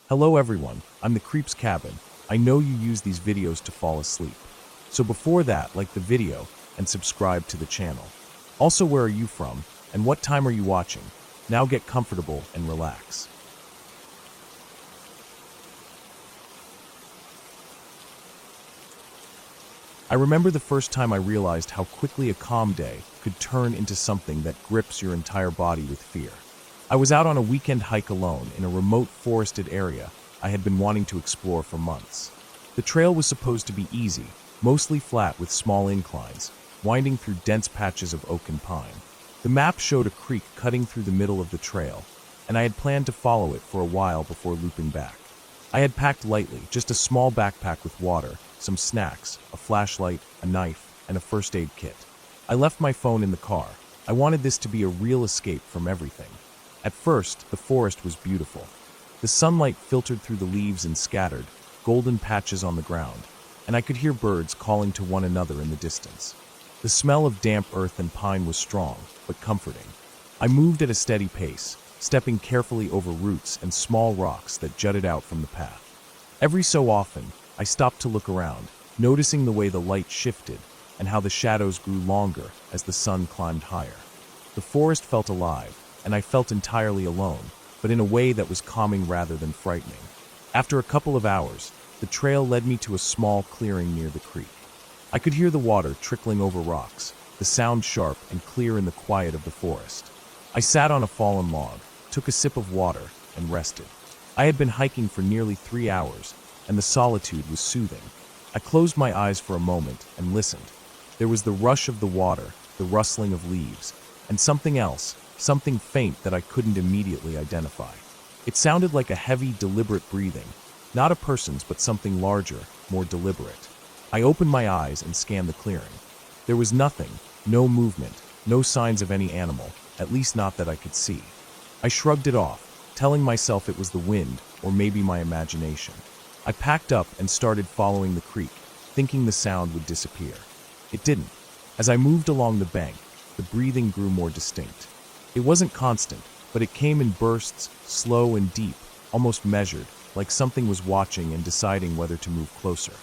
Hello everyone, I'm the Creep's Cabin. I know you use these videos to fall asleep. So before that, like the video and subscribe to the channel. Also, where are you from and what time are you watching? Now get comfortable and relax. I remember the first time I realized how quickly a calm day could turn into something that grips your entire body with fear. I was out on a weekend hike alone in a remote forested area I had been wanting to explore for months. The trail was supposed to be easy, mostly flat with small inclines, winding through dense patches of oak and pine. The map showed a creek cutting through the middle of the trail, and I had planned to follow it for a while before looping back. I had packed lightly, just a small backpack with water, some snacks, a flashlight, a knife, and a first aid kit. I left my phone in the car. I wanted this to be a real escape from everything. At first, the forest was beautiful. The sunlight filtered through the leaves and scattered, golden patches on the ground, and I could hear birds calling to one another in the distance. The smell of damp earth and pine was strong, but comforting. I moved at a steady pace, stepping carefully over roots and small rocks that jutted out from the path. Every so often, I stopped to look around, noticing the way the light shifted and how the shadows grew longer as the sun climbed higher. The forest felt alive, and I felt entirely alone, but in a way that was calming rather than frightening. After a couple of hours, the trail led me to a small clearing near the creek. I could hear the water trickling over rocks, the sound sharp and clear in the quiet of the forest. I sat on a fallen log, took a sip of water, and rested. I had been hiking for nearly 3 hours, and the solitude was soothing. I closed my eyes for a moment and listened. There was the rush of the water, the rustling of leaves, and something else, something faint that I couldn't immediately identify. It sounded like a heavy, deliberate breathing, not a person's but something larger, more deliberate. I opened my eyes and scanned the clearing. There was nothing, no movement, no signs of any animal, at least not that I could see. I shrugged it off, telling myself it was the wind or maybe my imagination. I packed up and started following the creek, thinking the sound would disappear. It didn't. As I moved along the bank, the breathing grew more distinct. It wasn't constant, but it came in bursts, slow and deep, almost measured, like something was watching and deciding whether to move closer.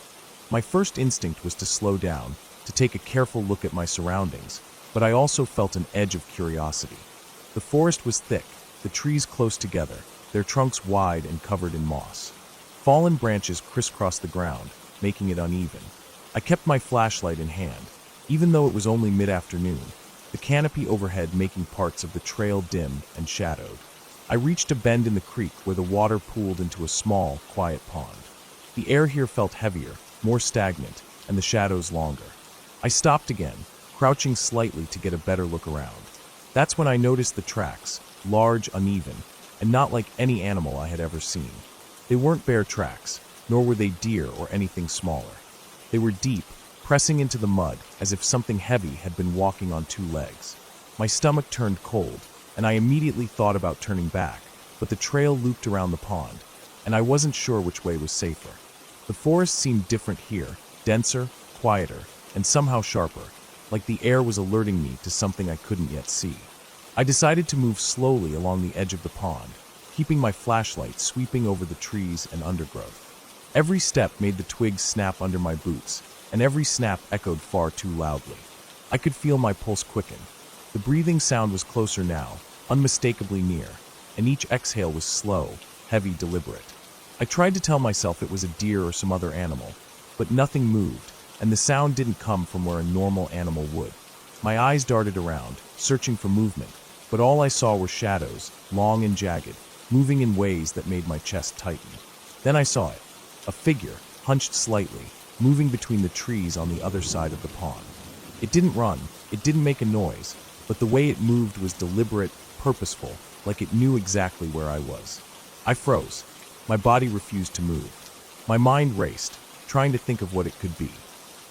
My first instinct was to slow down, to take a careful look at my surroundings, but I also felt an edge of curiosity. The forest was thick, the trees close together, their trunks wide and covered in moss. Fallen branches crisscrossed the ground, making it uneven. I kept my flashlight in hand, even though it was only mid-afternoon, the canopy overhead making parts of the trail dim and shadowed. I reached a bend in the creek where the water pooled into a small, quiet pond. The air here felt heavier, more stagnant, and the shadows longer. I stopped again, crouching slightly to get a better look around. That's when I noticed the tracks, large, uneven, and not like any animal I had ever seen. They weren't bear tracks, nor were they deer or anything smaller. They were deep, pressing into the mud as if something heavy had been walking on 2 legs. My stomach turned cold, and I immediately thought about turning back, but the trail looped around the pond, and I wasn't sure which way was safer. The forest seemed different here, denser, quieter, and somehow sharper, like the air was alerting me to something I couldn't yet see. I decided to move slowly along the edge of the pond, keeping my flashlight sweeping over the trees and undergrowth. Every step made the twigs snap under my boots, and every snap echoed far too loudly. I could feel my pulse quicken. The breathing sound was closer now, unmistakably near, and each exhale was slow, heavy, deliberate. I tried to tell myself it was a deer or some other animal, but nothing moved, and the sound didn't come from where a normal animal would. My eyes darted around, searching for movement, but all I saw were shadows, long and jagged, moving in ways that made my chest tighten. Then I saw it, a figure, hunched slightly, moving between the trees on the other side of the pond. It didn't run, it didn't make a noise, but the way it moved was deliberate, purposeful, like it knew exactly where I was. I froze. My body refused to move. My mind raced, trying to think of what it could be.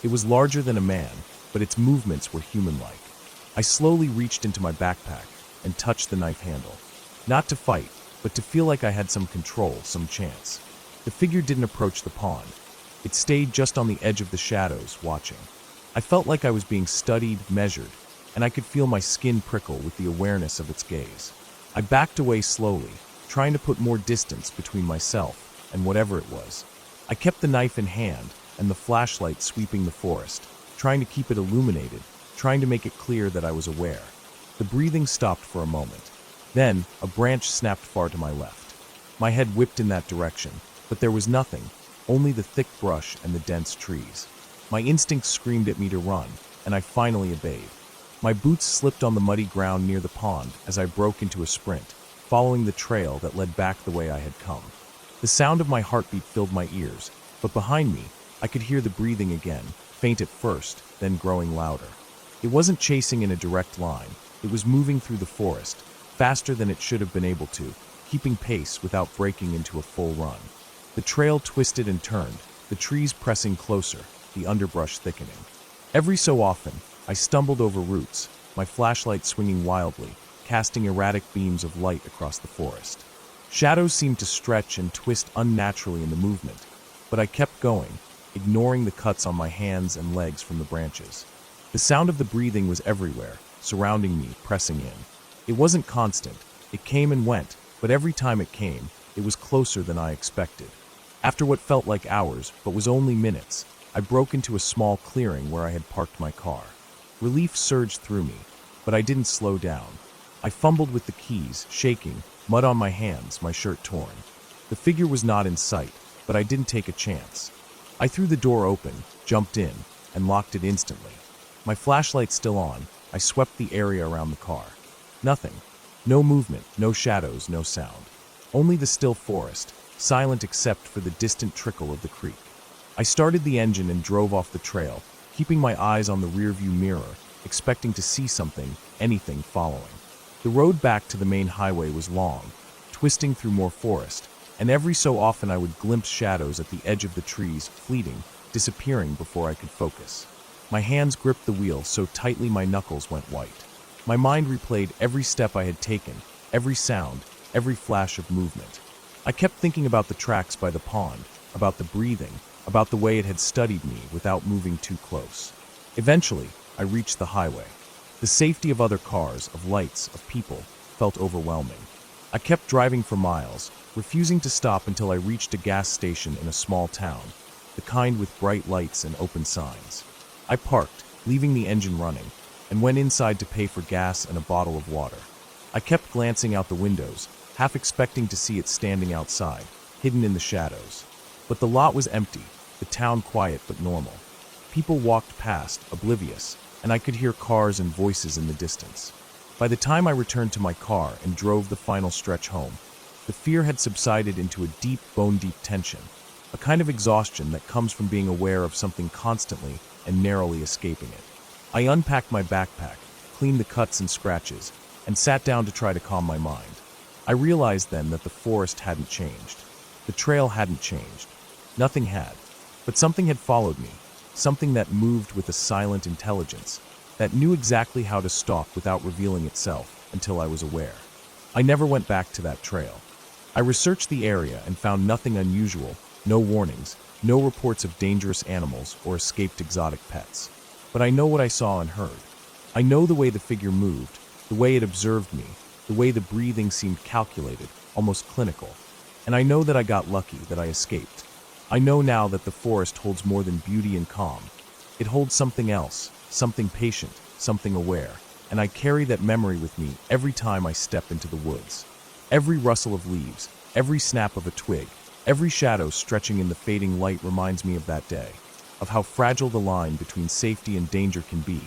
It was larger than a man, but its movements were human-like. I slowly reached into my backpack and touched the knife handle. Not to fight, but to feel like I had some control, some chance. The figure didn't approach the pond. It stayed just on the edge of the shadows, watching. I felt like I was being studied, measured, and I could feel my skin prickle with the awareness of its gaze. I backed away slowly, trying to put more distance between myself and whatever it was. I kept the knife in hand and the flashlight sweeping the forest, trying to keep it illuminated, trying to make it clear that I was aware. The breathing stopped for a moment. Then, a branch snapped far to my left. My head whipped in that direction, but there was nothing, only the thick brush and the dense trees. My instincts screamed at me to run, and I finally obeyed. My boots slipped on the muddy ground near the pond as I broke into a sprint, following the trail that led back the way I had come. The sound of my heartbeat filled my ears, but behind me, I could hear the breathing again, faint at first, then growing louder. It wasn't chasing in a direct line. It was moving through the forest, faster than it should have been able to, keeping pace without breaking into a full run. The trail twisted and turned, the trees pressing closer, the underbrush thickening. Every so often, I stumbled over roots, my flashlight swinging wildly, casting erratic beams of light across the forest. Shadows seemed to stretch and twist unnaturally in the movement, but I kept going, ignoring the cuts on my hands and legs from the branches. The sound of the breathing was everywhere, surrounding me, pressing in. It wasn't constant. It came and went, but every time it came, it was closer than I expected. After what felt like hours, but was only minutes, I broke into a small clearing where I had parked my car. Relief surged through me, but I didn't slow down. I fumbled with the keys, shaking, mud on my hands, my shirt torn. The figure was not in sight, but I didn't take a chance. I threw the door open, jumped in, and locked it instantly. My flashlight still on, I swept the area around the car. Nothing. No movement, no shadows, no sound. Only the still forest, silent except for the distant trickle of the creek. I started the engine and drove off the trail, keeping my eyes on the rearview mirror, expecting to see something, anything following. The road back to the main highway was long, twisting through more forest, and every so often I would glimpse shadows at the edge of the trees, fleeting, disappearing before I could focus. My hands gripped the wheel so tightly my knuckles went white. My mind replayed every step I had taken, every sound, every flash of movement. I kept thinking about the tracks by the pond, about the breathing, about the way it had studied me without moving too close. Eventually, I reached the highway. The safety of other cars, of lights, of people, felt overwhelming. I kept driving for miles, refusing to stop until I reached a gas station in a small town, the kind with bright lights and open signs. I parked, leaving the engine running, and went inside to pay for gas and a bottle of water. I kept glancing out the windows, half expecting to see it standing outside, hidden in the shadows. But the lot was empty, the town quiet but normal. People walked past, oblivious, and I could hear cars and voices in the distance. By the time I returned to my car and drove the final stretch home, the fear had subsided into a deep, bone-deep tension, a kind of exhaustion that comes from being aware of something constantly and narrowly escaping it. I unpacked my backpack, cleaned the cuts and scratches, and sat down to try to calm my mind. I realized then that the forest hadn't changed. The trail hadn't changed. Nothing had. But something had followed me, something that moved with a silent intelligence, that knew exactly how to stalk without revealing itself until I was aware. I never went back to that trail. I researched the area and found nothing unusual, no warnings, no reports of dangerous animals or escaped exotic pets. But I know what I saw and heard. I know the way the figure moved, the way it observed me, the way the breathing seemed calculated, almost clinical. And I know that I got lucky, that I escaped. I know now that the forest holds more than beauty and calm. It holds something else, something patient, something aware, and I carry that memory with me every time I step into the woods. Every rustle of leaves, every snap of a twig, every shadow stretching in the fading light reminds me of that day, of how fragile the line between safety and danger can be,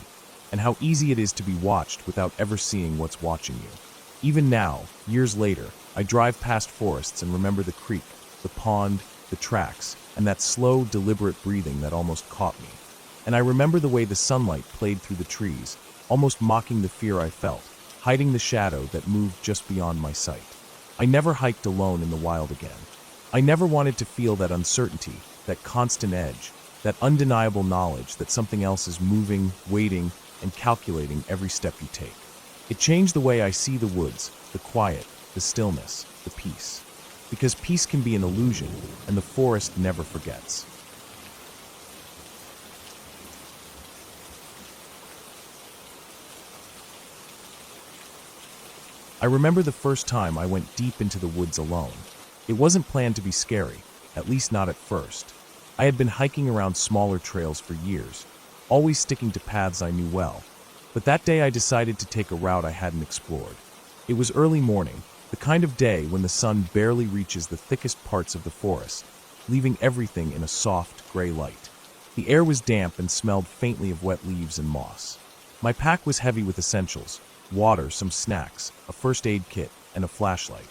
and how easy it is to be watched without ever seeing what's watching you. Even now, years later, I drive past forests and remember the creek, the pond, the tracks, and that slow, deliberate breathing that almost caught me. And I remember the way the sunlight played through the trees, almost mocking the fear I felt, hiding the shadow that moved just beyond my sight. I never hiked alone in the wild again. I never wanted to feel that uncertainty, that constant edge, that undeniable knowledge that something else is moving, waiting, and calculating every step you take. It changed the way I see the woods, the quiet, the stillness, the peace. Because peace can be an illusion, and the forest never forgets. I remember the first time I went deep into the woods alone. It wasn't planned to be scary, at least not at first. I had been hiking around smaller trails for years, always sticking to paths I knew well. But that day I decided to take a route I hadn't explored. It was early morning, the kind of day when the sun barely reaches the thickest parts of the forest, leaving everything in a soft, gray light. The air was damp and smelled faintly of wet leaves and moss. My pack was heavy with essentials: water, some snacks, a first aid kit, and a flashlight.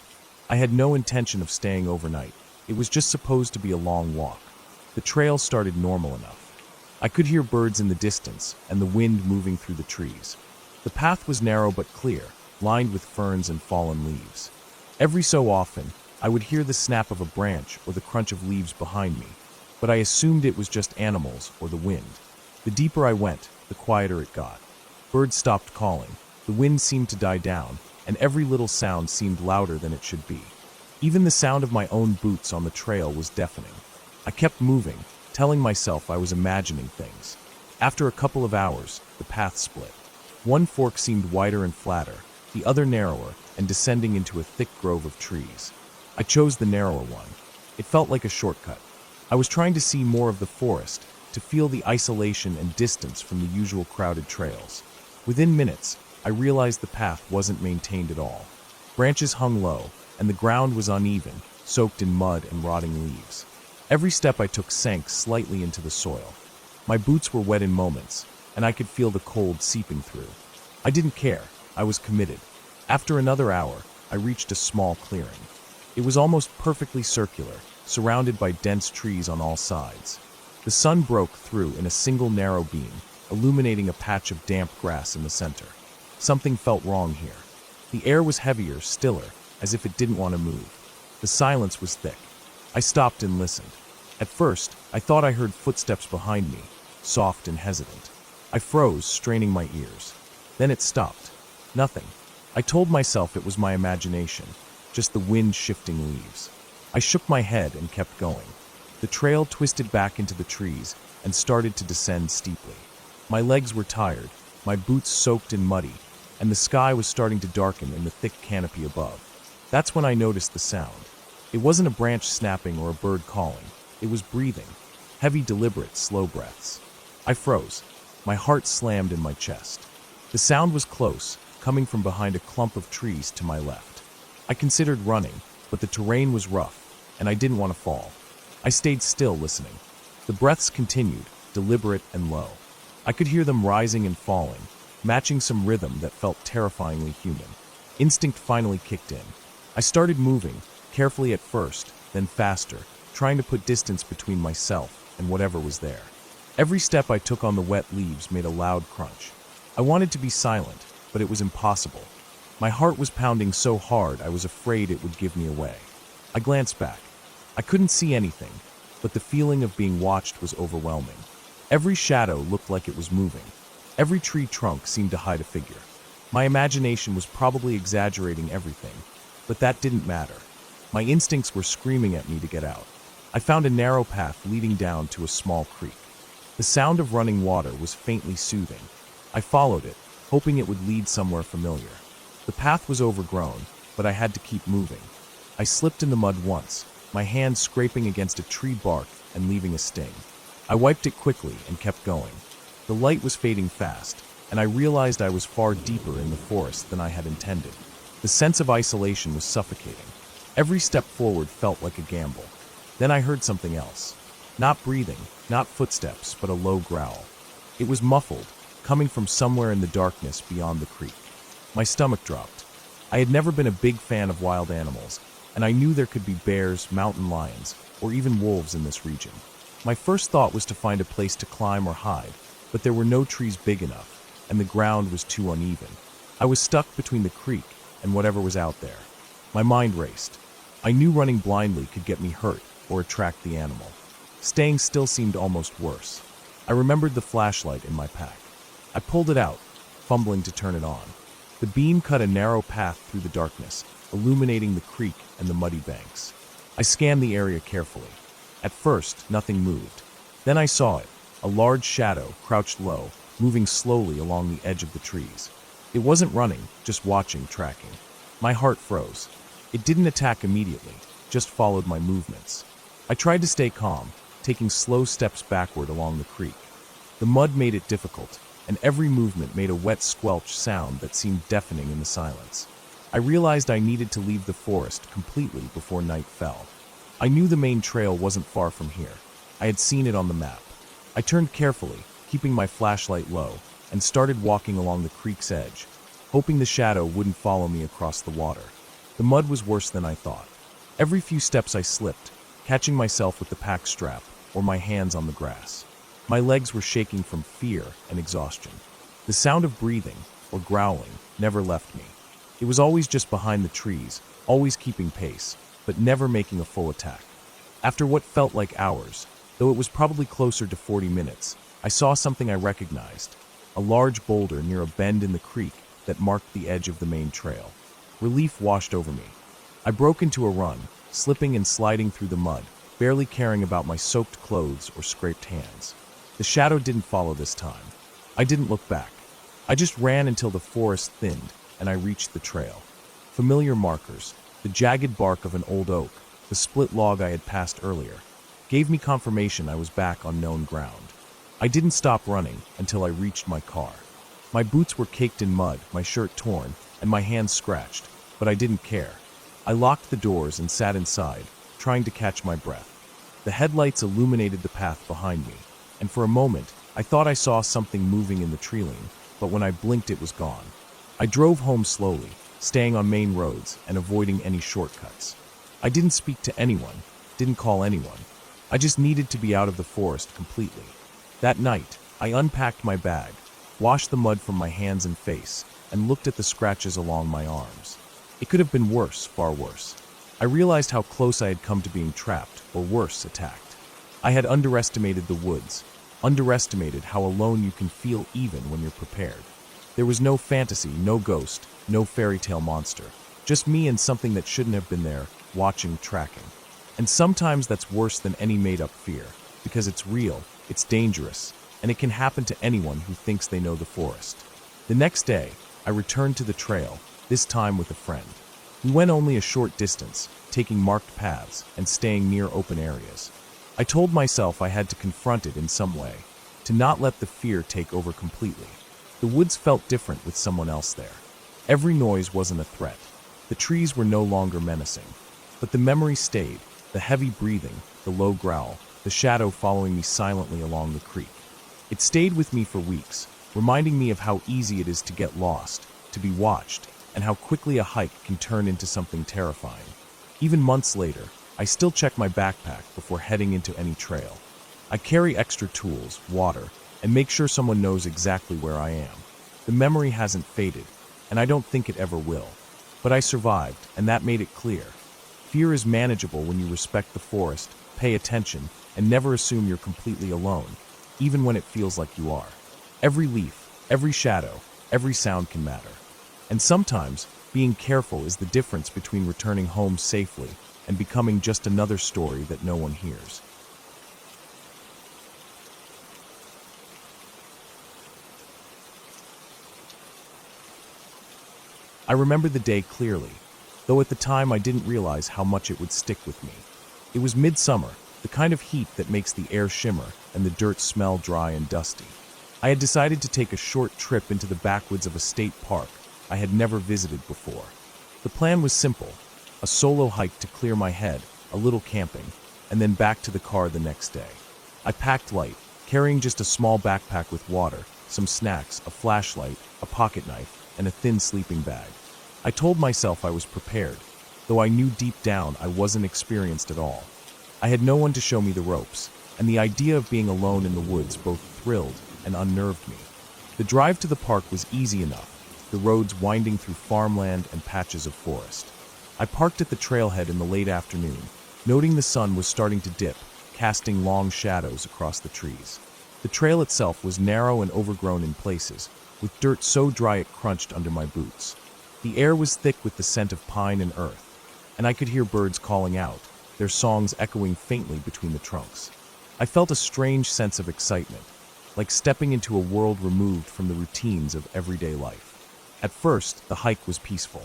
I had no intention of staying overnight. It was just supposed to be a long walk. The trail started normal enough. I could hear birds in the distance and the wind moving through the trees. The path was narrow but clear, lined with ferns and fallen leaves. Every so often, I would hear the snap of a branch or the crunch of leaves behind me, but I assumed it was just animals or the wind. The deeper I went, the quieter it got. Birds stopped calling, the wind seemed to die down, and every little sound seemed louder than it should be. Even the sound of my own boots on the trail was deafening. I kept moving, telling myself I was imagining things. After a couple of hours, the path split. One fork seemed wider and flatter, the other narrower and descending into a thick grove of trees. I chose the narrower one. It felt like a shortcut. I was trying to see more of the forest, to feel the isolation and distance from the usual crowded trails. Within minutes, I realized the path wasn't maintained at all. Branches hung low, and the ground was uneven, soaked in mud and rotting leaves. Every step I took sank slightly into the soil. My boots were wet in moments, and I could feel the cold seeping through. I didn't care. I was committed. After another hour, I reached a small clearing. It was almost perfectly circular, surrounded by dense trees on all sides. The sun broke through in a single narrow beam, illuminating a patch of damp grass in the center. Something felt wrong here. The air was heavier, stiller, as if it didn't want to move. The silence was thick. I stopped and listened. At first, I thought I heard footsteps behind me, soft and hesitant. I froze, straining my ears. Then it stopped. Nothing. I told myself it was my imagination, just the wind shifting leaves. I shook my head and kept going. The trail twisted back into the trees and started to descend steeply. My legs were tired, my boots soaked and muddy, and the sky was starting to darken in the thick canopy above. That's when I noticed the sound. It wasn't a branch snapping or a bird calling. It was breathing, heavy, deliberate, slow breaths. I froze. My heart slammed in my chest. The sound was close, coming from behind a clump of trees to my left. I considered running, but the terrain was rough, and I didn't want to fall. I stayed still, listening. The breaths continued, deliberate and low. I could hear them rising and falling, matching some rhythm that felt terrifyingly human. Instinct finally kicked in. I started moving, carefully at first, then faster, trying to put distance between myself and whatever was there. Every step I took on the wet leaves made a loud crunch. I wanted to be silent, but it was impossible. My heart was pounding so hard I was afraid it would give me away. I glanced back. I couldn't see anything, but the feeling of being watched was overwhelming. Every shadow looked like it was moving. Every tree trunk seemed to hide a figure. My imagination was probably exaggerating everything, but that didn't matter. My instincts were screaming at me to get out. I found a narrow path leading down to a small creek. The sound of running water was faintly soothing. I followed it, hoping it would lead somewhere familiar. The path was overgrown, but I had to keep moving. I slipped in the mud once, my hand scraping against a tree bark and leaving a sting. I wiped it quickly and kept going. The light was fading fast, and I realized I was far deeper in the forest than I had intended. The sense of isolation was suffocating. Every step forward felt like a gamble. Then I heard something else. Not breathing, not footsteps, but a low growl. It was muffled, coming from somewhere in the darkness beyond the creek. My stomach dropped. I had never been a big fan of wild animals, and I knew there could be bears, mountain lions, or even wolves in this region. My first thought was to find a place to climb or hide, but there were no trees big enough, and the ground was too uneven. I was stuck between the creek and whatever was out there. My mind raced. I knew running blindly could get me hurt or attract the animal. Staying still seemed almost worse. I remembered the flashlight in my pack. I pulled it out, fumbling to turn it on. The beam cut a narrow path through the darkness, illuminating the creek and the muddy banks. I scanned the area carefully. At first, nothing moved. Then I saw it, a large shadow, crouched low, moving slowly along the edge of the trees. It wasn't running, just watching, tracking. My heart froze. It didn't attack immediately, just followed my movements. I tried to stay calm, taking slow steps backward along the creek. The mud made it difficult, and every movement made a wet squelch sound that seemed deafening in the silence. I realized I needed to leave the forest completely before night fell. I knew the main trail wasn't far from here. I had seen it on the map. I turned carefully, keeping my flashlight low, and started walking along the creek's edge, hoping the shadow wouldn't follow me across the water. The mud was worse than I thought. Every few steps I slipped, catching myself with the pack strap or my hands on the grass. My legs were shaking from fear and exhaustion. The sound of breathing or growling never left me. It was always just behind the trees, always keeping pace, but never making a full attack. After what felt like hours, though it was probably closer to 40 minutes, I saw something I recognized, a large boulder near a bend in the creek that marked the edge of the main trail. Relief washed over me. I broke into a run, slipping and sliding through the mud, barely caring about my soaked clothes or scraped hands. The shadow didn't follow this time. I didn't look back. I just ran until the forest thinned and I reached the trail. Familiar markers, the jagged bark of an old oak, the split log I had passed earlier, gave me confirmation I was back on known ground. I didn't stop running until I reached my car. My boots were caked in mud, my shirt torn, and my hands scratched, but I didn't care. I locked the doors and sat inside, trying to catch my breath. The headlights illuminated the path behind me, and for a moment, I thought I saw something moving in the tree-line, but when I blinked it was gone. I drove home slowly, staying on main roads and avoiding any shortcuts. I didn't speak to anyone, didn't call anyone. I just needed to be out of the forest completely. That night, I unpacked my bag, washed the mud from my hands and face, and looked at the scratches along my arms. It could have been worse, far worse. I realized how close I had come to being trapped, or worse, attacked. I had underestimated the woods, underestimated how alone you can feel even when you're prepared. There was no fantasy, no ghost, no fairy tale monster. Just me and something that shouldn't have been there, watching, tracking. And sometimes that's worse than any made-up fear, because it's real, it's dangerous, and it can happen to anyone who thinks they know the forest. The next day, I returned to the trail, this time with a friend. We went only a short distance, taking marked paths and staying near open areas. I told myself I had to confront it in some way, to not let the fear take over completely. The woods felt different with someone else there. Every noise wasn't a threat. The trees were no longer menacing. But the memory stayed, the heavy breathing, the low growl, the shadow following me silently along the creek. It stayed with me for weeks, reminding me of how easy it is to get lost, to be watched, and how quickly a hike can turn into something terrifying. Even months later, I still check my backpack before heading into any trail. I carry extra tools, water, and make sure someone knows exactly where I am. The memory hasn't faded, and I don't think it ever will. But I survived, and that made it clear. Fear is manageable when you respect the forest, pay attention, and never assume you're completely alone, even when it feels like you are. Every leaf, every shadow, every sound can matter. And sometimes, being careful is the difference between returning home safely and becoming just another story that no one hears. I remember the day clearly, though at the time I didn't realize how much it would stick with me. It was midsummer, the kind of heat that makes the air shimmer and the dirt smell dry and dusty. I had decided to take a short trip into the backwoods of a state park I had never visited before. The plan was simple, a solo hike to clear my head, a little camping, and then back to the car the next day. I packed light, carrying just a small backpack with water, some snacks, a flashlight, a pocket knife, and a thin sleeping bag. I told myself I was prepared, though I knew deep down I wasn't experienced at all. I had no one to show me the ropes, and the idea of being alone in the woods both thrilled and unnerved me. The drive to the park was easy enough, the roads winding through farmland and patches of forest. I parked at the trailhead in the late afternoon, noting the sun was starting to dip, casting long shadows across the trees. The trail itself was narrow and overgrown in places, with dirt so dry it crunched under my boots. The air was thick with the scent of pine and earth, and I could hear birds calling out, their songs echoing faintly between the trunks. I felt a strange sense of excitement, like stepping into a world removed from the routines of everyday life. At first, the hike was peaceful.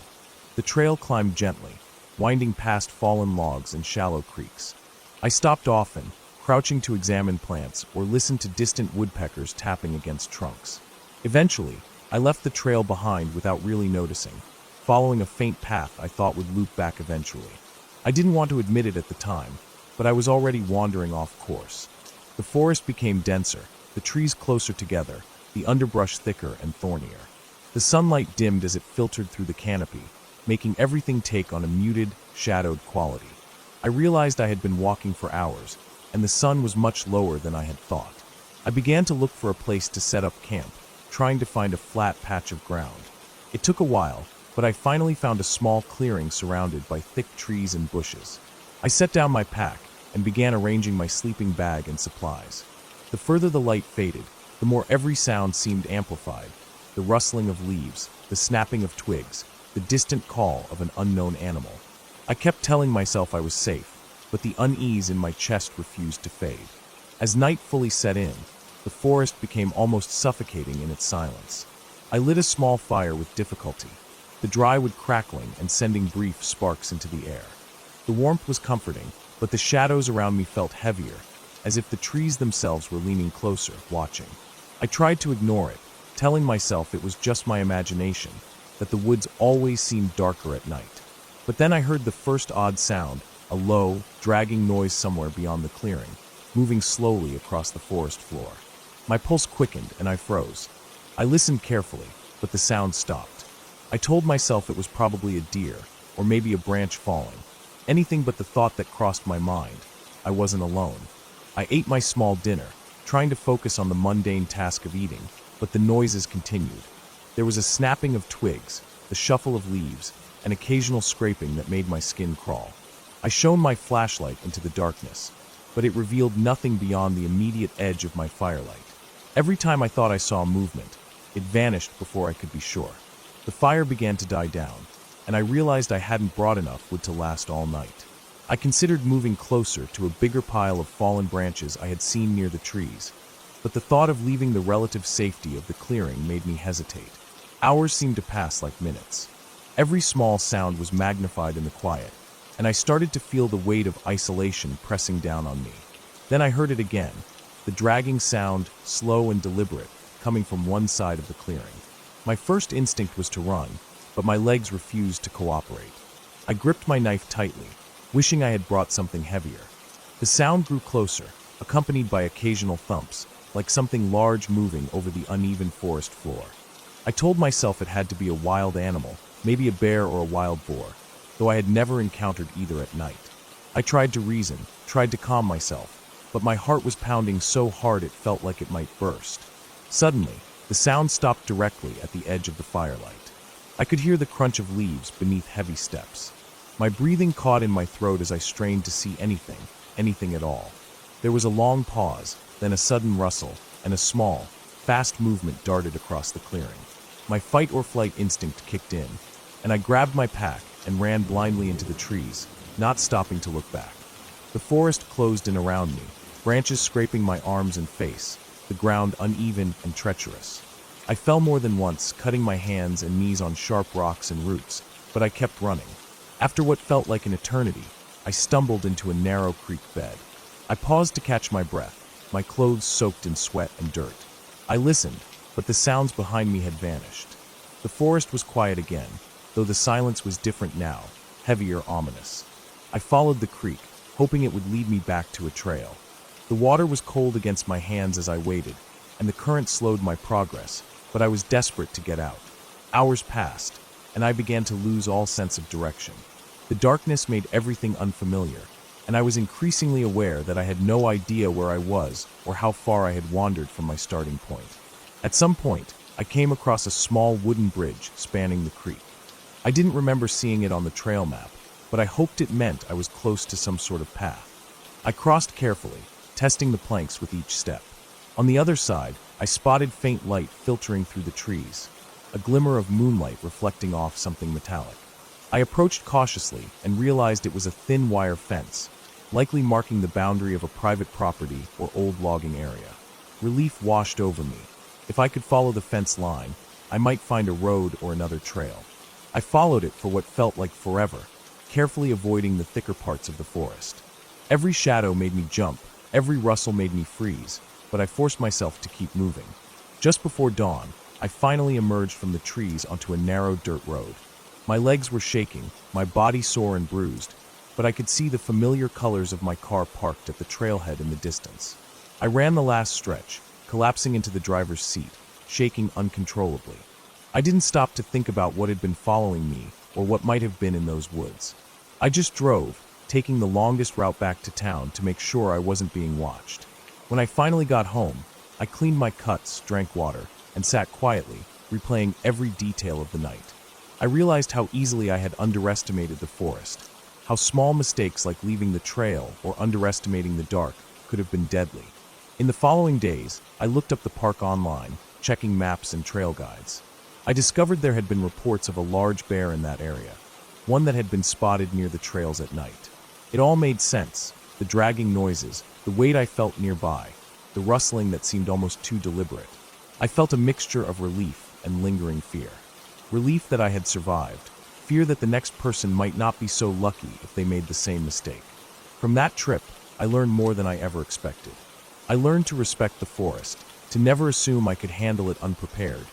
The trail climbed gently, winding past fallen logs and shallow creeks. I stopped often, crouching to examine plants or listen to distant woodpeckers tapping against trunks. Eventually, I left the trail behind without really noticing, following a faint path I thought would loop back eventually. I didn't want to admit it at the time, but I was already wandering off course. The forest became denser, the trees closer together, the underbrush thicker and thornier. The sunlight dimmed as it filtered through the canopy, making everything take on a muted, shadowed quality. I realized I had been walking for hours, and the sun was much lower than I had thought. I began to look for a place to set up camp, trying to find a flat patch of ground. It took a while, but I finally found a small clearing surrounded by thick trees and bushes. I set down my pack and began arranging my sleeping bag and supplies. The further the light faded, the more every sound seemed amplified. The rustling of leaves, the snapping of twigs, the distant call of an unknown animal. I kept telling myself I was safe, but the unease in my chest refused to fade. As night fully set in, the forest became almost suffocating in its silence. I lit a small fire with difficulty, the dry wood crackling and sending brief sparks into the air. The warmth was comforting, but the shadows around me felt heavier, as if the trees themselves were leaning closer, watching. I tried to ignore it, telling myself it was just my imagination, that the woods always seemed darker at night. But then I heard the first odd sound, a low, dragging noise somewhere beyond the clearing, moving slowly across the forest floor. My pulse quickened and I froze. I listened carefully, but the sound stopped. I told myself it was probably a deer, or maybe a branch falling. Anything but the thought that crossed my mind. I wasn't alone. I ate my small dinner, trying to focus on the mundane task of eating, but the noises continued. There was a snapping of twigs, the shuffle of leaves, an occasional scraping that made my skin crawl. I shone my flashlight into the darkness, but it revealed nothing beyond the immediate edge of my firelight. Every time I thought I saw movement, it vanished before I could be sure. The fire began to die down, and I realized I hadn't brought enough wood to last all night. I considered moving closer to a bigger pile of fallen branches I had seen near the trees, but the thought of leaving the relative safety of the clearing made me hesitate. Hours seemed to pass like minutes. Every small sound was magnified in the quiet, and I started to feel the weight of isolation pressing down on me. Then I heard it again, the dragging sound, slow and deliberate, coming from one side of the clearing. My first instinct was to run, but my legs refused to cooperate. I gripped my knife tightly, wishing I had brought something heavier. The sound grew closer, accompanied by occasional thumps, like something large moving over the uneven forest floor. I told myself it had to be a wild animal, maybe a bear or a wild boar, though I had never encountered either at night. I tried to reason, tried to calm myself, but my heart was pounding so hard it felt like it might burst. Suddenly, the sound stopped directly at the edge of the firelight. I could hear the crunch of leaves beneath heavy steps. My breathing caught in my throat as I strained to see anything at all. There was a long pause, then a sudden rustle, and a small, fast movement darted across the clearing. My fight or flight instinct kicked in, and I grabbed my pack and ran blindly into the trees, not stopping to look back. The forest closed in around me, branches scraping my arms and face, the ground uneven and treacherous. I fell more than once, cutting my hands and knees on sharp rocks and roots, but I kept running. After what felt like an eternity, I stumbled into a narrow creek bed. I paused to catch my breath, my clothes soaked in sweat and dirt. I listened, but the sounds behind me had vanished. The forest was quiet again, though the silence was different now, heavier, ominous. I followed the creek, hoping it would lead me back to a trail. The water was cold against my hands as I waited, and the current slowed my progress, but I was desperate to get out. Hours passed, and I began to lose all sense of direction. The darkness made everything unfamiliar, and I was increasingly aware that I had no idea where I was or how far I had wandered from my starting point. At some point, I came across a small wooden bridge spanning the creek. I didn't remember seeing it on the trail map, but I hoped it meant I was close to some sort of path. I crossed carefully, testing the planks with each step. On the other side, I spotted faint light filtering through the trees, a glimmer of moonlight reflecting off something metallic. I approached cautiously and realized it was a thin wire fence, likely marking the boundary of a private property or old logging area. Relief washed over me. If I could follow the fence line, I might find a road or another trail. I followed it for what felt like forever, carefully avoiding the thicker parts of the forest. Every shadow made me jump, every rustle made me freeze, but I forced myself to keep moving. Just before dawn, I finally emerged from the trees onto a narrow dirt road. My legs were shaking, my body sore and bruised, but I could see the familiar colors of my car parked at the trailhead in the distance. I ran the last stretch, collapsing into the driver's seat, shaking uncontrollably. I didn't stop to think about what had been following me or what might have been in those woods. I just drove, taking the longest route back to town to make sure I wasn't being watched. When I finally got home, I cleaned my cuts, drank water, and sat quietly, replaying every detail of the night. I realized how easily I had underestimated the forest, how small mistakes like leaving the trail or underestimating the dark could have been deadly. In the following days, I looked up the park online, checking maps and trail guides. I discovered there had been reports of a large bear in that area, one that had been spotted near the trails at night. It all made sense: the dragging noises, the weight I felt nearby, the rustling that seemed almost too deliberate. I felt a mixture of relief and lingering fear. Relief that I had survived, fear that the next person might not be so lucky if they made the same mistake. From that trip, I learned more than I ever expected. I learned to respect the forest, to never assume I could handle it unprepared,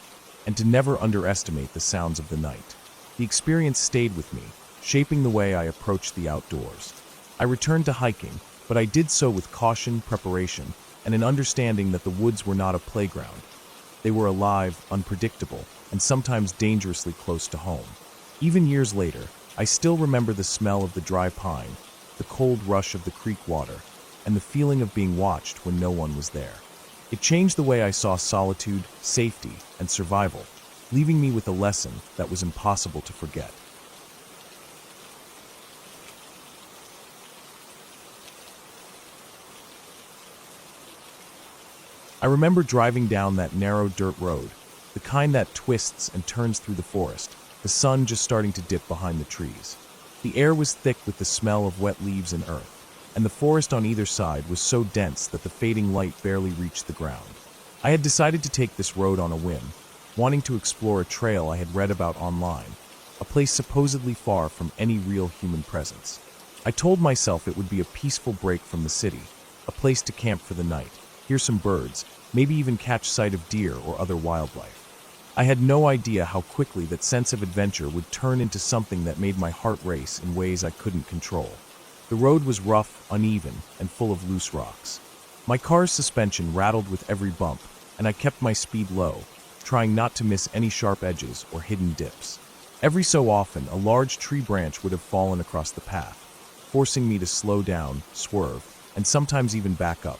and to never underestimate the sounds of the night. The experience stayed with me, shaping the way I approached the outdoors. I returned to hiking, but I did so with caution, preparation, and an understanding that the woods were not a playground. They were alive, unpredictable, and sometimes dangerously close to home. Even years later, I still remember the smell of the dry pine, the cold rush of the creek water, and the feeling of being watched when no one was there. It changed the way I saw solitude, safety, and survival, leaving me with a lesson that was impossible to forget. I remember driving down that narrow dirt road, the kind that twists and turns through the forest, the sun just starting to dip behind the trees. The air was thick with the smell of wet leaves and earth, and the forest on either side was so dense that the fading light barely reached the ground. I had decided to take this road on a whim, wanting to explore a trail I had read about online, a place supposedly far from any real human presence. I told myself it would be a peaceful break from the city, a place to camp for the night, hear some birds, maybe even catch sight of deer or other wildlife. I had no idea how quickly that sense of adventure would turn into something that made my heart race in ways I couldn't control. The road was rough, uneven, and full of loose rocks. My car's suspension rattled with every bump, and I kept my speed low, trying not to miss any sharp edges or hidden dips. Every so often, a large tree branch would have fallen across the path, forcing me to slow down, swerve, and sometimes even back up.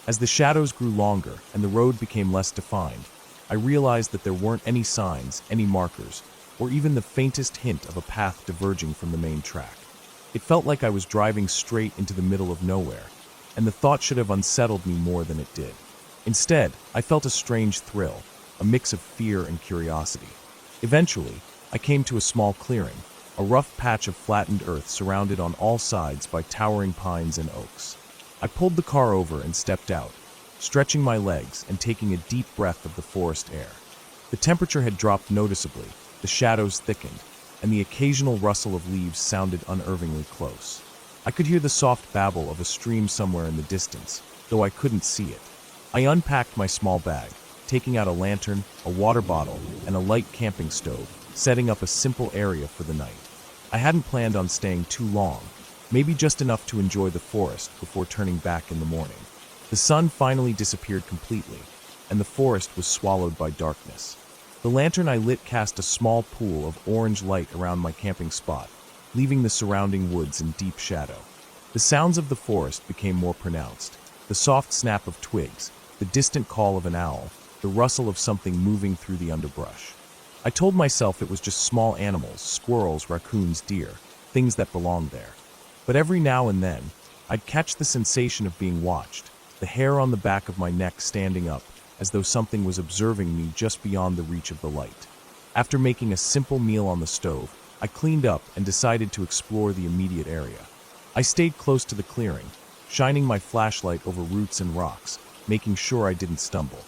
As the shadows grew longer and the road became less defined, I realized that there weren't any signs, any markers, or even the faintest hint of a path diverging from the main track. It felt like I was driving straight into the middle of nowhere, and the thought should have unsettled me more than it did. Instead, I felt a strange thrill, a mix of fear and curiosity. Eventually, I came to a small clearing, a rough patch of flattened earth surrounded on all sides by towering pines and oaks. I pulled the car over and stepped out, stretching my legs and taking a deep breath of the forest air. The temperature had dropped noticeably, the shadows thickened, and the occasional rustle of leaves sounded unnervingly close. I could hear the soft babble of a stream somewhere in the distance, though I couldn't see it. I unpacked my small bag, taking out a lantern, a water bottle, and a light camping stove, setting up a simple area for the night. I hadn't planned on staying too long, maybe just enough to enjoy the forest before turning back in the morning. The sun finally disappeared completely, and the forest was swallowed by darkness. The lantern I lit cast a small pool of orange light around my camping spot, leaving the surrounding woods in deep shadow. The sounds of the forest became more pronounced: the soft snap of twigs, the distant call of an owl, the rustle of something moving through the underbrush. I told myself it was just small animals, squirrels, raccoons, deer, things that belonged there. But every now and then, I'd catch the sensation of being watched, the hair on the back of my neck standing up, as though something was observing me just beyond the reach of the light. After making a simple meal on the stove, I cleaned up and decided to explore the immediate area. I stayed close to the clearing, shining my flashlight over roots and rocks, making sure I didn't stumble.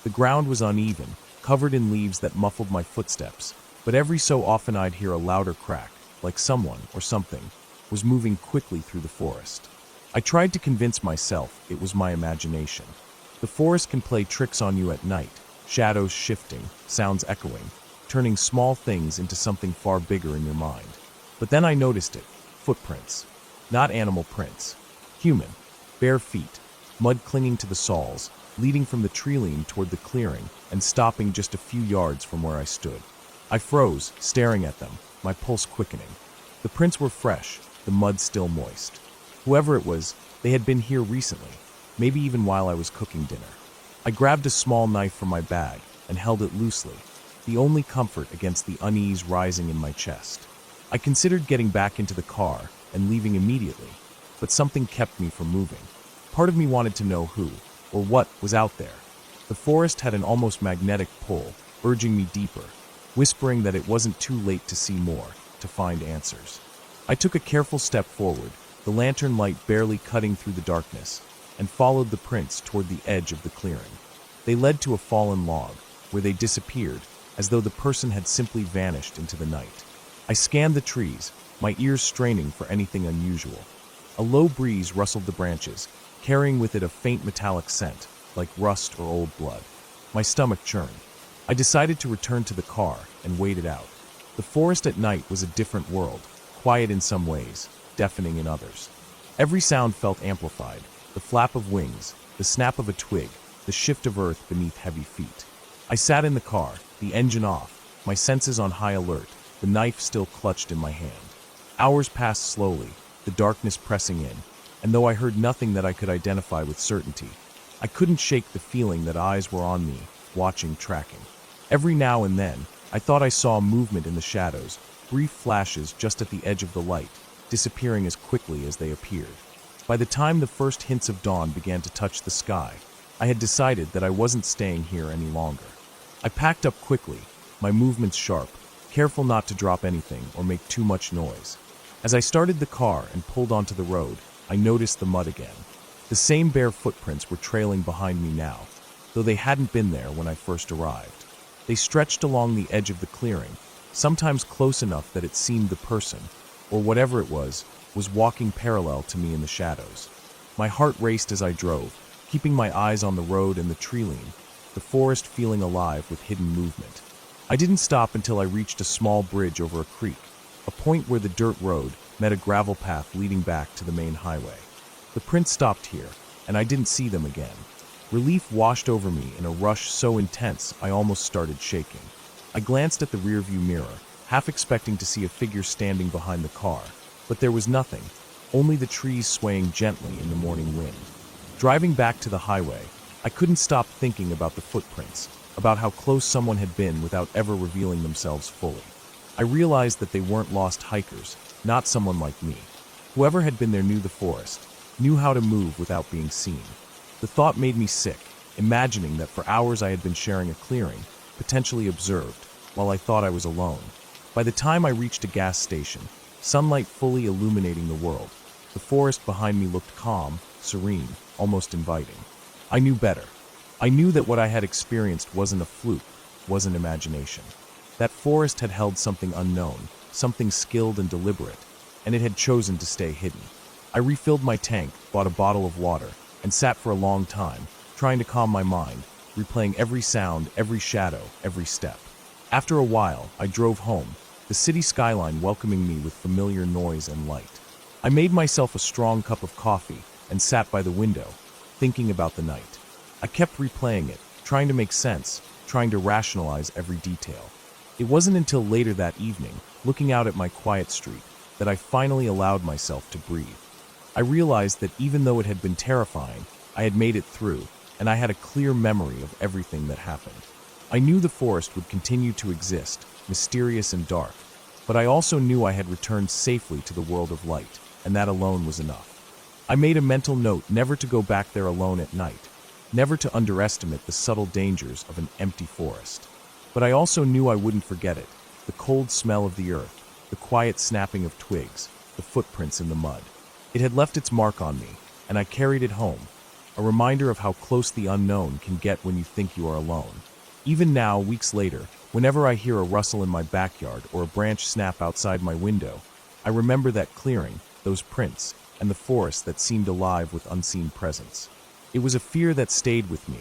The ground was uneven, covered in leaves that muffled my footsteps, but every so often I'd hear a louder crack, like someone or something was moving quickly through the forest. I tried to convince myself it was my imagination. The forest can play tricks on you at night, shadows shifting, sounds echoing, turning small things into something far bigger in your mind. But then I noticed it, footprints. Not animal prints. Human. Bare feet, mud clinging to the soles, leading from the tree-line toward the clearing and stopping just a few yards from where I stood. I froze, staring at them, my pulse quickening. The prints were fresh, the mud still moist. Whoever it was, they had been here recently, maybe even while I was cooking dinner. I grabbed a small knife from my bag and held it loosely, the only comfort against the unease rising in my chest. I considered getting back into the car and leaving immediately, but something kept me from moving. Part of me wanted to know who, or what, was out there. The forest had an almost magnetic pull, urging me deeper, whispering that it wasn't too late to see more, to find answers. I took a careful step forward, the lantern light barely cutting through the darkness, and followed the prints toward the edge of the clearing. They led to a fallen log, where they disappeared, as though the person had simply vanished into the night. I scanned the trees, my ears straining for anything unusual. A low breeze rustled the branches, carrying with it a faint metallic scent, like rust or old blood. My stomach churned. I decided to return to the car and wait it out. The forest at night was a different world, quiet in some ways, deafening in others. Every sound felt amplified, the flap of wings, the snap of a twig, the shift of earth beneath heavy feet. I sat in the car, the engine off, my senses on high alert, the knife still clutched in my hand. Hours passed slowly, the darkness pressing in, and though I heard nothing that I could identify with certainty, I couldn't shake the feeling that eyes were on me, watching, tracking. Every now and then, I thought I saw movement in the shadows, brief flashes just at the edge of the light, disappearing as quickly as they appeared. By the time the first hints of dawn began to touch the sky, I had decided that I wasn't staying here any longer. I packed up quickly, my movements sharp, careful not to drop anything or make too much noise. As I started the car and pulled onto the road, I noticed the mud again. The same bare footprints were trailing behind me now, though they hadn't been there when I first arrived. They stretched along the edge of the clearing, sometimes close enough that it seemed the person, or whatever it was walking parallel to me in the shadows. My heart raced as I drove, keeping my eyes on the road and the tree-line, the forest feeling alive with hidden movement. I didn't stop until I reached a small bridge over a creek, a point where the dirt road met a gravel path leading back to the main highway. The prints stopped here, and I didn't see them again. Relief washed over me in a rush so intense I almost started shaking. I glanced at the rearview mirror, half expecting to see a figure standing behind the car, but there was nothing, only the trees swaying gently in the morning wind. Driving back to the highway, I couldn't stop thinking about the footprints, about how close someone had been without ever revealing themselves fully. I realized that they weren't lost hikers, not someone like me. Whoever had been there knew the forest, knew how to move without being seen. The thought made me sick, imagining that for hours I had been sharing a clearing, potentially observed, while I thought I was alone. By the time I reached a gas station, sunlight fully illuminating the world, the forest behind me looked calm, serene, almost inviting. I knew better. I knew that what I had experienced wasn't a fluke, wasn't imagination. That forest had held something unknown, something skilled and deliberate, and it had chosen to stay hidden. I refilled my tank, bought a bottle of water, and sat for a long time, trying to calm my mind, replaying every sound, every shadow, every step. After a while, I drove home, the city skyline welcoming me with familiar noise and light. I made myself a strong cup of coffee and sat by the window, thinking about the night. I kept replaying it, trying to make sense, trying to rationalize every detail. It wasn't until later that evening, looking out at my quiet street, that I finally allowed myself to breathe. I realized that even though it had been terrifying, I had made it through, and I had a clear memory of everything that happened. I knew the forest would continue to exist, mysterious and dark, but I also knew I had returned safely to the world of light, and that alone was enough. I made a mental note never to go back there alone at night, never to underestimate the subtle dangers of an empty forest. But I also knew I wouldn't forget it, the cold smell of the earth, the quiet snapping of twigs, the footprints in the mud. It had left its mark on me, and I carried it home, a reminder of how close the unknown can get when you think you are alone. Even now, weeks later, whenever I hear a rustle in my backyard or a branch snap outside my window, I remember that clearing, those prints, and the forest that seemed alive with unseen presence. It was a fear that stayed with me,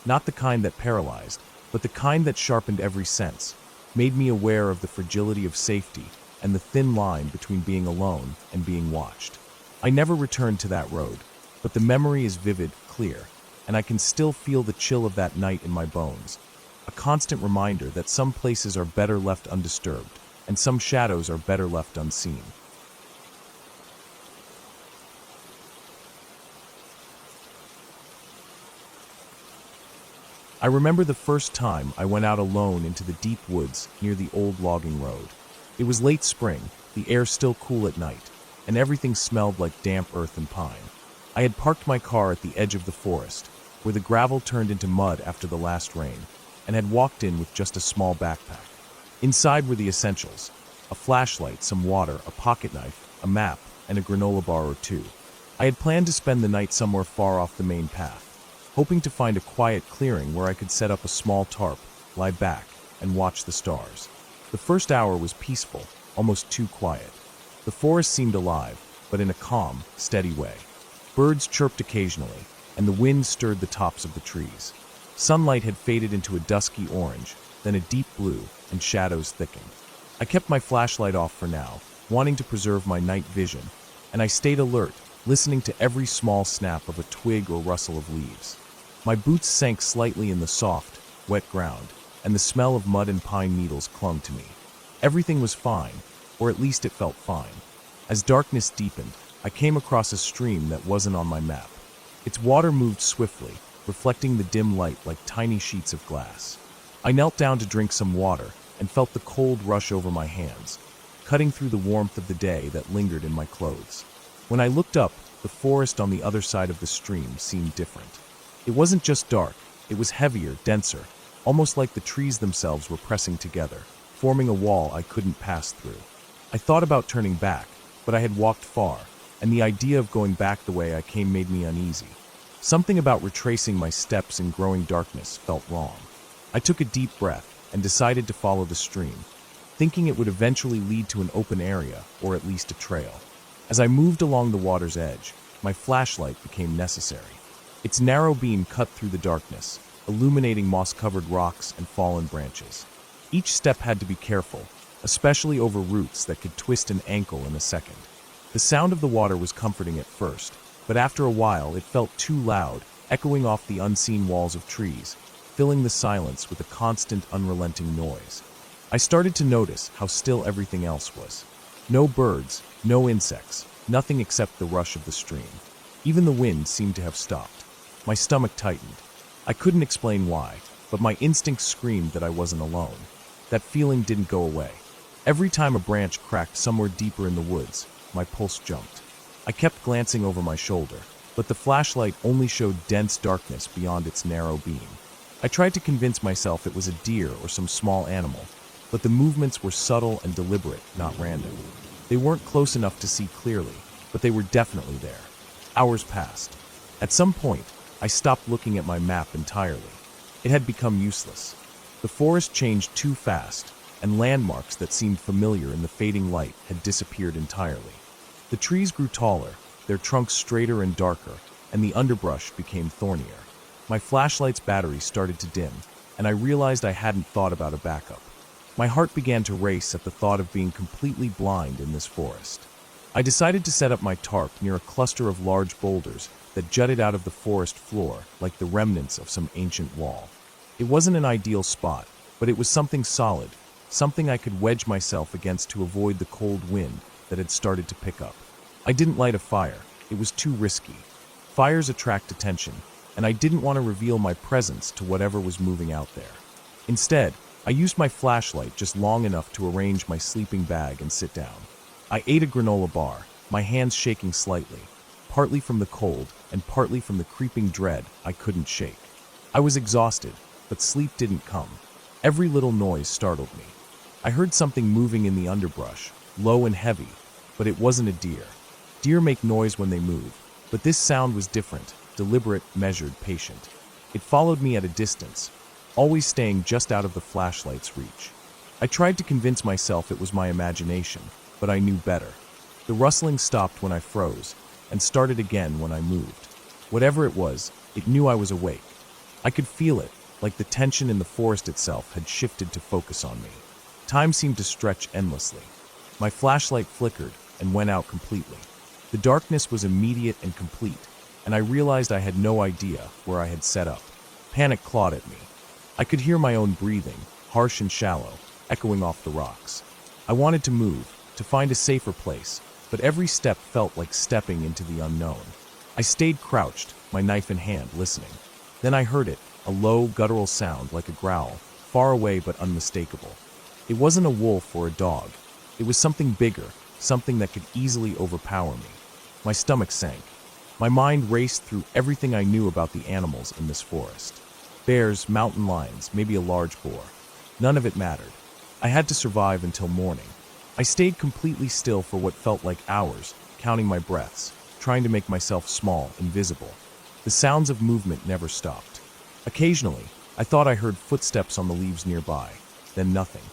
not the kind that paralyzed, but the kind that sharpened every sense, made me aware of the fragility of safety and the thin line between being alone and being watched. I never returned to that road, but the memory is vivid, clear, and I can still feel the chill of that night in my bones, a constant reminder that some places are better left undisturbed, and some shadows are better left unseen. I remember the first time I went out alone into the deep woods near the old logging road. It was late spring, the air still cool at night, and everything smelled like damp earth and pine. I had parked my car at the edge of the forest, where the gravel turned into mud after the last rain, and had walked in with just a small backpack. Inside were the essentials: a flashlight, some water, a pocket knife, a map, and a granola bar or two. I had planned to spend the night somewhere far off the main path, hoping to find a quiet clearing where I could set up a small tarp, lie back, and watch the stars. The first hour was peaceful, almost too quiet. The forest seemed alive, but in a calm, steady way. Birds chirped occasionally, and the wind stirred the tops of the trees. Sunlight had faded into a dusky orange, then a deep blue, and shadows thickened. I kept my flashlight off for now, wanting to preserve my night vision, and I stayed alert, listening to every small snap of a twig or rustle of leaves. My boots sank slightly in the soft, wet ground, and the smell of mud and pine needles clung to me. Everything was fine, or at least it felt fine. As darkness deepened, I came across a stream that wasn't on my map. Its water moved swiftly, reflecting the dim light like tiny sheets of glass. I knelt down to drink some water and felt the cold rush over my hands, cutting through the warmth of the day that lingered in my clothes. When I looked up, the forest on the other side of the stream seemed different. It wasn't just dark, it was heavier, denser, almost like the trees themselves were pressing together, forming a wall I couldn't pass through. I thought about turning back, but I had walked far, and the idea of going back the way I came made me uneasy. Something about retracing my steps in growing darkness felt wrong. I took a deep breath and decided to follow the stream, thinking it would eventually lead to an open area, or at least a trail. As I moved along the water's edge, my flashlight became necessary. Its narrow beam cut through the darkness, illuminating moss-covered rocks and fallen branches. Each step had to be careful, especially over roots that could twist an ankle in a second. The sound of the water was comforting at first, but after a while it felt too loud, echoing off the unseen walls of trees, filling the silence with a constant, unrelenting noise. I started to notice how still everything else was. No birds, no insects, nothing except the rush of the stream. Even the wind seemed to have stopped. My stomach tightened. I couldn't explain why, but my instincts screamed that I wasn't alone. That feeling didn't go away. Every time a branch cracked somewhere deeper in the woods, my pulse jumped. I kept glancing over my shoulder, but the flashlight only showed dense darkness beyond its narrow beam. I tried to convince myself it was a deer or some small animal, but the movements were subtle and deliberate, not random. They weren't close enough to see clearly, but they were definitely there. Hours passed. At some point, I stopped looking at my map entirely. It had become useless. The forest changed too fast, and landmarks that seemed familiar in the fading light had disappeared entirely. The trees grew taller, their trunks straighter and darker, and the underbrush became thornier. My flashlight's battery started to dim, and I realized I hadn't thought about a backup. My heart began to race at the thought of being completely blind in this forest. I decided to set up my tarp near a cluster of large boulders that jutted out of the forest floor like the remnants of some ancient wall. It wasn't an ideal spot, but it was something solid, something I could wedge myself against to avoid the cold wind that had started to pick up. I didn't light a fire. It was too risky. Fires attract attention, and I didn't want to reveal my presence to whatever was moving out there. Instead, I used my flashlight just long enough to arrange my sleeping bag and sit down. I ate a granola bar, my hands shaking slightly, partly from the cold and partly from the creeping dread I couldn't shake. I was exhausted, but sleep didn't come. Every little noise startled me. I heard something moving in the underbrush, low and heavy, but it wasn't a deer. Deer make noise when they move, but this sound was different, deliberate, measured, patient. It followed me at a distance, always staying just out of the flashlight's reach. I tried to convince myself it was my imagination, but I knew better. The rustling stopped when I froze, and started again when I moved. Whatever it was, it knew I was awake. I could feel it, like the tension in the forest itself had shifted to focus on me. Time seemed to stretch endlessly. My flashlight flickered and went out completely. The darkness was immediate and complete, and I realized I had no idea where I had set up. Panic clawed at me. I could hear my own breathing, harsh and shallow, echoing off the rocks. I wanted to move, to find a safer place, but every step felt like stepping into the unknown. I stayed crouched, my knife in hand, listening. Then I heard it, a low, guttural sound like a growl, far away but unmistakable. It wasn't a wolf or a dog. It was something bigger, something that could easily overpower me. My stomach sank. My mind raced through everything I knew about the animals in this forest. Bears, mountain lions, maybe a large boar. None of it mattered. I had to survive until morning. I stayed completely still for what felt like hours, counting my breaths, trying to make myself small, invisible. The sounds of movement never stopped. Occasionally, I thought I heard footsteps on the leaves nearby, then nothing.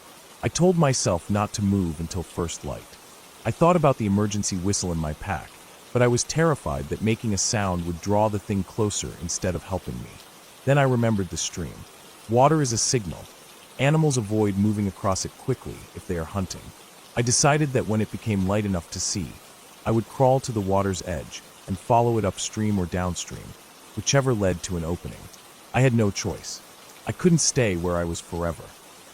I told myself not to move until first light. I thought about the emergency whistle in my pack, but I was terrified that making a sound would draw the thing closer instead of helping me. Then I remembered the stream. Water is a signal. Animals avoid moving across it quickly if they are hunting. I decided that when it became light enough to see, I would crawl to the water's edge and follow it upstream or downstream, whichever led to an opening. I had no choice. I couldn't stay where I was forever.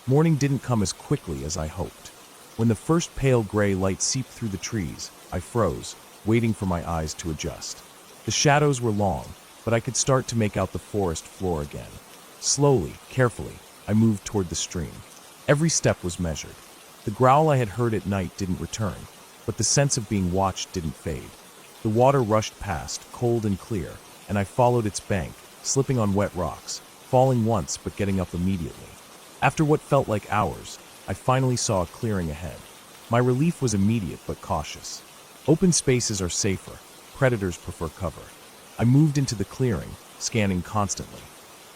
Morning didn't come as quickly as I hoped. When the first pale gray light seeped through the trees, I froze, waiting for my eyes to adjust. The shadows were long, but I could start to make out the forest floor again. Slowly, carefully, I moved toward the stream. Every step was measured. The growl I had heard at night didn't return, but the sense of being watched didn't fade. The water rushed past, cold and clear, and I followed its bank, slipping on wet rocks, falling once but getting up immediately. After what felt like hours, I finally saw a clearing ahead. My relief was immediate but cautious. Open spaces are safer. Predators prefer cover. I moved into the clearing, scanning constantly.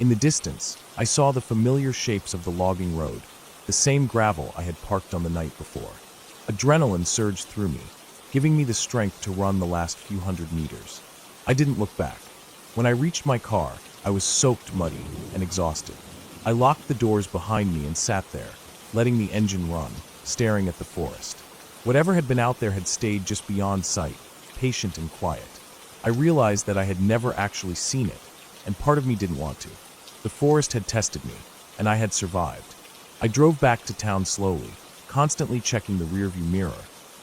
In the distance, I saw the familiar shapes of the logging road, the same gravel I had parked on the night before. Adrenaline surged through me, giving me the strength to run the last few hundred meters. I didn't look back. When I reached my car, I was soaked muddy and exhausted. I locked the doors behind me and sat there, letting the engine run, staring at the forest. Whatever had been out there had stayed just beyond sight, patient and quiet. I realized that I had never actually seen it, and part of me didn't want to. The forest had tested me, and I had survived. I drove back to town slowly, constantly checking the rearview mirror,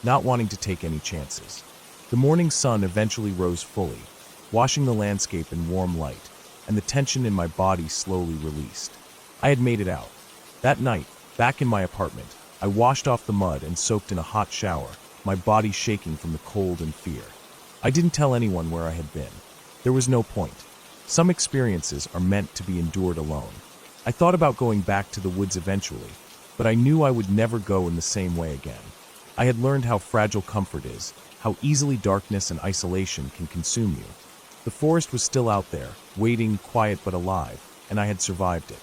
not wanting to take any chances. The morning sun eventually rose fully, washing the landscape in warm light, and the tension in my body slowly released. I had made it out. That night, back in my apartment, I washed off the mud and soaked in a hot shower, my body shaking from the cold and fear. I didn't tell anyone where I had been. There was no point. Some experiences are meant to be endured alone. I thought about going back to the woods eventually, but I knew I would never go in the same way again. I had learned how fragile comfort is, how easily darkness and isolation can consume you. The forest was still out there, waiting, quiet but alive, and I had survived it.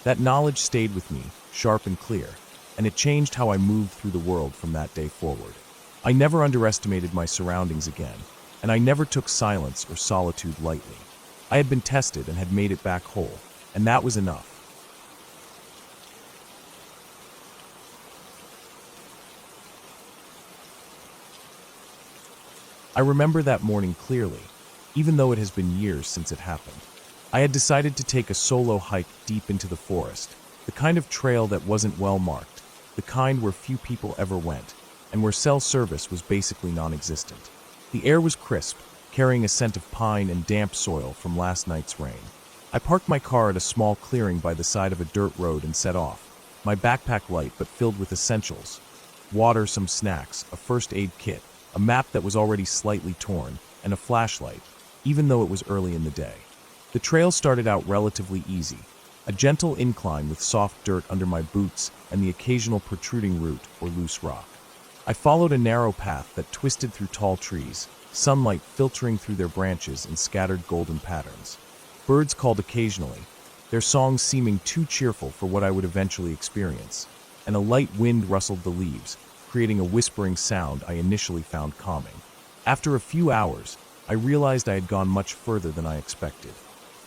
That knowledge stayed with me, sharp and clear, and it changed how I moved through the world from that day forward. I never underestimated my surroundings again, and I never took silence or solitude lightly. I had been tested and had made it back whole, and that was enough. I remember that morning clearly, even though it has been years since it happened. I had decided to take a solo hike deep into the forest, the kind of trail that wasn't well marked, the kind where few people ever went, and where cell service was basically non-existent. The air was crisp, carrying a scent of pine and damp soil from last night's rain. I parked my car at a small clearing by the side of a dirt road and set off, my backpack light but filled with essentials: water, some snacks, a first aid kit, a map that was already slightly torn, and a flashlight, even though it was early in the day. The trail started out relatively easy, a gentle incline with soft dirt under my boots and the occasional protruding root or loose rock. I followed a narrow path that twisted through tall trees, sunlight filtering through their branches in scattered golden patterns. Birds called occasionally, their songs seeming too cheerful for what I would eventually experience, and a light wind rustled the leaves, creating a whispering sound I initially found calming. After a few hours, I realized I had gone much further than I expected.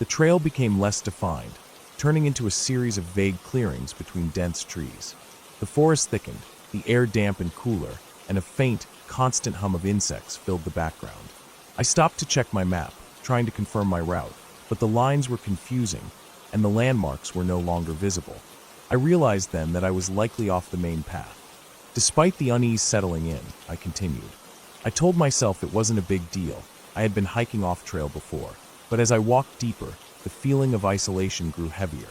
The trail became less defined, turning into a series of vague clearings between dense trees. The forest thickened, the air damp and cooler, and a faint, constant hum of insects filled the background. I stopped to check my map, trying to confirm my route, but the lines were confusing, and the landmarks were no longer visible. I realized then that I was likely off the main path. Despite the unease settling in, I continued. I told myself it wasn't a big deal. I had been hiking off-trail before, but as I walked deeper, the feeling of isolation grew heavier.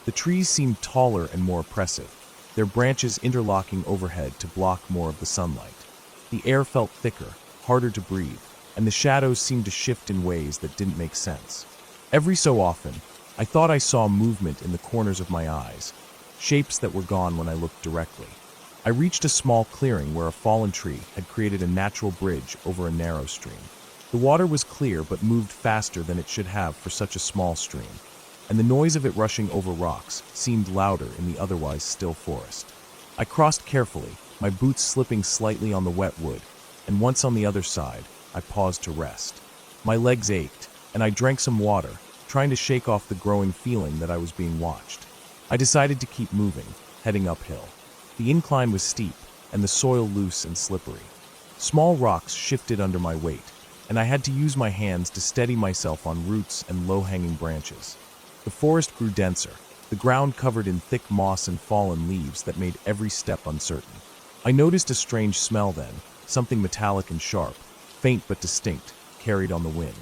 The trees seemed taller and more oppressive, their branches interlocking overhead to block more of the sunlight. The air felt thicker, harder to breathe, and the shadows seemed to shift in ways that didn't make sense. Every so often, I thought I saw movement in the corners of my eyes, shapes that were gone when I looked directly. I reached a small clearing where a fallen tree had created a natural bridge over a narrow stream. The water was clear but moved faster than it should have for such a small stream, and the noise of it rushing over rocks seemed louder in the otherwise still forest. I crossed carefully, my boots slipping slightly on the wet wood, and once on the other side, I paused to rest. My legs ached, and I drank some water, trying to shake off the growing feeling that I was being watched. I decided to keep moving, heading uphill. The incline was steep, and the soil loose and slippery. Small rocks shifted under my weight, and I had to use my hands to steady myself on roots and low-hanging branches. The forest grew denser, the ground covered in thick moss and fallen leaves that made every step uncertain. I noticed a strange smell then, something metallic and sharp, faint but distinct, carried on the wind.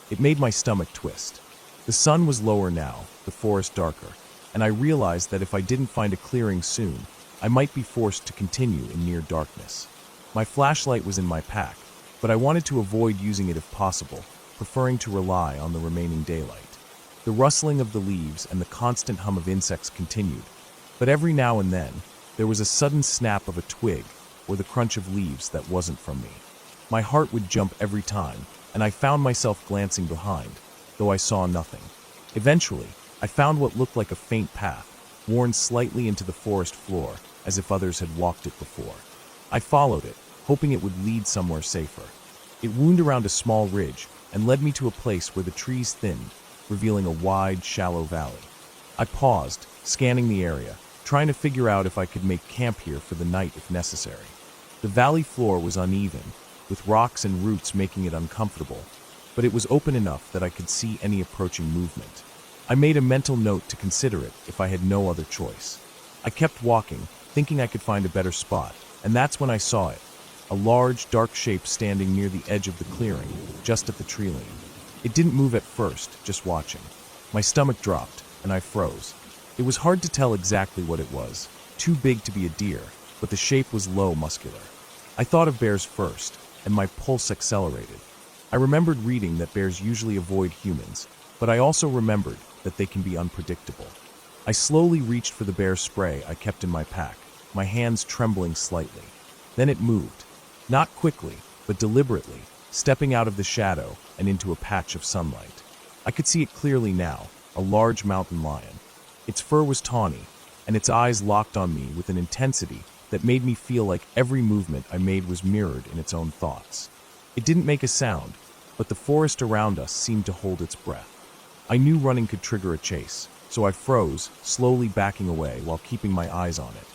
It made my stomach twist. The sun was lower now, the forest darker, and I realized that if I didn't find a clearing soon, I might be forced to continue in near darkness. My flashlight was in my pack, but I wanted to avoid using it if possible, preferring to rely on the remaining daylight. The rustling of the leaves and the constant hum of insects continued, but every now and then, there was a sudden snap of a twig or the crunch of leaves that wasn't from me. My heart would jump every time, and I found myself glancing behind, though I saw nothing. Eventually, I found what looked like a faint path, worn slightly into the forest floor, as if others had walked it before. I followed it, hoping it would lead somewhere safer. It wound around a small ridge and led me to a place where the trees thinned, revealing a wide, shallow valley. I paused, scanning the area, trying to figure out if I could make camp here for the night if necessary. The valley floor was uneven, with rocks and roots making it uncomfortable, but it was open enough that I could see any approaching movement. I made a mental note to consider it if I had no other choice. I kept walking, thinking I could find a better spot, and that's when I saw it, a large, dark shape standing near the edge of the clearing, just at the tree line. It didn't move at first, just watching. My stomach dropped, and I froze. It was hard to tell exactly what it was, too big to be a deer, but the shape was low, muscular. I thought of bears first, and my pulse accelerated. I remembered reading that bears usually avoid humans, but I also remembered that they can be unpredictable. I slowly reached for the bear spray I kept in my pack, my hands trembling slightly. Then it moved. Not quickly, but deliberately, stepping out of the shadow and into a patch of sunlight. I could see it clearly now, a large mountain lion. Its fur was tawny, and its eyes locked on me with an intensity that made me feel like every movement I made was mirrored in its own thoughts. It didn't make a sound, but the forest around us seemed to hold its breath. I knew running could trigger a chase, so I froze, slowly backing away while keeping my eyes on it.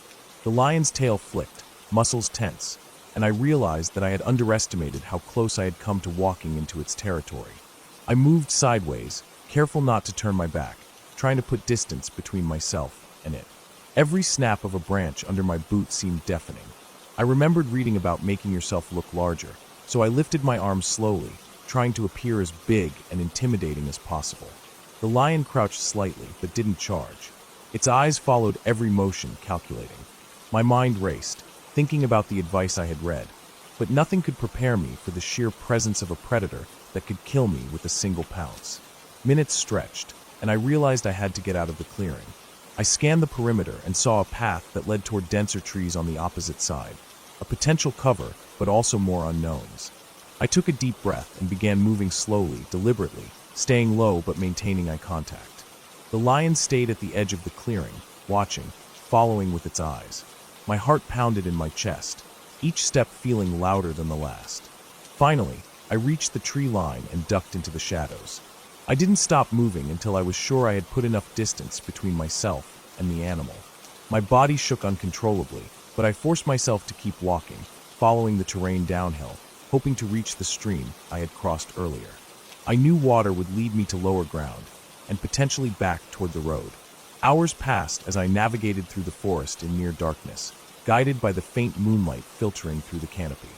The lion's tail flicked, muscles tense, and I realized that I had underestimated how close I had come to walking into its territory. I moved sideways, careful not to turn my back, trying to put distance between myself and it. Every snap of a branch under my boot seemed deafening. I remembered reading about making yourself look larger, so I lifted my arms slowly, trying to appear as big and intimidating as possible. The lion crouched slightly, but didn't charge. Its eyes followed every motion, calculating. My mind raced, thinking about the advice I had read, but nothing could prepare me for the sheer presence of a predator that could kill me with a single pounce. Minutes stretched, and I realized I had to get out of the clearing. I scanned the perimeter and saw a path that led toward denser trees on the opposite side, a potential cover, but also more unknowns. I took a deep breath and began moving slowly, deliberately, staying low but maintaining eye contact. The lion stayed at the edge of the clearing, watching, following with its eyes. My heart pounded in my chest, each step feeling louder than the last. Finally, I reached the tree line and ducked into the shadows. I didn't stop moving until I was sure I had put enough distance between myself and the animal. My body shook uncontrollably, but I forced myself to keep walking, following the terrain downhill, hoping to reach the stream I had crossed earlier. I knew water would lead me to lower ground, and potentially back toward the road. Hours passed as I navigated through the forest in near darkness, guided by the faint moonlight filtering through the canopy.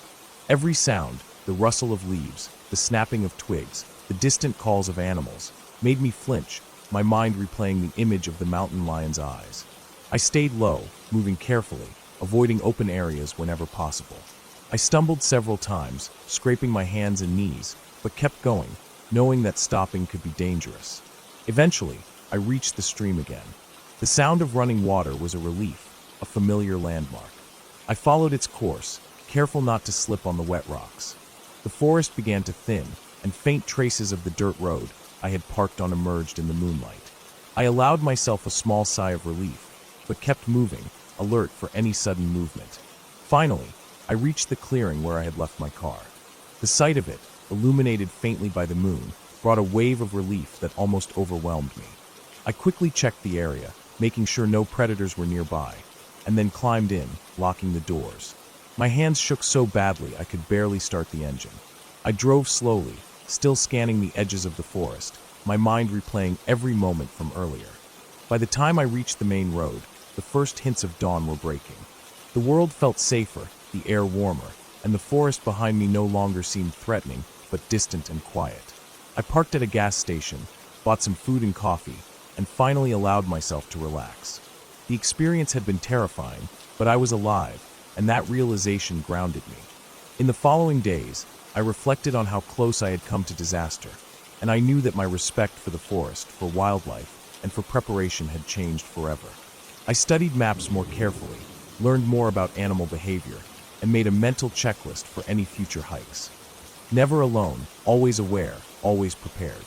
Every sound, the rustle of leaves, the snapping of twigs, the distant calls of animals, made me flinch, my mind replaying the image of the mountain lion's eyes. I stayed low, moving carefully, avoiding open areas whenever possible. I stumbled several times, scraping my hands and knees, but kept going, knowing that stopping could be dangerous. Eventually, I reached the stream again. The sound of running water was a relief, a familiar landmark. I followed its course, careful not to slip on the wet rocks. The forest began to thin, and faint traces of the dirt road I had parked on emerged in the moonlight. I allowed myself a small sigh of relief, but kept moving, alert for any sudden movement. Finally, I reached the clearing where I had left my car. The sight of it, illuminated faintly by the moon, brought a wave of relief that almost overwhelmed me. I quickly checked the area, making sure no predators were nearby, and then climbed in, locking the doors. My hands shook so badly I could barely start the engine. I drove slowly, still scanning the edges of the forest, my mind replaying every moment from earlier. By the time I reached the main road, the first hints of dawn were breaking. The world felt safer, the air warmer, and the forest behind me no longer seemed threatening, but distant and quiet. I parked at a gas station, bought some food and coffee, and finally allowed myself to relax. The experience had been terrifying, but I was alive, and that realization grounded me. In the following days, I reflected on how close I had come to disaster, and I knew that my respect for the forest, for wildlife, and for preparation had changed forever. I studied maps more carefully, learned more about animal behavior, and made a mental checklist for any future hikes. Never alone, always aware, always prepared.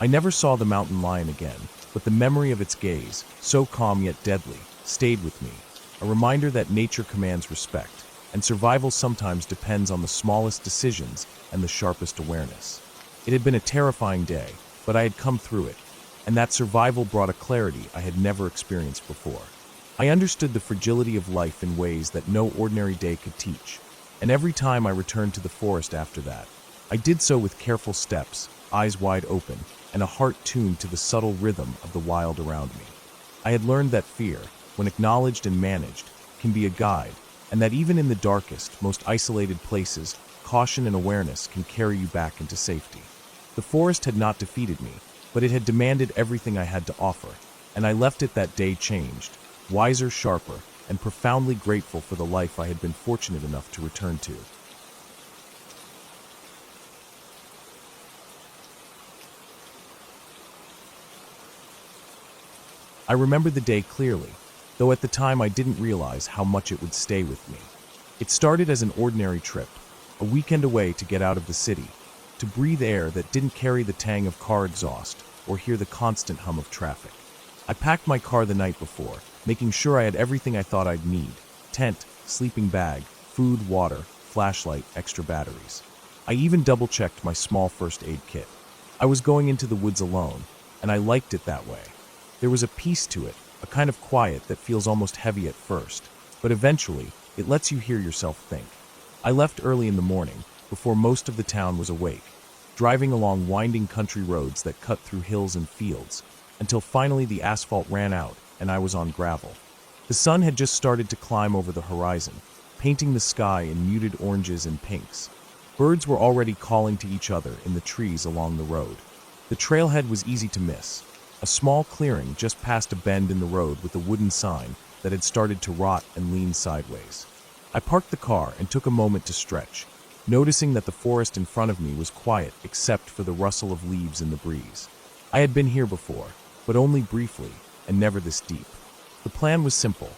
I never saw the mountain lion again, but the memory of its gaze, so calm yet deadly, stayed with me, a reminder that nature commands respect, and survival sometimes depends on the smallest decisions and the sharpest awareness. It had been a terrifying day, but I had come through it, and that survival brought a clarity I had never experienced before. I understood the fragility of life in ways that no ordinary day could teach, and every time I returned to the forest after that, I did so with careful steps, eyes wide open, and a heart tuned to the subtle rhythm of the wild around me. I had learned that fear, when acknowledged and managed, can be a guide, and that even in the darkest, most isolated places, caution and awareness can carry you back into safety. The forest had not defeated me, but it had demanded everything I had to offer, and I left it that day changed, wiser, sharper, and profoundly grateful for the life I had been fortunate enough to return to. I remember the day clearly, though at the time I didn't realize how much it would stay with me. It started as an ordinary trip, a weekend away to get out of the city, to breathe air that didn't carry the tang of car exhaust or hear the constant hum of traffic. I packed my car the night before, making sure I had everything I thought I'd need: tent, sleeping bag, food, water, flashlight, extra batteries. I even double-checked my small first aid kit. I was going into the woods alone, and I liked it that way. There was a peace to it, a kind of quiet that feels almost heavy at first, but eventually, it lets you hear yourself think. I left early in the morning, before most of the town was awake, driving along winding country roads that cut through hills and fields, until finally the asphalt ran out and I was on gravel. The sun had just started to climb over the horizon, painting the sky in muted oranges and pinks. Birds were already calling to each other in the trees along the road. The trailhead was easy to miss, a small clearing just past a bend in the road with a wooden sign that had started to rot and lean sideways. I parked the car and took a moment to stretch, noticing that the forest in front of me was quiet except for the rustle of leaves in the breeze. I had been here before, but only briefly, and never this deep. The plan was simple: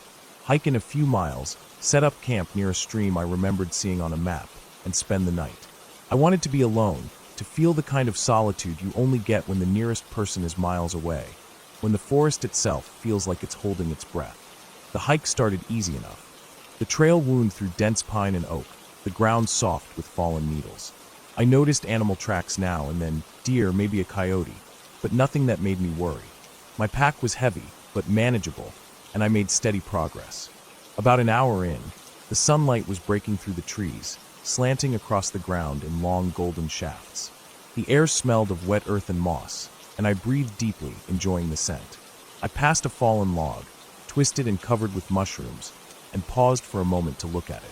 hike in a few miles, set up camp near a stream I remembered seeing on a map, and spend the night. I wanted to be alone, to feel the kind of solitude you only get when the nearest person is miles away. when the forest itself feels like it's holding its breath. The hike started easy enough. The trail wound through dense pine and oak, the ground soft with fallen needles. I noticed animal tracks now and then, deer, maybe a coyote, but nothing that made me worry. My pack was heavy, but manageable, and I made steady progress. About an hour in, the sunlight was breaking through the trees, slanting across the ground in long golden shafts. The air smelled of wet earth and moss, and I breathed deeply, enjoying the scent. I passed a fallen log, twisted and covered with mushrooms, and paused for a moment to look at it.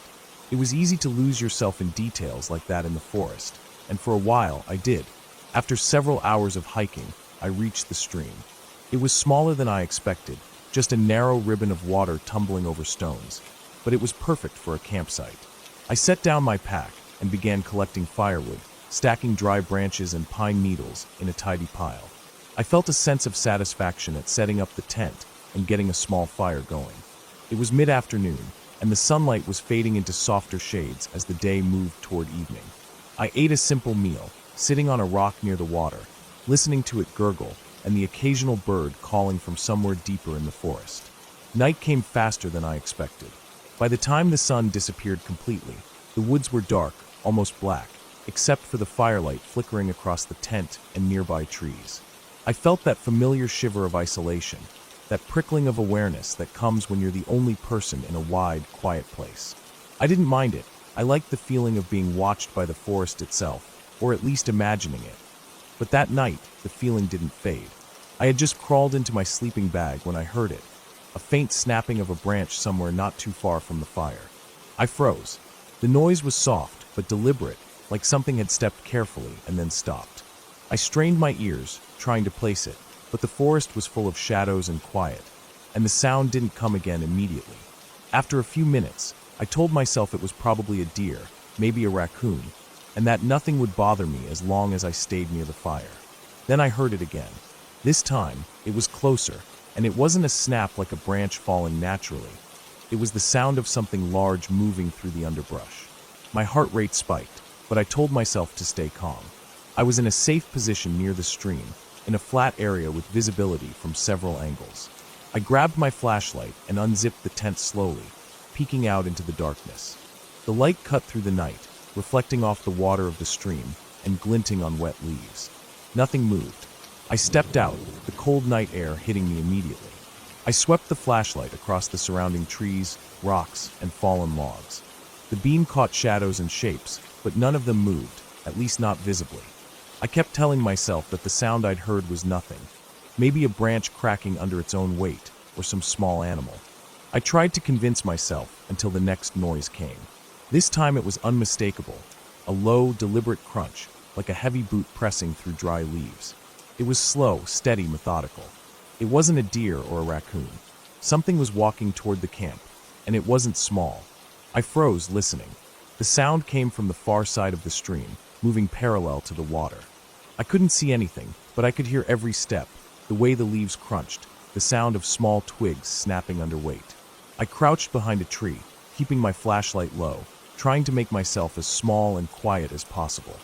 It was easy to lose yourself in details like that in the forest, and for a while I did. After several hours of hiking, I reached the stream. It was smaller than I expected, just a narrow ribbon of water tumbling over stones, but it was perfect for a campsite. I set down my pack and began collecting firewood, stacking dry branches and pine needles in a tidy pile. I felt a sense of satisfaction at setting up the tent and getting a small fire going. It was mid-afternoon, and the sunlight was fading into softer shades as the day moved toward evening. I ate a simple meal, sitting on a rock near the water, listening to it gurgle and the occasional bird calling from somewhere deeper in the forest. Night came faster than I expected. By the time the sun disappeared completely, the woods were dark, almost black, except for the firelight flickering across the tent and nearby trees. I felt that familiar shiver of isolation, that prickling of awareness that comes when you're the only person in a wide, quiet place. I didn't mind it. I liked the feeling of being watched by the forest itself, or at least imagining it. But that night, the feeling didn't fade. I had just crawled into my sleeping bag when I heard it, a faint snapping of a branch somewhere not too far from the fire. I froze. The noise was soft, but deliberate, like something had stepped carefully and then stopped. I strained my ears, trying to place it, but the forest was full of shadows and quiet, and the sound didn't come again immediately. After a few minutes, I told myself it was probably a deer, maybe a raccoon, and that nothing would bother me as long as I stayed near the fire. Then I heard it again. This time, it was closer, and it wasn't a snap like a branch falling naturally. It was the sound of something large moving through the underbrush. My heart rate spiked, but I told myself to stay calm. I was in a safe position near the stream, in a flat area with visibility from several angles. I grabbed my flashlight and unzipped the tent slowly, peeking out into the darkness. The light cut through the night, reflecting off the water of the stream and glinting on wet leaves. Nothing moved. I stepped out, the cold night air hitting me immediately. I swept the flashlight across the surrounding trees, rocks, and fallen logs. The beam caught shadows and shapes, but none of them moved, at least not visibly. I kept telling myself that the sound I'd heard was nothing, maybe a branch cracking under its own weight, or some small animal. I tried to convince myself until the next noise came. This time it was unmistakable, a low, deliberate crunch, like a heavy boot pressing through dry leaves. It was slow, steady, methodical. It wasn't a deer or a raccoon. Something was walking toward the camp, and it wasn't small. I froze, listening. The sound came from the far side of the stream, moving parallel to the water. I couldn't see anything, but I could hear every step, the way the leaves crunched, the sound of small twigs snapping under weight. I crouched behind a tree, keeping my flashlight low, trying to make myself as small and quiet as possible.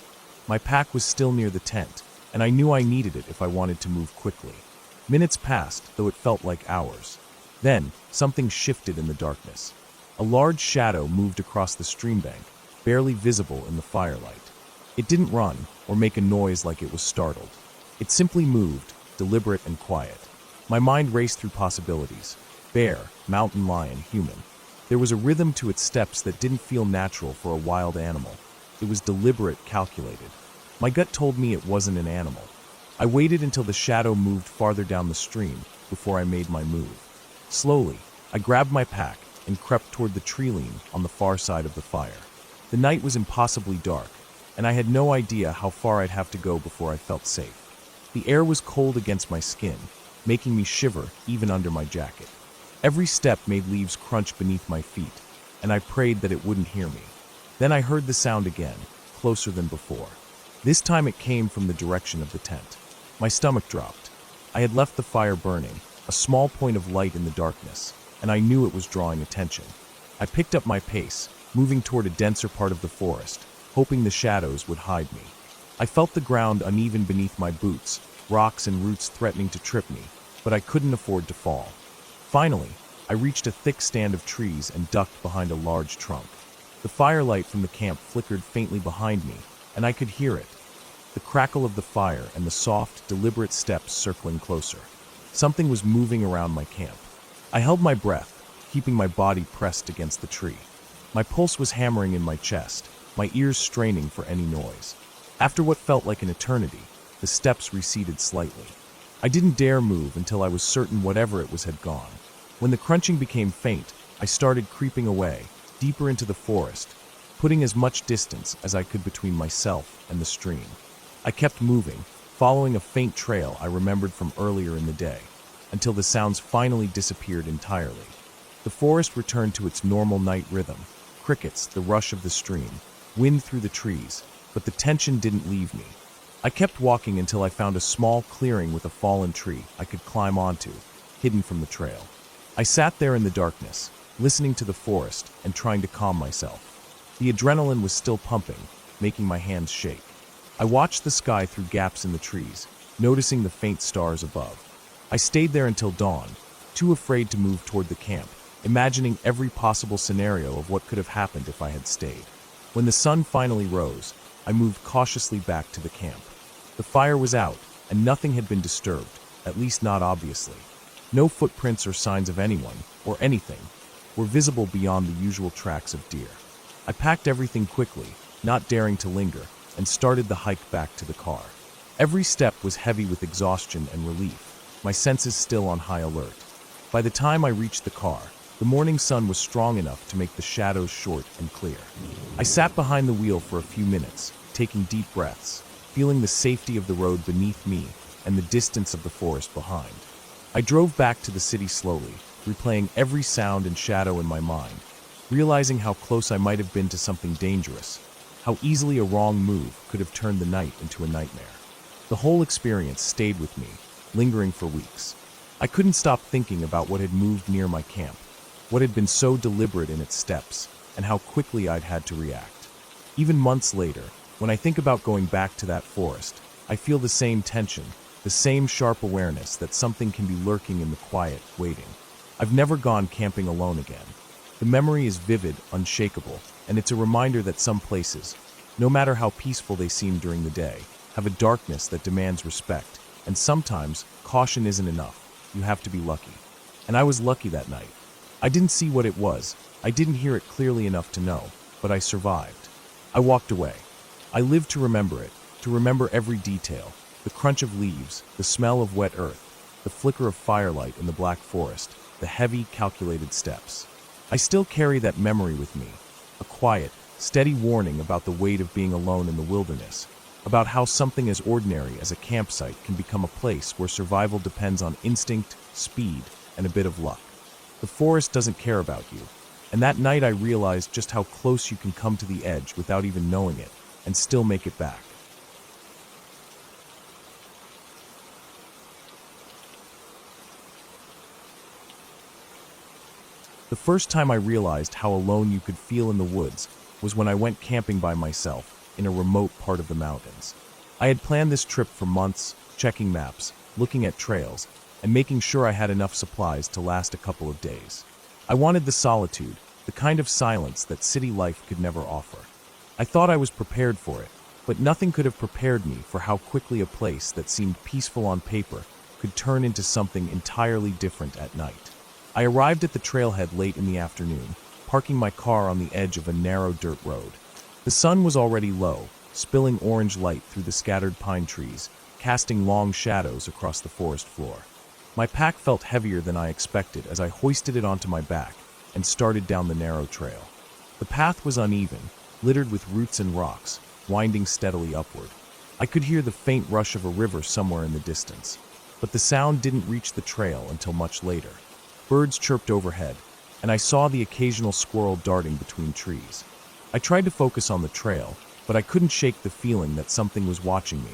My pack was still near the tent, and I knew I needed it if I wanted to move quickly. Minutes passed, though it felt like hours. Then, something shifted in the darkness. A large shadow moved across the stream bank, barely visible in the firelight. It didn't run or make a noise like it was startled. It simply moved, deliberate and quiet. My mind raced through possibilities. Bear, mountain lion, human. There was a rhythm to its steps that didn't feel natural for a wild animal. It was deliberate, calculated. My gut told me it wasn't an animal. I waited until the shadow moved farther down the stream before I made my move. Slowly, I grabbed my pack and crept toward the tree line on the far side of the fire. The night was impossibly dark, and I had no idea how far I'd have to go before I felt safe. The air was cold against my skin, making me shiver even under my jacket. Every step made leaves crunch beneath my feet, and I prayed that it wouldn't hear me. Then I heard the sound again, closer than before. This time it came from the direction of the tent. My stomach dropped. I had left the fire burning, a small point of light in the darkness, and I knew it was drawing attention. I picked up my pace, moving toward a denser part of the forest, hoping the shadows would hide me. I felt the ground uneven beneath my boots, rocks and roots threatening to trip me, but I couldn't afford to fall. Finally, I reached a thick stand of trees and ducked behind a large trunk. The firelight from the camp flickered faintly behind me, and I could hear it. The crackle of the fire and the soft, deliberate steps circling closer. Something was moving around my camp. I held my breath, keeping my body pressed against the tree. My pulse was hammering in my chest, my ears straining for any noise. After what felt like an eternity, the steps receded slightly. I didn't dare move until I was certain whatever it was had gone. When the crunching became faint, I started creeping away, deeper into the forest, putting as much distance as I could between myself and the stream. I kept moving, following a faint trail I remembered from earlier in the day, until the sounds finally disappeared entirely. The forest returned to its normal night rhythm: crickets, the rush of the stream, wind through the trees, but the tension didn't leave me. I kept walking until I found a small clearing with a fallen tree I could climb onto, hidden from the trail. I sat there in the darkness, listening to the forest and trying to calm myself. The adrenaline was still pumping, making my hands shake. I watched the sky through gaps in the trees, noticing the faint stars above. I stayed there until dawn, too afraid to move toward the camp, imagining every possible scenario of what could have happened if I had stayed. When the sun finally rose, I moved cautiously back to the camp. The fire was out, and nothing had been disturbed, at least not obviously. No footprints or signs of anyone, or anything, were visible beyond the usual tracks of deer. I packed everything quickly, not daring to linger, and started the hike back to the car. Every step was heavy with exhaustion and relief, my senses still on high alert. By the time I reached the car, the morning sun was strong enough to make the shadows short and clear. I sat behind the wheel for a few minutes, taking deep breaths, feeling the safety of the road beneath me and the distance of the forest behind. I drove back to the city slowly, replaying every sound and shadow in my mind, realizing how close I might have been to something dangerous, how easily a wrong move could have turned the night into a nightmare. The whole experience stayed with me, lingering for weeks. I couldn't stop thinking about what had moved near my camp, what had been so deliberate in its steps, and how quickly I'd had to react. Even months later, when I think about going back to that forest, I feel the same tension, the same sharp awareness that something can be lurking in the quiet, waiting. I've never gone camping alone again. The memory is vivid, unshakable, and it's a reminder that some places, no matter how peaceful they seem during the day, have a darkness that demands respect, and sometimes caution isn't enough. You have to be lucky. And I was lucky that night. I didn't see what it was, I didn't hear it clearly enough to know, but I survived. I walked away. I lived to remember it, to remember every detail, the crunch of leaves, the smell of wet earth, the flicker of firelight in the black forest, the heavy, calculated steps. I still carry that memory with me, a quiet, steady warning about the weight of being alone in the wilderness, about how something as ordinary as a campsite can become a place where survival depends on instinct, speed, and a bit of luck. The forest doesn't care about you, and that night I realized just how close you can come to the edge without even knowing it, and still make it back. The first time I realized how alone you could feel in the woods was when I went camping by myself in a remote part of the mountains. I had planned this trip for months, checking maps, looking at trails, and making sure I had enough supplies to last a couple of days. I wanted the solitude, the kind of silence that city life could never offer. I thought I was prepared for it, but nothing could have prepared me for how quickly a place that seemed peaceful on paper could turn into something entirely different at night. I arrived at the trailhead late in the afternoon, parking my car on the edge of a narrow dirt road. The sun was already low, spilling orange light through the scattered pine trees, casting long shadows across the forest floor. My pack felt heavier than I expected as I hoisted it onto my back and started down the narrow trail. The path was uneven, littered with roots and rocks, winding steadily upward. I could hear the faint rush of a river somewhere in the distance, but the sound didn't reach the trail until much later. Birds chirped overhead, and I saw the occasional squirrel darting between trees. I tried to focus on the trail, but I couldn't shake the feeling that something was watching me,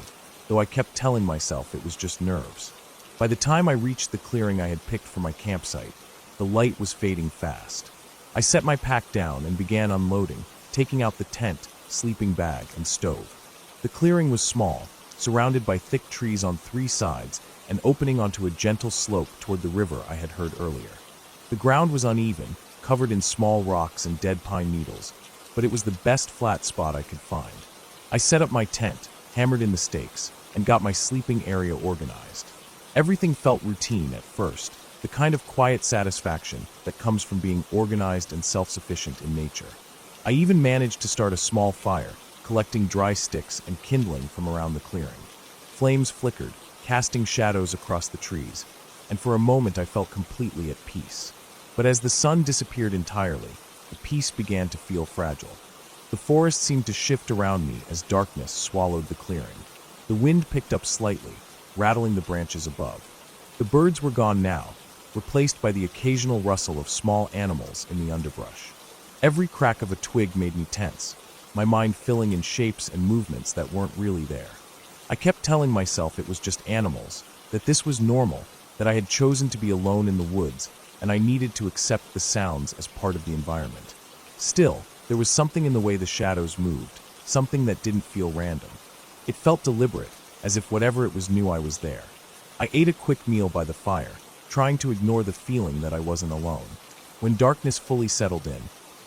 though I kept telling myself it was just nerves. By the time I reached the clearing I had picked for my campsite, the light was fading fast. I set my pack down and began unloading, taking out the tent, sleeping bag, and stove. The clearing was small, surrounded by thick trees on three sides and opening onto a gentle slope toward the river I had heard earlier. The ground was uneven, covered in small rocks and dead pine needles, but it was the best flat spot I could find. I set up my tent, hammered in the stakes, and got my sleeping area organized. Everything felt routine at first, the kind of quiet satisfaction that comes from being organized and self-sufficient in nature. I even managed to start a small fire, collecting dry sticks and kindling from around the clearing. Flames flickered, casting shadows across the trees, and for a moment I felt completely at peace. But as the sun disappeared entirely, the peace began to feel fragile. The forest seemed to shift around me as darkness swallowed the clearing. The wind picked up slightly, rattling the branches above. The birds were gone now, replaced by the occasional rustle of small animals in the underbrush. Every crack of a twig made me tense, my mind filling in shapes and movements that weren't really there. I kept telling myself it was just animals, that this was normal, that I had chosen to be alone in the woods, and I needed to accept the sounds as part of the environment. Still, there was something in the way the shadows moved, something that didn't feel random. It felt deliberate, as if whatever it was knew I was there. I ate a quick meal by the fire, trying to ignore the feeling that I wasn't alone. When darkness fully settled in,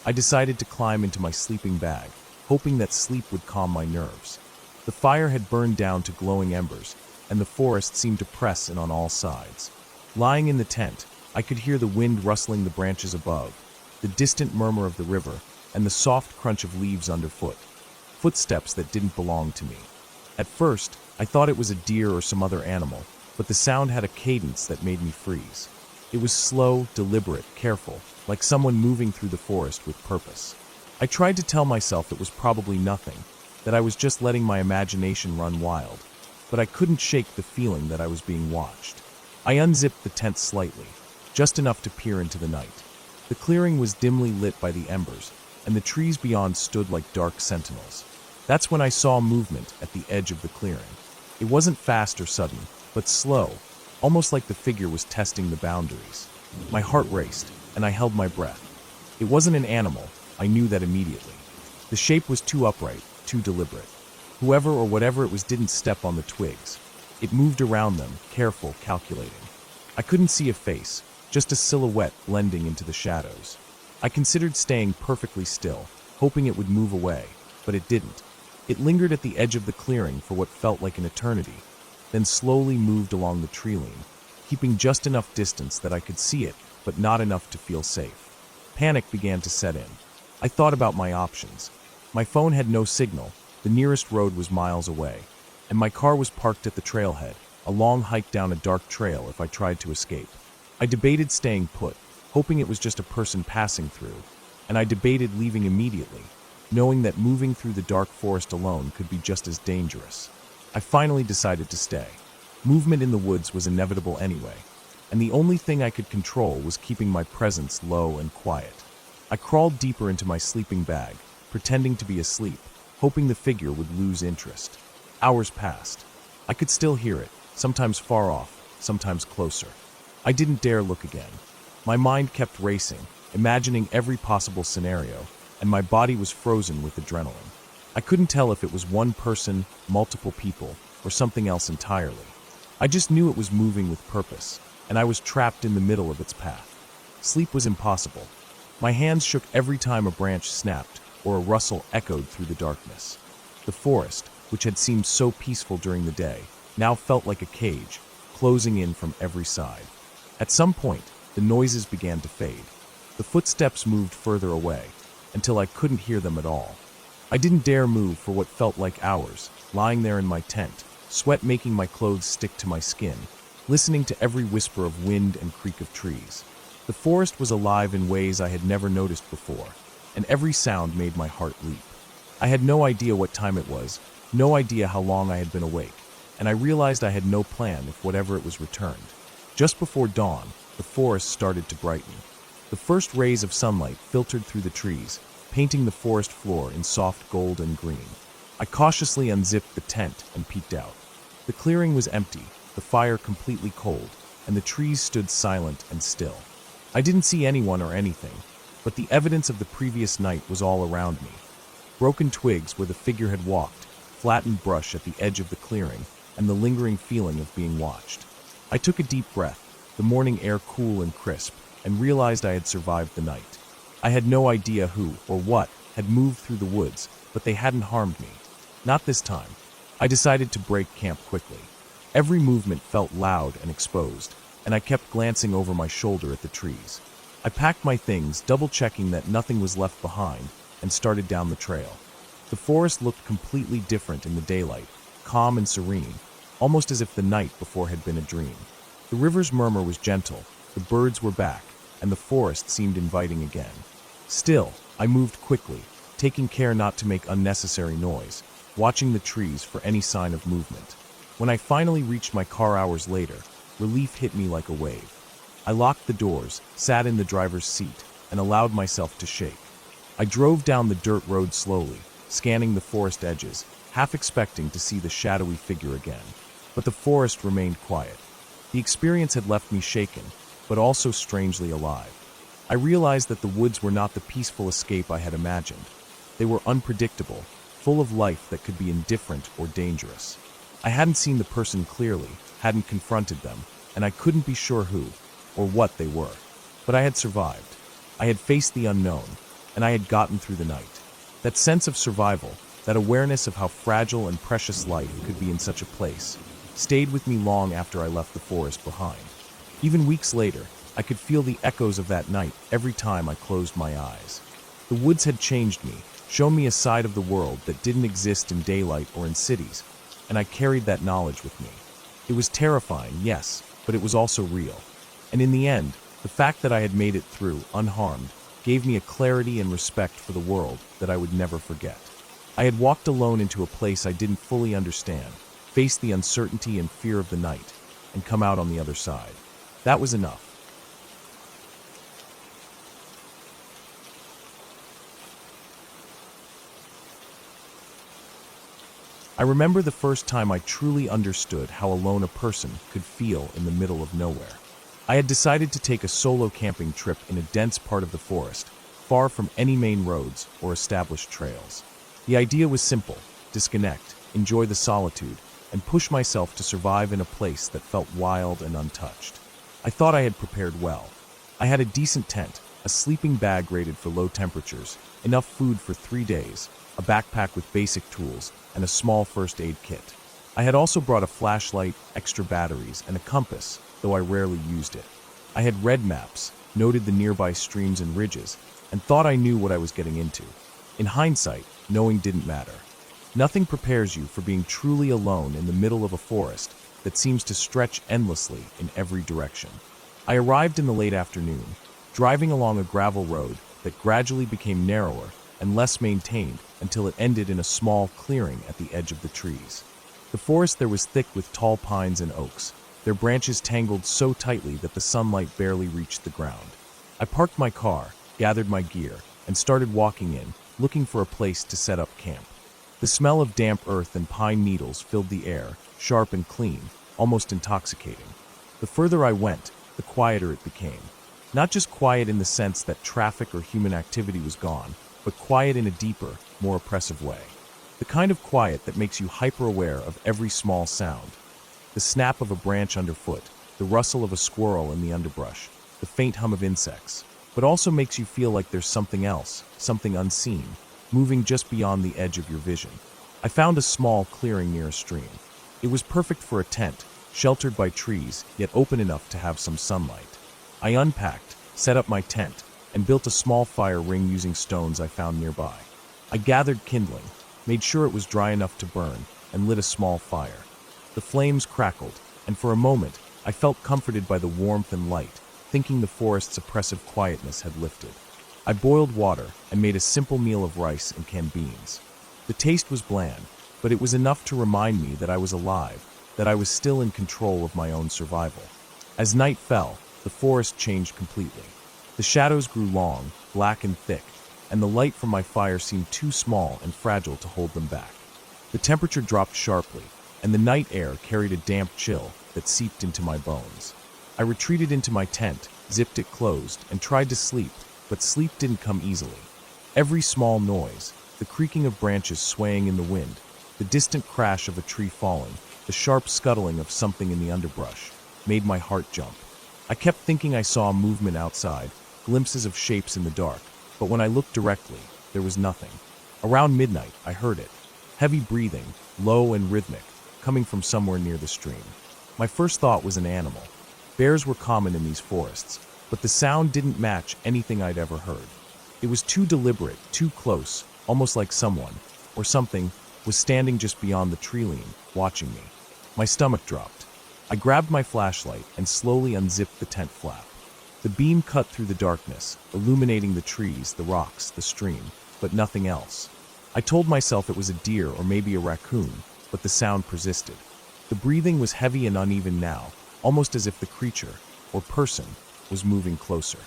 I decided to climb into my sleeping bag, hoping that sleep would calm my nerves. The fire had burned down to glowing embers, and the forest seemed to press in on all sides. Lying in the tent, I could hear the wind rustling the branches above, the distant murmur of the river, and the soft crunch of leaves underfoot. Footsteps that didn't belong to me. At first, I thought it was a deer or some other animal, but the sound had a cadence that made me freeze. It was slow, deliberate, careful, like someone moving through the forest with purpose. I tried to tell myself it was probably nothing, that I was just letting my imagination run wild, but I couldn't shake the feeling that I was being watched. I unzipped the tent slightly, just enough to peer into the night. The clearing was dimly lit by the embers, and the trees beyond stood like dark sentinels. That's when I saw movement at the edge of the clearing. It wasn't fast or sudden, but slow, almost like the figure was testing the boundaries. My heart raced, and I held my breath. It wasn't an animal, I knew that immediately. The shape was too upright, too deliberate. Whoever or whatever it was didn't step on the twigs. It moved around them, careful, calculating. I couldn't see a face, just a silhouette blending into the shadows. I considered staying perfectly still, hoping it would move away, but it didn't. It lingered at the edge of the clearing for what felt like an eternity, then slowly moved along the tree line, keeping just enough distance that I could see it, but not enough to feel safe. Panic began to set in. I thought about my options. My phone had no signal, the nearest road was miles away, and my car was parked at the trailhead, a long hike down a dark trail if I tried to escape. I debated staying put, hoping it was just a person passing through, and I debated leaving immediately, knowing that moving through the dark forest alone could be just as dangerous. I finally decided to stay. Movement in the woods was inevitable anyway, and the only thing I could control was keeping my presence low and quiet. I crawled deeper into my sleeping bag, pretending to be asleep, hoping the figure would lose interest. Hours passed. I could still hear it, sometimes far off, sometimes closer. I didn't dare look again. My mind kept racing, imagining every possible scenario, and my body was frozen with adrenaline. I couldn't tell if it was one person, multiple people, or something else entirely. I just knew it was moving with purpose, and I was trapped in the middle of its path. Sleep was impossible. My hands shook every time a branch snapped or a rustle echoed through the darkness. The forest, which had seemed so peaceful during the day, now felt like a cage, closing in from every side. At some point, the noises began to fade. The footsteps moved further away, until I couldn't hear them at all. I didn't dare move for what felt like hours, lying there in my tent, sweat making my clothes stick to my skin, listening to every whisper of wind and creak of trees. The forest was alive in ways I had never noticed before, and every sound made my heart leap. I had no idea what time it was, no idea how long I had been awake, and I realized I had no plan if whatever it was returned. Just before dawn, the forest started to brighten. The first rays of sunlight filtered through the trees, painting the forest floor in soft gold and green. I cautiously unzipped the tent and peeked out. The clearing was empty, the fire completely cold, and the trees stood silent and still. I didn't see anyone or anything, but the evidence of the previous night was all around me. Broken twigs where the figure had walked, flattened brush at the edge of the clearing, and the lingering feeling of being watched. I took a deep breath, the morning air cool and crisp, and realized I had survived the night. I had no idea who or what had moved through the woods, but they hadn't harmed me. Not this time. I decided to break camp quickly. Every movement felt loud and exposed, and I kept glancing over my shoulder at the trees. I packed my things, double-checking that nothing was left behind, and started down the trail. The forest looked completely different in the daylight, calm and serene, almost as if the night before had been a dream. The river's murmur was gentle, the birds were back, and the forest seemed inviting again. Still, I moved quickly, taking care not to make unnecessary noise, watching the trees for any sign of movement. When I finally reached my car hours later, relief hit me like a wave. I locked the doors, sat in the driver's seat, and allowed myself to shake. I drove down the dirt road slowly, scanning the forest edges, half expecting to see the shadowy figure again. But the forest remained quiet. The experience had left me shaken, but also strangely alive. I realized that the woods were not the peaceful escape I had imagined. They were unpredictable, full of life that could be indifferent or dangerous. I hadn't seen the person clearly, hadn't confronted them, and I couldn't be sure who or what they were. But I had survived. I had faced the unknown, and I had gotten through the night. That sense of survival, that awareness of how fragile and precious life could be in such a place, stayed with me long after I left the forest behind. Even weeks later, I could feel the echoes of that night every time I closed my eyes. The woods had changed me, shown me a side of the world that didn't exist in daylight or in cities, and I carried that knowledge with me. It was terrifying, yes, but it was also real. And in the end, the fact that I had made it through, unharmed, gave me a clarity and respect for the world that I would never forget. I had walked alone into a place I didn't fully understand, faced the uncertainty and fear of the night, and come out on the other side. That was enough. I remember the first time I truly understood how alone a person could feel in the middle of nowhere. I had decided to take a solo camping trip in a dense part of the forest, far from any main roads or established trails. The idea was simple: disconnect, enjoy the solitude, and push myself to survive in a place that felt wild and untouched. I thought I had prepared well. I had a decent tent, a sleeping bag rated for low temperatures, enough food for 3 days, a backpack with basic tools, and a small first aid kit. I had also brought a flashlight, extra batteries, and a compass, though I rarely used it. I had read maps, noted the nearby streams and ridges, and thought I knew what I was getting into. In hindsight, knowing didn't matter. Nothing prepares you for being truly alone in the middle of a forest that seems to stretch endlessly in every direction. I arrived in the late afternoon, driving along a gravel road that gradually became narrower and less maintained until it ended in a small clearing at the edge of the trees. The forest there was thick with tall pines and oaks, their branches tangled so tightly that the sunlight barely reached the ground. I parked my car, gathered my gear, and started walking in, looking for a place to set up camp. The smell of damp earth and pine needles filled the air, sharp and clean, almost intoxicating. The further I went, the quieter it became. Not just quiet in the sense that traffic or human activity was gone, but quiet in a deeper, more oppressive way. The kind of quiet that makes you hyper-aware of every small sound. The snap of a branch underfoot, the rustle of a squirrel in the underbrush, the faint hum of insects, but also makes you feel like there's something else, something unseen, moving just beyond the edge of your vision. I found a small clearing near a stream. It was perfect for a tent, sheltered by trees, yet open enough to have some sunlight. I unpacked, set up my tent, and built a small fire ring using stones I found nearby. I gathered kindling, made sure it was dry enough to burn, and lit a small fire. The flames crackled, and for a moment, I felt comforted by the warmth and light, thinking the forest's oppressive quietness had lifted. I boiled water and made a simple meal of rice and canned beans. The taste was bland, but it was enough to remind me that I was alive, that I was still in control of my own survival. As night fell, the forest changed completely. The shadows grew long, black and thick, and the light from my fire seemed too small and fragile to hold them back. The temperature dropped sharply, and the night air carried a damp chill that seeped into my bones. I retreated into my tent, zipped it closed, and tried to sleep, but sleep didn't come easily. Every small noise, the creaking of branches swaying in the wind, The distant crash of a tree falling, the sharp scuttling of something in the underbrush, made my heart jump. I kept thinking I saw movement outside, glimpses of shapes in the dark, but when I looked directly, there was nothing. Around midnight, I heard it. Heavy breathing, low and rhythmic, coming from somewhere near the stream. My first thought was an animal. Bears were common in these forests, but the sound didn't match anything I'd ever heard. It was too deliberate, too close, almost like someone, or something, was standing just beyond the tree line, watching me. My stomach dropped. I grabbed my flashlight and slowly unzipped the tent flap. The beam cut through the darkness, illuminating the trees, the rocks, the stream, but nothing else. I told myself it was a deer or maybe a raccoon, but the sound persisted. The breathing was heavy and uneven now, almost as if the creature, or person, was moving closer.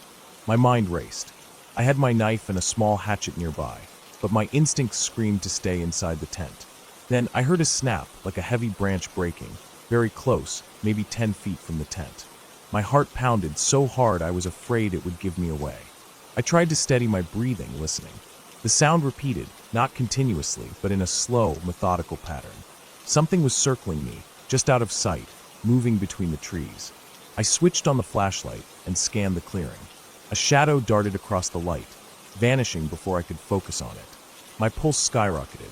My mind raced. I had my knife and a small hatchet nearby, but my instincts screamed to stay inside the tent. Then I heard a snap, like a heavy branch breaking, very close, maybe 10 feet from the tent. My heart pounded so hard I was afraid it would give me away. I tried to steady my breathing, listening. The sound repeated, not continuously, but in a slow, methodical pattern. Something was circling me, just out of sight, moving between the trees. I switched on the flashlight and scanned the clearing. A shadow darted across the light, vanishing before I could focus on it. My pulse skyrocketed.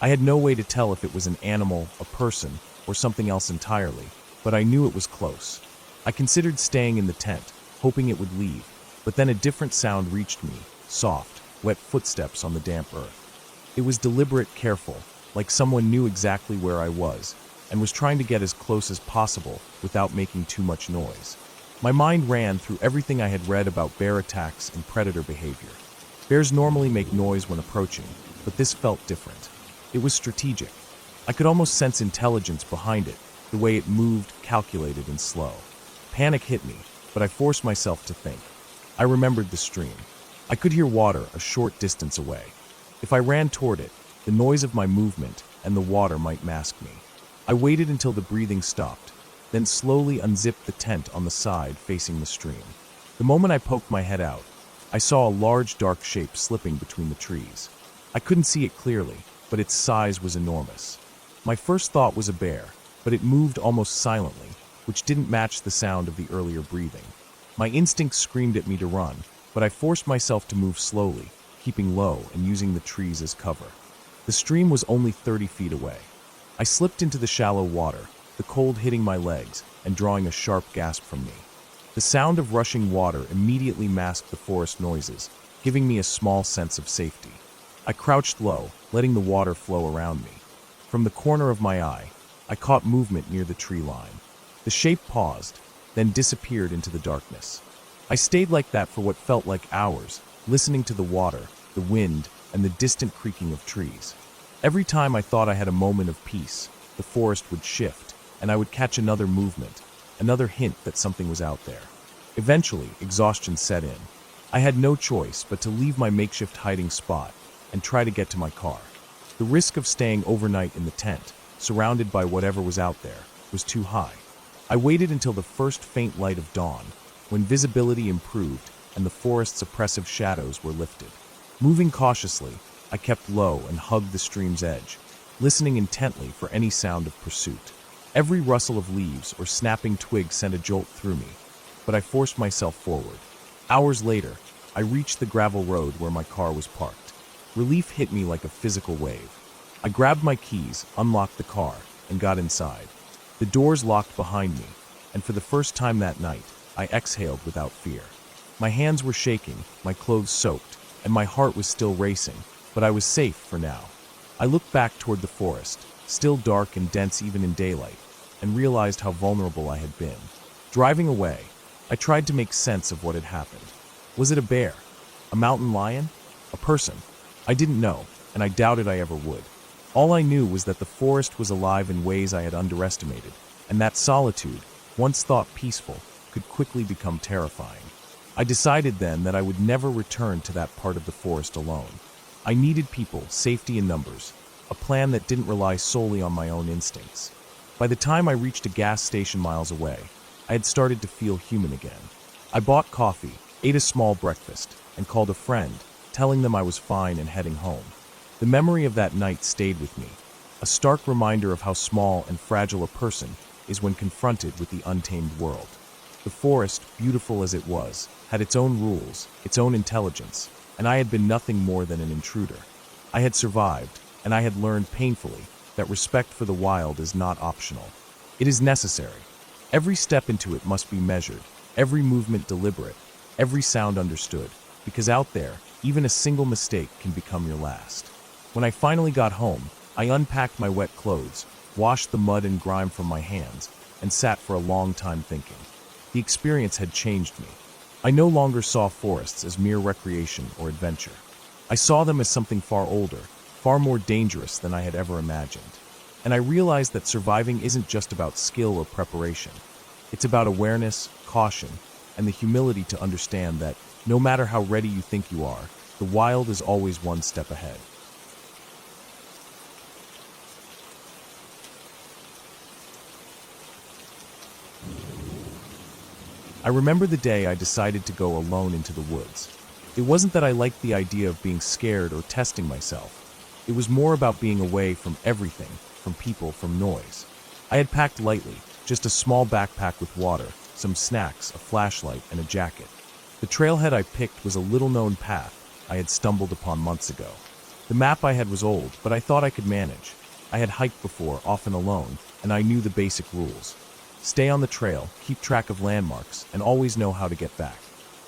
I had no way to tell if it was an animal, a person, or something else entirely, but I knew it was close. I considered staying in the tent, hoping it would leave, but then a different sound reached me, soft, wet footsteps on the damp earth. It was deliberate, careful, like someone knew exactly where I was, and was trying to get as close as possible without making too much noise. My mind ran through everything I had read about bear attacks and predator behavior. Bears normally make noise when approaching, but this felt different. It was strategic. I could almost sense intelligence behind it, the way it moved, calculated and slow. Panic hit me, but I forced myself to think. I remembered the stream. I could hear water a short distance away. If I ran toward it, the noise of my movement and the water might mask me. I waited until the breathing stopped, then slowly unzipped the tent on the side facing the stream. The moment I poked my head out, I saw a large dark shape slipping between the trees. I couldn't see it clearly, but its size was enormous. My first thought was a bear, but it moved almost silently, which didn't match the sound of the earlier breathing. My instincts screamed at me to run, but I forced myself to move slowly, keeping low and using the trees as cover. The stream was only 30 feet away. I slipped into the shallow water, the cold hitting my legs and drawing a sharp gasp from me. The sound of rushing water immediately masked the forest noises, giving me a small sense of safety. I crouched low, letting the water flow around me. From the corner of my eye, I caught movement near the tree line. The shape paused, then disappeared into the darkness. I stayed like that for what felt like hours, listening to the water, the wind, and the distant creaking of trees. Every time I thought I had a moment of peace, the forest would shift, and I would catch another movement, another hint that something was out there. Eventually, exhaustion set in. I had no choice but to leave my makeshift hiding spot and try to get to my car. The risk of staying overnight in the tent, surrounded by whatever was out there, was too high. I waited until the first faint light of dawn, when visibility improved and the forest's oppressive shadows were lifted. Moving cautiously, I kept low and hugged the stream's edge, listening intently for any sound of pursuit. Every rustle of leaves or snapping twig sent a jolt through me, but I forced myself forward. Hours later, I reached the gravel road where my car was parked. Relief hit me like a physical wave. I grabbed my keys, unlocked the car, and got inside. The doors locked behind me, and for the first time that night, I exhaled without fear. My hands were shaking, my clothes soaked, and my heart was still racing, but I was safe for now. I looked back toward the forest, still dark and dense even in daylight, and realized how vulnerable I had been. Driving away, I tried to make sense of what had happened. Was it a bear? A mountain lion? A person? I didn't know, and I doubted I ever would. All I knew was that the forest was alive in ways I had underestimated, and that solitude, once thought peaceful, could quickly become terrifying. I decided then that I would never return to that part of the forest alone. I needed people, safety in numbers, a plan that didn't rely solely on my own instincts. By the time I reached a gas station miles away, I had started to feel human again. I bought coffee, ate a small breakfast, and called a friend, telling them I was fine and heading home. The memory of that night stayed with me. a stark reminder of how small and fragile a person is when confronted with the untamed world. The forest, beautiful as it was, had its own rules, its own intelligence, and I had been nothing more than an intruder. I had survived, and I had learned painfully that respect for the wild is not optional. It is necessary. Every step into it must be measured, every movement deliberate, every sound understood, because out there, even a single mistake can become your last. When I finally got home, I unpacked my wet clothes, washed the mud and grime from my hands, and sat for a long time thinking. The experience had changed me. I no longer saw forests as mere recreation or adventure. I saw them as something far older, far more dangerous than I had ever imagined. And I realized that surviving isn't just about skill or preparation. It's about awareness, caution, and the humility to understand that no matter how ready you think you are, the wild is always one step ahead. I remember the day I decided to go alone into the woods. It wasn't that I liked the idea of being scared or testing myself. It was more about being away from everything, from people, from noise. I had packed lightly, just a small backpack with water, some snacks, a flashlight, and a jacket. The trailhead I picked was a little-known path I had stumbled upon months ago. The map I had was old, but I thought I could manage. I had hiked before, often alone, and I knew the basic rules. Stay on the trail, keep track of landmarks, and always know how to get back.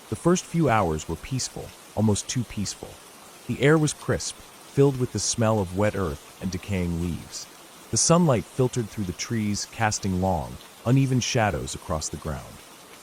The first few hours were peaceful, almost too peaceful. The air was crisp, filled with the smell of wet earth and decaying leaves. The sunlight filtered through the trees, casting long, uneven shadows across the ground.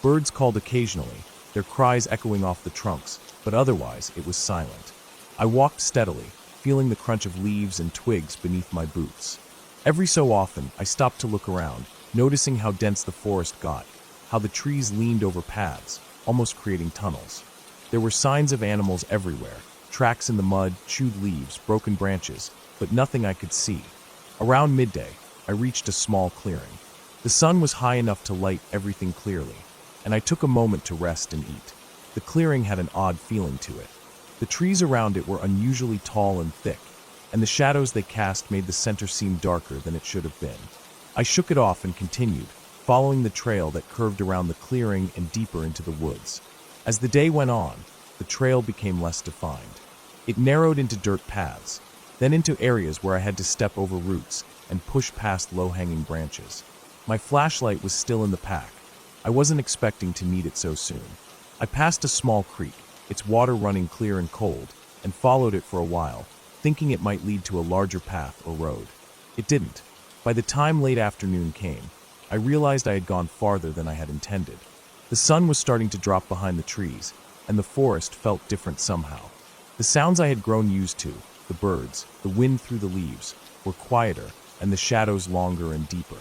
Birds called occasionally, their cries echoing off the trunks, but otherwise it was silent. I walked steadily, feeling the crunch of leaves and twigs beneath my boots. Every so often, I stopped to look around, noticing how dense the forest got, how the trees leaned over paths, almost creating tunnels. There were signs of animals everywhere, tracks in the mud, chewed leaves, broken branches, but nothing I could see. Around midday, I reached a small clearing. The sun was high enough to light everything clearly, and I took a moment to rest and eat. The clearing had an odd feeling to it. The trees around it were unusually tall and thick, and the shadows they cast made the center seem darker than it should have been. I shook it off and continued, following the trail that curved around the clearing and deeper into the woods. As the day went on, the trail became less defined. It narrowed into dirt paths, then into areas where I had to step over roots and push past low-hanging branches. My flashlight was still in the pack. I wasn't expecting to need it so soon. I passed a small creek, its water running clear and cold, and followed it for a while, thinking it might lead to a larger path or road. It didn't. By the time late afternoon came, I realized I had gone farther than I had intended. The sun was starting to drop behind the trees, and the forest felt different somehow. The sounds I had grown used to, the birds, the wind through the leaves, were quieter, and the shadows longer and deeper.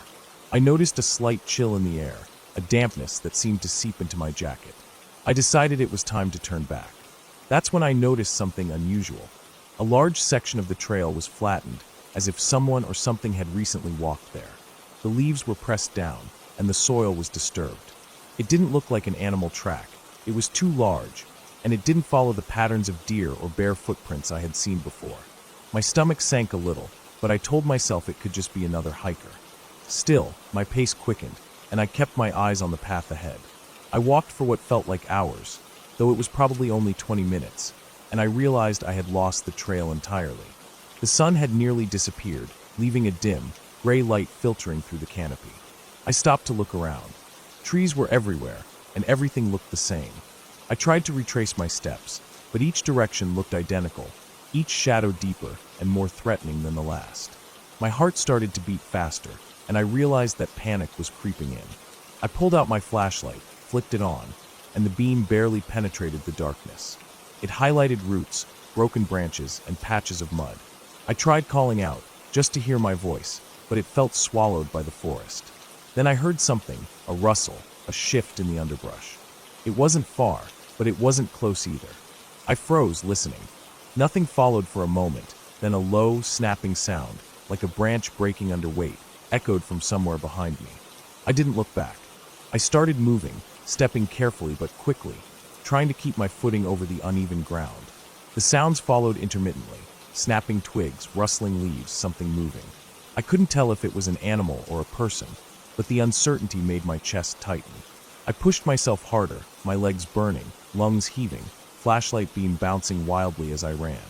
I noticed a slight chill in the air, a dampness that seemed to seep into my jacket. I decided it was time to turn back. That's when I noticed something unusual. A large section of the trail was flattened, as if someone or something had recently walked there. The leaves were pressed down, and the soil was disturbed. It didn't look like an animal track. It was too large, and it didn't follow the patterns of deer or bear footprints I had seen before. My stomach sank a little, but I told myself it could just be another hiker. Still, my pace quickened, and I kept my eyes on the path ahead. I walked for what felt like hours, though it was probably only 20 minutes, and I realized I had lost the trail entirely. The sun had nearly disappeared, leaving a dim, gray light filtering through the canopy. I stopped to look around. Trees were everywhere, and everything looked the same. I tried to retrace my steps, but each direction looked identical, each shadow deeper and more threatening than the last. My heart started to beat faster, and I realized that panic was creeping in. I pulled out my flashlight, flicked it on, and the beam barely penetrated the darkness. It highlighted roots, broken branches, and patches of mud. I tried calling out, just to hear my voice, but it felt swallowed by the forest. Then I heard something, a rustle, a shift in the underbrush. It wasn't far, but it wasn't close either. I froze, listening. Nothing followed for a moment, then a low, snapping sound, like a branch breaking under weight, echoed from somewhere behind me. I didn't look back. I started moving, stepping carefully but quickly, trying to keep my footing over the uneven ground. The sounds followed intermittently, snapping twigs, rustling leaves, something moving. I couldn't tell if it was an animal or a person, but the uncertainty made my chest tighten. I pushed myself harder, my legs burning, lungs heaving, flashlight beam bouncing wildly as I ran.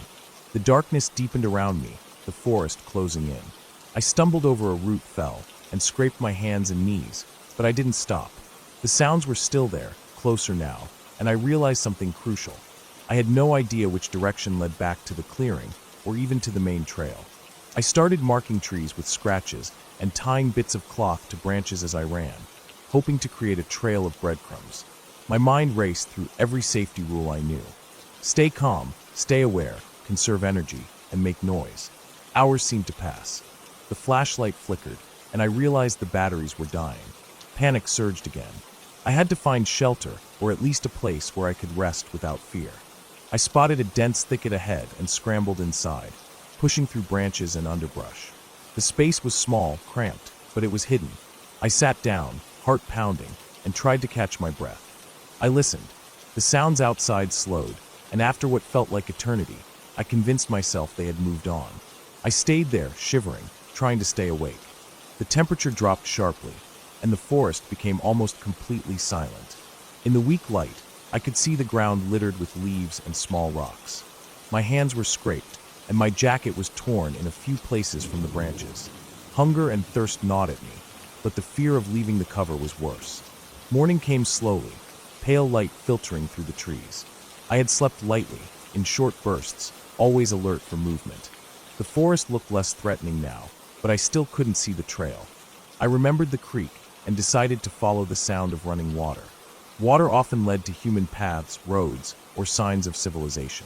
The darkness deepened around me, the forest closing in. I stumbled over a root, fell, and scraped my hands and knees, but I didn't stop. The sounds were still there, closer now, and I realized something crucial. I had no idea which direction led back to the clearing, or even to the main trail. I started marking trees with scratches and tying bits of cloth to branches as I ran, hoping to create a trail of breadcrumbs. My mind raced through every safety rule I knew. Stay calm, stay aware, conserve energy, and make noise. Hours seemed to pass. The flashlight flickered, and I realized the batteries were dying. Panic surged again. I had to find shelter, or at least a place where I could rest without fear. I spotted a dense thicket ahead and scrambled inside, pushing through branches and underbrush. The space was small, cramped, but it was hidden. I sat down, heart pounding, and tried to catch my breath. I listened. The sounds outside slowed, and after what felt like eternity, I convinced myself they had moved on. I stayed there, shivering, trying to stay awake. The temperature dropped sharply, and the forest became almost completely silent. In the weak light, I could see the ground littered with leaves and small rocks. My hands were scraped, and my jacket was torn in a few places from the branches. Hunger and thirst gnawed at me, but the fear of leaving the cover was worse. Morning came slowly, pale light filtering through the trees. I had slept lightly, in short bursts, always alert for movement. The forest looked less threatening now, but I still couldn't see the trail. I remembered the creek and decided to follow the sound of running water. Water often led to human paths, roads, or signs of civilization.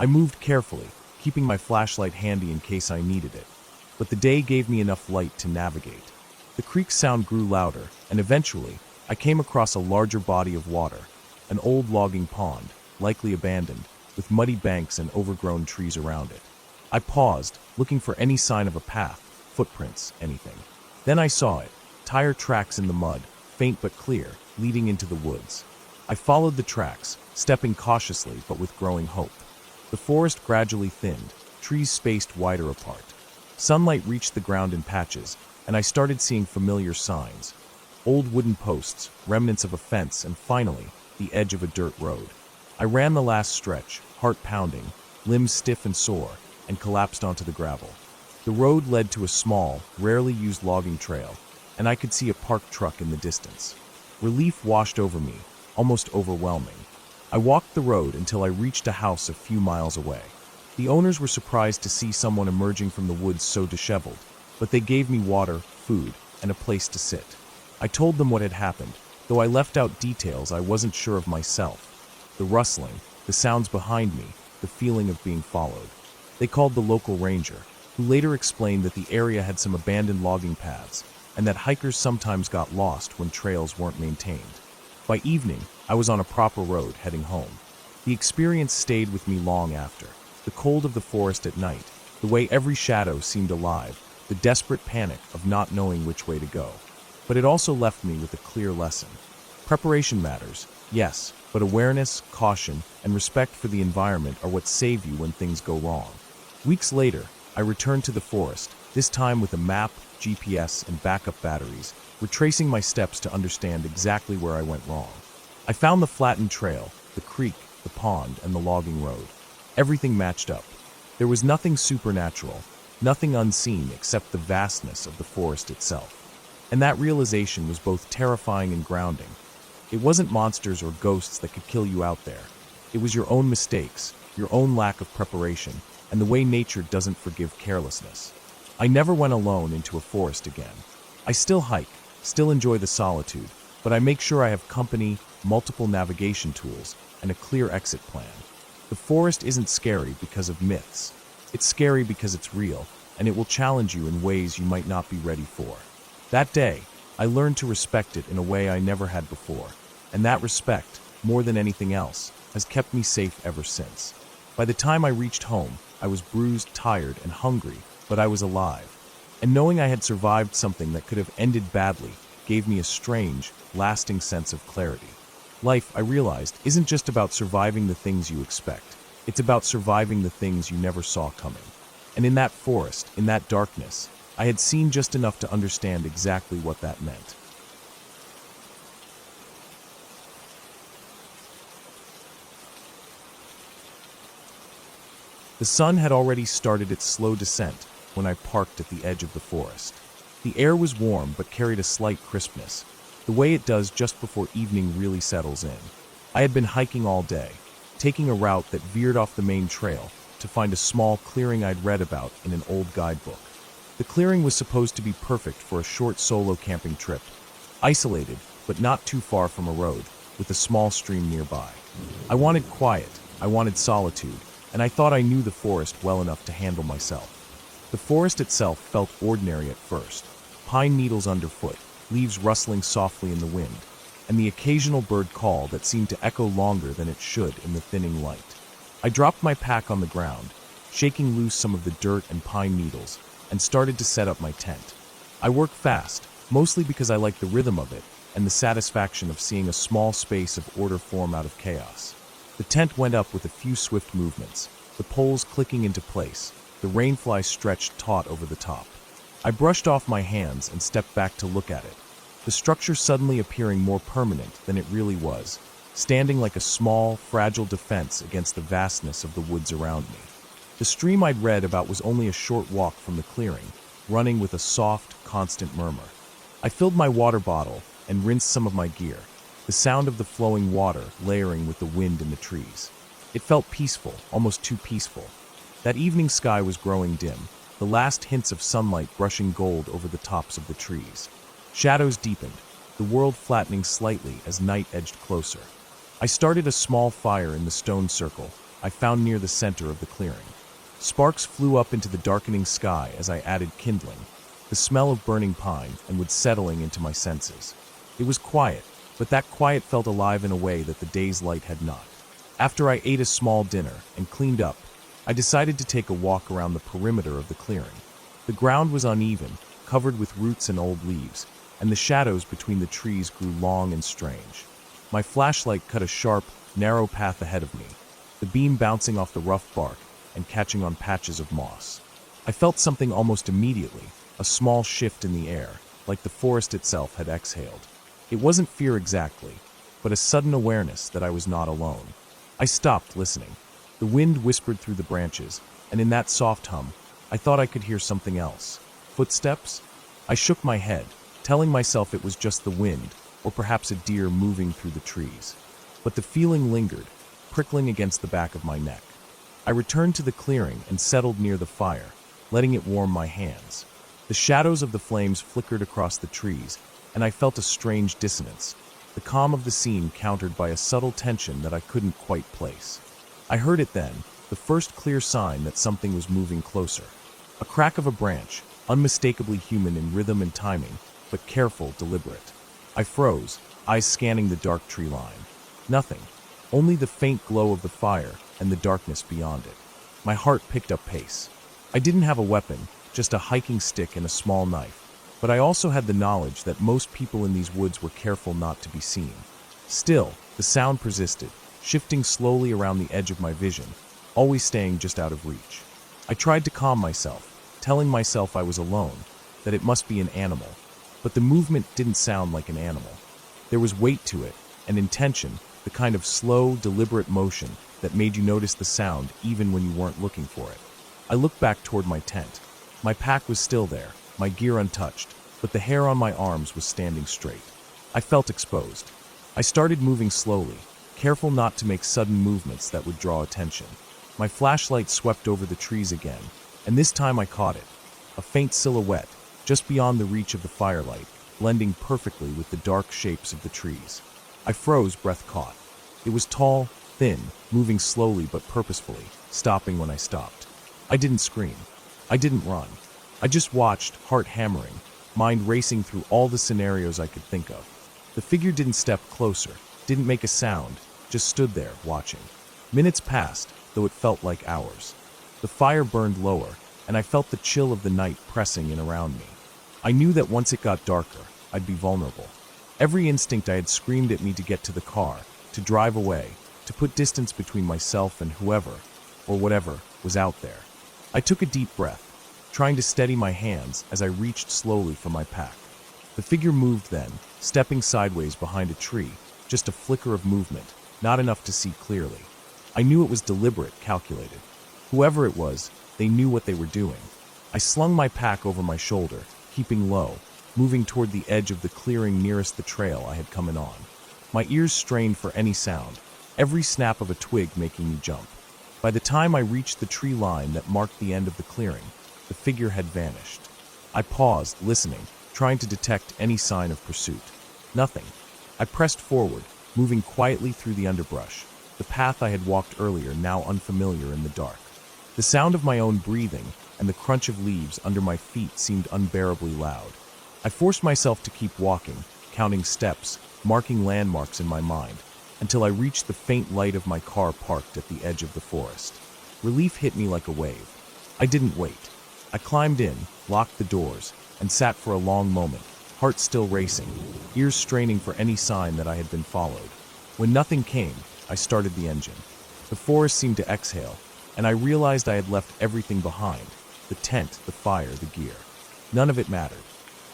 I moved carefully, keeping my flashlight handy in case I needed it, but the day gave me enough light to navigate. The creek's sound grew louder, and eventually, I came across a larger body of water, an old logging pond, likely abandoned, with muddy banks and overgrown trees around it. I paused, looking for any sign of a path, footprints, anything. Then I saw it, tire tracks in the mud, faint but clear, leading into the woods. I followed the tracks, stepping cautiously but with growing hope. The forest gradually thinned, trees spaced wider apart. Sunlight reached the ground in patches, and I started seeing familiar signs. Old wooden posts, remnants of a fence, and finally, the edge of a dirt road. I ran the last stretch, heart pounding, limbs stiff and sore, and collapsed onto the gravel. The road led to a small, rarely used logging trail, and I could see a parked truck in the distance. Relief washed over me, almost overwhelming. I walked the road until I reached a house a few miles away. The owners were surprised to see someone emerging from the woods so disheveled, but they gave me water, food, and a place to sit. I told them what had happened, though I left out details I wasn't sure of myself. The rustling, the sounds behind me, the feeling of being followed. They called the local ranger, who later explained that the area had some abandoned logging paths, and that hikers sometimes got lost when trails weren't maintained. By evening, I was on a proper road heading home. The experience stayed with me long after. The cold of the forest at night, the way every shadow seemed alive, the desperate panic of not knowing which way to go. But it also left me with a clear lesson. Preparation matters, yes, but awareness, caution, and respect for the environment are what save you when things go wrong. Weeks later, I returned to the forest, this time with a map, GPS, and backup batteries, retracing my steps to understand exactly where I went wrong. I found the flattened trail, the creek, the pond, and the logging road. Everything matched up. There was nothing supernatural, nothing unseen except the vastness of the forest itself. And that realization was both terrifying and grounding. It wasn't monsters or ghosts that could kill you out there. It was your own mistakes, your own lack of preparation, and the way nature doesn't forgive carelessness. I never went alone into a forest again. I still hike, still enjoy the solitude, but I make sure I have company, multiple navigation tools, and a clear exit plan. The forest isn't scary because of myths. It's scary because it's real, and it will challenge you in ways you might not be ready for. That day, I learned to respect it in a way I never had before, and that respect, more than anything else, has kept me safe ever since. By the time I reached home, I was bruised, tired, and hungry, but I was alive. And knowing I had survived something that could have ended badly gave me a strange, lasting sense of clarity. Life, I realized, isn't just about surviving the things you expect. It's about surviving the things you never saw coming. And in that forest, in that darkness, I had seen just enough to understand exactly what that meant. The sun had already started its slow descent when I parked at the edge of the forest. The air was warm but carried a slight crispness, the way it does just before evening really settles in. I had been hiking all day, taking a route that veered off the main trail to find a small clearing I'd read about in an old guidebook. The clearing was supposed to be perfect for a short solo camping trip, isolated but not too far from a road, with a small stream nearby. I wanted quiet, I wanted solitude, and I thought I knew the forest well enough to handle myself. The forest itself felt ordinary at first, pine needles underfoot, leaves rustling softly in the wind, and the occasional bird call that seemed to echo longer than it should in the thinning light. I dropped my pack on the ground, shaking loose some of the dirt and pine needles, and started to set up my tent. I work fast, mostly because I like the rhythm of it and the satisfaction of seeing a small space of order form out of chaos. The tent went up with a few swift movements, the poles clicking into place, the rainfly stretched taut over the top. I brushed off my hands and stepped back to look at it, the structure suddenly appearing more permanent than it really was, standing like a small, fragile defense against the vastness of the woods around me. The stream I'd read about was only a short walk from the clearing, running with a soft, constant murmur. I filled my water bottle and rinsed some of my gear, the sound of the flowing water layering with the wind in the trees. It felt peaceful, almost too peaceful. That evening sky was growing dim, the last hints of sunlight brushing gold over the tops of the trees. Shadows deepened, the world flattening slightly as night edged closer. I started a small fire in the stone circle I found near the center of the clearing. Sparks flew up into the darkening sky as I added kindling, the smell of burning pine and wood settling into my senses. It was quiet, but that quiet felt alive in a way that the day's light had not. After I ate a small dinner and cleaned up, I decided to take a walk around the perimeter of the clearing. The ground was uneven, covered with roots and old leaves, and the shadows between the trees grew long and strange. My flashlight cut a sharp, narrow path ahead of me, the beam bouncing off the rough bark and catching on patches of moss. I felt something almost immediately, a small shift in the air, like the forest itself had exhaled. It wasn't fear exactly, but a sudden awareness that I was not alone. I stopped listening. The wind whispered through the branches, and in that soft hum, I thought I could hear something else. Footsteps? I shook my head, telling myself it was just the wind, or perhaps a deer moving through the trees. But the feeling lingered, prickling against the back of my neck. I returned to the clearing and settled near the fire, letting it warm my hands. The shadows of the flames flickered across the trees, and I felt a strange dissonance, the calm of the scene countered by a subtle tension that I couldn't quite place. I heard it then, the first clear sign that something was moving closer. A crack of a branch, unmistakably human in rhythm and timing, but careful, deliberate. I froze, eyes scanning the dark tree line. Nothing, only the faint glow of the fire and the darkness beyond it. My heart picked up pace. I didn't have a weapon, just a hiking stick and a small knife, but I also had the knowledge that most people in these woods were careful not to be seen. Still, the sound persisted, shifting slowly around the edge of my vision, always staying just out of reach. I tried to calm myself, telling myself I was alone, that it must be an animal, but the movement didn't sound like an animal. There was weight to it, and intention, the kind of slow, deliberate motion that made you notice the sound even when you weren't looking for it. I looked back toward my tent. My pack was still there, my gear untouched, but the hair on my arms was standing straight. I felt exposed. I started moving slowly, careful not to make sudden movements that would draw attention. My flashlight swept over the trees again, and this time I caught it, a faint silhouette, just beyond the reach of the firelight, blending perfectly with the dark shapes of the trees. I froze, breath caught. It was tall, thin, moving slowly but purposefully, stopping when I stopped. I didn't scream. I didn't run. I just watched, heart hammering, mind racing through all the scenarios I could think of. The figure didn't step closer, didn't make a sound, just stood there, watching. Minutes passed, though it felt like hours. The fire burned lower, and I felt the chill of the night pressing in around me. I knew that once it got darker, I'd be vulnerable. Every instinct I had screamed at me to get to the car, to drive away, to put distance between myself and whoever, or whatever, was out there. I took a deep breath, trying to steady my hands as I reached slowly for my pack. The figure moved then, stepping sideways behind a tree, just a flicker of movement, not enough to see clearly. I knew it was deliberate, calculated. Whoever it was, they knew what they were doing. I slung my pack over my shoulder, keeping low, moving toward the edge of the clearing nearest the trail I had come in on. My ears strained for any sound, every snap of a twig making me jump. By the time I reached the tree line that marked the end of the clearing, the figure had vanished. I paused, listening, trying to detect any sign of pursuit. Nothing. I pressed forward, moving quietly through the underbrush, the path I had walked earlier now unfamiliar in the dark. The sound of my own breathing and the crunch of leaves under my feet seemed unbearably loud. I forced myself to keep walking, counting steps, marking landmarks in my mind, until I reached the faint light of my car parked at the edge of the forest. Relief hit me like a wave. I didn't wait. I climbed in, locked the doors, and sat for a long moment, heart still racing, ears straining for any sign that I had been followed. When nothing came, I started the engine. The forest seemed to exhale, and I realized I had left everything behind: the tent, the fire, the gear. None of it mattered.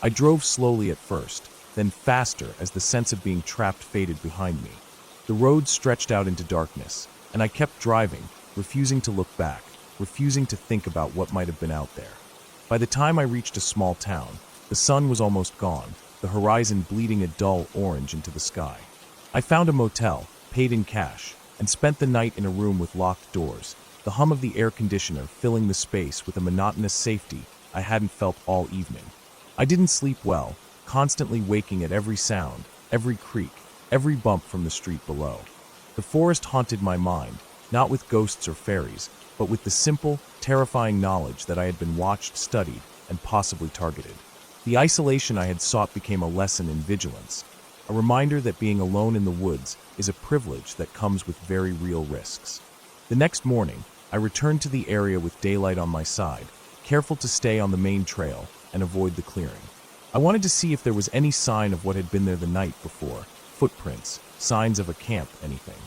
I drove slowly at first, then faster as the sense of being trapped faded behind me. The road stretched out into darkness, and I kept driving, refusing to look back, refusing to think about what might have been out there. By the time I reached a small town, the sun was almost gone, the horizon bleeding a dull orange into the sky. I found a motel, paid in cash, and spent the night in a room with locked doors, the hum of the air conditioner filling the space with a monotonous safety I hadn't felt all evening. I didn't sleep well, constantly waking at every sound, every creak, every bump from the street below. The forest haunted my mind, not with ghosts or fairies, but with the simple, terrifying knowledge that I had been watched, studied, and possibly targeted. The isolation I had sought became a lesson in vigilance, a reminder that being alone in the woods is a privilege that comes with very real risks. The next morning, I returned to the area with daylight on my side, careful to stay on the main trail and avoid the clearing. I wanted to see if there was any sign of what had been there the night before: footprints, signs of a camp, anything.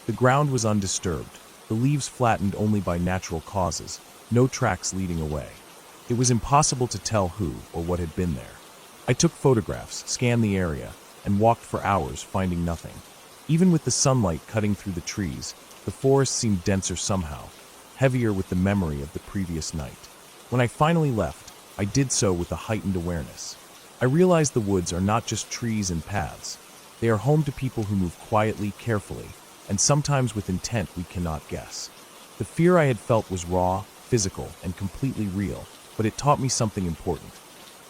The ground was undisturbed, the leaves flattened only by natural causes, no tracks leading away. It was impossible to tell who or what had been there. I took photographs, scanned the area, and walked for hours, finding nothing. Even with the sunlight cutting through the trees, the forest seemed denser somehow, heavier with the memory of the previous night. When I finally left, I did so with a heightened awareness. I realized the woods are not just trees and paths. They are home to people who move quietly, carefully, and sometimes with intent we cannot guess. The fear I had felt was raw, physical, and completely real, but it taught me something important: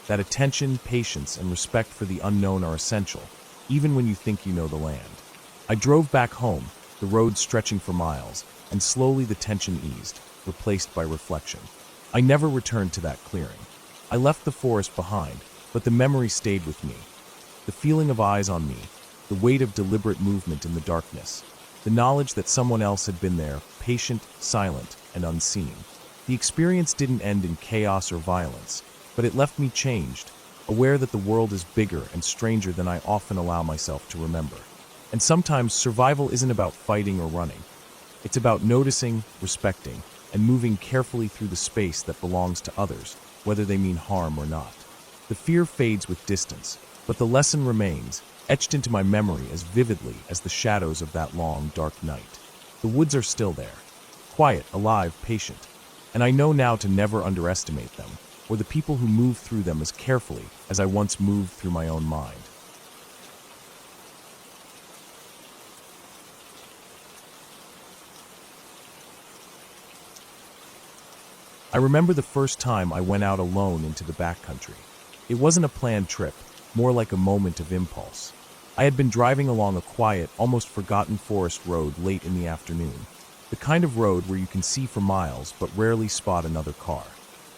that attention, patience, and respect for the unknown are essential, even when you think you know the land. I drove back home, the road stretching for miles, and slowly the tension eased, replaced by reflection. I never returned to that clearing. I left the forest behind, but the memory stayed with me. The feeling of eyes on me, the weight of deliberate movement in the darkness, the knowledge that someone else had been there, patient, silent, and unseen. The experience didn't end in chaos or violence, but it left me changed, aware that the world is bigger and stranger than I often allow myself to remember. And sometimes survival isn't about fighting or running. It's about noticing, respecting, and moving carefully through the space that belongs to others, whether they mean harm or not. The fear fades with distance, but the lesson remains, etched into my memory as vividly as the shadows of that long, dark night. The woods are still there, quiet, alive, patient, and I know now to never underestimate them, or the people who move through them as carefully as I once moved through my own mind. I remember the first time I went out alone into the backcountry. It wasn't a planned trip, more like a moment of impulse. I had been driving along a quiet, almost forgotten forest road late in the afternoon, the kind of road where you can see for miles but rarely spot another car.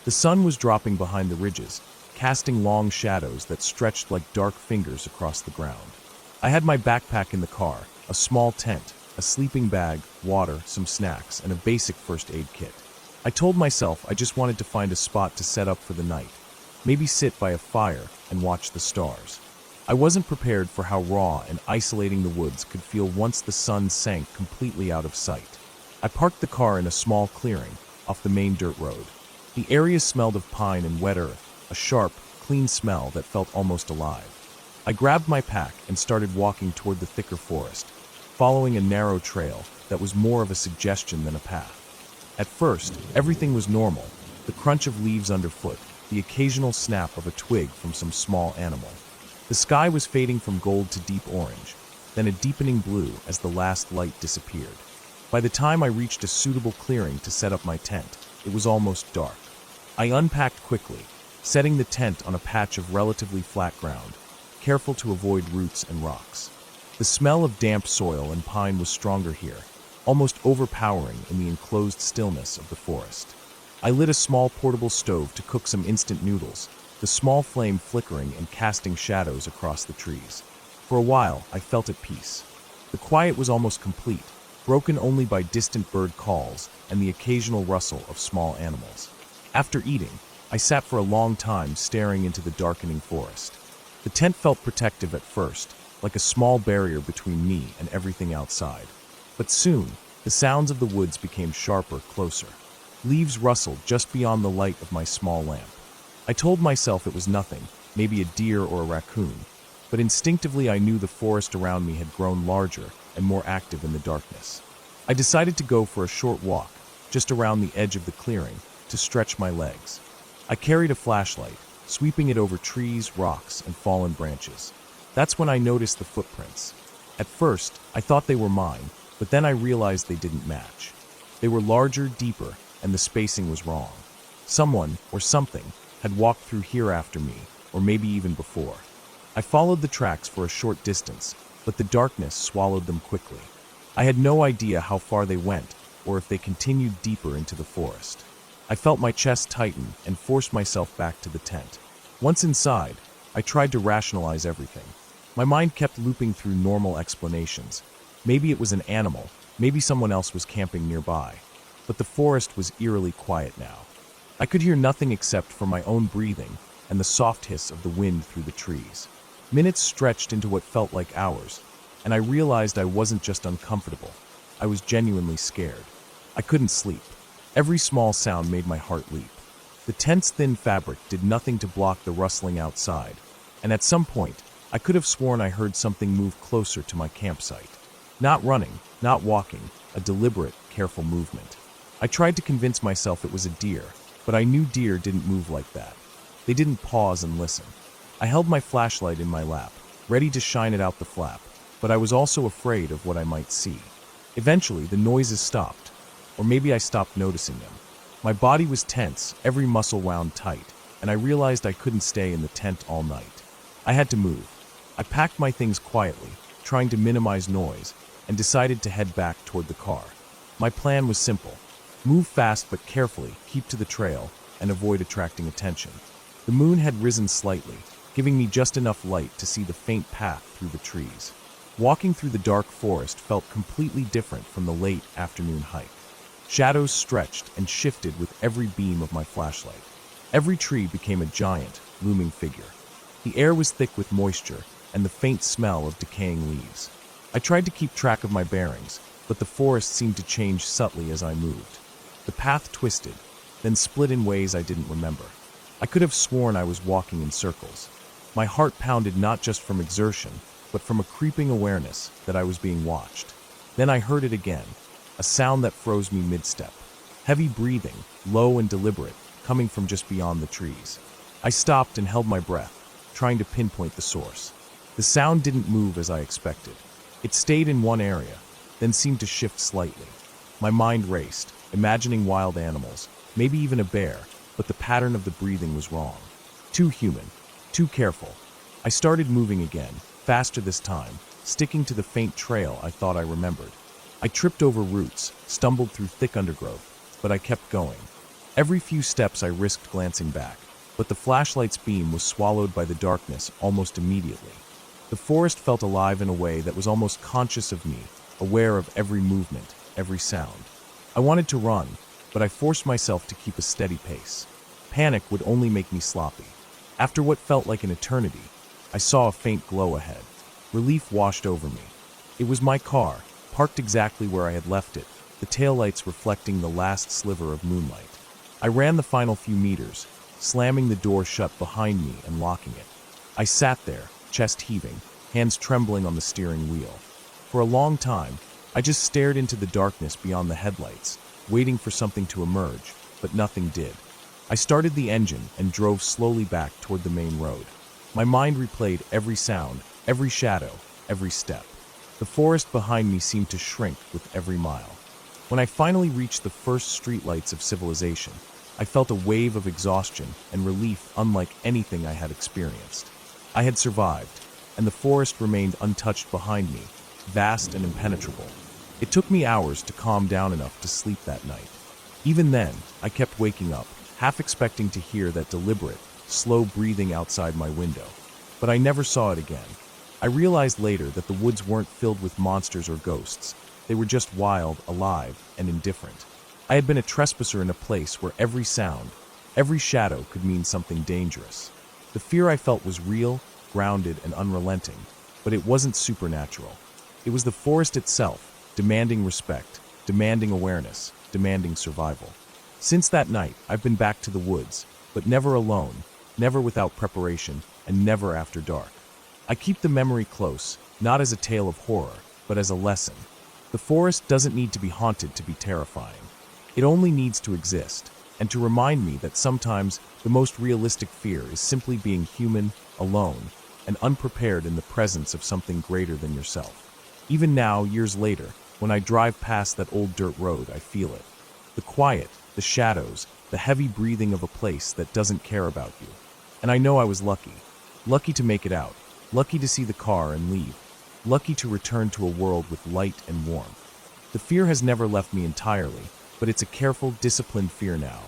The sun was dropping behind the ridges, casting long shadows that stretched like dark fingers across the ground. I had my backpack in the car, a small tent, a sleeping bag, water, some snacks, and a basic first aid kit. I told myself I just wanted to find a spot to set up for the night, maybe sit by a fire and watch the stars. I wasn't prepared for how raw and isolating the woods could feel once the sun sank completely out of sight. I parked the car in a small clearing off the main dirt road. The area smelled of pine and wet earth, a sharp, clean smell that felt almost alive. I grabbed my pack and started walking toward the thicker forest, following a narrow trail that was more of a suggestion than a path. At first, everything was normal, the crunch of leaves underfoot, the occasional snap of a twig from some small animal. The sky was fading from gold to deep orange, then a deepening blue as the last light disappeared. By the time I reached a suitable clearing to set up my tent, it was almost dark. I unpacked quickly, setting the tent on a patch of relatively flat ground, careful to avoid roots and rocks. The smell of damp soil and pine was stronger here, almost overpowering in the enclosed stillness of the forest. I lit a small portable stove to cook some instant noodles, the small flame flickering and casting shadows across the trees. For a while, I felt at peace. The quiet was almost complete, broken only by distant bird calls and the occasional rustle of small animals. After eating, I sat for a long time staring into the darkening forest. The tent felt protective at first, like a small barrier between me and everything outside. But soon, the sounds of the woods became sharper, closer. Leaves rustled just beyond the light of my small lamp. I told myself it was nothing, maybe a deer or a raccoon, but instinctively I knew the forest around me had grown larger and more active in the darkness. I decided to go for a short walk, just around the edge of the clearing, to stretch my legs. I carried a flashlight, sweeping it over trees, rocks, and fallen branches. That's when I noticed the footprints. At first, I thought they were mine, but then I realized they didn't match. They were larger, deeper, and the spacing was wrong. Someone, or something, had walked through here after me, or maybe even before. I followed the tracks for a short distance, but the darkness swallowed them quickly. I had no idea how far they went, or if they continued deeper into the forest. I felt my chest tighten and forced myself back to the tent. Once inside, I tried to rationalize everything. My mind kept looping through normal explanations. Maybe it was an animal, maybe someone else was camping nearby. But the forest was eerily quiet now. I could hear nothing except for my own breathing and the soft hiss of the wind through the trees. Minutes stretched into what felt like hours, and I realized I wasn't just uncomfortable. I was genuinely scared. I couldn't sleep. Every small sound made my heart leap. The tent's thin fabric did nothing to block the rustling outside, and at some point, I could have sworn I heard something move closer to my campsite. Not running, not walking, a deliberate, careful movement. I tried to convince myself it was a deer, but I knew deer didn't move like that. They didn't pause and listen. I held my flashlight in my lap, ready to shine it out the flap, but I was also afraid of what I might see. Eventually, the noises stopped, or maybe I stopped noticing them. My body was tense, every muscle wound tight, and I realized I couldn't stay in the tent all night. I had to move. I packed my things quietly, trying to minimize noise, and decided to head back toward the car. My plan was simple. Move fast but carefully, keep to the trail, and avoid attracting attention. The moon had risen slightly, giving me just enough light to see the faint path through the trees. Walking through the dark forest felt completely different from the late afternoon hike. Shadows stretched and shifted with every beam of my flashlight. Every tree became a giant, looming figure. The air was thick with moisture and the faint smell of decaying leaves. I tried to keep track of my bearings, but the forest seemed to change subtly as I moved. The path twisted, then split in ways I didn't remember. I could have sworn I was walking in circles. My heart pounded not just from exertion, but from a creeping awareness that I was being watched. Then I heard it again, a sound that froze me mid-step. Heavy breathing, low and deliberate, coming from just beyond the trees. I stopped and held my breath, trying to pinpoint the source. The sound didn't move as I expected. It stayed in one area, then seemed to shift slightly. My mind raced, imagining wild animals, maybe even a bear, but the pattern of the breathing was wrong. Too human, too careful. I started moving again, faster this time, sticking to the faint trail I thought I remembered. I tripped over roots, stumbled through thick undergrowth, but I kept going. Every few steps I risked glancing back, but the flashlight's beam was swallowed by the darkness almost immediately. The forest felt alive in a way that was almost conscious of me, aware of every movement, every sound. I wanted to run, but I forced myself to keep a steady pace. Panic would only make me sloppy. After what felt like an eternity, I saw a faint glow ahead. Relief washed over me. It was my car, parked exactly where I had left it, the taillights reflecting the last sliver of moonlight. I ran the final few meters, slamming the door shut behind me and locking it. I sat there, chest heaving, hands trembling on the steering wheel. For a long time, I just stared into the darkness beyond the headlights, waiting for something to emerge, but nothing did. I started the engine and drove slowly back toward the main road. My mind replayed every sound, every shadow, every step. The forest behind me seemed to shrink with every mile. When I finally reached the first streetlights of civilization, I felt a wave of exhaustion and relief unlike anything I had experienced. I had survived, and the forest remained untouched behind me, vast and impenetrable. It took me hours to calm down enough to sleep that night. Even then, I kept waking up, half expecting to hear that deliberate, slow breathing outside my window. But I never saw it again. I realized later that the woods weren't filled with monsters or ghosts. They were just wild, alive, and indifferent. I had been a trespasser in a place where every sound, every shadow could mean something dangerous. The fear I felt was real, grounded, and unrelenting, but it wasn't supernatural. It was the forest itself, demanding respect, demanding awareness, demanding survival. Since that night, I've been back to the woods, but never alone, never without preparation, and never after dark. I keep the memory close, not as a tale of horror, but as a lesson. The forest doesn't need to be haunted to be terrifying. It only needs to exist, and to remind me that sometimes the most realistic fear is simply being human, alone, and unprepared in the presence of something greater than yourself. Even now, years later, when I drive past that old dirt road, I feel it. The quiet, the shadows, the heavy breathing of a place that doesn't care about you. And I know I was lucky. Lucky to make it out. Lucky to see the car and leave. Lucky to return to a world with light and warmth. The fear has never left me entirely, but it's a careful, disciplined fear now.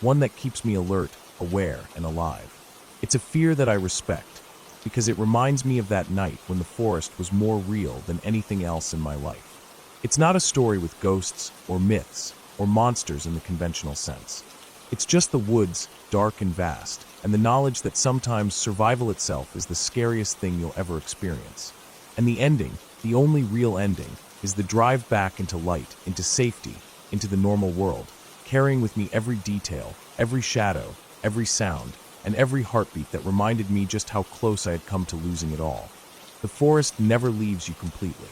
One that keeps me alert, aware, and alive. It's a fear that I respect, because it reminds me of that night when the forest was more real than anything else in my life. It's not a story with ghosts, or myths, or monsters in the conventional sense. It's just the woods, dark and vast, and the knowledge that sometimes survival itself is the scariest thing you'll ever experience. And the ending, the only real ending, is the drive back into light, into safety, into the normal world, carrying with me every detail, every shadow, every sound, and every heartbeat that reminded me just how close I had come to losing it all. The forest never leaves you completely.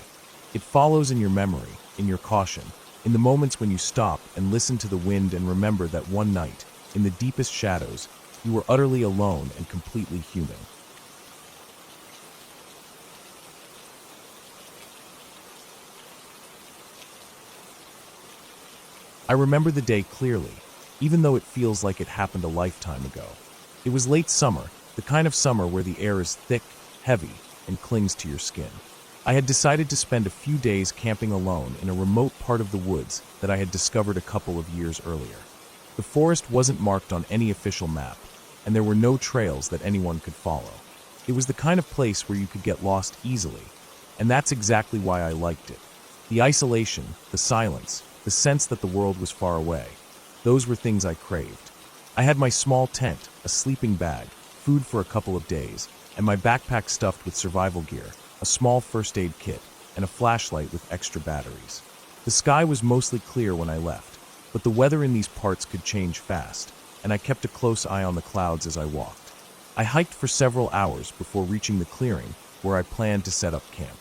It follows in your memory, in your caution, in the moments when you stop and listen to the wind and remember that one night, in the deepest shadows, you were utterly alone and completely human. I remember the day clearly, even though it feels like it happened a lifetime ago. It was late summer, the kind of summer where the air is thick, heavy, and clings to your skin. I had decided to spend a few days camping alone in a remote part of the woods that I had discovered a couple of years earlier. The forest wasn't marked on any official map, and there were no trails that anyone could follow. It was the kind of place where you could get lost easily, and that's exactly why I liked it. The isolation, the silence, the sense that the world was far away. Those were things I craved. I had my small tent, a sleeping bag, food for a couple of days, and my backpack stuffed with survival gear, a small first aid kit, and a flashlight with extra batteries. The sky was mostly clear when I left, but the weather in these parts could change fast, and I kept a close eye on the clouds as I walked. I hiked for several hours before reaching the clearing where I planned to set up camp.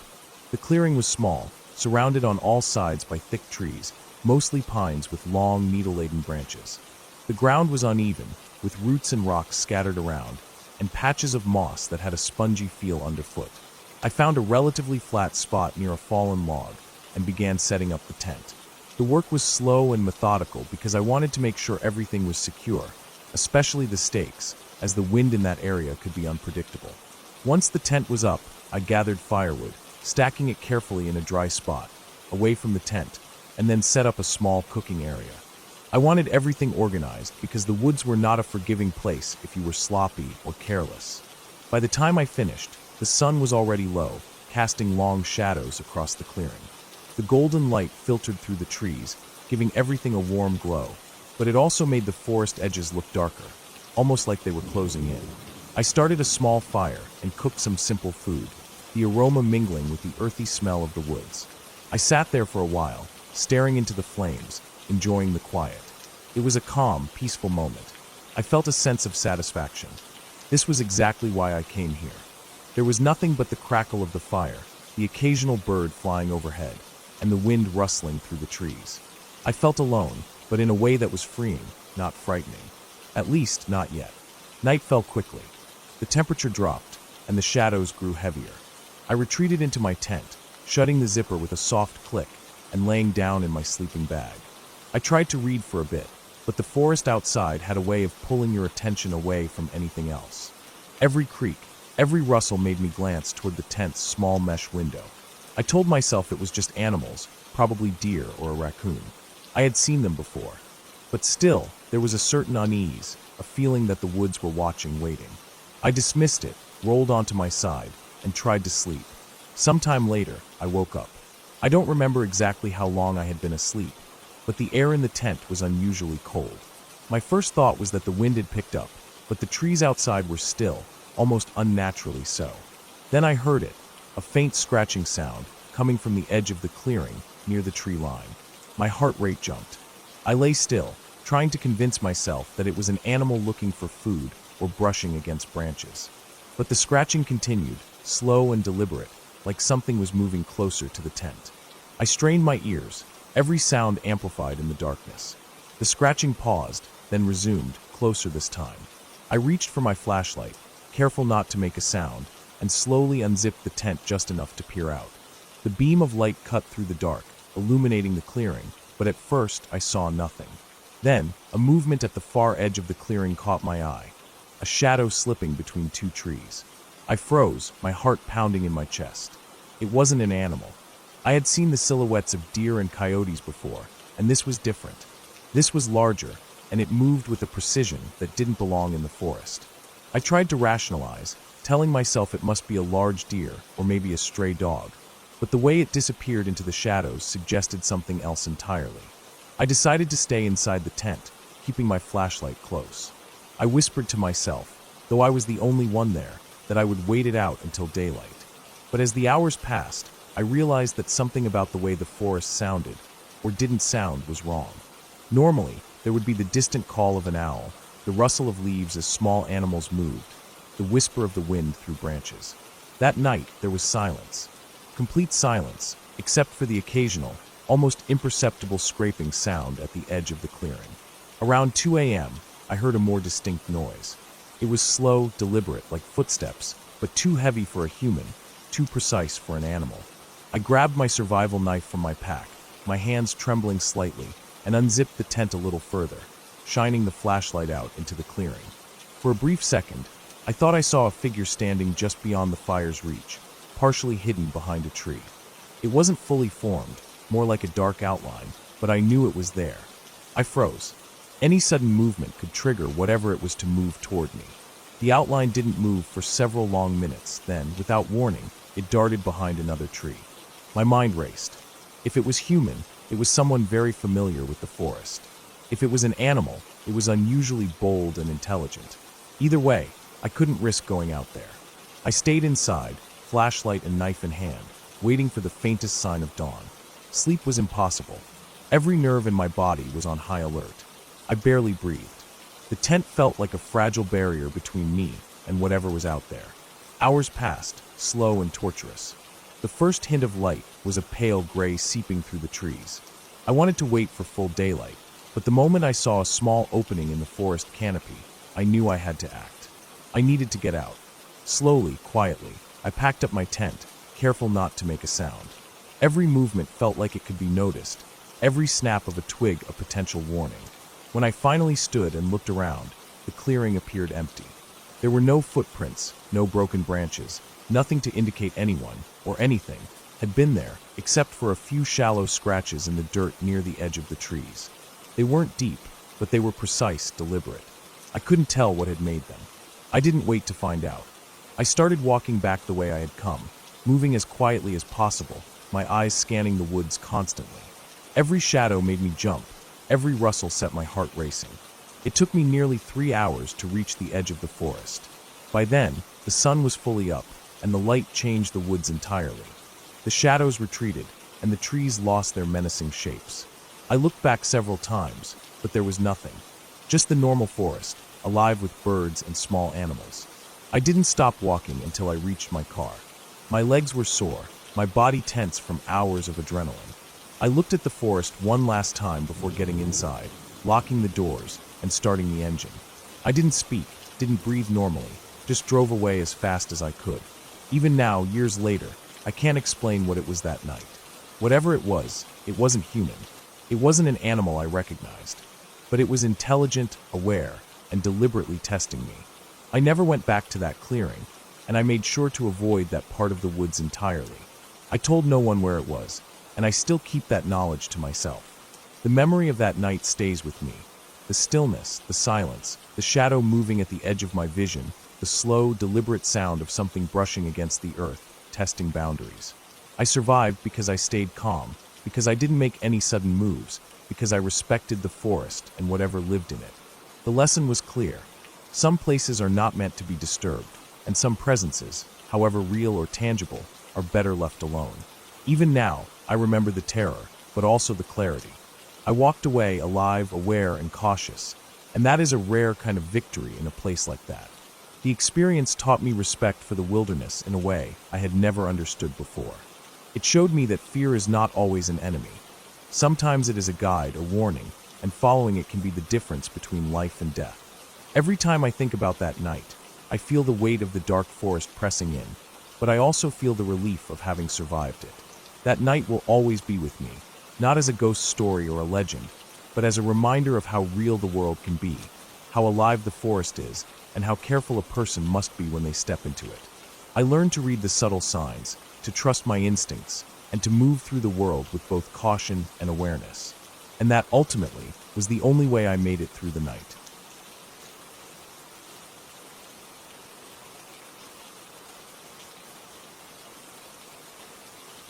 The clearing was small, surrounded on all sides by thick trees, mostly pines with long, needle-laden branches. The ground was uneven, with roots and rocks scattered around, and patches of moss that had a spongy feel underfoot. I found a relatively flat spot near a fallen log and began setting up the tent. The work was slow and methodical because I wanted to make sure everything was secure, especially the stakes, as the wind in that area could be unpredictable. Once the tent was up, I gathered firewood, stacking it carefully in a dry spot, away from the tent, and then set up a small cooking area. I wanted everything organized because the woods were not a forgiving place if you were sloppy or careless. By the time I finished, the sun was already low, casting long shadows across the clearing. The golden light filtered through the trees, giving everything a warm glow, but it also made the forest edges look darker, almost like they were closing in. I started a small fire and cooked some simple food, the aroma mingling with the earthy smell of the woods. I sat there for a while, staring into the flames, enjoying the quiet. It was a calm, peaceful moment. I felt a sense of satisfaction. This was exactly why I came here. There was nothing but the crackle of the fire, the occasional bird flying overhead, and the wind rustling through the trees. I felt alone, but in a way that was freeing, not frightening. At least, not yet. Night fell quickly. The temperature dropped, and the shadows grew heavier. I retreated into my tent, shutting the zipper with a soft click and laying down in my sleeping bag. I tried to read for a bit, but the forest outside had a way of pulling your attention away from anything else. Every creak, every rustle made me glance toward the tent's small mesh window. I told myself it was just animals, probably deer or a raccoon. I had seen them before. But still, there was a certain unease, a feeling that the woods were watching, waiting. I dismissed it, rolled onto my side, and tried to sleep. Sometime later, I woke up. I don't remember exactly how long I had been asleep, but the air in the tent was unusually cold. My first thought was that the wind had picked up, but the trees outside were still, almost unnaturally so. Then I heard it, a faint scratching sound, coming from the edge of the clearing near the tree line. My heart rate jumped. I lay still, trying to convince myself that it was an animal looking for food or brushing against branches. But the scratching continued, slow and deliberate, like something was moving closer to the tent. I strained my ears, every sound amplified in the darkness. The scratching paused, then resumed, closer this time. I reached for my flashlight, careful not to make a sound, and slowly unzipped the tent just enough to peer out. The beam of light cut through the dark, illuminating the clearing, but at first I saw nothing. Then, a movement at the far edge of the clearing caught my eye, a shadow slipping between two trees. I froze, my heart pounding in my chest. It wasn't an animal. I had seen the silhouettes of deer and coyotes before, and this was different. This was larger, and it moved with a precision that didn't belong in the forest. I tried to rationalize, telling myself it must be a large deer or maybe a stray dog, but the way it disappeared into the shadows suggested something else entirely. I decided to stay inside the tent, keeping my flashlight close. I whispered to myself, though I was the only one there, that I would wait it out until daylight. But as the hours passed, I realized that something about the way the forest sounded, or didn't sound, was wrong. Normally, there would be the distant call of an owl, the rustle of leaves as small animals moved, the whisper of the wind through branches. That night, there was silence. Complete silence, except for the occasional, almost imperceptible scraping sound at the edge of the clearing. Around 2 a.m., I heard a more distinct noise. It was slow, deliberate, like footsteps, but too heavy for a human, too precise for an animal. I grabbed my survival knife from my pack, my hands trembling slightly, and unzipped the tent a little further, shining the flashlight out into the clearing. For a brief second, I thought I saw a figure standing just beyond the fire's reach, partially hidden behind a tree. It wasn't fully formed, more like a dark outline, but I knew it was there. I froze. Any sudden movement could trigger whatever it was to move toward me. The outline didn't move for several long minutes, then, without warning, it darted behind another tree. My mind raced. If it was human, it was someone very familiar with the forest. If it was an animal, it was unusually bold and intelligent. Either way, I couldn't risk going out there. I stayed inside, flashlight and knife in hand, waiting for the faintest sign of dawn. Sleep was impossible. Every nerve in my body was on high alert. I barely breathed. The tent felt like a fragile barrier between me and whatever was out there. Hours passed, slow and torturous. The first hint of light was a pale gray seeping through the trees. I wanted to wait for full daylight, but the moment I saw a small opening in the forest canopy, I knew I had to act. I needed to get out. Slowly, quietly, I packed up my tent, careful not to make a sound. Every movement felt like it could be noticed, every snap of a twig a potential warning. When I finally stood and looked around, the clearing appeared empty. There were no footprints, no broken branches, nothing to indicate anyone, or anything, had been there, except for a few shallow scratches in the dirt near the edge of the trees. They weren't deep, but they were precise, deliberate. I couldn't tell what had made them. I didn't wait to find out. I started walking back the way I had come, moving as quietly as possible, my eyes scanning the woods constantly. Every shadow made me jump, every rustle set my heart racing. It took me nearly 3 hours to reach the edge of the forest. By then, the sun was fully up, and the light changed the woods entirely. The shadows retreated, and the trees lost their menacing shapes. I looked back several times, but there was nothing. Just the normal forest, alive with birds and small animals. I didn't stop walking until I reached my car. My legs were sore, my body tense from hours of adrenaline. I looked at the forest one last time before getting inside, locking the doors and starting the engine. I didn't speak, didn't breathe normally, just drove away as fast as I could. Even now, years later, I can't explain what it was that night. Whatever it wasn't human. It wasn't an animal I recognized. But it was intelligent, aware, and deliberately testing me. I never went back to that clearing, and I made sure to avoid that part of the woods entirely. I told no one where it was, and I still keep that knowledge to myself. The memory of that night stays with me. The stillness, the silence, the shadow moving at the edge of my vision, the slow, deliberate sound of something brushing against the earth, testing boundaries. I survived because I stayed calm, because I didn't make any sudden moves, because I respected the forest and whatever lived in it. The lesson was clear. Some places are not meant to be disturbed, and some presences, however real or tangible, are better left alone. Even now, I remember the terror, but also the clarity. I walked away alive, aware, and cautious, and that is a rare kind of victory in a place like that. The experience taught me respect for the wilderness in a way I had never understood before. It showed me that fear is not always an enemy. Sometimes it is a guide, a warning, and following it can be the difference between life and death. Every time I think about that night, I feel the weight of the dark forest pressing in, but I also feel the relief of having survived it. That night will always be with me, not as a ghost story or a legend, but as a reminder of how real the world can be, how alive the forest is, and how careful a person must be when they step into it. I learned to read the subtle signs, to trust my instincts, and to move through the world with both caution and awareness. And that ultimately was the only way I made it through the night.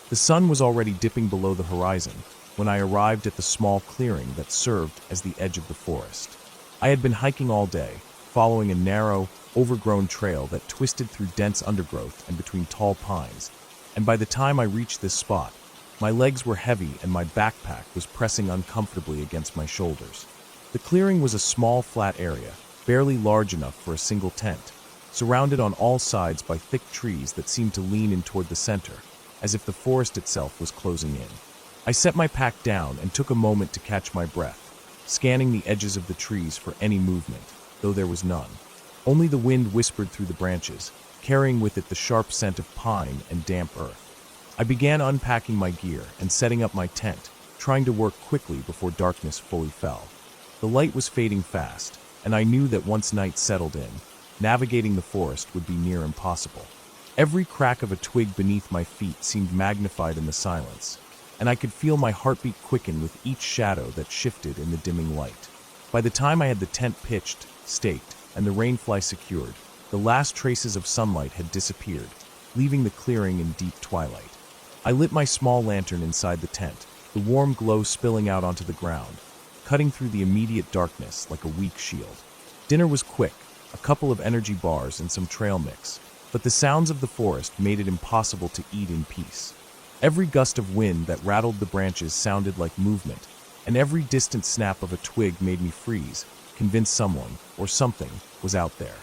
The sun was already dipping below the horizon when I arrived at the small clearing that served as the edge of the forest. I had been hiking all day, following a narrow, overgrown trail that twisted through dense undergrowth and between tall pines, and by the time I reached this spot, my legs were heavy and my backpack was pressing uncomfortably against my shoulders. The clearing was a small, flat area, barely large enough for a single tent, surrounded on all sides by thick trees that seemed to lean in toward the center, as if the forest itself was closing in. I set my pack down and took a moment to catch my breath, scanning the edges of the trees for any movement, though there was none. Only the wind whispered through the branches, carrying with it the sharp scent of pine and damp earth. I began unpacking my gear and setting up my tent, trying to work quickly before darkness fully fell. The light was fading fast, and I knew that once night settled in, navigating the forest would be near impossible. Every crack of a twig beneath my feet seemed magnified in the silence, and I could feel my heartbeat quicken with each shadow that shifted in the dimming light. By the time I had the tent pitched, staked, and the rainfly secured, the last traces of sunlight had disappeared, leaving the clearing in deep twilight. I lit my small lantern inside the tent, the warm glow spilling out onto the ground, cutting through the immediate darkness like a weak shield. Dinner was quick, a couple of energy bars and some trail mix, but the sounds of the forest made it impossible to eat in peace. Every gust of wind that rattled the branches sounded like movement, and every distant snap of a twig made me freeze, convinced someone, or something, was out there.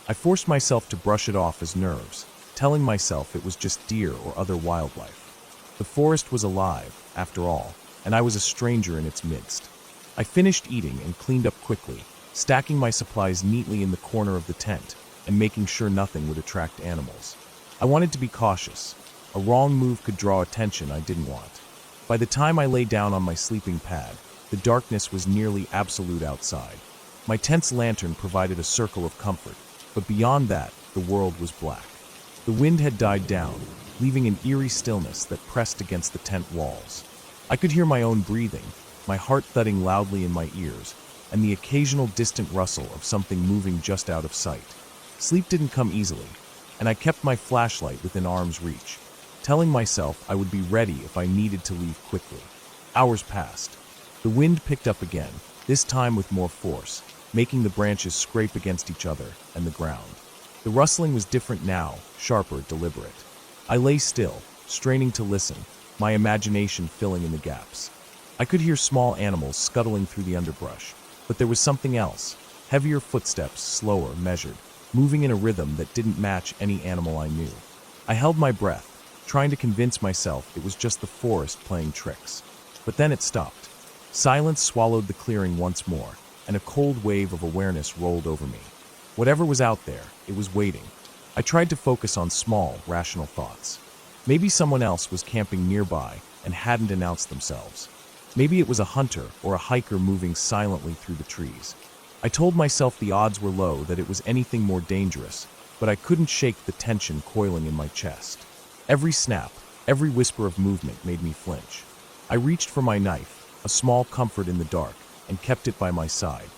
I forced myself to brush it off as nerves, telling myself it was just deer or other wildlife. The forest was alive, after all, and I was a stranger in its midst. I finished eating and cleaned up quickly, stacking my supplies neatly in the corner of the tent and making sure nothing would attract animals. I wanted to be cautious. A wrong move could draw attention I didn't want. By the time I lay down on my sleeping pad, the darkness was nearly absolute outside. My tent's lantern provided a circle of comfort, but beyond that, the world was black. The wind had died down, leaving an eerie stillness that pressed against the tent walls. I could hear my own breathing, my heart thudding loudly in my ears, and the occasional distant rustle of something moving just out of sight. Sleep didn't come easily, and I kept my flashlight within arm's reach, telling myself I would be ready if I needed to leave quickly. Hours passed. The wind picked up again, this time with more force, making the branches scrape against each other and the ground. The rustling was different now, sharper, deliberate. I lay still, straining to listen, my imagination filling in the gaps. I could hear small animals scuttling through the underbrush, but there was something else. Heavier footsteps, slower, measured, moving in a rhythm that didn't match any animal I knew. I held my breath, trying to convince myself it was just the forest playing tricks. But then it stopped. Silence swallowed the clearing once more, and a cold wave of awareness rolled over me. Whatever was out there, it was waiting. I tried to focus on small, rational thoughts. Maybe someone else was camping nearby and hadn't announced themselves. Maybe it was a hunter or a hiker moving silently through the trees. I told myself the odds were low that it was anything more dangerous, but I couldn't shake the tension coiling in my chest. Every snap, every whisper of movement made me flinch. I reached for my knife, a small comfort in the dark, and kept it by my side.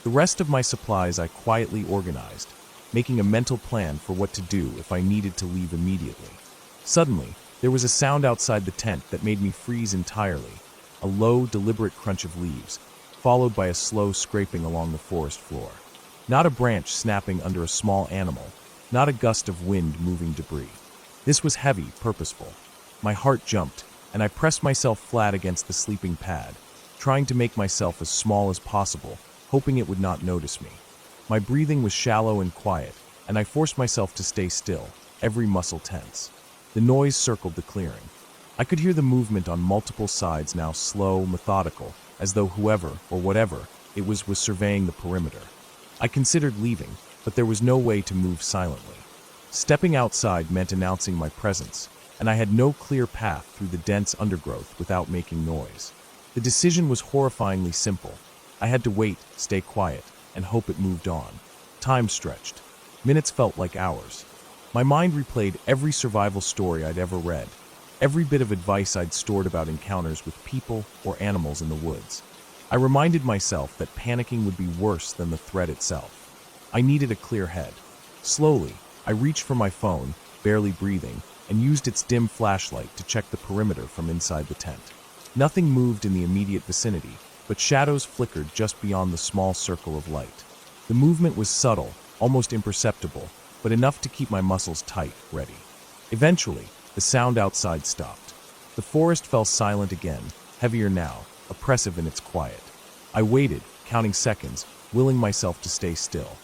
The rest of my supplies I quietly organized, making a mental plan for what to do if I needed to leave immediately. Suddenly, there was a sound outside the tent that made me freeze entirely, a low, deliberate crunch of leaves, followed by a slow scraping along the forest floor. Not a branch snapping under a small animal, not a gust of wind moving debris. This was heavy, purposeful. My heart jumped, and I pressed myself flat against the sleeping pad, trying to make myself as small as possible, hoping it would not notice me. My breathing was shallow and quiet, and I forced myself to stay still, every muscle tense. The noise circled the clearing. I could hear the movement on multiple sides, now slow, methodical, as though whoever, or whatever, it was surveying the perimeter. I considered leaving, but there was no way to move silently. Stepping outside meant announcing my presence, and I had no clear path through the dense undergrowth without making noise. The decision was horrifyingly simple. I had to wait, stay quiet, and hope it moved on. Time stretched. Minutes felt like hours. My mind replayed every survival story I'd ever read, every bit of advice I'd stored about encounters with people or animals in the woods. I reminded myself that panicking would be worse than the threat itself. I needed a clear head. Slowly, I reached for my phone, barely breathing, and used its dim flashlight to check the perimeter from inside the tent. Nothing moved in the immediate vicinity, but shadows flickered just beyond the small circle of light. The movement was subtle, almost imperceptible, but enough to keep my muscles tight, ready. Eventually, the sound outside stopped. The forest fell silent again, heavier now, oppressive in its quiet. I waited, counting seconds, willing myself to stay still.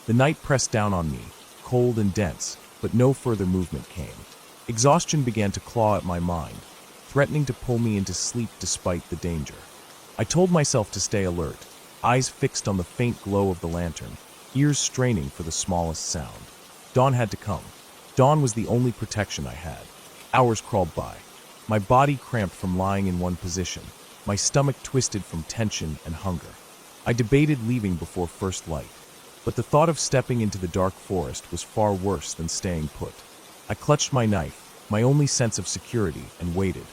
The night pressed down on me, cold and dense, but no further movement came. Exhaustion began to claw at my mind, threatening to pull me into sleep despite the danger. I told myself to stay alert, eyes fixed on the faint glow of the lantern, ears straining for the smallest sound. Dawn had to come. Dawn was the only protection I had. Hours crawled by. My body cramped from lying in one position, my stomach twisted from tension and hunger. I debated leaving before first light, but the thought of stepping into the dark forest was far worse than staying put. I clutched my knife, my only sense of security, and waited.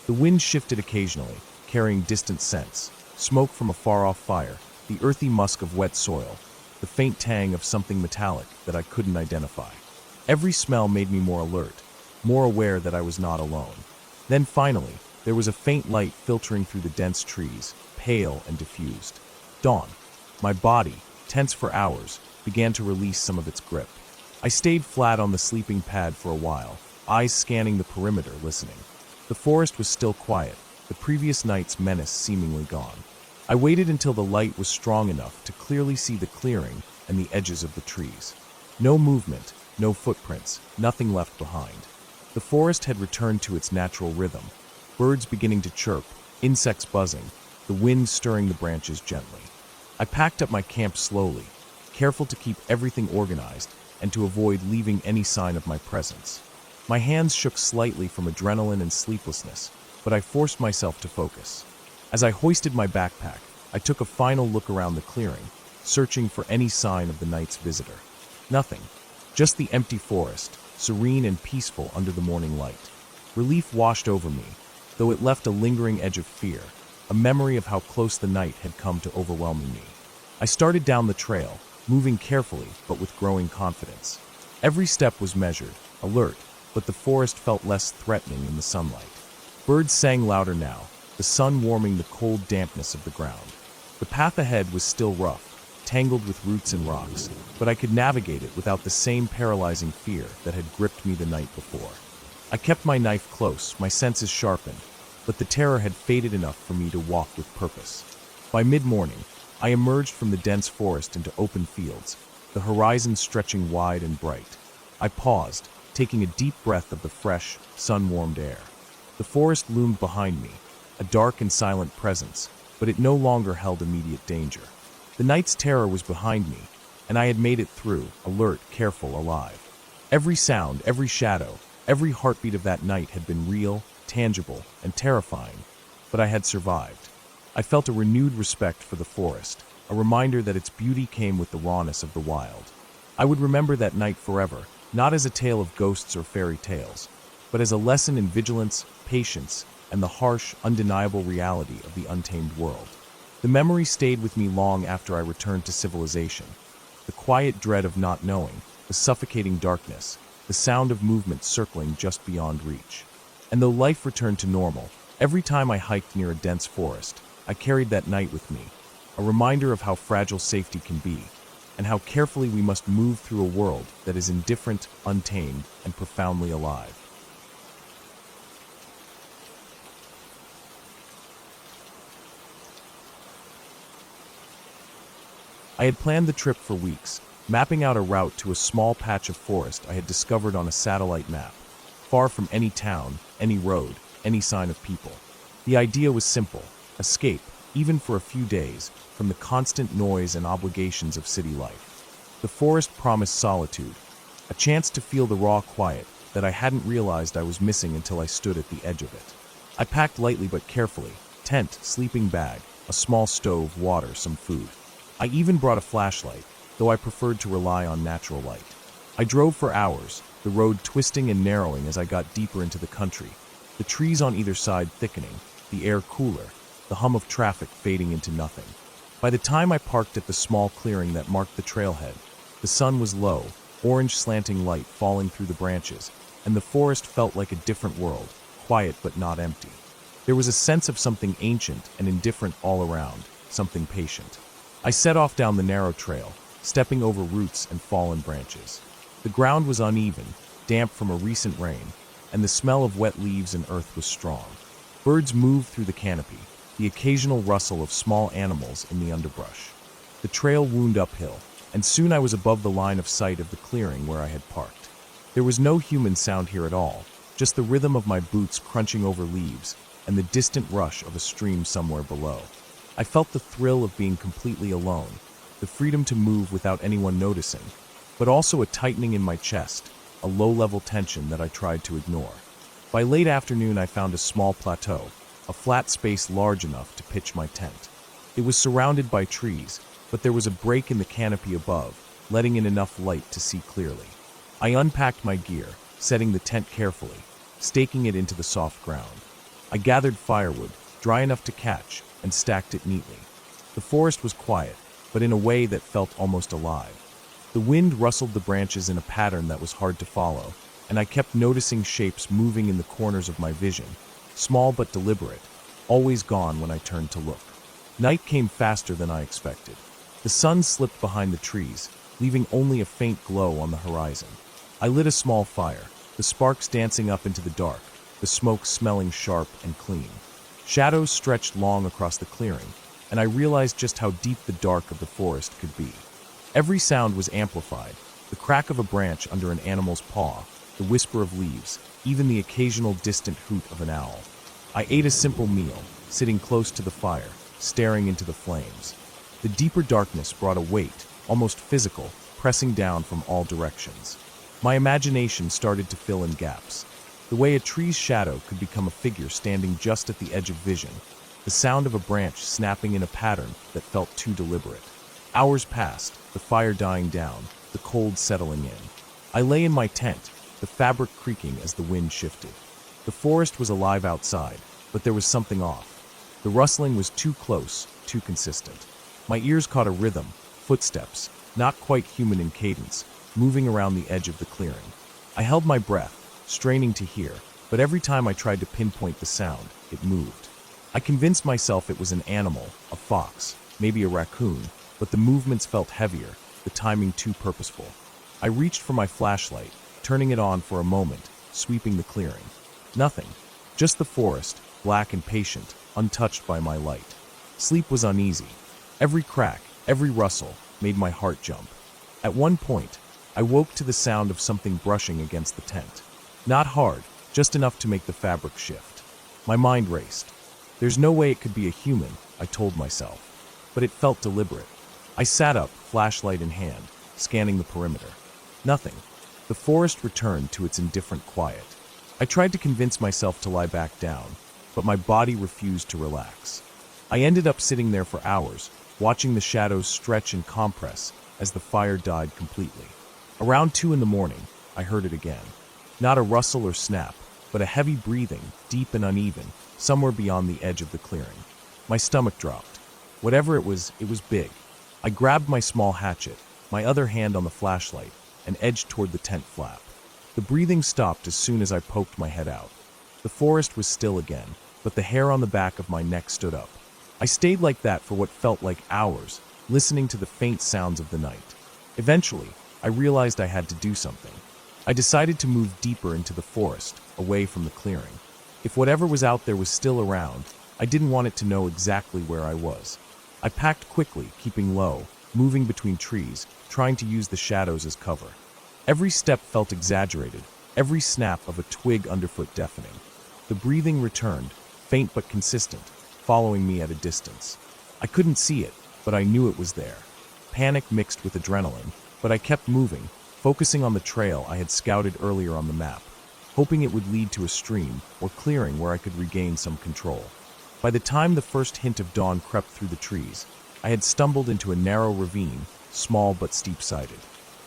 The wind shifted occasionally, carrying distant scents, smoke from a far-off fire, the earthy musk of wet soil, the faint tang of something metallic that I couldn't identify. Every smell made me more alert, more aware that I was not alone. Then finally, there was a faint light filtering through the dense trees, pale and diffused. Dawn. My body, tense for hours, began to release some of its grip. I stayed flat on the sleeping pad for a while, eyes scanning the perimeter, listening. The forest was still quiet, the previous night's menace seemingly gone. I waited until the light was strong enough to clearly see the clearing and the edges of the trees. No movement, no footprints, nothing left behind. The forest had returned to its natural rhythm, birds beginning to chirp, insects buzzing, the wind stirring the branches gently. I packed up my camp slowly, careful to keep everything organized and to avoid leaving any sign of my presence. My hands shook slightly from adrenaline and sleeplessness, but I forced myself to focus. As I hoisted my backpack, I took a final look around the clearing, searching for any sign of the night's visitor. Nothing. Just the empty forest, serene and peaceful under the morning light. Relief washed over me, though it left a lingering edge of fear, a memory of how close the night had come to overwhelming me. I started down the trail, moving carefully but with growing confidence. Every step was measured, alert, but the forest felt less threatening in the sunlight. Birds sang louder now, the sun warming the cold dampness of the ground. The path ahead was still rough, tangled with roots and rocks, but I could navigate it without the same paralyzing fear that had gripped me the night before. I kept my knife close, my senses sharpened, but the terror had faded enough for me to walk with purpose. By mid-morning, I emerged from the dense forest into open fields, the horizon stretching wide and bright. I paused, taking a deep breath of the fresh, sun-warmed air. The forest loomed behind me, a dark and silent presence, but it no longer held immediate danger. The night's terror was behind me, and I had made it through, alert, careful, alive. Every sound, every shadow, every heartbeat of that night had been real, tangible, and terrifying, but I had survived. I felt a renewed respect for the forest, a reminder that its beauty came with the rawness of the wild. I would remember that night forever, not as a tale of ghosts or fairy tales, but as a lesson in vigilance, patience, and the harsh, undeniable reality of the untamed world. The memory stayed with me long after I returned to civilization. The quiet dread of not knowing, the suffocating darkness, the sound of movement circling just beyond reach. And though life returned to normal, every time I hiked near a dense forest, I carried that night with me, a reminder of how fragile safety can be, and how carefully we must move through a world that is indifferent, untamed, and profoundly alive. I had planned the trip for weeks, mapping out a route to a small patch of forest I had discovered on a satellite map, far from any town, any road, any sign of people. The idea was simple: escape, even for a few days, from the constant noise and obligations of city life. The forest promised solitude, a chance to feel the raw quiet that I hadn't realized I was missing until I stood at the edge of it. I packed lightly but carefully: tent, sleeping bag, a small stove, water, some food. I even brought a flashlight, though I preferred to rely on natural light. I drove for hours, the road twisting and narrowing as I got deeper into the country, the trees on either side thickening, the air cooler, the hum of traffic fading into nothing. By the time I parked at the small clearing that marked the trailhead, the sun was low, orange slanting light falling through the branches, and the forest felt like a different world, quiet but not empty. There was a sense of something ancient and indifferent all around, something patient. I set off down the narrow trail, stepping over roots and fallen branches. The ground was uneven, damp from a recent rain, and the smell of wet leaves and earth was strong. Birds moved through the canopy, the occasional rustle of small animals in the underbrush. The trail wound uphill, and soon I was above the line of sight of the clearing where I had parked. There was no human sound here at all, just the rhythm of my boots crunching over leaves and the distant rush of a stream somewhere below. I felt the thrill of being completely alone, the freedom to move without anyone noticing, but also a tightening in my chest, a low-level tension that I tried to ignore. By late afternoon, I found a small plateau, a flat space large enough to pitch my tent. It was surrounded by trees, but there was a break in the canopy above, letting in enough light to see clearly. I unpacked my gear, setting the tent carefully, staking it into the soft ground. I gathered firewood, dry enough to catch, and stacked it neatly. The forest was quiet, but in a way that felt almost alive. The wind rustled the branches in a pattern that was hard to follow, and I kept noticing shapes moving in the corners of my vision, small but deliberate, always gone when I turned to look. Night came faster than I expected. The sun slipped behind the trees, leaving only a faint glow on the horizon. I lit a small fire, the sparks dancing up into the dark, the smoke smelling sharp and clean. Shadows stretched long across the clearing, and I realized just how deep the dark of the forest could be. Every sound was amplified: the crack of a branch under an animal's paw, the whisper of leaves, even the occasional distant hoot of an owl. I ate a simple meal, sitting close to the fire, staring into the flames. The deeper darkness brought a weight, almost physical, pressing down from all directions. My imagination started to fill in gaps. The way a tree's shadow could become a figure standing just at the edge of vision, the sound of a branch snapping in a pattern that felt too deliberate. Hours passed, the fire dying down, the cold settling in. I lay in my tent, the fabric creaking as the wind shifted. The forest was alive outside, but there was something off. The rustling was too close, too consistent. My ears caught a rhythm, footsteps, not quite human in cadence, moving around the edge of the clearing. I held my breath, straining to hear, but every time I tried to pinpoint the sound, it moved. I convinced myself it was an animal, a fox, maybe a raccoon, but the movements felt heavier, the timing too purposeful. I reached for my flashlight, turning it on for a moment, sweeping the clearing. Nothing. Just the forest, black and patient, untouched by my light. Sleep was uneasy. Every crack, every rustle, made my heart jump. At one point, I woke to the sound of something brushing against the tent. Not hard, just enough to make the fabric shift. My mind raced. There's no way it could be a human, I told myself. But it felt deliberate. I sat up, flashlight in hand, scanning the perimeter. Nothing. The forest returned to its indifferent quiet. I tried to convince myself to lie back down, but my body refused to relax. I ended up sitting there for hours, watching the shadows stretch and compress as the fire died completely. Around 2 a.m, I heard it again. Not a rustle or snap, but a heavy breathing, deep and uneven, somewhere beyond the edge of the clearing. My stomach dropped. Whatever it was big. I grabbed my small hatchet, my other hand on the flashlight, and edged toward the tent flap. The breathing stopped as soon as I poked my head out. The forest was still again, but the hair on the back of my neck stood up. I stayed like that for what felt like hours, listening to the faint sounds of the night. Eventually, I realized I had to do something. I decided to move deeper into the forest, away from the clearing. If whatever was out there was still around, I didn't want it to know exactly where I was. I packed quickly, keeping low, moving between trees, trying to use the shadows as cover. Every step felt exaggerated, every snap of a twig underfoot deafening. The breathing returned, faint but consistent, following me at a distance. I couldn't see it, but I knew it was there. Panic mixed with adrenaline, but I kept moving, focusing on the trail I had scouted earlier on the map, hoping it would lead to a stream or clearing where I could regain some control. By the time the first hint of dawn crept through the trees, I had stumbled into a narrow ravine, small but steep-sided.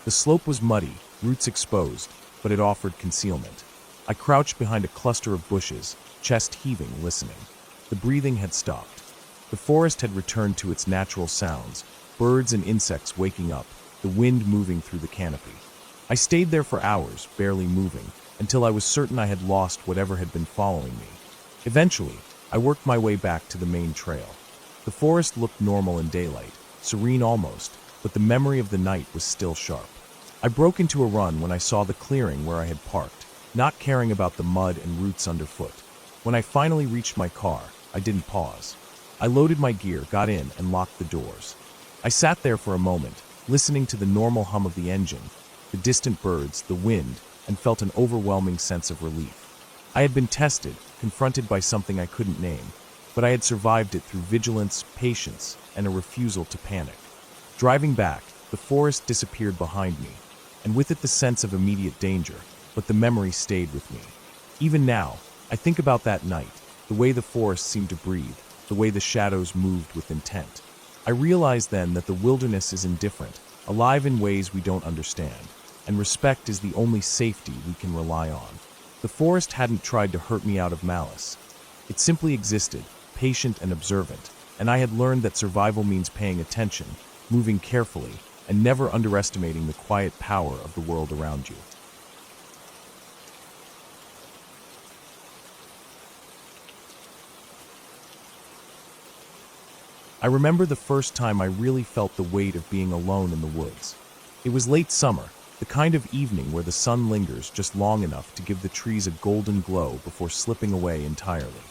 The slope was muddy, roots exposed, but it offered concealment. I crouched behind a cluster of bushes, chest heaving, listening. The breathing had stopped. The forest had returned to its natural sounds, birds and insects waking up, the wind moving through the canopy. I stayed there for hours, barely moving, until I was certain I had lost whatever had been following me. Eventually, I worked my way back to the main trail. The forest looked normal in daylight, serene almost, but the memory of the night was still sharp. I broke into a run when I saw the clearing where I had parked, not caring about the mud and roots underfoot. When I finally reached my car, I didn't pause. I loaded my gear, got in, and locked the doors. I sat there for a moment, listening to the normal hum of the engine, the distant birds, the wind, and felt an overwhelming sense of relief. I had been tested, confronted by something I couldn't name, but I had survived it through vigilance, patience, and a refusal to panic. Driving back, the forest disappeared behind me, and with it the sense of immediate danger, but the memory stayed with me. Even now, I think about that night, the way the forest seemed to breathe, the way the shadows moved with intent. I realized then that the wilderness is indifferent, alive in ways we don't understand, and respect is the only safety we can rely on. The forest hadn't tried to hurt me out of malice. It simply existed, patient and observant, and I had learned that survival means paying attention, moving carefully, and never underestimating the quiet power of the world around you. I remember the first time I really felt the weight of being alone in the woods. It was late summer, the kind of evening where the sun lingers just long enough to give the trees a golden glow before slipping away entirely.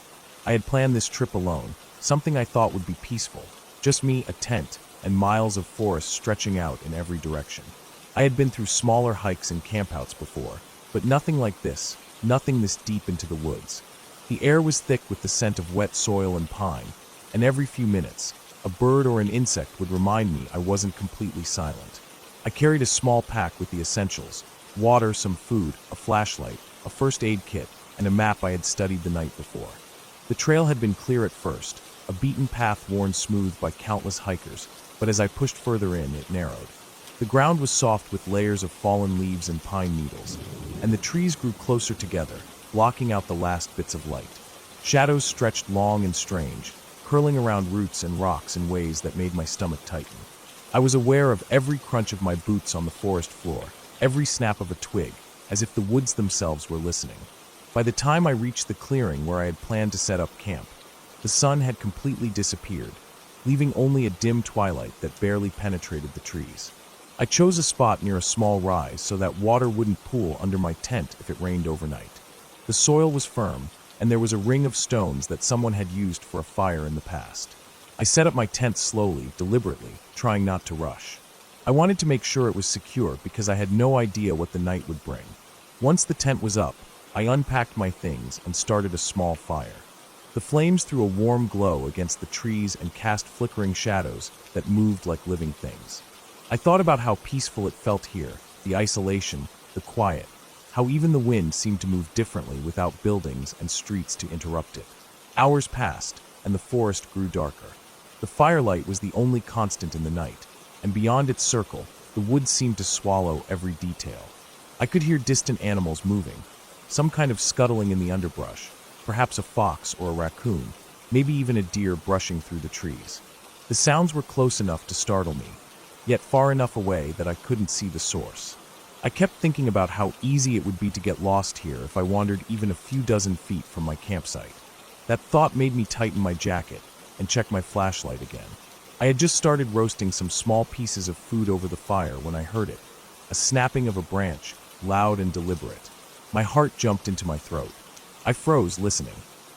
I had planned this trip alone, something I thought would be peaceful, just me, a tent, and miles of forest stretching out in every direction. I had been through smaller hikes and campouts before, but nothing like this, nothing this deep into the woods. The air was thick with the scent of wet soil and pine, and every few minutes, a bird or an insect would remind me I wasn't completely silent. I carried a small pack with the essentials: water, some food, a flashlight, a first aid kit, and a map I had studied the night before. The trail had been clear at first, a beaten path worn smooth by countless hikers, but as I pushed further in, it narrowed. The ground was soft with layers of fallen leaves and pine needles, and the trees grew closer together, blocking out the last bits of light. Shadows stretched long and strange, curling around roots and rocks in ways that made my stomach tighten. I was aware of every crunch of my boots on the forest floor, every snap of a twig, as if the woods themselves were listening. By the time I reached the clearing where I had planned to set up camp, the sun had completely disappeared, leaving only a dim twilight that barely penetrated the trees. I chose a spot near a small rise so that water wouldn't pool under my tent if it rained overnight. The soil was firm, and there was a ring of stones that someone had used for a fire in the past. I set up my tent slowly, deliberately, trying not to rush. I wanted to make sure it was secure because I had no idea what the night would bring. Once the tent was up, I unpacked my things and started a small fire. The flames threw a warm glow against the trees and cast flickering shadows that moved like living things. I thought about how peaceful it felt here, the isolation, the quiet, how even the wind seemed to move differently without buildings and streets to interrupt it. Hours passed, and the forest grew darker. The firelight was the only constant in the night, and beyond its circle, the woods seemed to swallow every detail. I could hear distant animals moving, some kind of scuttling in the underbrush, perhaps a fox or a raccoon, maybe even a deer brushing through the trees. The sounds were close enough to startle me, yet far enough away that I couldn't see the source. I kept thinking about how easy it would be to get lost here if I wandered even a few dozen feet from my campsite. That thought made me tighten my jacket and check my flashlight again. I had just started roasting some small pieces of food over the fire when I heard it, a snapping of a branch, loud and deliberate. My heart jumped into my throat. I froze, listening.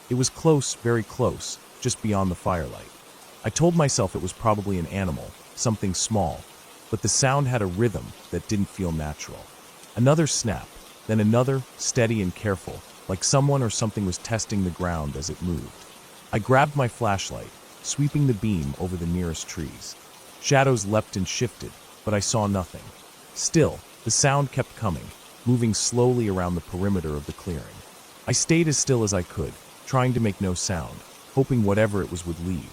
It was close, very close, just beyond the firelight. I told myself it was probably an animal, something small, but the sound had a rhythm that didn't feel natural. Another snap, then another, steady and careful, like someone or something was testing the ground as it moved. I grabbed my flashlight, sweeping the beam over the nearest trees. Shadows leapt and shifted, but I saw nothing. Still, the sound kept coming, moving slowly around the perimeter of the clearing. I stayed as still as I could, trying to make no sound, hoping whatever it was would leave.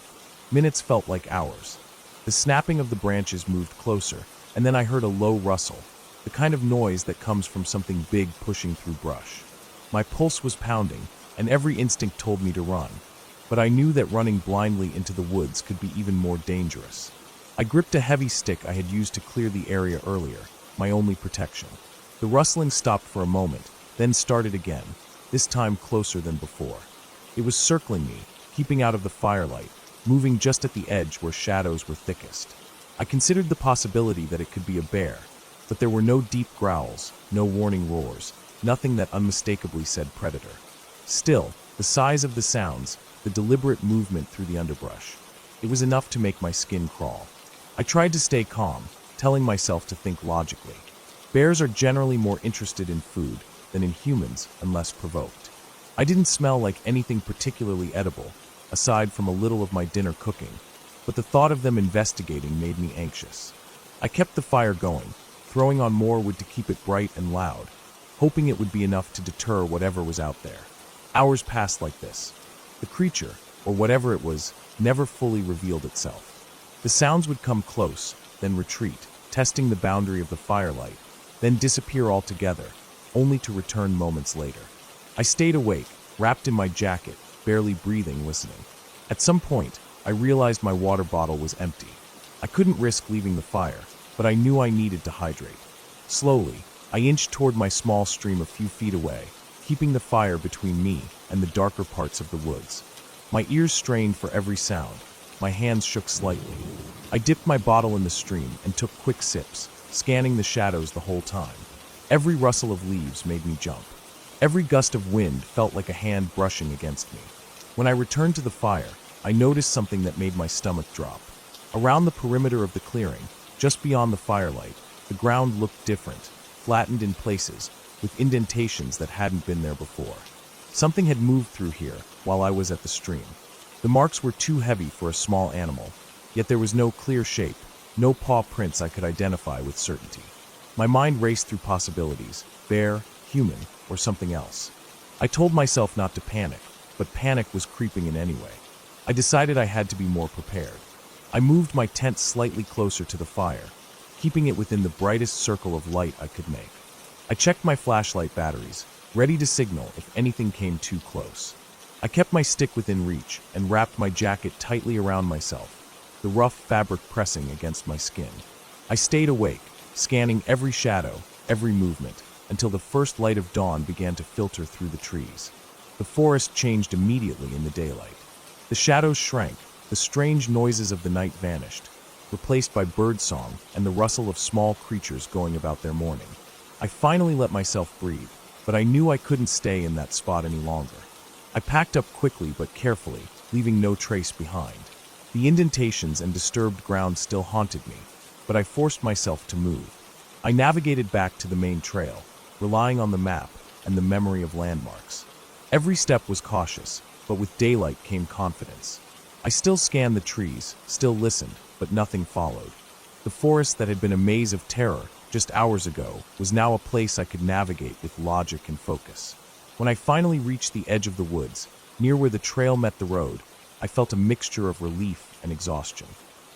Minutes felt like hours. The snapping of the branches moved closer, and then I heard a low rustle, the kind of noise that comes from something big pushing through brush. My pulse was pounding, and every instinct told me to run, but I knew that running blindly into the woods could be even more dangerous. I gripped a heavy stick I had used to clear the area earlier, my only protection. The rustling stopped for a moment, then started again, this time closer than before. It was circling me, keeping out of the firelight, moving just at the edge where shadows were thickest. I considered the possibility that it could be a bear, but there were no deep growls, no warning roars, nothing that unmistakably said predator. Still, the size of the sounds, the deliberate movement through the underbrush, it was enough to make my skin crawl. I tried to stay calm, telling myself to think logically. Bears are generally more interested in food than in humans unless provoked. I didn't smell like anything particularly edible, aside from a little of my dinner cooking, but the thought of them investigating made me anxious. I kept the fire going, throwing on more wood to keep it bright and loud, hoping it would be enough to deter whatever was out there. Hours passed like this. The creature, or whatever it was, never fully revealed itself. The sounds would come close, then retreat, testing the boundary of the firelight, then disappear altogether, only to return moments later. I stayed awake, wrapped in my jacket, barely breathing, listening. At some point, I realized my water bottle was empty. I couldn't risk leaving the fire, but I knew I needed to hydrate. Slowly, I inched toward my small stream a few feet away, keeping the fire between me and the darker parts of the woods. My ears strained for every sound. My hands shook slightly. I dipped my bottle in the stream and took quick sips, scanning the shadows the whole time. Every rustle of leaves made me jump. Every gust of wind felt like a hand brushing against me. When I returned to the fire, I noticed something that made my stomach drop. Around the perimeter of the clearing, just beyond the firelight, the ground looked different, flattened in places, with indentations that hadn't been there before. Something had moved through here while I was at the stream. The marks were too heavy for a small animal, yet there was no clear shape, no paw prints I could identify with certainty. My mind raced through possibilities: bear, human, or something else. I told myself not to panic, but panic was creeping in anyway. I decided I had to be more prepared. I moved my tent slightly closer to the fire, keeping it within the brightest circle of light I could make. I checked my flashlight batteries, ready to signal if anything came too close. I kept my stick within reach and wrapped my jacket tightly around myself, the rough fabric pressing against my skin. I stayed awake, scanning every shadow, every movement, until the first light of dawn began to filter through the trees. The forest changed immediately in the daylight. The shadows shrank, the strange noises of the night vanished, replaced by birdsong and the rustle of small creatures going about their morning. I finally let myself breathe, but I knew I couldn't stay in that spot any longer. I packed up quickly but carefully, leaving no trace behind. The indentations and disturbed ground still haunted me, but I forced myself to move. I navigated back to the main trail, relying on the map and the memory of landmarks. Every step was cautious, but with daylight came confidence. I still scanned the trees, still listened, but nothing followed. The forest that had been a maze of terror just hours ago was now a place I could navigate with logic and focus. When I finally reached the edge of the woods, near where the trail met the road, I felt a mixture of relief and exhaustion.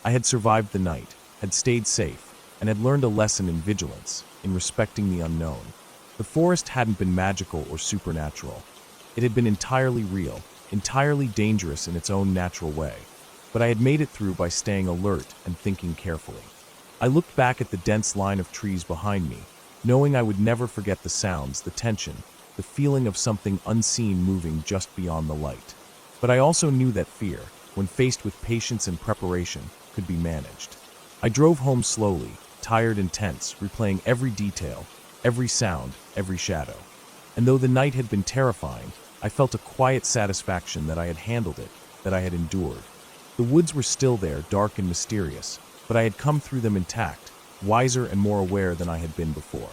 I had survived the night, had stayed safe, and had learned a lesson in vigilance, in respecting the unknown. The forest hadn't been magical or supernatural. It had been entirely real, entirely dangerous in its own natural way, but I had made it through by staying alert and thinking carefully. I looked back at the dense line of trees behind me, knowing I would never forget the sounds, the tension, the feeling of something unseen moving just beyond the light. But I also knew that fear, when faced with patience and preparation, could be managed. I drove home slowly, tired and tense, replaying every detail, every sound, every shadow. And though the night had been terrifying, I felt a quiet satisfaction that I had handled it, that I had endured. The woods were still there, dark and mysterious, but I had come through them intact, wiser and more aware than I had been before.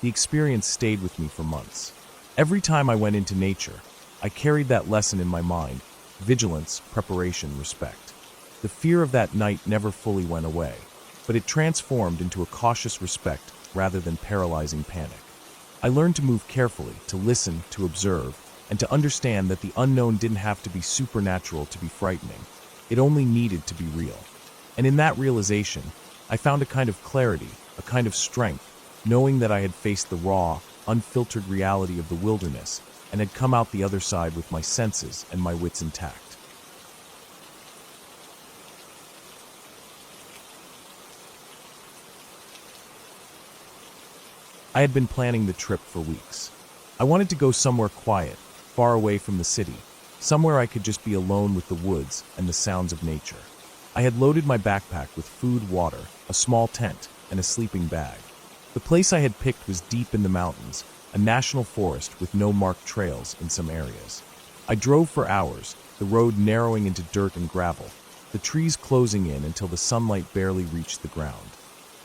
The experience stayed with me for months. Every time I went into nature, I carried that lesson in my mind: vigilance, preparation, respect. The fear of that night never fully went away, but it transformed into a cautious respect rather than paralyzing panic. I learned to move carefully, to listen, to observe, and to understand that the unknown didn't have to be supernatural to be frightening. It only needed to be real. And in that realization, I found a kind of clarity, a kind of strength, knowing that I had faced the raw, unfiltered reality of the wilderness and had come out the other side with my senses and my wits intact. I had been planning the trip for weeks. I wanted to go somewhere quiet, far away from the city, somewhere I could just be alone with the woods and the sounds of nature. I had loaded my backpack with food, water, a small tent, and a sleeping bag. The place I had picked was deep in the mountains, a national forest with no marked trails in some areas. I drove for hours, the road narrowing into dirt and gravel, the trees closing in until the sunlight barely reached the ground.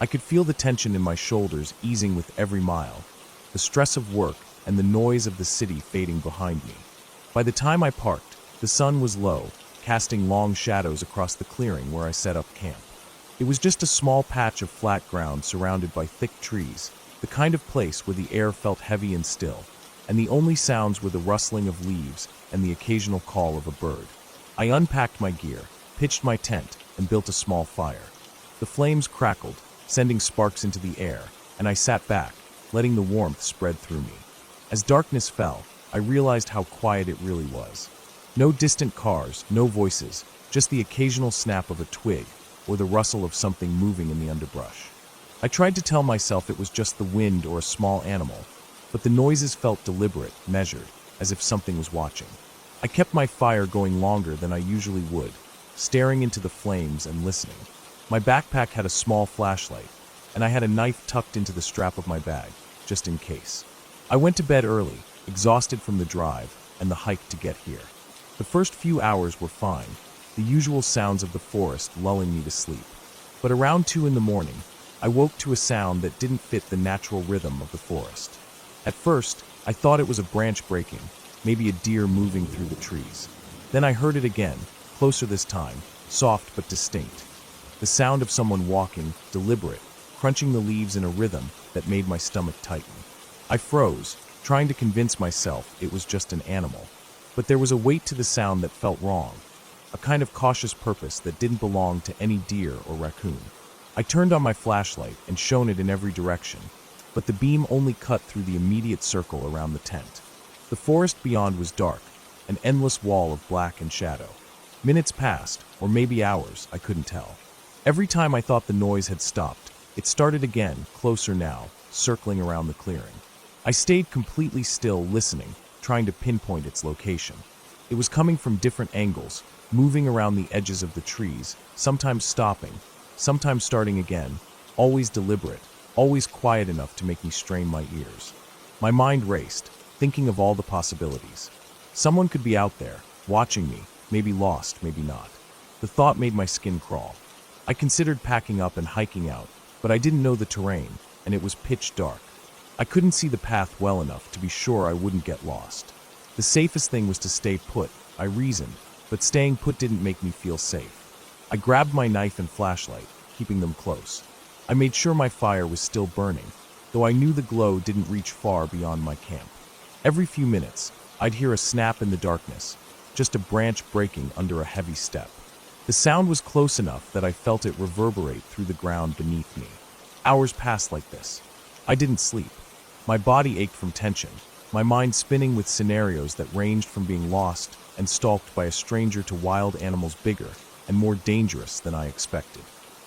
I could feel the tension in my shoulders easing with every mile, the stress of work and the noise of the city fading behind me. By the time I parked, the sun was low, casting long shadows across the clearing where I set up camp. It was just a small patch of flat ground surrounded by thick trees, the kind of place where the air felt heavy and still, and the only sounds were the rustling of leaves and the occasional call of a bird. I unpacked my gear, pitched my tent, and built a small fire. The flames crackled, sending sparks into the air, and I sat back, letting the warmth spread through me. As darkness fell, I realized how quiet it really was. No distant cars, no voices, just the occasional snap of a twig or the rustle of something moving in the underbrush. I tried to tell myself it was just the wind or a small animal, but the noises felt deliberate, measured, as if something was watching. I kept my fire going longer than I usually would, staring into the flames and listening. My backpack had a small flashlight, and I had a knife tucked into the strap of my bag, just in case. I went to bed early, exhausted from the drive and the hike to get here. The first few hours were fine, the usual sounds of the forest lulling me to sleep. But around 2 in the morning, I woke to a sound that didn't fit the natural rhythm of the forest. At first, I thought it was a branch breaking, maybe a deer moving through the trees. Then I heard it again, closer this time, soft but distinct. The sound of someone walking, deliberate, crunching the leaves in a rhythm that made my stomach tighten. I froze, trying to convince myself it was just an animal. But there was a weight to the sound that felt wrong, a kind of cautious purpose that didn't belong to any deer or raccoon. I turned on my flashlight and shone it in every direction, but the beam only cut through the immediate circle around the tent. The forest beyond was dark, an endless wall of black and shadow. Minutes passed, or maybe hours, I couldn't tell. Every time I thought the noise had stopped, it started again, closer now, circling around the clearing. I stayed completely still, listening, trying to pinpoint its location. It was coming from different angles, moving around the edges of the trees, sometimes stopping, sometimes starting again, always deliberate, always quiet enough to make me strain my ears. My mind raced, thinking of all the possibilities. Someone could be out there, watching me, maybe lost, maybe not. The thought made my skin crawl. I considered packing up and hiking out, but I didn't know the terrain, and it was pitch dark. I couldn't see the path well enough to be sure I wouldn't get lost. The safest thing was to stay put, I reasoned, but staying put didn't make me feel safe. I grabbed my knife and flashlight, keeping them close. I made sure my fire was still burning, though I knew the glow didn't reach far beyond my camp. Every few minutes, I'd hear a snap in the darkness, just a branch breaking under a heavy step. The sound was close enough that I felt it reverberate through the ground beneath me. Hours passed like this. I didn't sleep. My body ached from tension, my mind spinning with scenarios that ranged from being lost and stalked by a stranger to wild animals bigger and more dangerous than I expected.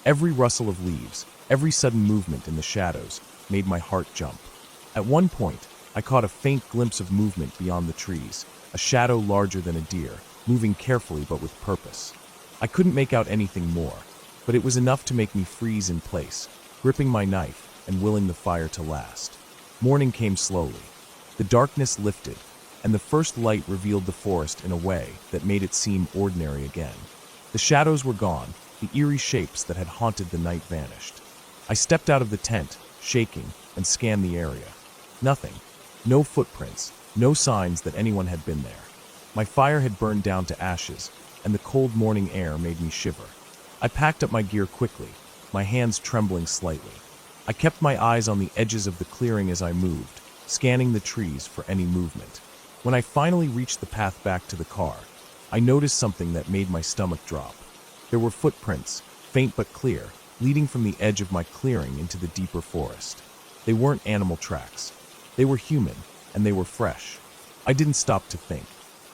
Every rustle of leaves, every sudden movement in the shadows, made my heart jump. At one point, I caught a faint glimpse of movement beyond the trees, a shadow larger than a deer, moving carefully but with purpose. I couldn't make out anything more, but it was enough to make me freeze in place, gripping my knife and willing the fire to last. Morning came slowly. The darkness lifted, and the first light revealed the forest in a way that made it seem ordinary again. The shadows were gone, the eerie shapes that had haunted the night vanished. I stepped out of the tent, shaking, and scanned the area. Nothing. No footprints, no signs that anyone had been there. My fire had burned down to ashes, and the cold morning air made me shiver. I packed up my gear quickly, my hands trembling slightly. I kept my eyes on the edges of the clearing as I moved, scanning the trees for any movement. When I finally reached the path back to the car, I noticed something that made my stomach drop. There were footprints, faint but clear, leading from the edge of my clearing into the deeper forest. They weren't animal tracks. They were human, and they were fresh. I didn't stop to think.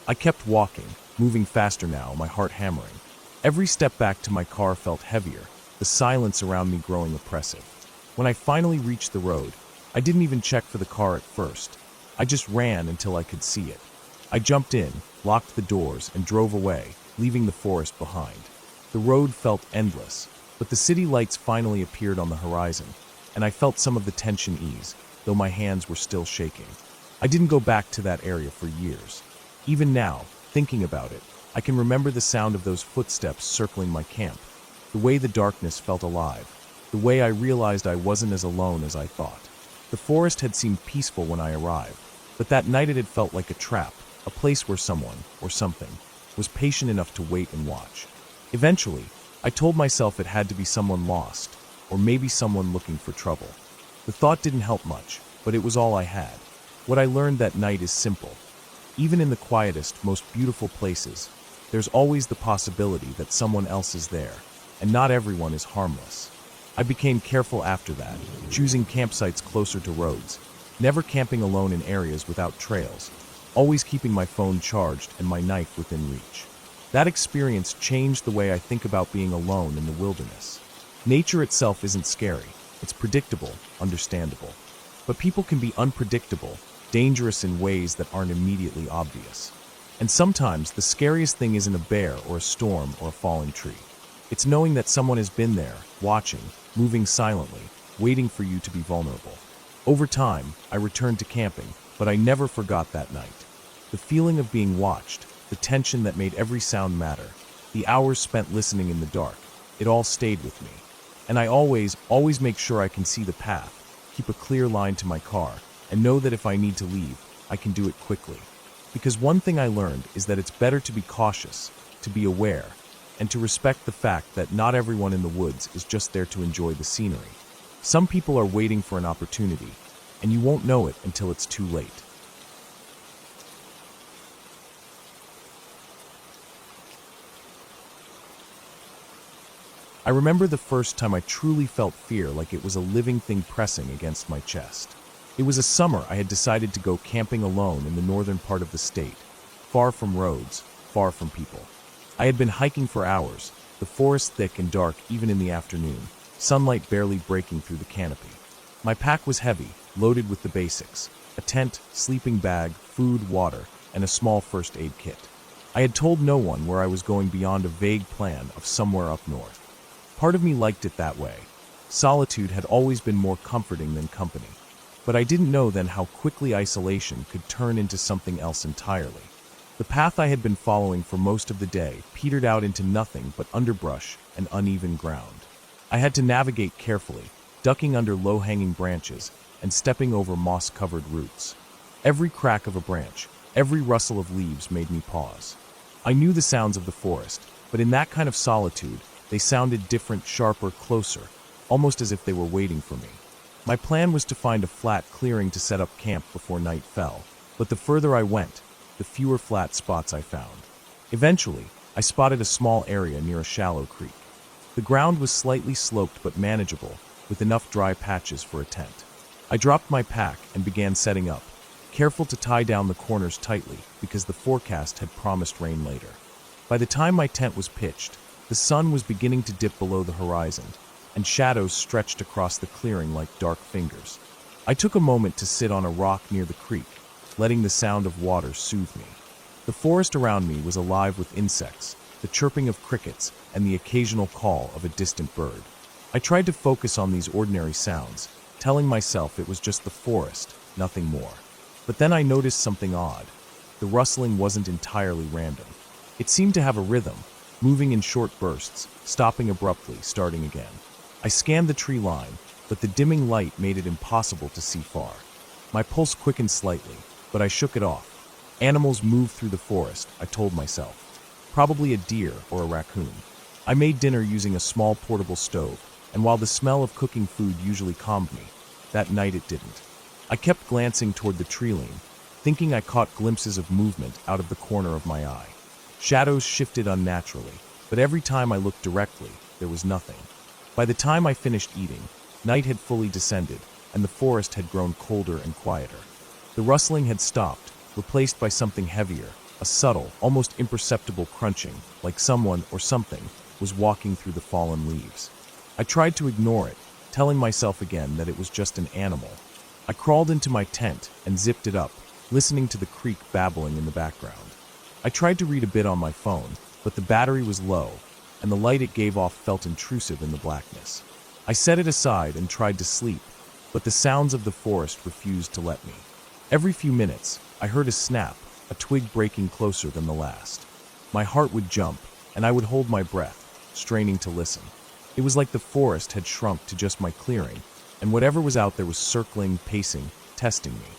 I kept walking, moving faster now, my heart hammering. Every step back to my car felt heavier, the silence around me growing oppressive. When I finally reached the road, I didn't even check for the car at first. I just ran until I could see it. I jumped in, locked the doors, and drove away, leaving the forest behind. The road felt endless, but the city lights finally appeared on the horizon, and I felt some of the tension ease, though my hands were still shaking. I didn't go back to that area for years. Even now, thinking about it, I can remember the sound of those footsteps circling my camp, the way the darkness felt alive, the way I realized I wasn't as alone as I thought. The forest had seemed peaceful when I arrived, but that night it had felt like a trap, a place where someone, or something, was patient enough to wait and watch. Eventually, I told myself it had to be someone lost, or maybe someone looking for trouble. The thought didn't help much, but it was all I had. What I learned that night is simple. Even in the quietest, most beautiful places, there's always the possibility that someone else is there, and not everyone is harmless. I became careful after that, choosing campsites closer to roads, never camping alone in areas without trails, always keeping my phone charged and my knife within reach. That experience changed the way I think about being alone in the wilderness. Nature itself isn't scary. It's predictable, understandable. But people can be unpredictable, dangerous in ways that aren't immediately obvious. And sometimes the scariest thing isn't a bear or a storm or a falling tree. It's knowing that someone has been there, watching, moving silently, waiting for you to be vulnerable. Over time, I returned to camping, but I never forgot that night. The feeling of being watched, the tension that made every sound matter, the hours spent listening in the dark, it all stayed with me. And I always make sure I can see the path, keep a clear line to my car, and know that if I need to leave, I can do it quickly. Because one thing I learned is that it's better to be cautious, to be aware, and to respect the fact that not everyone in the woods is just there to enjoy the scenery. Some people are waiting for an opportunity, and you won't know it until it's too late. I remember the first time I truly felt fear like it was a living thing pressing against my chest. It was a summer I had decided to go camping alone in the northern part of the state, far from roads, far from people. I had been hiking for hours, the forest thick and dark even in the afternoon, sunlight barely breaking through the canopy. My pack was heavy, loaded with the basics: a tent, sleeping bag, food, water, and a small first aid kit. I had told no one where I was going beyond a vague plan of somewhere up north. Part of me liked it that way. Solitude had always been more comforting than company. But I didn't know then how quickly isolation could turn into something else entirely. The path I had been following for most of the day petered out into nothing but underbrush and uneven ground. I had to navigate carefully, ducking under low-hanging branches and stepping over moss-covered roots. Every crack of a branch, every rustle of leaves made me pause. I knew the sounds of the forest, but in that kind of solitude, they sounded different, sharper, closer, almost as if they were waiting for me. My plan was to find a flat clearing to set up camp before night fell, but the further I went, the fewer flat spots I found. Eventually, I spotted a small area near a shallow creek. The ground was slightly sloped but manageable, with enough dry patches for a tent. I dropped my pack and began setting up, careful to tie down the corners tightly because the forecast had promised rain later. By the time my tent was pitched, the sun was beginning to dip below the horizon, and shadows stretched across the clearing like dark fingers. I took a moment to sit on a rock near the creek, letting the sound of water soothe me. The forest around me was alive with insects, the chirping of crickets, and the occasional call of a distant bird. I tried to focus on these ordinary sounds, telling myself it was just the forest, nothing more. But then I noticed something odd. The rustling wasn't entirely random. It seemed to have a rhythm, moving in short bursts, stopping abruptly, starting again. I scanned the tree line, but the dimming light made it impossible to see far. My pulse quickened slightly, but I shook it off. Animals move through the forest, I told myself. Probably a deer or a raccoon. I made dinner using a small portable stove, and while the smell of cooking food usually calmed me, that night it didn't. I kept glancing toward the tree line, thinking I caught glimpses of movement out of the corner of my eye. Shadows shifted unnaturally, but every time I looked directly, there was nothing. By the time I finished eating, night had fully descended, and the forest had grown colder and quieter. The rustling had stopped, replaced by something heavier, a subtle, almost imperceptible crunching, like someone or something was walking through the fallen leaves. I tried to ignore it, telling myself again that it was just an animal. I crawled into my tent and zipped it up, listening to the creek babbling in the background. I tried to read a bit on my phone, but the battery was low, and the light it gave off felt intrusive in the blackness. I set it aside and tried to sleep, but the sounds of the forest refused to let me. Every few minutes, I heard a snap, a twig breaking closer than the last. My heart would jump, and I would hold my breath, straining to listen. It was like the forest had shrunk to just my clearing, and whatever was out there was circling, pacing, testing me.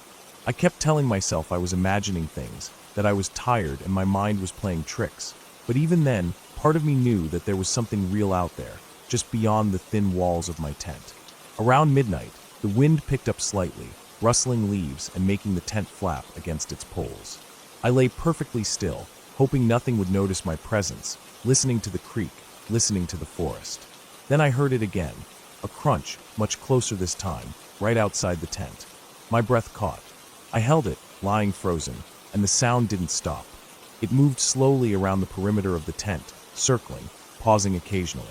I kept telling myself I was imagining things, that I was tired and my mind was playing tricks. But even then, part of me knew that there was something real out there, just beyond the thin walls of my tent. Around midnight, the wind picked up slightly, rustling leaves and making the tent flap against its poles. I lay perfectly still, hoping nothing would notice my presence, listening to the creek, listening to the forest. Then I heard it again, a crunch, much closer this time, right outside the tent. My breath caught. I held it, lying frozen, and the sound didn't stop. It moved slowly around the perimeter of the tent, circling, pausing occasionally.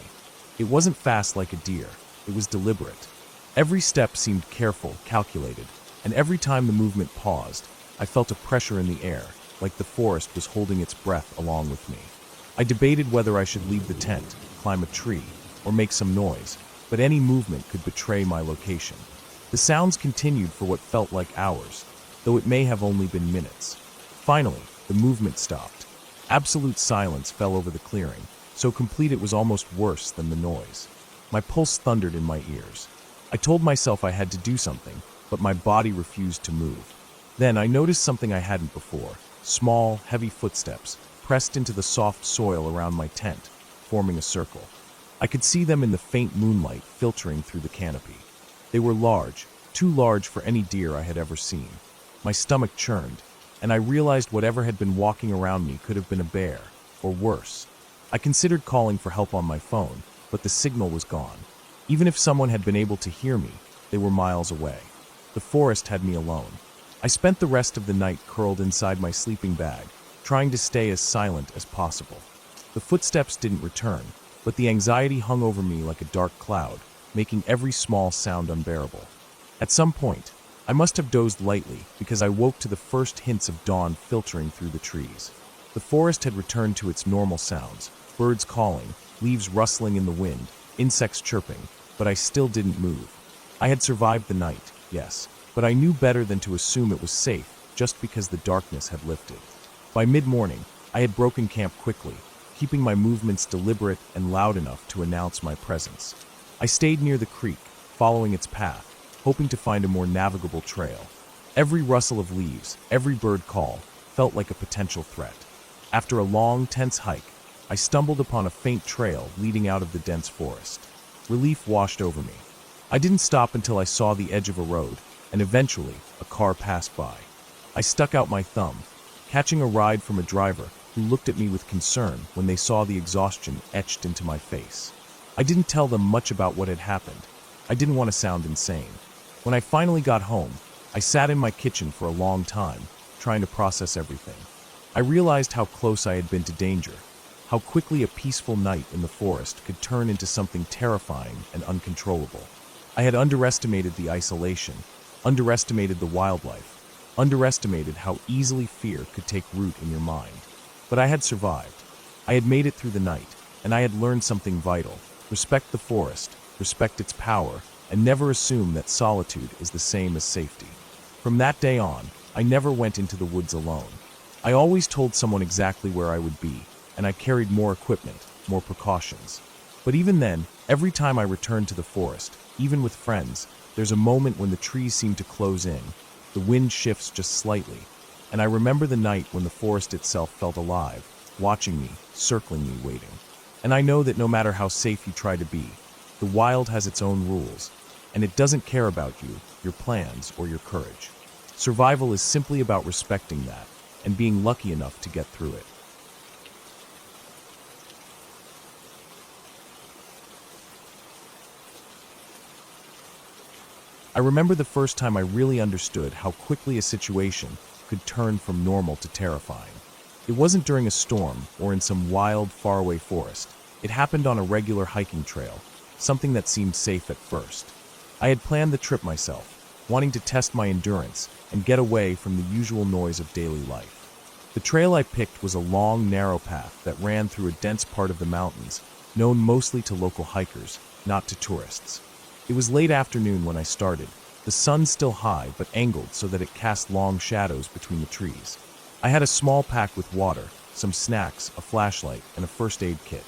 It wasn't fast like a deer, it was deliberate. Every step seemed careful, calculated, and every time the movement paused, I felt a pressure in the air, like the forest was holding its breath along with me. I debated whether I should leave the tent, climb a tree, or make some noise, but any movement could betray my location. The sounds continued for what felt like hours, though it may have only been minutes. Finally, the movement stopped. Absolute silence fell over the clearing, so complete it was almost worse than the noise. My pulse thundered in my ears. I told myself I had to do something, but my body refused to move. Then I noticed something I hadn't before, small, heavy footsteps, pressed into the soft soil around my tent, forming a circle. I could see them in the faint moonlight filtering through the canopy. They were large, too large for any deer I had ever seen. My stomach churned, and I realized whatever had been walking around me could have been a bear, or worse. I considered calling for help on my phone, but the signal was gone. Even if someone had been able to hear me, they were miles away. The forest had me alone. I spent the rest of the night curled inside my sleeping bag, trying to stay as silent as possible. The footsteps didn't return, but the anxiety hung over me like a dark cloud, making every small sound unbearable. At some point, I must have dozed lightly because I woke to the first hints of dawn filtering through the trees. The forest had returned to its normal sounds, birds calling, leaves rustling in the wind, insects chirping, but I still didn't move. I had survived the night, yes, but I knew better than to assume it was safe just because the darkness had lifted. By mid-morning, I had broken camp quickly, keeping my movements deliberate and loud enough to announce my presence. I stayed near the creek, following its path, hoping to find a more navigable trail. Every rustle of leaves, every bird call, felt like a potential threat. After a long, tense hike, I stumbled upon a faint trail leading out of the dense forest. Relief washed over me. I didn't stop until I saw the edge of a road, and eventually, a car passed by. I stuck out my thumb, catching a ride from a driver who looked at me with concern when they saw the exhaustion etched into my face. I didn't tell them much about what had happened. I didn't want to sound insane. When I finally got home, I sat in my kitchen for a long time, trying to process everything. I realized how close I had been to danger, how quickly a peaceful night in the forest could turn into something terrifying and uncontrollable. I had underestimated the isolation, underestimated the wildlife, underestimated how easily fear could take root in your mind. But I had survived. I had made it through the night, and I had learned something vital. Respect the forest, respect its power, and never assume that solitude is the same as safety. From that day on, I never went into the woods alone. I always told someone exactly where I would be, and I carried more equipment, more precautions. But even then, every time I returned to the forest, even with friends, there's a moment when the trees seem to close in, the wind shifts just slightly, and I remember the night when the forest itself felt alive, watching me, circling me, waiting. And I know that no matter how safe you try to be, the wild has its own rules, and it doesn't care about you, your plans, or your courage. Survival is simply about respecting that, and being lucky enough to get through it. I remember the first time I really understood how quickly a situation could turn from normal to terrifying. It wasn't during a storm or in some wild, faraway forest. It happened on a regular hiking trail, something that seemed safe at first. I had planned the trip myself, wanting to test my endurance and get away from the usual noise of daily life. The trail I picked was a long, narrow path that ran through a dense part of the mountains, known mostly to local hikers, not to tourists. It was late afternoon when I started, the sun still high but angled so that it cast long shadows between the trees. I had a small pack with water, some snacks, a flashlight, and a first aid kit.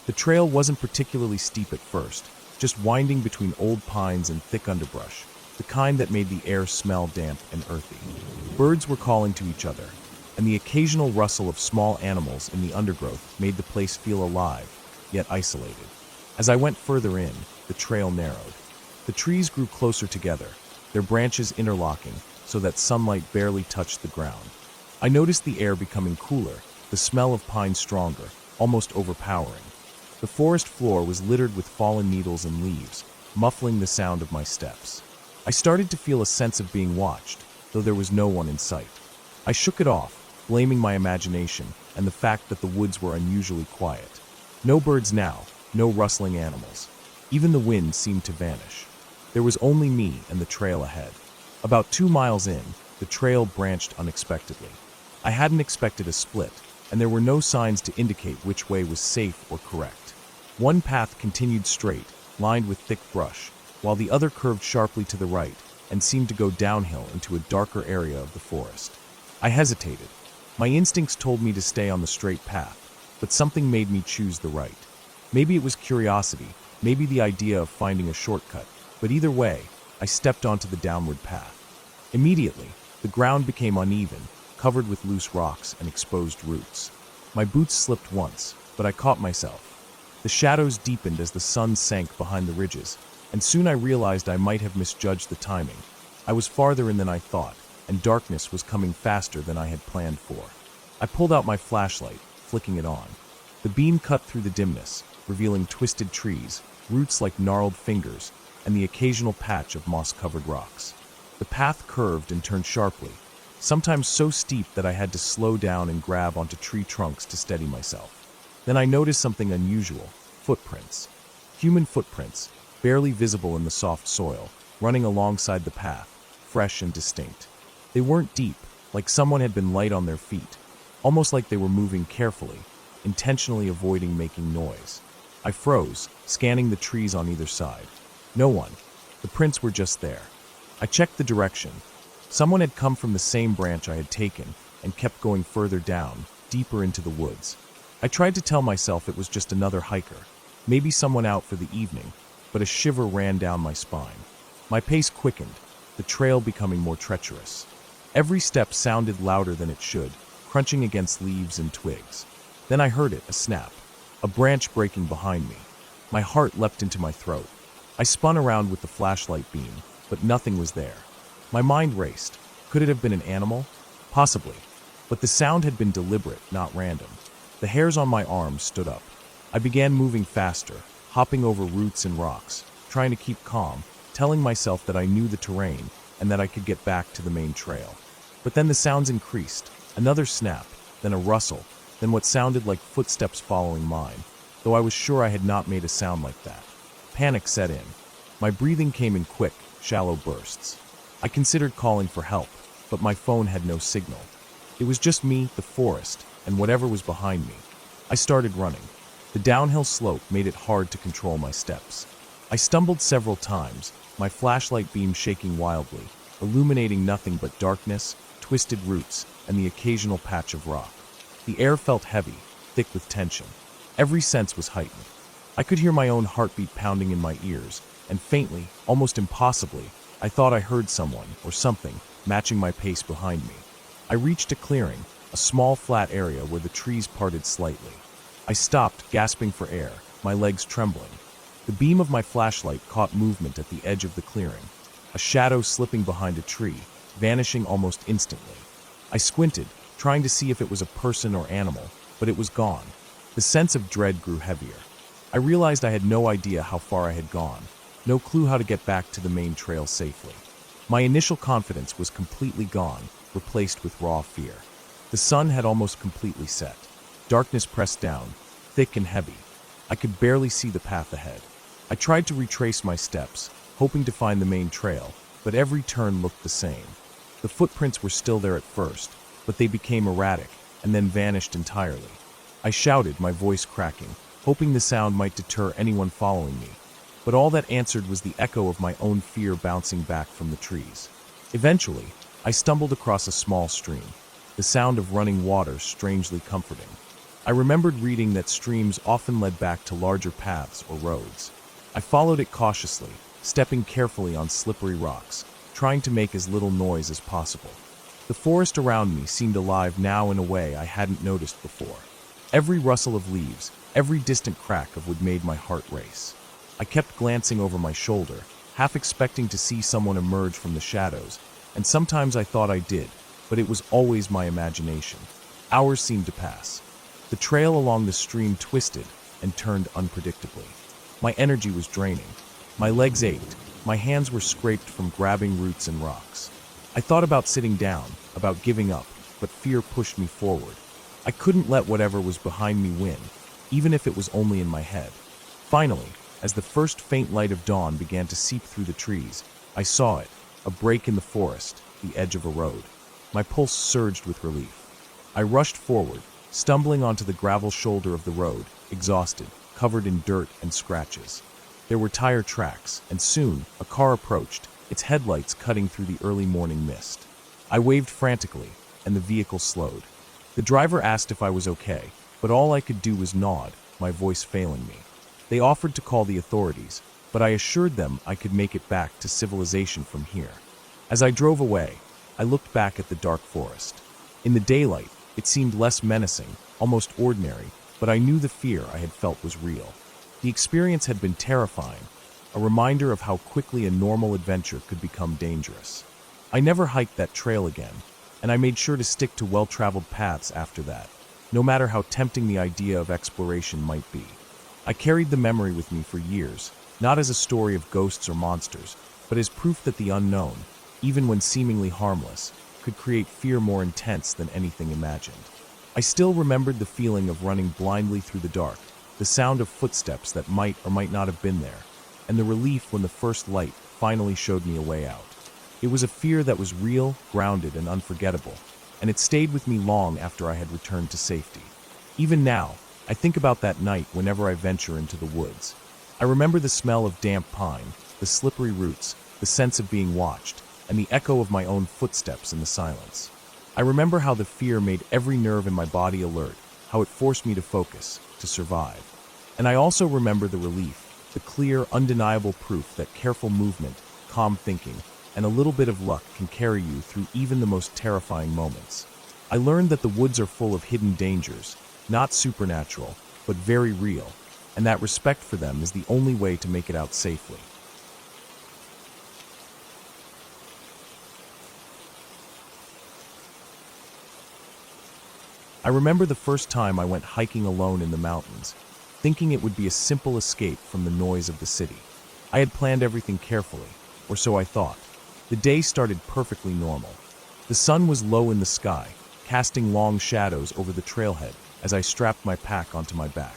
The trail wasn't particularly steep at first, just winding between old pines and thick underbrush, the kind that made the air smell damp and earthy. Birds were calling to each other, and the occasional rustle of small animals in the undergrowth made the place feel alive, yet isolated. As I went further in, the trail narrowed. The trees grew closer together, their branches interlocking so that sunlight barely touched the ground. I noticed the air becoming cooler, the smell of pine stronger, almost overpowering. The forest floor was littered with fallen needles and leaves, muffling the sound of my steps. I started to feel a sense of being watched, though there was no one in sight. I shook it off, blaming my imagination and the fact that the woods were unusually quiet. No birds now, no rustling animals. Even the wind seemed to vanish. There was only me and the trail ahead. About 2 miles in, the trail branched unexpectedly. I hadn't expected a split, and there were no signs to indicate which way was safe or correct. One path continued straight, lined with thick brush, while the other curved sharply to the right and seemed to go downhill into a darker area of the forest. I hesitated. My instincts told me to stay on the straight path, but something made me choose the right. Maybe it was curiosity, maybe the idea of finding a shortcut, but either way, I stepped onto the downward path. Immediately, the ground became uneven, covered with loose rocks and exposed roots. My boots slipped once, but I caught myself. The shadows deepened as the sun sank behind the ridges, and soon I realized I might have misjudged the timing. I was farther in than I thought, and darkness was coming faster than I had planned for. I pulled out my flashlight, flicking it on. The beam cut through the dimness, revealing twisted trees, roots like gnarled fingers, and the occasional patch of moss-covered rocks. The path curved and turned sharply, sometimes so steep that I had to slow down and grab onto tree trunks to steady myself. Then I noticed something unusual: footprints. Human footprints, barely visible in the soft soil, running alongside the path, fresh and distinct. They weren't deep, like someone had been light on their feet, almost like they were moving carefully, intentionally avoiding making noise. I froze, scanning the trees on either side. No one. The prints were just there. I checked the direction. Someone had come from the same branch I had taken, and kept going further down, deeper into the woods. I tried to tell myself it was just another hiker, maybe someone out for the evening, but a shiver ran down my spine. My pace quickened, the trail becoming more treacherous. Every step sounded louder than it should, crunching against leaves and twigs. Then I heard it, a snap, a branch breaking behind me. My heart leapt into my throat. I spun around with the flashlight beam, but nothing was there. My mind raced. Could it have been an animal? Possibly. But the sound had been deliberate, not random. The hairs on my arms stood up. I began moving faster, hopping over roots and rocks, trying to keep calm, telling myself that I knew the terrain and that I could get back to the main trail. But then the sounds increased. Another snap, then a rustle, then what sounded like footsteps following mine, though I was sure I had not made a sound like that. Panic set in. My breathing came in quick, shallow bursts. I considered calling for help, but my phone had no signal. It was just me, the forest, and whatever was behind me. I started running. The downhill slope made it hard to control my steps. I stumbled several times, my flashlight beam shaking wildly, illuminating nothing but darkness, twisted roots, and the occasional patch of rock. The air felt heavy, thick with tension. Every sense was heightened. I could hear my own heartbeat pounding in my ears, and faintly, almost impossibly, I thought I heard someone, or something, matching my pace behind me. I reached a clearing, a small flat area where the trees parted slightly. I stopped, gasping for air, my legs trembling. The beam of my flashlight caught movement at the edge of the clearing, a shadow slipping behind a tree, vanishing almost instantly. I squinted, trying to see if it was a person or animal, but it was gone. The sense of dread grew heavier. I realized I had no idea how far I had gone, no clue how to get back to the main trail safely. My initial confidence was completely gone, replaced with raw fear. The sun had almost completely set. Darkness pressed down, thick and heavy. I could barely see the path ahead. I tried to retrace my steps, hoping to find the main trail, but every turn looked the same. The footprints were still there at first, but they became erratic and then vanished entirely. I shouted, my voice cracking, hoping the sound might deter anyone following me, but all that answered was the echo of my own fear bouncing back from the trees. Eventually, I stumbled across a small stream, the sound of running water strangely comforting. I remembered reading that streams often led back to larger paths or roads. I followed it cautiously, stepping carefully on slippery rocks, trying to make as little noise as possible. The forest around me seemed alive now in a way I hadn't noticed before. Every rustle of leaves, every distant crack of wood made my heart race. I kept glancing over my shoulder, half expecting to see someone emerge from the shadows, and sometimes I thought I did, but it was always my imagination. Hours seemed to pass. The trail along the stream twisted and turned unpredictably. My energy was draining. My legs ached. My hands were scraped from grabbing roots and rocks. I thought about sitting down, about giving up, but fear pushed me forward. I couldn't let whatever was behind me win, even if it was only in my head. Finally, as the first faint light of dawn began to seep through the trees, I saw it, a break in the forest, the edge of a road. My pulse surged with relief. I rushed forward, stumbling onto the gravel shoulder of the road, exhausted, covered in dirt and scratches. There were tire tracks, and soon a car approached, its headlights cutting through the early morning mist. I waved frantically, and the vehicle slowed. The driver asked if I was okay, but all I could do was nod, my voice failing me. They offered to call the authorities, but I assured them I could make it back to civilization from here. As I drove away, I looked back at the dark forest. In the daylight, it seemed less menacing, almost ordinary, but I knew the fear I had felt was real. The experience had been terrifying, a reminder of how quickly a normal adventure could become dangerous. I never hiked that trail again, and I made sure to stick to well-traveled paths after that, no matter how tempting the idea of exploration might be. I carried the memory with me for years, not as a story of ghosts or monsters, but as proof that the unknown, even when seemingly harmless, could create fear more intense than anything imagined. I still remembered the feeling of running blindly through the dark, the sound of footsteps that might or might not have been there, and the relief when the first light finally showed me a way out. It was a fear that was real, grounded, and unforgettable, and it stayed with me long after I had returned to safety. Even now, I think about that night whenever I venture into the woods. I remember the smell of damp pine, the slippery roots, the sense of being watched, and the echo of my own footsteps in the silence. I remember how the fear made every nerve in my body alert, how it forced me to focus, to survive. And I also remember the relief, the clear, undeniable proof that careful movement, calm thinking, and a little bit of luck can carry you through even the most terrifying moments. I learned that the woods are full of hidden dangers, not supernatural, but very real, and that respect for them is the only way to make it out safely. I remember the first time I went hiking alone in the mountains, thinking it would be a simple escape from the noise of the city. I had planned everything carefully, or so I thought. The day started perfectly normal. The sun was low in the sky, casting long shadows over the trailhead as I strapped my pack onto my back.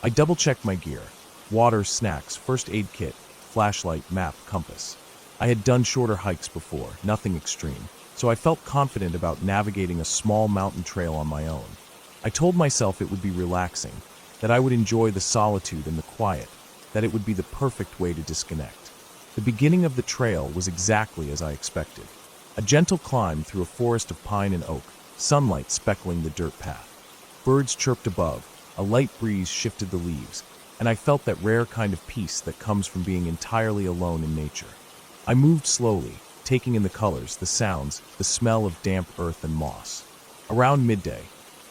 I double-checked my gear: water, snacks, first aid kit, flashlight, map, compass. I had done shorter hikes before, nothing extreme, so I felt confident about navigating a small mountain trail on my own. I told myself it would be relaxing, that I would enjoy the solitude and the quiet, that it would be the perfect way to disconnect. The beginning of the trail was exactly as I expected. A gentle climb through a forest of pine and oak, sunlight speckling the dirt path. Birds chirped above, a light breeze shifted the leaves, and I felt that rare kind of peace that comes from being entirely alone in nature. I moved slowly, taking in the colors, the sounds, the smell of damp earth and moss. Around midday,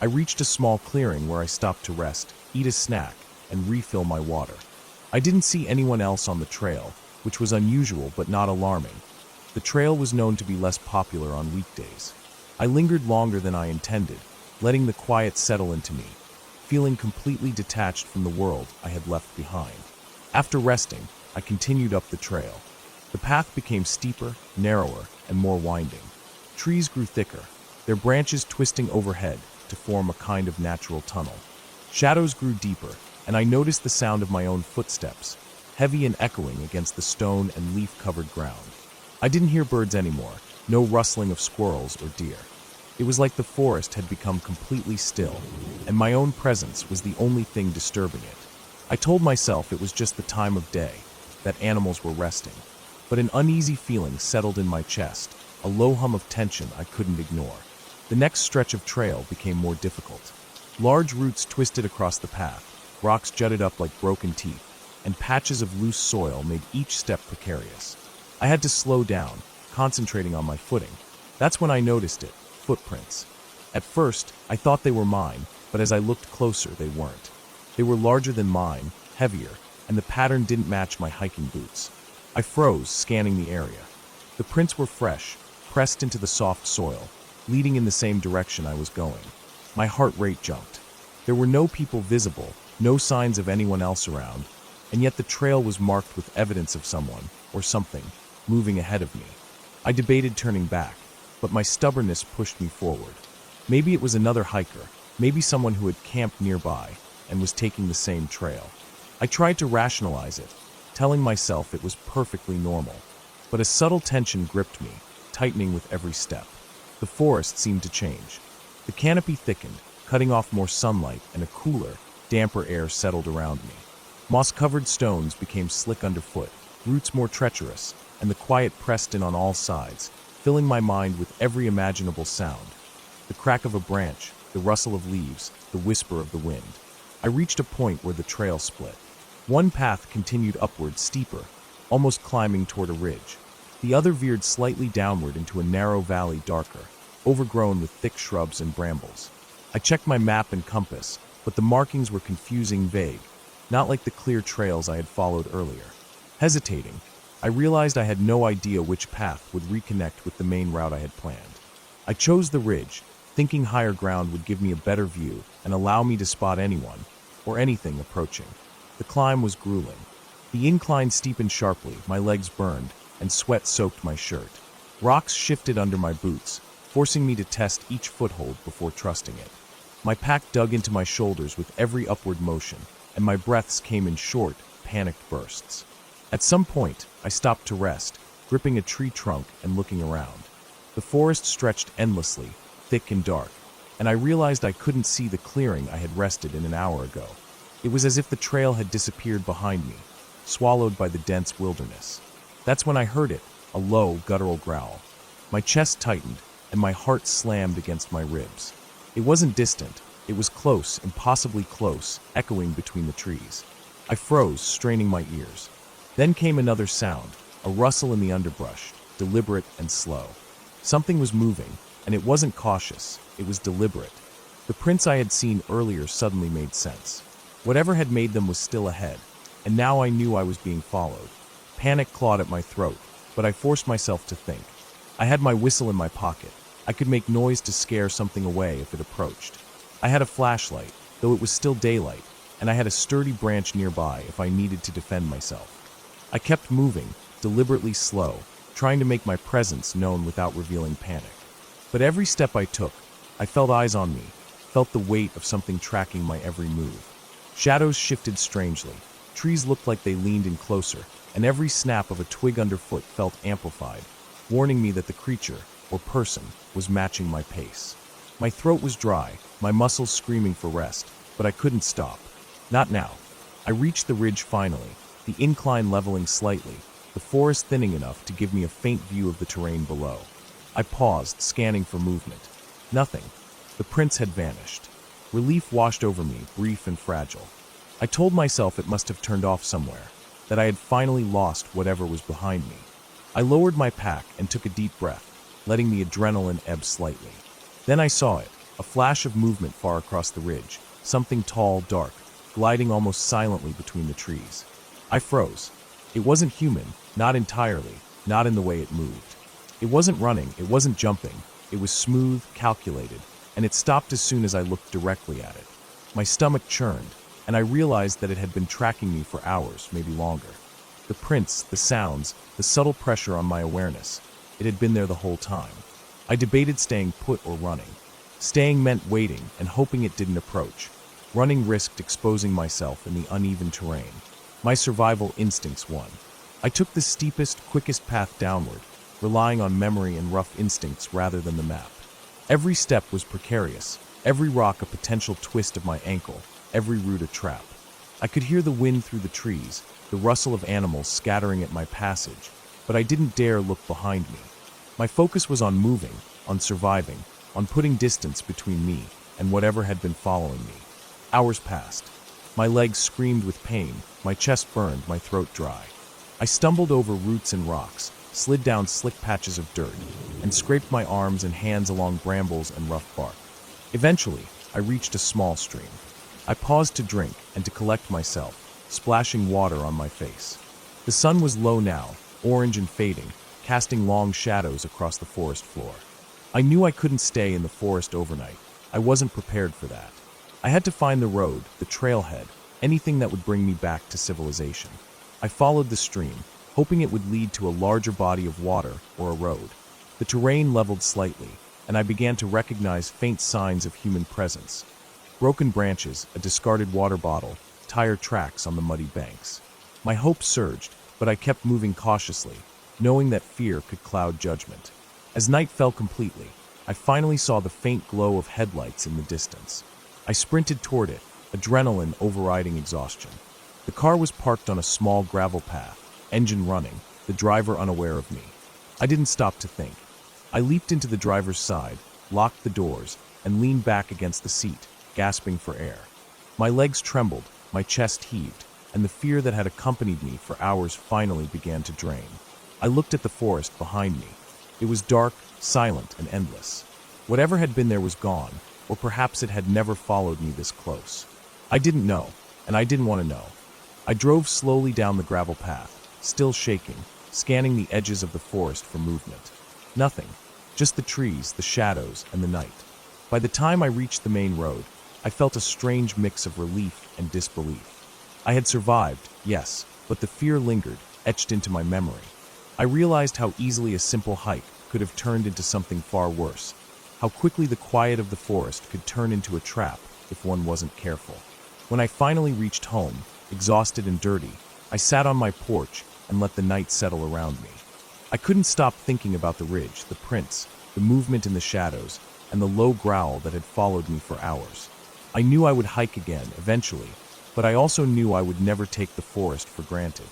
I reached a small clearing where I stopped to rest, eat a snack, and refill my water. I didn't see anyone else on the trail, which was unusual but not alarming. The trail was known to be less popular on weekdays. I lingered longer than I intended, letting the quiet settle into me, feeling completely detached from the world I had left behind. After resting, I continued up the trail. The path became steeper, narrower, and more winding. Trees grew thicker, their branches twisting overhead to form a kind of natural tunnel. Shadows grew deeper, and I noticed the sound of my own footsteps, heavy and echoing against the stone and leaf-covered ground. I didn't hear birds anymore, no rustling of squirrels or deer. It was like the forest had become completely still, and my own presence was the only thing disturbing it. I told myself it was just the time of day, that animals were resting. But an uneasy feeling settled in my chest, a low hum of tension I couldn't ignore. The next stretch of trail became more difficult. Large roots twisted across the path, rocks jutted up like broken teeth, and patches of loose soil made each step precarious. I had to slow down, concentrating on my footing. That's when I noticed it: footprints. At first, I thought they were mine, but as I looked closer, they weren't. They were larger than mine, heavier, and the pattern didn't match my hiking boots. I froze, scanning the area. The prints were fresh, pressed into the soft soil, leading in the same direction I was going. My heart rate jumped. There were no people visible, no signs of anyone else around, and yet the trail was marked with evidence of someone, or something, moving ahead of me. I debated turning back, but my stubbornness pushed me forward. Maybe it was another hiker, maybe someone who had camped nearby and was taking the same trail. I tried to rationalize it, telling myself it was perfectly normal, but a subtle tension gripped me, tightening with every step. The forest seemed to change. The canopy thickened, cutting off more sunlight, and a cooler, damper air settled around me. Moss-covered stones became slick underfoot, roots more treacherous, and the quiet pressed in on all sides, filling my mind with every imaginable sound. The crack of a branch, the rustle of leaves, the whisper of the wind. I reached a point where the trail split. One path continued upward, steeper, almost climbing toward a ridge. The other veered slightly downward into a narrow valley, darker, overgrown with thick shrubs and brambles. I checked my map and compass, but the markings were confusing, vague, not like the clear trails I had followed earlier. Hesitating, I realized I had no idea which path would reconnect with the main route I had planned. I chose the ridge, thinking higher ground would give me a better view and allow me to spot anyone or anything approaching. The climb was grueling. The incline steepened sharply, my legs burned, and sweat soaked my shirt. Rocks shifted under my boots, forcing me to test each foothold before trusting it. My pack dug into my shoulders with every upward motion, and my breaths came in short, panicked bursts. At some point, I stopped to rest, gripping a tree trunk and looking around. The forest stretched endlessly, thick and dark, and I realized I couldn't see the clearing I had rested in an hour ago. It was as if the trail had disappeared behind me, swallowed by the dense wilderness. That's when I heard it, a low, guttural growl. My chest tightened, and my heart slammed against my ribs. It wasn't distant. It was close, impossibly close, echoing between the trees. I froze, straining my ears. Then came another sound, a rustle in the underbrush, deliberate and slow. Something was moving, and it wasn't cautious, it was deliberate. The prints I had seen earlier suddenly made sense. Whatever had made them was still ahead, and now I knew I was being followed. Panic clawed at my throat, but I forced myself to think. I had my whistle in my pocket. I could make noise to scare something away if it approached. I had a flashlight, though it was still daylight, and I had a sturdy branch nearby if I needed to defend myself. I kept moving, deliberately slow, trying to make my presence known without revealing panic. But every step I took, I felt eyes on me, felt the weight of something tracking my every move. Shadows shifted strangely. Trees looked like they leaned in closer, and every snap of a twig underfoot felt amplified, warning me that the creature, or person, was matching my pace. My throat was dry, my muscles screaming for rest, but I couldn't stop. Not now. I reached the ridge finally, the incline leveling slightly, the forest thinning enough to give me a faint view of the terrain below. I paused, scanning for movement. Nothing. The prints had vanished. Relief washed over me, brief and fragile. I told myself it must have turned off somewhere, that I had finally lost whatever was behind me. I lowered my pack and took a deep breath, letting the adrenaline ebb slightly. Then I saw it, a flash of movement far across the ridge, something tall, dark, gliding almost silently between the trees. I froze. It wasn't human, not entirely, not in the way it moved. It wasn't running, it wasn't jumping. It was smooth, calculated, and it stopped as soon as I looked directly at it. My stomach churned, and I realized that it had been tracking me for hours, maybe longer. The prints, the sounds, the subtle pressure on my awareness, it had been there the whole time. I debated staying put or running. Staying meant waiting and hoping it didn't approach. Running risked exposing myself in the uneven terrain. My survival instincts won. I took the steepest, quickest path downward, relying on memory and rough instincts rather than the map. Every step was precarious, every rock a potential twist of my ankle, every root a trap. I could hear the wind through the trees, the rustle of animals scattering at my passage, but I didn't dare look behind me. My focus was on moving, on surviving, on putting distance between me and whatever had been following me. Hours passed. My legs screamed with pain, my chest burned, my throat dry. I stumbled over roots and rocks, slid down slick patches of dirt, and scraped my arms and hands along brambles and rough bark. Eventually, I reached a small stream. I paused to drink and to collect myself, splashing water on my face. The sun was low now, orange and fading, casting long shadows across the forest floor. I knew I couldn't stay in the forest overnight. I wasn't prepared for that. I had to find the road, the trailhead, anything that would bring me back to civilization. I followed the stream, hoping it would lead to a larger body of water or a road. The terrain leveled slightly, and I began to recognize faint signs of human presence. Broken branches, a discarded water bottle, tire tracks on the muddy banks. My hope surged, but I kept moving cautiously, knowing that fear could cloud judgment. As night fell completely, I finally saw the faint glow of headlights in the distance. I sprinted toward it, adrenaline overriding exhaustion. The car was parked on a small gravel path, engine running, the driver unaware of me. I didn't stop to think. I leaped into the driver's side, locked the doors, and leaned back against the seat, gasping for air. My legs trembled, my chest heaved, and the fear that had accompanied me for hours finally began to drain. I looked at the forest behind me. It was dark, silent, and endless. Whatever had been there was gone, or perhaps it had never followed me this close. I didn't know, and I didn't want to know. I drove slowly down the gravel path, still shaking, scanning the edges of the forest for movement. Nothing, just the trees, the shadows, and the night. By the time I reached the main road, I felt a strange mix of relief and disbelief. I had survived, yes, but the fear lingered, etched into my memory. I realized how easily a simple hike could have turned into something far worse, how quickly the quiet of the forest could turn into a trap if one wasn't careful. When I finally reached home, exhausted and dirty, I sat on my porch and let the night settle around me. I couldn't stop thinking about the ridge, the prints, the movement in the shadows, and the low growl that had followed me for hours. I knew I would hike again, eventually, but I also knew I would never take the forest for granted.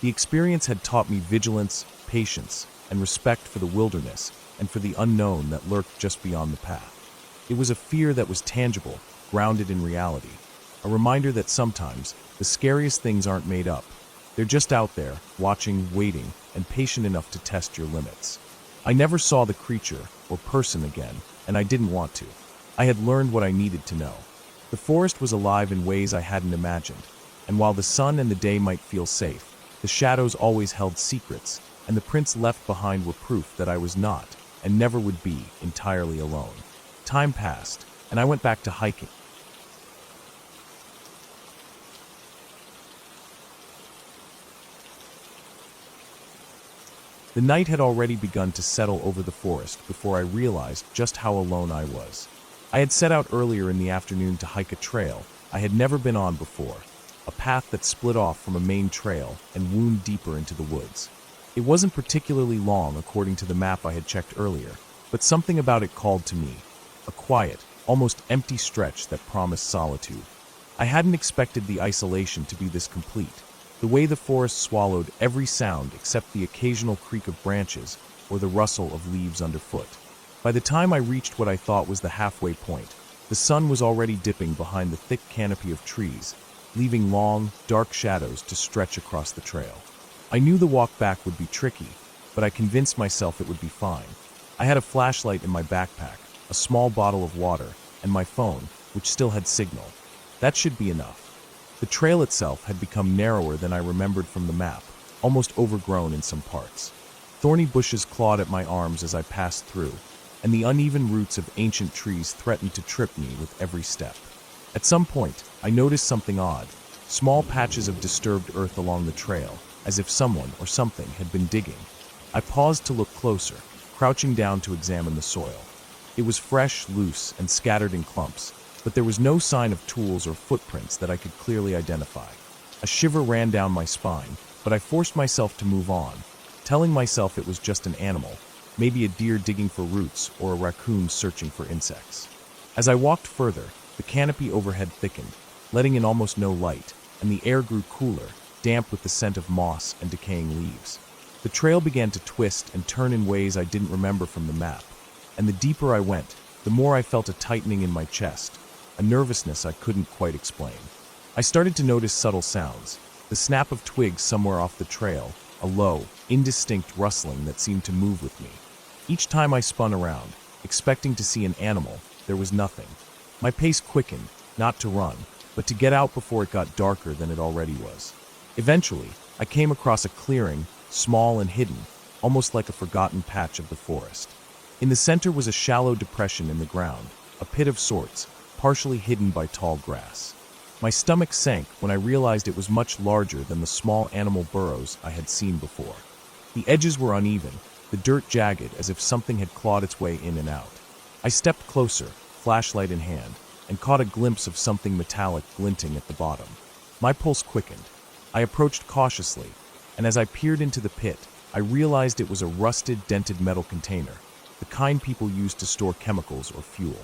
The experience had taught me vigilance, patience, and respect for the wilderness, and for the unknown that lurked just beyond the path. It was a fear that was tangible, grounded in reality. A reminder that sometimes the scariest things aren't made up. They're just out there, watching, waiting, and patient enough to test your limits. I never saw the creature or person again, and I didn't want to. I had learned what I needed to know. The forest was alive in ways I hadn't imagined, and while the sun and the day might feel safe, the shadows always held secrets, and the prints left behind were proof that I was not, and never would be, entirely alone. Time passed, and I went back to hiking. The night had already begun to settle over the forest before I realized just how alone I was. I had set out earlier in the afternoon to hike a trail I had never been on before, a path that split off from a main trail and wound deeper into the woods. It wasn't particularly long according to the map I had checked earlier, but something about it called to me, a quiet, almost empty stretch that promised solitude. I hadn't expected the isolation to be this complete. The way the forest swallowed every sound except the occasional creak of branches or the rustle of leaves underfoot. By the time I reached what I thought was the halfway point, the sun was already dipping behind the thick canopy of trees, leaving long, dark shadows to stretch across the trail. I knew the walk back would be tricky, but I convinced myself it would be fine. I had a flashlight in my backpack, a small bottle of water, and my phone, which still had signal. That should be enough. The trail itself had become narrower than I remembered from the map, almost overgrown in some parts. Thorny bushes clawed at my arms as I passed through, and the uneven roots of ancient trees threatened to trip me with every step. At some point, I noticed something odd, small patches of disturbed earth along the trail, as if someone or something had been digging. I paused to look closer, crouching down to examine the soil. It was fresh, loose, and scattered in clumps, but there was no sign of tools or footprints that I could clearly identify. A shiver ran down my spine, but I forced myself to move on, telling myself it was just an animal, maybe a deer digging for roots or a raccoon searching for insects. As I walked further, the canopy overhead thickened, letting in almost no light, and the air grew cooler, damp with the scent of moss and decaying leaves. The trail began to twist and turn in ways I didn't remember from the map, and the deeper I went, the more I felt a tightening in my chest, a nervousness I couldn't quite explain. I started to notice subtle sounds, the snap of twigs somewhere off the trail, a low, indistinct rustling that seemed to move with me. Each time I spun around, expecting to see an animal, there was nothing. My pace quickened, not to run, but to get out before it got darker than it already was. Eventually, I came across a clearing, small and hidden, almost like a forgotten patch of the forest. In the center was a shallow depression in the ground, a pit of sorts, partially hidden by tall grass. My stomach sank when I realized it was much larger than the small animal burrows I had seen before. The edges were uneven, the dirt jagged as if something had clawed its way in and out. I stepped closer, flashlight in hand, and caught a glimpse of something metallic glinting at the bottom. My pulse quickened. I approached cautiously, and as I peered into the pit, I realized it was a rusted, dented metal container, the kind people use to store chemicals or fuel.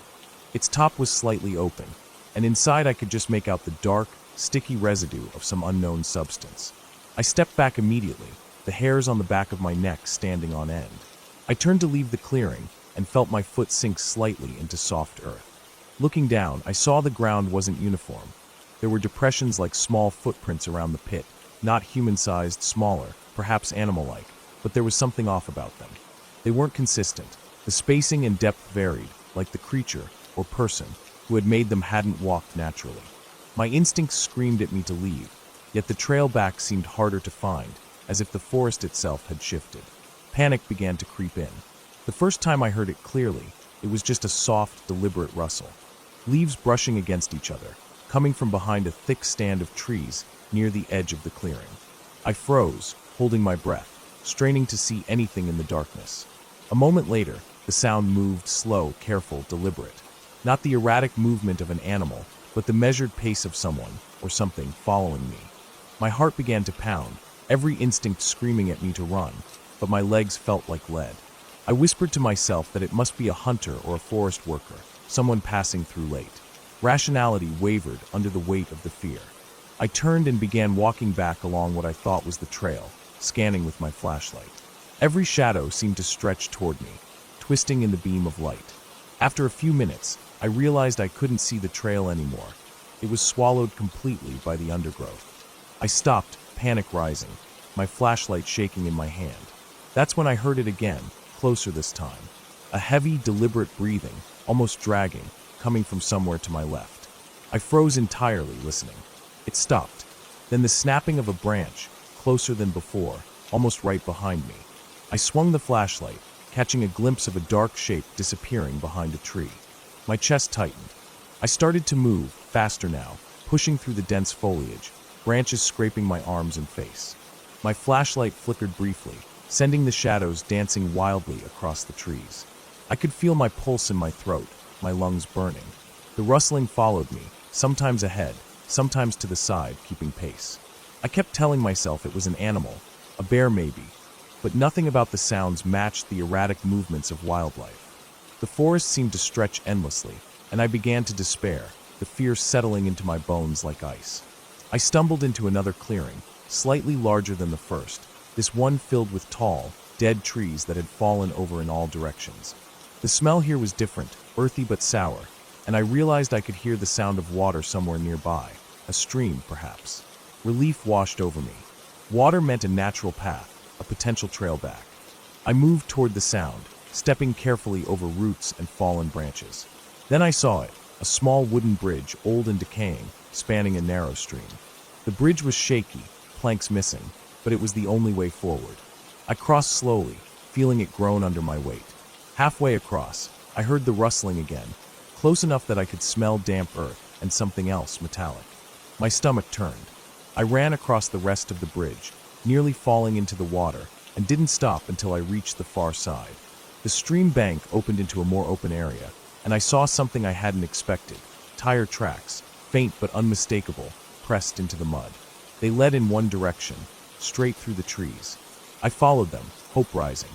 Its top was slightly open, and inside I could just make out the dark, sticky residue of some unknown substance. I stepped back immediately, the hairs on the back of my neck standing on end. I turned to leave the clearing and felt my foot sink slightly into soft earth. Looking down, I saw the ground wasn't uniform. There were depressions like small footprints around the pit, not human-sized, smaller, perhaps animal-like, but there was something off about them. They weren't consistent. The spacing and depth varied, like the creature, or person, who had made them hadn't walked naturally. My instincts screamed at me to leave, yet the trail back seemed harder to find, as if the forest itself had shifted. Panic began to creep in. The first time I heard it clearly, it was just a soft, deliberate rustle. Leaves brushing against each other, coming from behind a thick stand of trees near the edge of the clearing. I froze, holding my breath, straining to see anything in the darkness. A moment later, the sound moved slow, careful, deliberate. Not the erratic movement of an animal, but the measured pace of someone, or something, following me. My heart began to pound, every instinct screaming at me to run, but my legs felt like lead. I whispered to myself that it must be a hunter or a forest worker, someone passing through late. Rationality wavered under the weight of the fear. I turned and began walking back along what I thought was the trail, scanning with my flashlight. Every shadow seemed to stretch toward me, twisting in the beam of light. After a few minutes, I realized I couldn't see the trail anymore. It was swallowed completely by the undergrowth. I stopped, panic rising, my flashlight shaking in my hand. That's when I heard it again, closer this time. A heavy, deliberate breathing, almost dragging, coming from somewhere to my left. I froze entirely, listening. It stopped. Then the snapping of a branch, closer than before, almost right behind me. I swung the flashlight, catching a glimpse of a dark shape disappearing behind a tree. My chest tightened. I started to move, faster now, pushing through the dense foliage, branches scraping my arms and face. My flashlight flickered briefly, sending the shadows dancing wildly across the trees. I could feel my pulse in my throat, my lungs burning. The rustling followed me, sometimes ahead, sometimes to the side, keeping pace. I kept telling myself it was an animal, a bear maybe, but nothing about the sounds matched the erratic movements of wildlife. The forest seemed to stretch endlessly, and I began to despair, the fear settling into my bones like ice. I stumbled into another clearing, slightly larger than the first, this one filled with tall, dead trees that had fallen over in all directions. The smell here was different, earthy but sour, and I realized I could hear the sound of water somewhere nearby, a stream perhaps. Relief washed over me. Water meant a natural path, a potential trail back. I moved toward the sound, stepping carefully over roots and fallen branches. Then I saw it, a small wooden bridge, old and decaying, spanning a narrow stream. The bridge was shaky, planks missing, but it was the only way forward. I crossed slowly, feeling it groan under my weight. Halfway across, I heard the rustling again, close enough that I could smell damp earth and something else metallic. My stomach turned. I ran across the rest of the bridge, nearly falling into the water, and didn't stop until I reached the far side. The stream bank opened into a more open area, and I saw something I hadn't expected. Tire tracks, faint but unmistakable, pressed into the mud. They led in one direction, straight through the trees. I followed them, hope rising.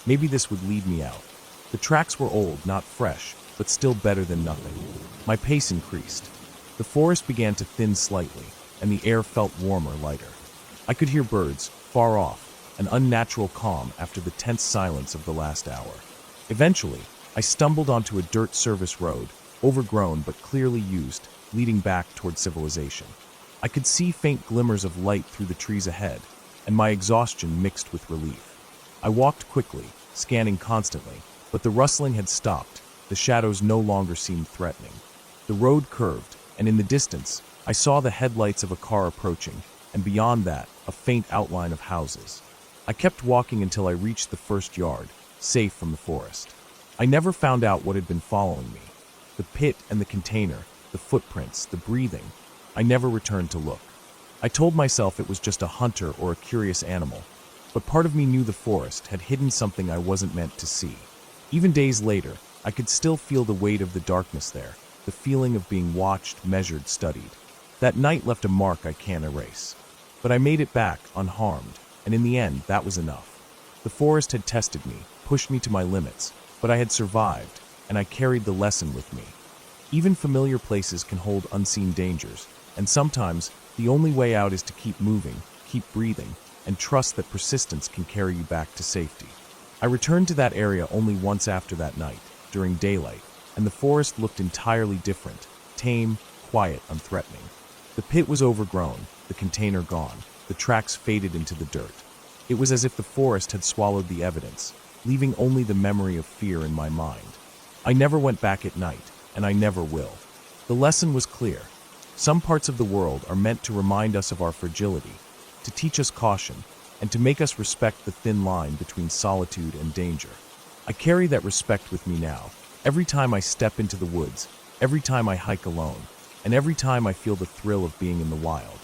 Maybe this would lead me out. The tracks were old, not fresh, but still better than nothing. My pace increased. The forest began to thin slightly, and the air felt warmer, lighter. I could hear birds, far off, an unnatural calm after the tense silence of the last hour. Eventually, I stumbled onto a dirt service road, overgrown but clearly used, leading back toward civilization. I could see faint glimmers of light through the trees ahead, and my exhaustion mixed with relief. I walked quickly, scanning constantly, but the rustling had stopped. The shadows no longer seemed threatening. The road curved, and in the distance, I saw the headlights of a car approaching, and beyond that, a faint outline of houses. I kept walking until I reached the first yard, safe from the forest. I never found out what had been following me. The pit and the container, the footprints, the breathing. I never returned to look. I told myself it was just a hunter or a curious animal, but part of me knew the forest had hidden something I wasn't meant to see. Even days later, I could still feel the weight of the darkness there, the feeling of being watched, measured, studied. That night left a mark I can't erase. But I made it back, unharmed, and in the end, that was enough. The forest had tested me, pushed me to my limits, but I had survived, and I carried the lesson with me. Even familiar places can hold unseen dangers, and sometimes the only way out is to keep moving, keep breathing, and trust that persistence can carry you back to safety. I returned to that area only once after that night, during daylight, and the forest looked entirely different, tame, quiet, unthreatening. The pit was overgrown, the container gone, the tracks faded into the dirt. It was as if the forest had swallowed the evidence, leaving only the memory of fear in my mind. I never went back at night, and I never will. The lesson was clear. Some parts of the world are meant to remind us of our fragility, to teach us caution, and to make us respect the thin line between solitude and danger. I carry that respect with me now, every time I step into the woods, every time I hike alone, and every time I feel the thrill of being in the wild.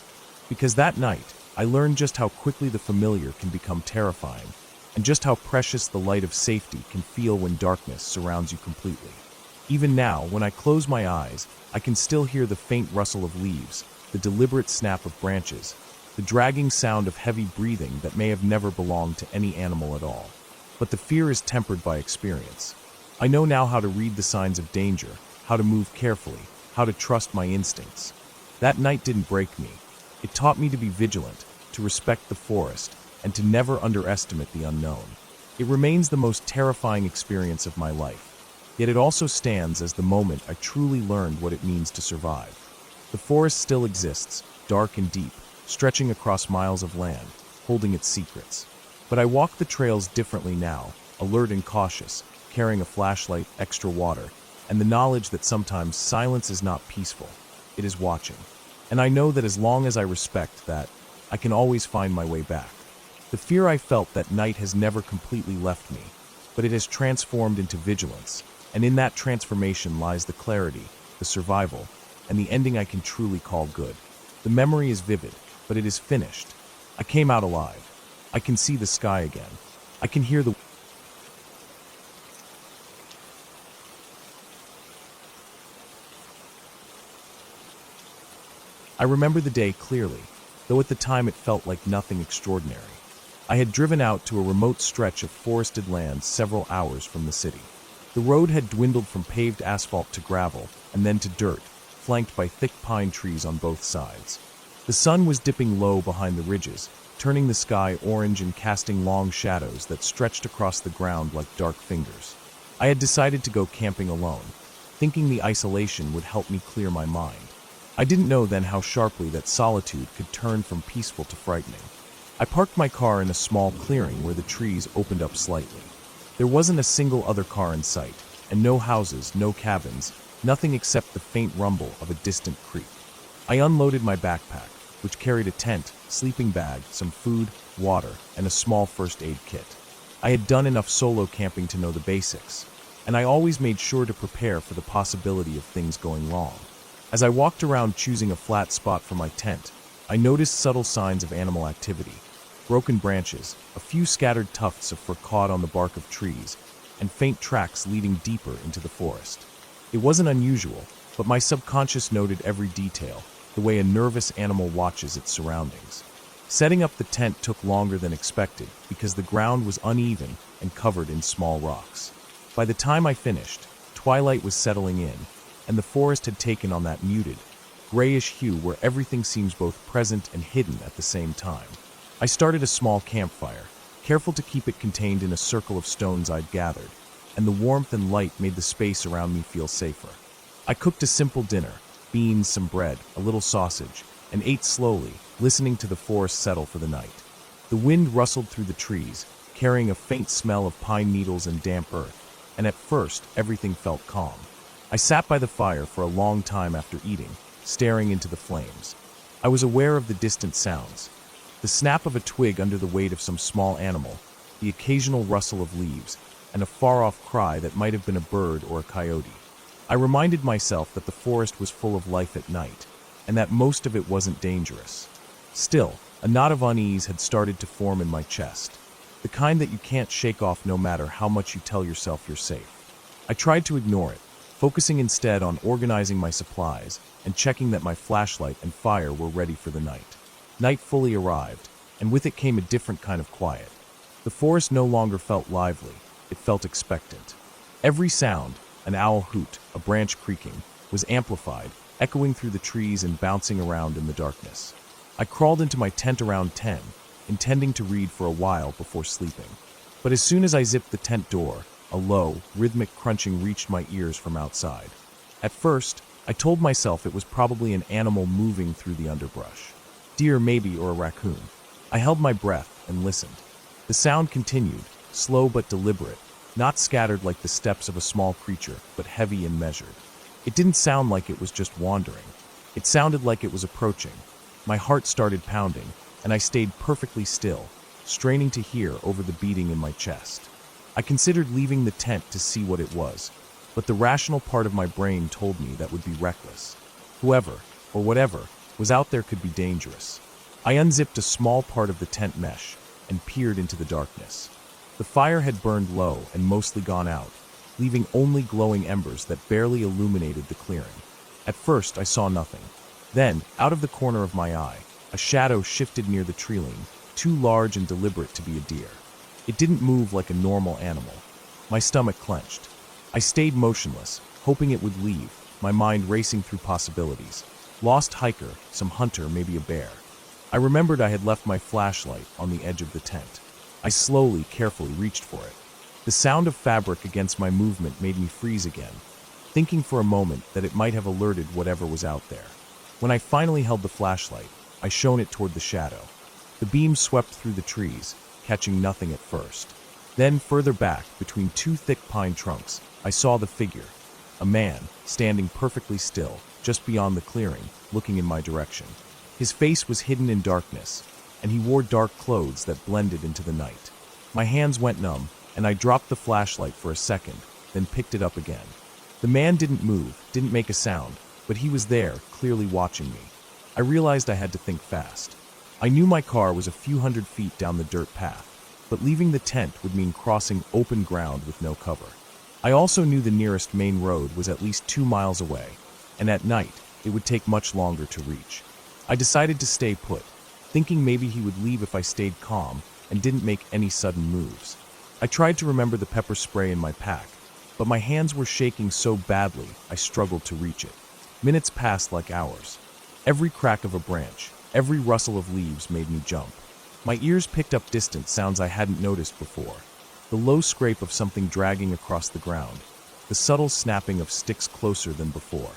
Because that night, I learned just how quickly the familiar can become terrifying, and just how precious the light of safety can feel when darkness surrounds you completely. Even now, when I close my eyes, I can still hear the faint rustle of leaves, the deliberate snap of branches, the dragging sound of heavy breathing that may have never belonged to any animal at all. But the fear is tempered by experience. I know now how to read the signs of danger, how to move carefully, how to trust my instincts. That night didn't break me. It taught me to be vigilant, to respect the forest, and to never underestimate the unknown. It remains the most terrifying experience of my life, yet it also stands as the moment I truly learned what it means to survive. The forest still exists, dark and deep, stretching across miles of land, holding its secrets. But I walk the trails differently now, alert and cautious, carrying a flashlight, extra water, and the knowledge that sometimes silence is not peaceful, it is watching. And I know that as long as I respect that, I can always find my way back. The fear I felt that night has never completely left me, but it has transformed into vigilance, and in that transformation lies the clarity, the survival, and the ending I can truly call good. The memory is vivid, but it is finished. I came out alive. I can see the sky again. I can hear the I remember the day clearly, though at the time it felt like nothing extraordinary. I had driven out to a remote stretch of forested land several hours from the city. The road had dwindled from paved asphalt to gravel, and then to dirt, flanked by thick pine trees on both sides. The sun was dipping low behind the ridges, turning the sky orange and casting long shadows that stretched across the ground like dark fingers. I had decided to go camping alone, thinking the isolation would help me clear my mind. I didn't know then how sharply that solitude could turn from peaceful to frightening. I parked my car in a small clearing where the trees opened up slightly. There wasn't a single other car in sight, and no houses, no cabins, nothing except the faint rumble of a distant creek. I unloaded my backpack, which carried a tent, sleeping bag, some food, water, and a small first aid kit. I had done enough solo camping to know the basics, and I always made sure to prepare for the possibility of things going wrong. As I walked around choosing a flat spot for my tent, I noticed subtle signs of animal activity. Broken branches, a few scattered tufts of fur caught on the bark of trees, and faint tracks leading deeper into the forest. It wasn't unusual, but my subconscious noted every detail, the way a nervous animal watches its surroundings. Setting up the tent took longer than expected because the ground was uneven and covered in small rocks. By the time I finished, twilight was settling in, and the forest had taken on that muted, grayish hue where everything seems both present and hidden at the same time. I started a small campfire, careful to keep it contained in a circle of stones I'd gathered, and the warmth and light made the space around me feel safer. I cooked a simple dinner, beans, some bread, a little sausage, and ate slowly, listening to the forest settle for the night. The wind rustled through the trees, carrying a faint smell of pine needles and damp earth, and at first everything felt calm. I sat by the fire for a long time after eating, staring into the flames. I was aware of the distant sounds. The snap of a twig under the weight of some small animal, the occasional rustle of leaves, and a far-off cry that might have been a bird or a coyote. I reminded myself that the forest was full of life at night, and that most of it wasn't dangerous. Still, a knot of unease had started to form in my chest, the kind that you can't shake off no matter how much you tell yourself you're safe. I tried to ignore it, focusing instead on organizing my supplies and checking that my flashlight and fire were ready for the night. Night fully arrived, and with it came a different kind of quiet. The forest no longer felt lively, it felt expectant. Every sound, an owl hoot, a branch creaking, was amplified, echoing through the trees and bouncing around in the darkness. I crawled into my tent around 10, intending to read for a while before sleeping. But as soon as I zipped the tent door, a low, rhythmic crunching reached my ears from outside. At first, I told myself it was probably an animal moving through the underbrush. Deer maybe, or a raccoon. I held my breath and listened. The sound continued, slow but deliberate, not scattered like the steps of a small creature, but heavy and measured. It didn't sound like it was just wandering. It sounded like it was approaching. My heart started pounding, and I stayed perfectly still, straining to hear over the beating in my chest. I considered leaving the tent to see what it was, but the rational part of my brain told me that would be reckless. Whoever, or whatever, was out there could be dangerous. I unzipped a small part of the tent mesh and peered into the darkness. The fire had burned low and mostly gone out, leaving only glowing embers that barely illuminated the clearing. At first, I saw nothing. Then, out of the corner of my eye, a shadow shifted near the treeline, too large and deliberate to be a deer. It didn't move like a normal animal. My stomach clenched. I stayed motionless, hoping it would leave, my mind racing through possibilities. Lost hiker, some hunter, maybe a bear. I remembered I had left my flashlight on the edge of the tent. I slowly, carefully reached for it. The sound of fabric against my movement made me freeze again, thinking for a moment that it might have alerted whatever was out there. When I finally held the flashlight, I shone it toward the shadow. The beam swept through the trees, catching nothing at first. Then, further back, between two thick pine trunks, I saw the figure. A man, standing perfectly still, just beyond the clearing, looking in my direction. His face was hidden in darkness, and he wore dark clothes that blended into the night. My hands went numb, and I dropped the flashlight for a second, then picked it up again. The man didn't move, didn't make a sound, but he was there, clearly watching me. I realized I had to think fast. I knew my car was a few hundred feet down the dirt path, but leaving the tent would mean crossing open ground with no cover. I also knew the nearest main road was at least 2 miles away, and at night, it would take much longer to reach. I decided to stay put, thinking maybe he would leave if I stayed calm and didn't make any sudden moves. I tried to remember the pepper spray in my pack, but my hands were shaking so badly I struggled to reach it. Minutes passed like hours. Every crack of a branch, every rustle of leaves made me jump. My ears picked up distant sounds I hadn't noticed before. The low scrape of something dragging across the ground, the subtle snapping of sticks closer than before.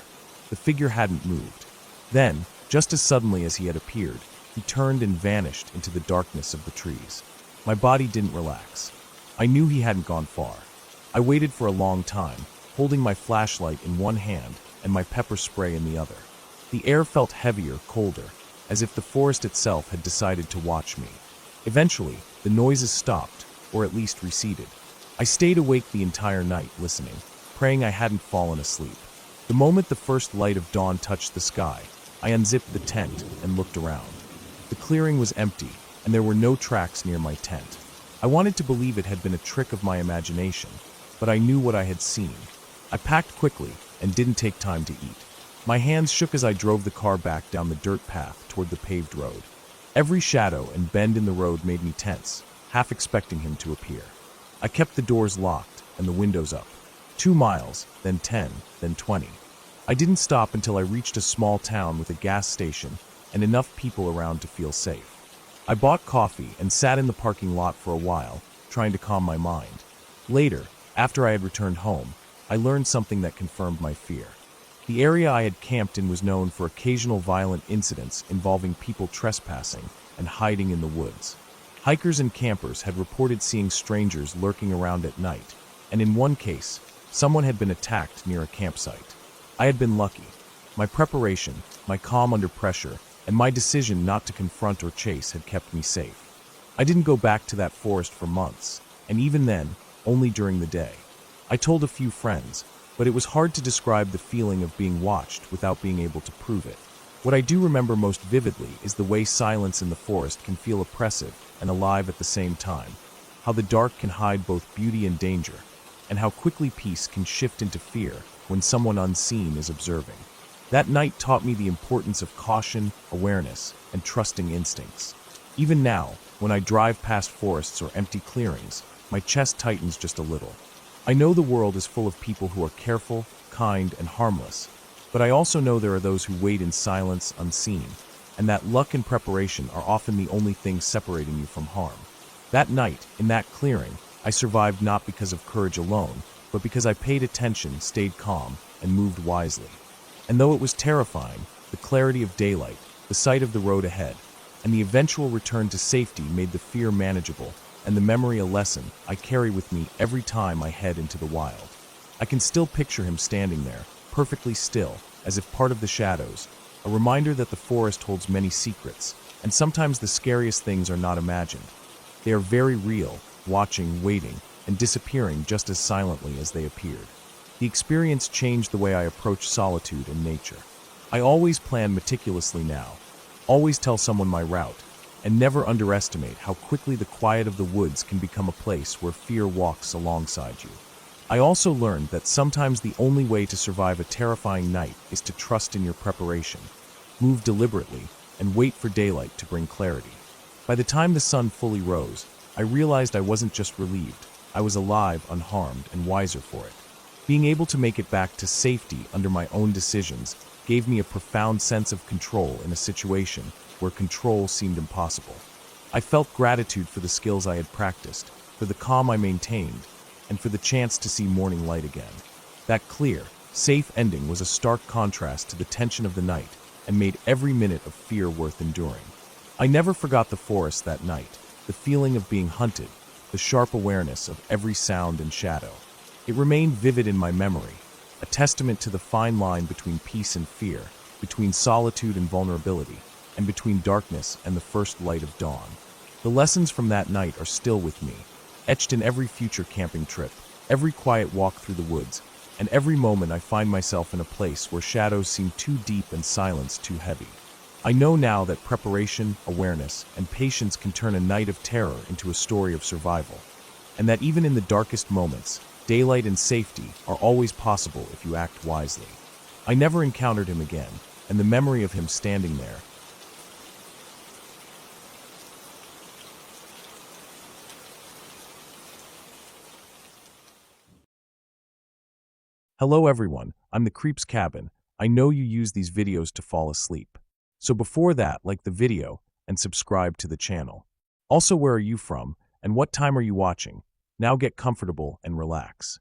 The figure hadn't moved. Then, just as suddenly as he had appeared, he turned and vanished into the darkness of the trees. My body didn't relax. I knew he hadn't gone far. I waited for a long time, holding my flashlight in one hand and my pepper spray in the other. The air felt heavier, colder, as if the forest itself had decided to watch me. Eventually, the noises stopped, or at least receded. I stayed awake the entire night, listening, praying I hadn't fallen asleep. The moment the first light of dawn touched the sky, I unzipped the tent and looked around. The clearing was empty, and there were no tracks near my tent. I wanted to believe it had been a trick of my imagination, but I knew what I had seen. I packed quickly and didn't take time to eat. My hands shook as I drove the car back down the dirt path toward the paved road. Every shadow and bend in the road made me tense, half expecting him to appear. I kept the doors locked and the windows up. 2 miles, then 10, then 20. I didn't stop until I reached a small town with a gas station and enough people around to feel safe. I bought coffee and sat in the parking lot for a while, trying to calm my mind. Later, after I had returned home, I learned something that confirmed my fear. The area I had camped in was known for occasional violent incidents involving people trespassing and hiding in the woods. Hikers and campers had reported seeing strangers lurking around at night, and in one case, someone had been attacked near a campsite. I had been lucky. My preparation, my calm under pressure, and my decision not to confront or chase had kept me safe. I didn't go back to that forest for months, and even then, only during the day. I told a few friends, but it was hard to describe the feeling of being watched without being able to prove it. What I do remember most vividly is the way silence in the forest can feel oppressive and alive at the same time, how the dark can hide both beauty and danger, and how quickly peace can shift into fear when someone unseen is observing. That night taught me the importance of caution, awareness, and trusting instincts. Even now, when I drive past forests or empty clearings, my chest tightens just a little. I know the world is full of people who are careful, kind, and harmless, but I also know there are those who wait in silence, unseen, and that luck and preparation are often the only things separating you from harm. That night, in that clearing, I survived not because of courage alone, but because I paid attention, stayed calm, and moved wisely. And though it was terrifying, the clarity of daylight, the sight of the road ahead, and the eventual return to safety made the fear manageable, and the memory a lesson I carry with me every time I head into the wild. I can still picture him standing there, perfectly still, as if part of the shadows, a reminder that the forest holds many secrets, and sometimes the scariest things are not imagined. They are very real, watching, waiting, and disappearing just as silently as they appeared. The experience changed the way I approach solitude and nature. I always plan meticulously now, always tell someone my route, and never underestimate how quickly the quiet of the woods can become a place where fear walks alongside you. I also learned that sometimes the only way to survive a terrifying night is to trust in your preparation, move deliberately, and wait for daylight to bring clarity. By the time the sun fully rose, I realized I wasn't just relieved, I was alive, unharmed, and wiser for it. Being able to make it back to safety under my own decisions gave me a profound sense of control in a situation where control seemed impossible. I felt gratitude for the skills I had practiced, for the calm I maintained, and for the chance to see morning light again. That clear, safe ending was a stark contrast to the tension of the night and made every minute of fear worth enduring. I never forgot the forest that night, the feeling of being hunted, the sharp awareness of every sound and shadow. It remained vivid in my memory, a testament to the fine line between peace and fear, between solitude and vulnerability, and between darkness and the first light of dawn. The lessons from that night are still with me, etched in every future camping trip, every quiet walk through the woods, and every moment I find myself in a place where shadows seem too deep and silence too heavy. I know now that preparation, awareness, and patience can turn a night of terror into a story of survival, and that even in the darkest moments, daylight and safety are always possible if you act wisely. I never encountered him again, and the memory of him standing there. Hello everyone, I'm the Creep's Cabin. I know you use these videos to fall asleep. So before that, like the video and subscribe to the channel. Also, where are you from and what time are you watching? Now get comfortable and relax.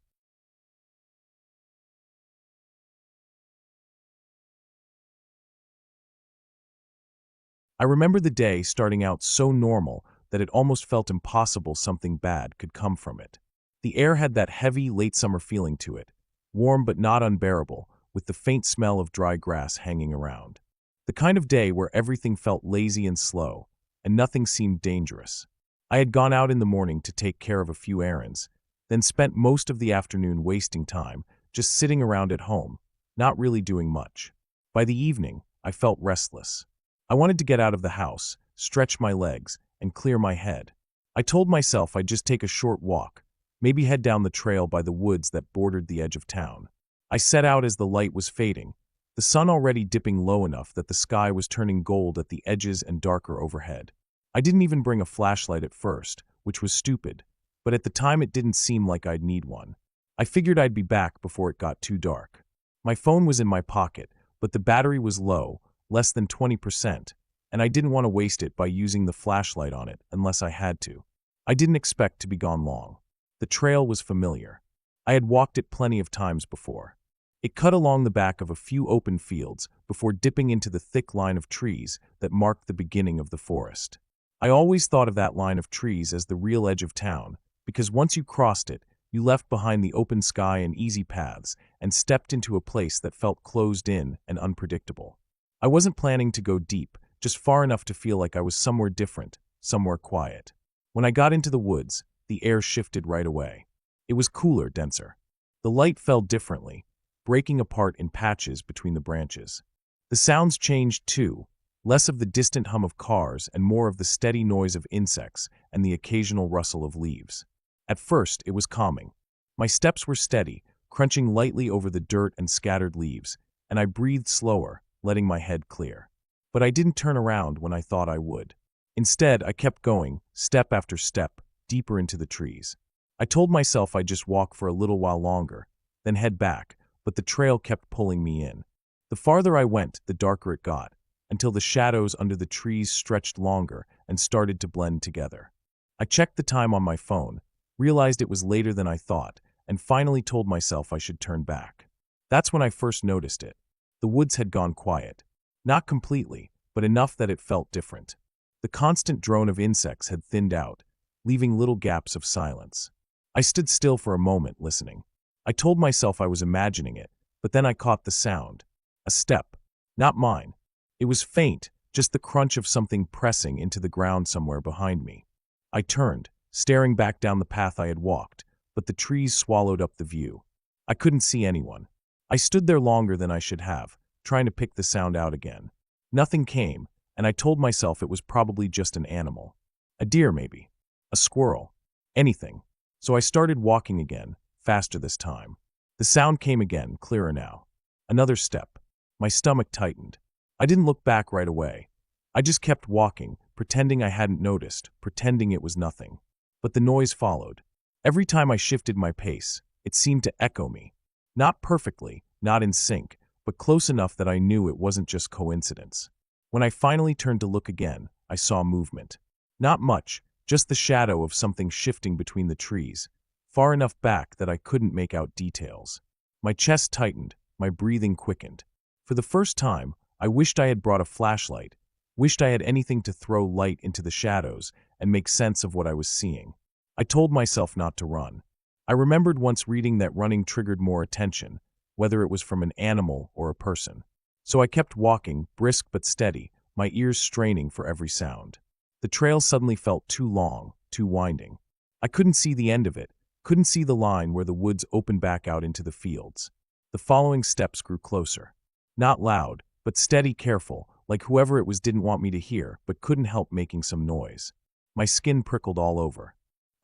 I remember the day starting out so normal that it almost felt impossible something bad could come from it. The air had that heavy, late summer feeling to it, warm but not unbearable, with the faint smell of dry grass hanging around. The kind of day where everything felt lazy and slow, and nothing seemed dangerous. I had gone out in the morning to take care of a few errands, then spent most of the afternoon wasting time, just sitting around at home, not really doing much. By the evening, I felt restless. I wanted to get out of the house, stretch my legs, and clear my head. I told myself I'd just take a short walk, maybe head down the trail by the woods that bordered the edge of town. I set out as the light was fading, the sun already dipping low enough that the sky was turning gold at the edges and darker overhead. I didn't even bring a flashlight at first, which was stupid, but at the time it didn't seem like I'd need one. I figured I'd be back before it got too dark. My phone was in my pocket, but the battery was low, less than 20%, and I didn't want to waste it by using the flashlight on it unless I had to. I didn't expect to be gone long. The trail was familiar. I had walked it plenty of times before. It cut along the back of a few open fields before dipping into the thick line of trees that marked the beginning of the forest. I always thought of that line of trees as the real edge of town, because once you crossed it, you left behind the open sky and easy paths and stepped into a place that felt closed in and unpredictable. I wasn't planning to go deep, just far enough to feel like I was somewhere different, somewhere quiet. When I got into the woods, the air shifted right away. It was cooler, denser. The light fell differently, breaking apart in patches between the branches. The sounds changed too, less of the distant hum of cars and more of the steady noise of insects and the occasional rustle of leaves. At first, it was calming. My steps were steady, crunching lightly over the dirt and scattered leaves, and I breathed slower, letting my head clear. But I didn't turn around when I thought I would. Instead, I kept going, step after step, deeper into the trees. I told myself I'd just walk for a little while longer, then head back, but the trail kept pulling me in. The farther I went, the darker it got, until the shadows under the trees stretched longer and started to blend together. I checked the time on my phone, realized it was later than I thought, and finally told myself I should turn back. That's when I first noticed it. The woods had gone quiet. Not completely, but enough that it felt different. The constant drone of insects had thinned out, leaving little gaps of silence. I stood still for a moment, listening. I told myself I was imagining it, but then I caught the sound. A step. Not mine. It was faint, just the crunch of something pressing into the ground somewhere behind me. I turned, staring back down the path I had walked, but the trees swallowed up the view. I couldn't see anyone. I stood there longer than I should have, trying to pick the sound out again. Nothing came, and I told myself it was probably just an animal. A deer, maybe. A squirrel. Anything. So I started walking again, faster this time. The sound came again, clearer now. Another step. My stomach tightened. I didn't look back right away. I just kept walking, pretending I hadn't noticed, pretending it was nothing. But the noise followed. Every time I shifted my pace, it seemed to echo me. Not perfectly, not in sync, but close enough that I knew it wasn't just coincidence. When I finally turned to look again, I saw movement. Not much, just the shadow of something shifting between the trees, far enough back that I couldn't make out details. My chest tightened, my breathing quickened. For the first time, I wished I had brought a flashlight, wished I had anything to throw light into the shadows and make sense of what I was seeing. I told myself not to run. I remembered once reading that running triggered more attention, whether it was from an animal or a person. So I kept walking, brisk but steady, my ears straining for every sound. The trail suddenly felt too long, too winding. I couldn't see the end of it, couldn't see the line where the woods opened back out into the fields. The following steps grew closer. Not loud, but steady, careful, like whoever it was didn't want me to hear, but couldn't help making some noise. My skin prickled all over.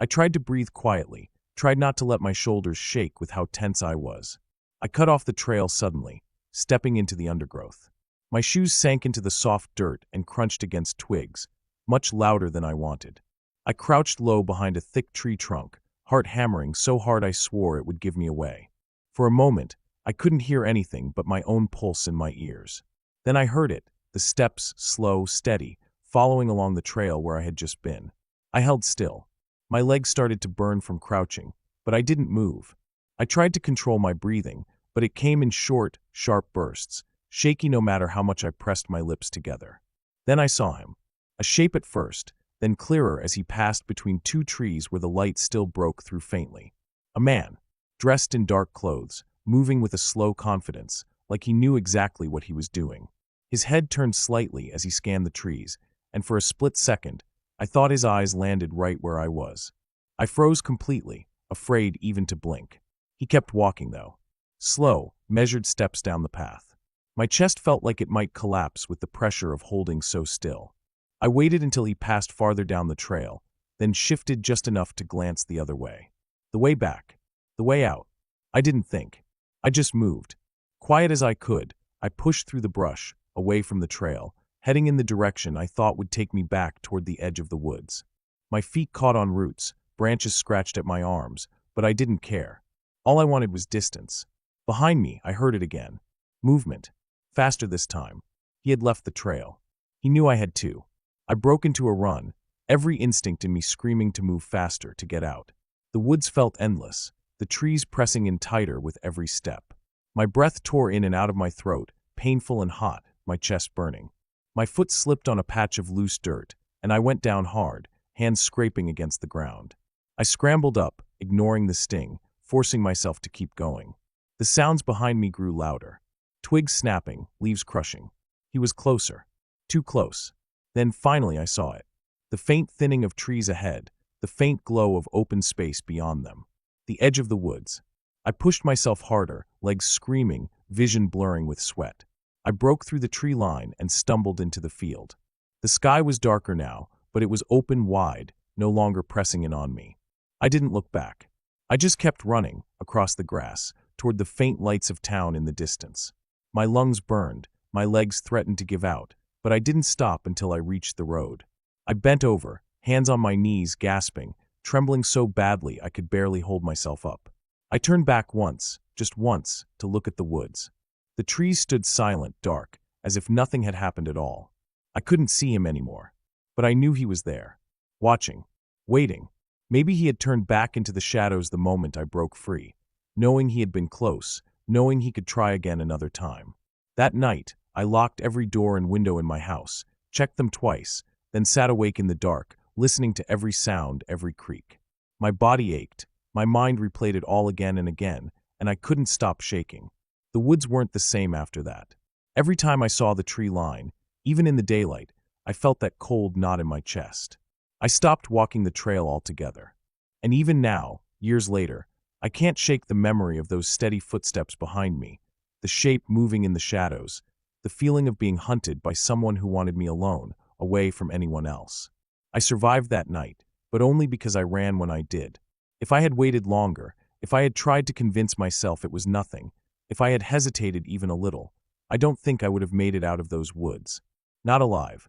I tried to breathe quietly, tried not to let my shoulders shake with how tense I was. I cut off the trail suddenly, stepping into the undergrowth. My shoes sank into the soft dirt and crunched against twigs, much louder than I wanted. I crouched low behind a thick tree trunk, heart hammering so hard I swore it would give me away. For a moment, I couldn't hear anything but my own pulse in my ears. Then I heard it, the steps, slow, steady, following along the trail where I had just been. I held still. My legs started to burn from crouching, but I didn't move. I tried to control my breathing, but it came in short, sharp bursts, shaky no matter how much I pressed my lips together. Then I saw him. A shape at first, then clearer as he passed between two trees where the light still broke through faintly. A man, dressed in dark clothes, moving with a slow confidence, like he knew exactly what he was doing. His head turned slightly as he scanned the trees, and for a split second, I thought his eyes landed right where I was. I froze completely, afraid even to blink. He kept walking, though. Slow, measured steps down the path. My chest felt like it might collapse with the pressure of holding so still. I waited until he passed farther down the trail, then shifted just enough to glance the other way. The way back. The way out. I didn't think. I just moved. Quiet as I could, I pushed through the brush, away from the trail, heading in the direction I thought would take me back toward the edge of the woods. My feet caught on roots, branches scratched at my arms, but I didn't care. All I wanted was distance. Behind me, I heard it again. Movement. Faster this time. He had left the trail. He knew I had too. I broke into a run, every instinct in me screaming to move faster, to get out. The woods felt endless, the trees pressing in tighter with every step. My breath tore in and out of my throat, painful and hot, my chest burning. My foot slipped on a patch of loose dirt, and I went down hard, hands scraping against the ground. I scrambled up, ignoring the sting, forcing myself to keep going. The sounds behind me grew louder. Twigs snapping, leaves crushing. He was closer. Too close. Then finally I saw it. The faint thinning of trees ahead, the faint glow of open space beyond them. The edge of the woods. I pushed myself harder, legs screaming, vision blurring with sweat. I broke through the tree line and stumbled into the field. The sky was darker now, but it was open wide, no longer pressing in on me. I didn't look back. I just kept running, across the grass, toward the faint lights of town in the distance. My lungs burned, my legs threatened to give out, but I didn't stop until I reached the road. I bent over, hands on my knees, gasping, trembling so badly I could barely hold myself up. I turned back once, just once, to look at the woods. The trees stood silent, dark, as if nothing had happened at all. I couldn't see him anymore, but I knew he was there, watching, waiting. Maybe he had turned back into the shadows the moment I broke free, knowing he had been close, knowing he could try again another time. That night, I locked every door and window in my house, checked them twice, then sat awake in the dark, listening to every sound, every creak. My body ached, my mind replayed it all again and again, and I couldn't stop shaking. The woods weren't the same after that. Every time I saw the tree line, even in the daylight, I felt that cold knot in my chest. I stopped walking the trail altogether. And even now, years later, I can't shake the memory of those steady footsteps behind me, the shape moving in the shadows, the feeling of being hunted by someone who wanted me alone, away from anyone else. I survived that night, but only because I ran when I did. If I had waited longer, if I had tried to convince myself it was nothing, if I had hesitated even a little, I don't think I would have made it out of those woods. Not alive.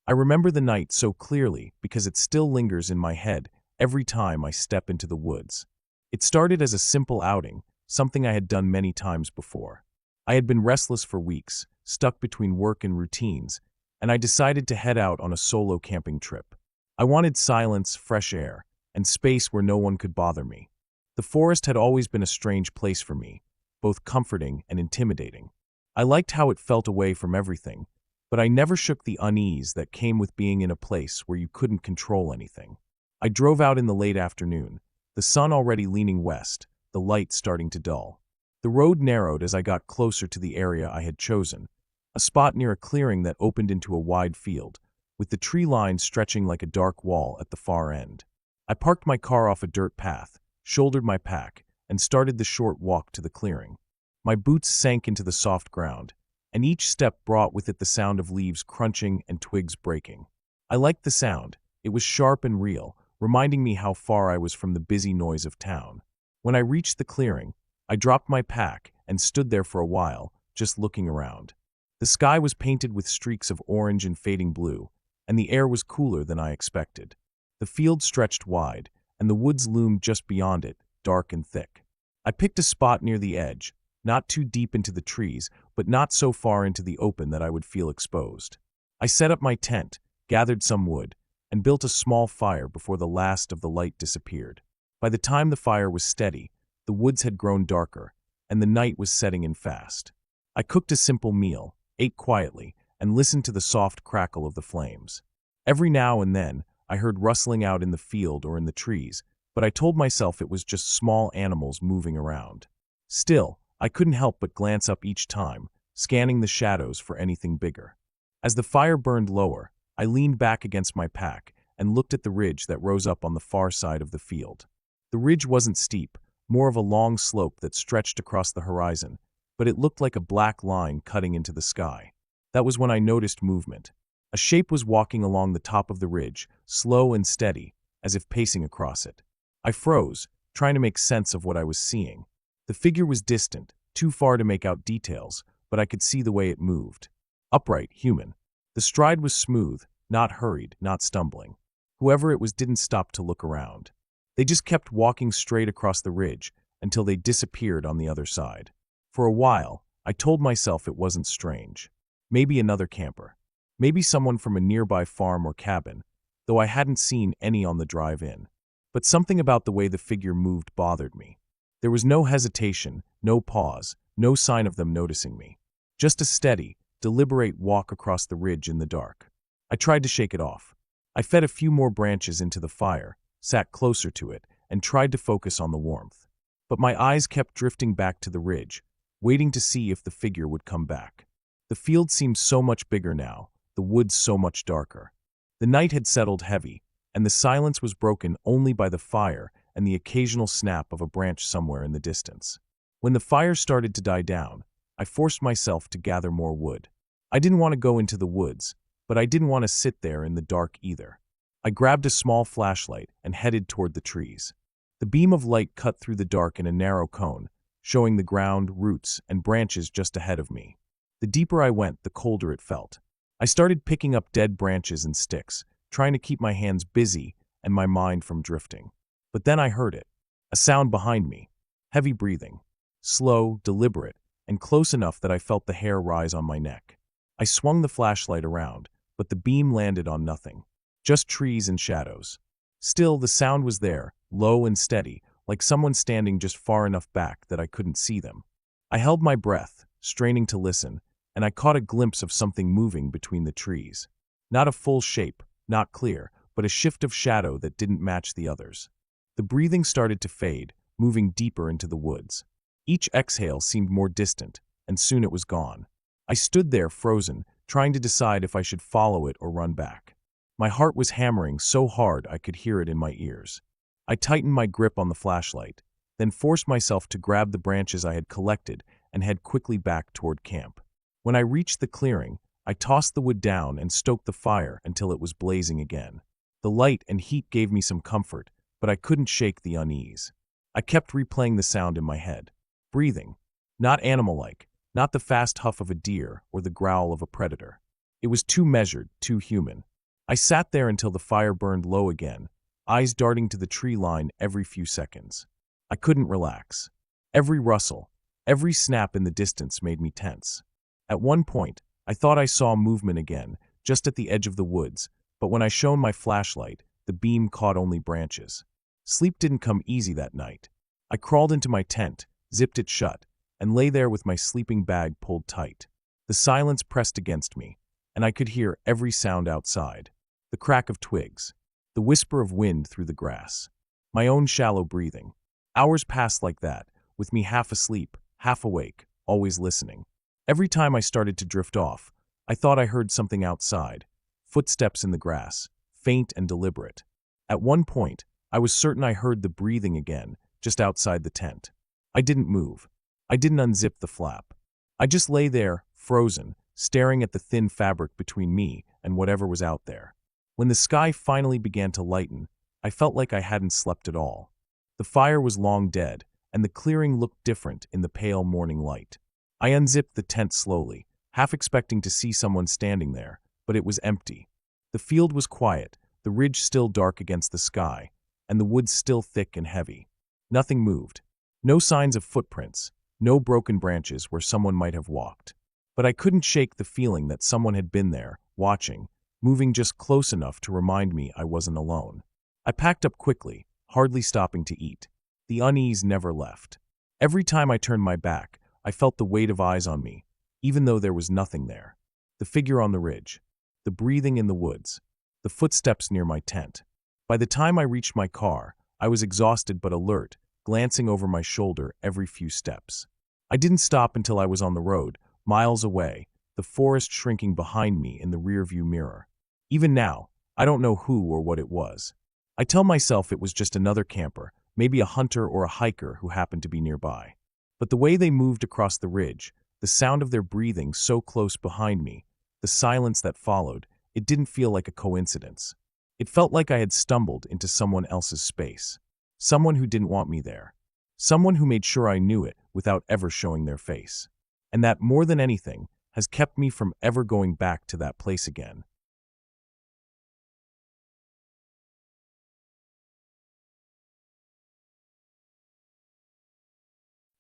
I remember the night so clearly because it still lingers in my head every time I step into the woods. It started as a simple outing, something I had done many times before. I had been restless for weeks, stuck between work and routines, and I decided to head out on a solo camping trip. I wanted silence, fresh air, and space where no one could bother me. The forest had always been a strange place for me, both comforting and intimidating. I liked how it felt away from everything, but I never shook the unease that came with being in a place where you couldn't control anything. I drove out in the late afternoon, the sun already leaning west, the light starting to dull. The road narrowed as I got closer to the area I had chosen, a spot near a clearing that opened into a wide field, with the tree line stretching like a dark wall at the far end. I parked my car off a dirt path, shouldered my pack, and started the short walk to the clearing. My boots sank into the soft ground, and each step brought with it the sound of leaves crunching and twigs breaking. I liked the sound. It was sharp and real, reminding me how far I was from the busy noise of town. When I reached the clearing, I dropped my pack and stood there for a while, just looking around. The sky was painted with streaks of orange and fading blue, and the air was cooler than I expected. The field stretched wide, and the woods loomed just beyond it, dark and thick. I picked a spot near the edge, not too deep into the trees, but not so far into the open that I would feel exposed. I set up my tent, gathered some wood, and built a small fire before the last of the light disappeared. By the time the fire was steady, the woods had grown darker, and the night was setting in fast. I cooked a simple meal, ate quietly, and listened to the soft crackle of the flames. Every now and then, I heard rustling out in the field or in the trees, but I told myself it was just small animals moving around. Still, I couldn't help but glance up each time, scanning the shadows for anything bigger. As the fire burned lower, I leaned back against my pack and looked at the ridge that rose up on the far side of the field. The ridge wasn't steep, more of a long slope that stretched across the horizon, but it looked like a black line cutting into the sky. That was when I noticed movement. A shape was walking along the top of the ridge, slow and steady, as if pacing across it. I froze, trying to make sense of what I was seeing. The figure was distant, too far to make out details, but I could see the way it moved. Upright, human. The stride was smooth, not hurried, not stumbling. Whoever it was didn't stop to look around. They just kept walking straight across the ridge until they disappeared on the other side. For a while, I told myself it wasn't strange. Maybe another camper. Maybe someone from a nearby farm or cabin, though I hadn't seen any on the drive in. But something about the way the figure moved bothered me. There was no hesitation, no pause, no sign of them noticing me. Just a steady, deliberate walk across the ridge in the dark. I tried to shake it off. I fed a few more branches into the fire, sat closer to it, and tried to focus on the warmth. But my eyes kept drifting back to the ridge, waiting to see if the figure would come back. The field seemed so much bigger now, the woods so much darker. The night had settled heavy, and the silence was broken only by the fire and the occasional snap of a branch somewhere in the distance. When the fire started to die down, I forced myself to gather more wood. I didn't want to go into the woods, but I didn't want to sit there in the dark either. I grabbed a small flashlight and headed toward the trees. The beam of light cut through the dark in a narrow cone, showing the ground, roots, and branches just ahead of me. The deeper I went, the colder it felt. I started picking up dead branches and sticks, trying to keep my hands busy and my mind from drifting. But then I heard it. A sound behind me. Heavy breathing. Slow, deliberate, and close enough that I felt the hair rise on my neck. I swung the flashlight around, but the beam landed on nothing. Just trees and shadows. Still, the sound was there, low and steady, like someone standing just far enough back that I couldn't see them. I held my breath, straining to listen, and I caught a glimpse of something moving between the trees. Not a full shape, not clear, but a shift of shadow that didn't match the others. The breathing started to fade, moving deeper into the woods. Each exhale seemed more distant, and soon it was gone. I stood there frozen, trying to decide if I should follow it or run back. My heart was hammering so hard I could hear it in my ears. I tightened my grip on the flashlight, then forced myself to grab the branches I had collected and head quickly back toward camp. When I reached the clearing, I tossed the wood down and stoked the fire until it was blazing again. The light and heat gave me some comfort, but I couldn't shake the unease. I kept replaying the sound in my head. Breathing. Not animal-like, not the fast huff of a deer or the growl of a predator. It was too measured, too human. I sat there until the fire burned low again, eyes darting to the tree line every few seconds. I couldn't relax. Every rustle, every snap in the distance made me tense. At one point, I thought I saw movement again, just at the edge of the woods, but when I shone my flashlight, the beam caught only branches. Sleep didn't come easy that night. I crawled into my tent, zipped it shut, and lay there with my sleeping bag pulled tight. The silence pressed against me, and I could hear every sound outside. The crack of twigs, the whisper of wind through the grass, my own shallow breathing. Hours passed like that, with me half asleep, half awake, always listening. Every time I started to drift off, I thought I heard something outside, footsteps in the grass, faint and deliberate. At one point, I was certain I heard the breathing again, just outside the tent. I didn't move. I didn't unzip the flap. I just lay there, frozen, staring at the thin fabric between me and whatever was out there. When the sky finally began to lighten, I felt like I hadn't slept at all. The fire was long dead, and the clearing looked different in the pale morning light. I unzipped the tent slowly, half expecting to see someone standing there, but it was empty. The field was quiet, the ridge still dark against the sky, and the woods still thick and heavy. Nothing moved. No signs of footprints, no broken branches where someone might have walked. But I couldn't shake the feeling that someone had been there, watching, moving just close enough to remind me I wasn't alone. I packed up quickly, hardly stopping to eat. The unease never left. Every time I turned my back, I felt the weight of eyes on me, even though there was nothing there. The figure on the ridge, the breathing in the woods, the footsteps near my tent. By the time I reached my car, I was exhausted but alert, glancing over my shoulder every few steps. I didn't stop until I was on the road, miles away, the forest shrinking behind me in the rearview mirror. Even now, I don't know who or what it was. I tell myself it was just another camper, maybe a hunter or a hiker who happened to be nearby. But the way they moved across the ridge, the sound of their breathing so close behind me, the silence that followed, it didn't feel like a coincidence. It felt like I had stumbled into someone else's space. Someone who didn't want me there. Someone who made sure I knew it without ever showing their face. And that, more than anything, has kept me from ever going back to that place again.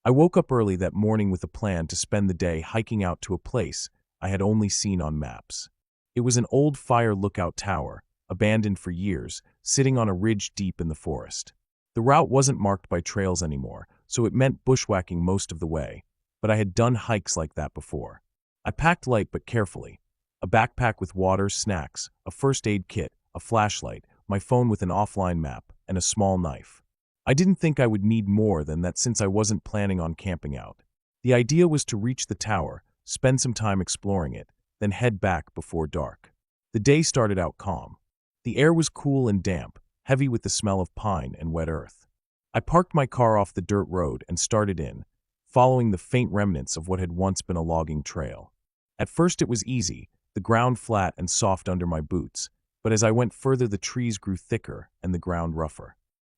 I woke up early that morning with a plan to spend the day hiking out to a place I had only seen on maps. It was an old fire lookout tower, abandoned for years, sitting on a ridge deep in the forest. The route wasn't marked by trails anymore, so it meant bushwhacking most of the way, but I had done hikes like that before. I packed light but carefully. A backpack with water, snacks, a first aid kit, a flashlight, my phone with an offline map, and a small knife. I didn't think I would need more than that since I wasn't planning on camping out. The idea was to reach the tower, spend some time exploring it, then head back before dark. The day started out calm. The air was cool and damp, heavy with the smell of pine and wet earth. I parked my car off the dirt road and started in, following the faint remnants of what had once been a logging trail. At first it was easy, the ground flat and soft under my boots, but as I went further the trees grew thicker and the ground rougher.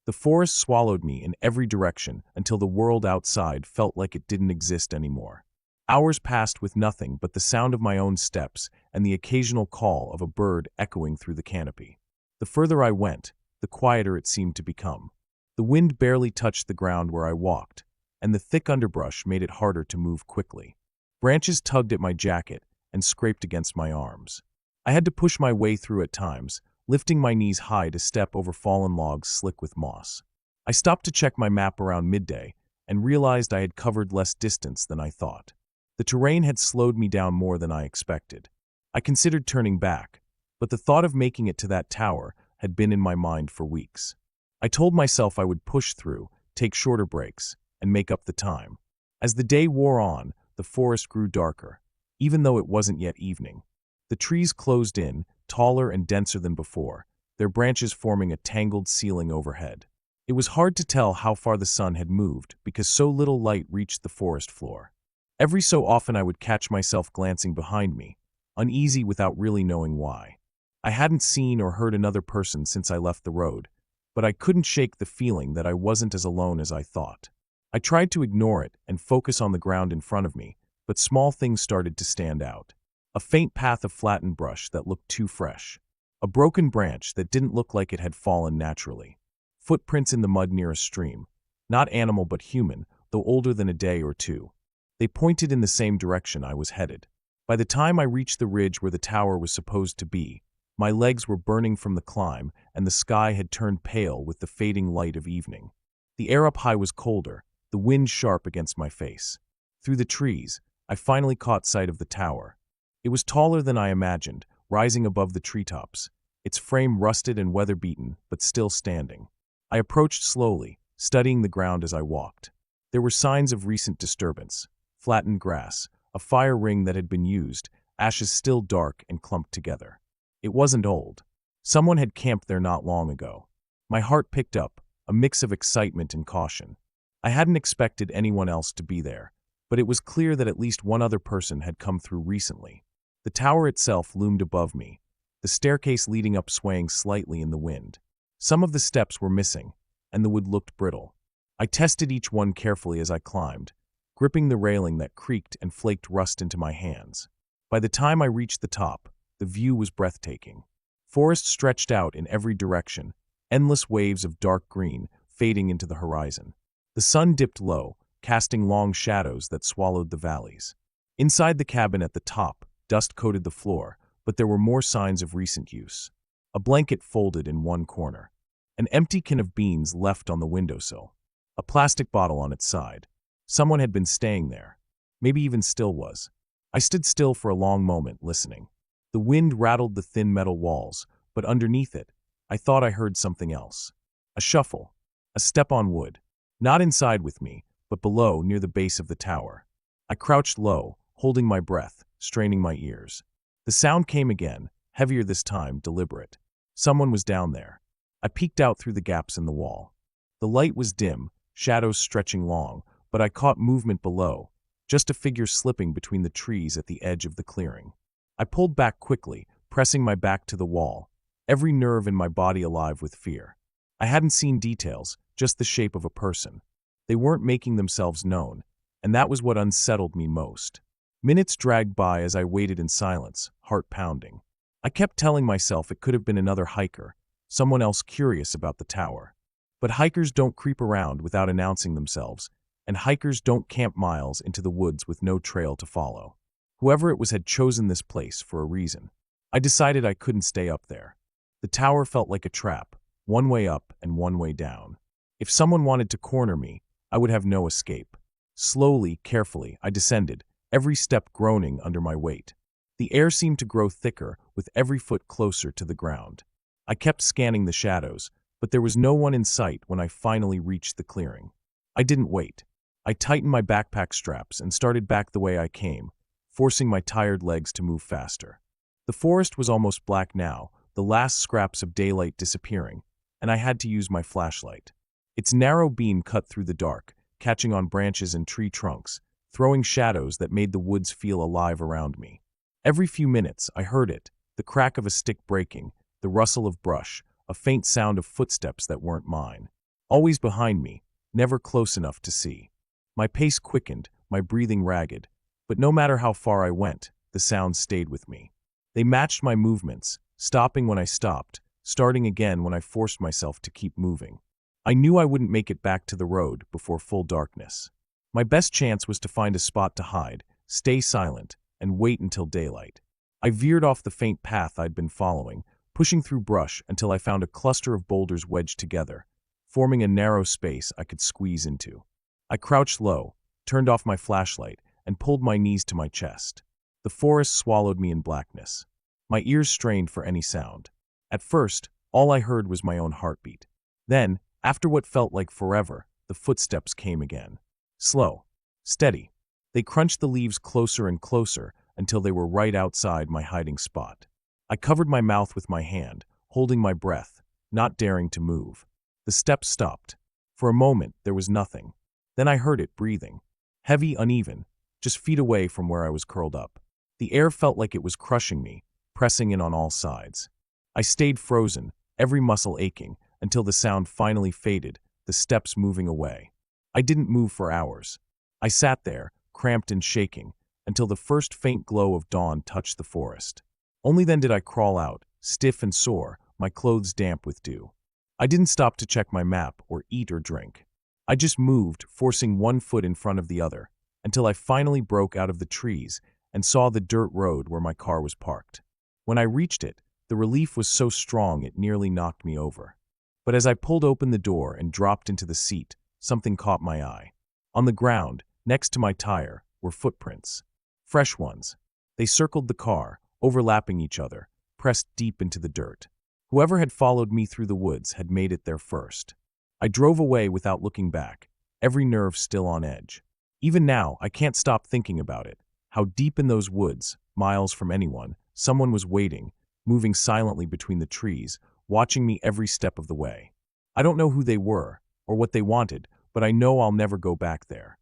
The forest swallowed me in every direction until the world outside felt like it didn't exist anymore. Hours passed with nothing but the sound of my own steps and the occasional call of a bird echoing through the canopy. The further I went, the quieter it seemed to become. The wind barely touched the ground where I walked, and the thick underbrush made it harder to move quickly. Branches tugged at my jacket and scraped against my arms. I had to push my way through at times, lifting my knees high to step over fallen logs slick with moss. I stopped to check my map around midday and realized I had covered less distance than I thought. The terrain had slowed me down more than I expected. I considered turning back, but the thought of making it to that tower had been in my mind for weeks. I told myself I would push through, take shorter breaks, and make up the time. As the day wore on, the forest grew darker, even though it wasn't yet evening. The trees closed in, taller and denser than before, their branches forming a tangled ceiling overhead. It was hard to tell how far the sun had moved because so little light reached the forest floor. Every so often I would catch myself glancing behind me, uneasy without really knowing why. I hadn't seen or heard another person since I left the road, but I couldn't shake the feeling that I wasn't as alone as I thought. I tried to ignore it and focus on the ground in front of me, but small things started to stand out. A faint path of flattened brush that looked too fresh. A broken branch that didn't look like it had fallen naturally. Footprints in the mud near a stream. Not animal but human, though older than a day or two. They pointed in the same direction I was headed. By the time I reached the ridge where the tower was supposed to be, my legs were burning from the climb, and the sky had turned pale with the fading light of evening. The air up high was colder, the wind sharp against my face. Through the trees, I finally caught sight of the tower. It was taller than I imagined, rising above the treetops, its frame rusted and weather-beaten, but still standing. I approached slowly, studying the ground as I walked. There were signs of recent disturbance: flattened grass, a fire ring that had been used, ashes still dark and clumped together. It wasn't old. Someone had camped there not long ago. My heart picked up, a mix of excitement and caution. I hadn't expected anyone else to be there, but it was clear that at least one other person had come through recently. The tower itself loomed above me, the staircase leading up swaying slightly in the wind. Some of the steps were missing, and the wood looked brittle. I tested each one carefully as I climbed, gripping the railing that creaked and flaked rust into my hands. By the time I reached the top, the view was breathtaking. Forest stretched out in every direction, endless waves of dark green fading into the horizon. The sun dipped low, casting long shadows that swallowed the valleys. Inside the cabin at the top, dust coated the floor, but there were more signs of recent use. A blanket folded in one corner. An empty can of beans left on the windowsill. A plastic bottle on its side. Someone had been staying there. Maybe even still was. I stood still for a long moment, listening. The wind rattled the thin metal walls, but underneath it, I thought I heard something else. A shuffle. A step on wood. Not inside with me, but below, near the base of the tower. I crouched low, holding my breath, straining my ears. The sound came again, heavier this time, deliberate. Someone was down there. I peeked out through the gaps in the wall. The light was dim, shadows stretching long, but I caught movement below, just a figure slipping between the trees at the edge of the clearing. I pulled back quickly, pressing my back to the wall, every nerve in my body alive with fear. I hadn't seen details, just the shape of a person. They weren't making themselves known, and that was what unsettled me most. Minutes dragged by as I waited in silence, heart pounding. I kept telling myself it could have been another hiker, someone else curious about the tower. But hikers don't creep around without announcing themselves, and hikers don't camp miles into the woods with no trail to follow. Whoever it was had chosen this place for a reason. I decided I couldn't stay up there. The tower felt like a trap, one way up and one way down. If someone wanted to corner me, I would have no escape. Slowly, carefully, I descended, every step groaning under my weight. The air seemed to grow thicker with every foot closer to the ground. I kept scanning the shadows, but there was no one in sight when I finally reached the clearing. I didn't wait. I tightened my backpack straps and started back the way I came, forcing my tired legs to move faster. The forest was almost black now, the last scraps of daylight disappearing, and I had to use my flashlight. Its narrow beam cut through the dark, catching on branches and tree trunks, throwing shadows that made the woods feel alive around me. Every few minutes, I heard it, the crack of a stick breaking, the rustle of brush, a faint sound of footsteps that weren't mine. Always behind me, never close enough to see. My pace quickened, my breathing ragged, but no matter how far I went, the sounds stayed with me. They matched my movements, stopping when I stopped, starting again when I forced myself to keep moving. I knew I wouldn't make it back to the road before full darkness. My best chance was to find a spot to hide, stay silent, and wait until daylight. I veered off the faint path I'd been following, pushing through brush until I found a cluster of boulders wedged together, forming a narrow space I could squeeze into. I crouched low, turned off my flashlight, and pulled my knees to my chest. The forest swallowed me in blackness. My ears strained for any sound. At first, all I heard was my own heartbeat. Then, after what felt like forever, the footsteps came again. Slow, steady. They crunched the leaves closer and closer until they were right outside my hiding spot. I covered my mouth with my hand, holding my breath, not daring to move. The steps stopped. For a moment, there was nothing. Then I heard it breathing. Heavy, uneven, just feet away from where I was curled up. The air felt like it was crushing me, pressing in on all sides. I stayed frozen, every muscle aching, until the sound finally faded, the steps moving away. I didn't move for hours. I sat there, cramped and shaking, until the first faint glow of dawn touched the forest. Only then did I crawl out, stiff and sore, my clothes damp with dew. I didn't stop to check my map or eat or drink. I just moved, forcing one foot in front of the other, until I finally broke out of the trees and saw the dirt road where my car was parked. When I reached it, the relief was so strong it nearly knocked me over. But as I pulled open the door and dropped into the seat, something caught my eye. On the ground, next to my tire, were footprints. Fresh ones. They circled the car, overlapping each other, pressed deep into the dirt. Whoever had followed me through the woods had made it there first. I drove away without looking back, every nerve still on edge. Even now, I can't stop thinking about it. How deep in those woods, miles from anyone, someone was waiting, moving silently between the trees, watching me every step of the way. I don't know who they were, or what they wanted, but I know I'll never go back there.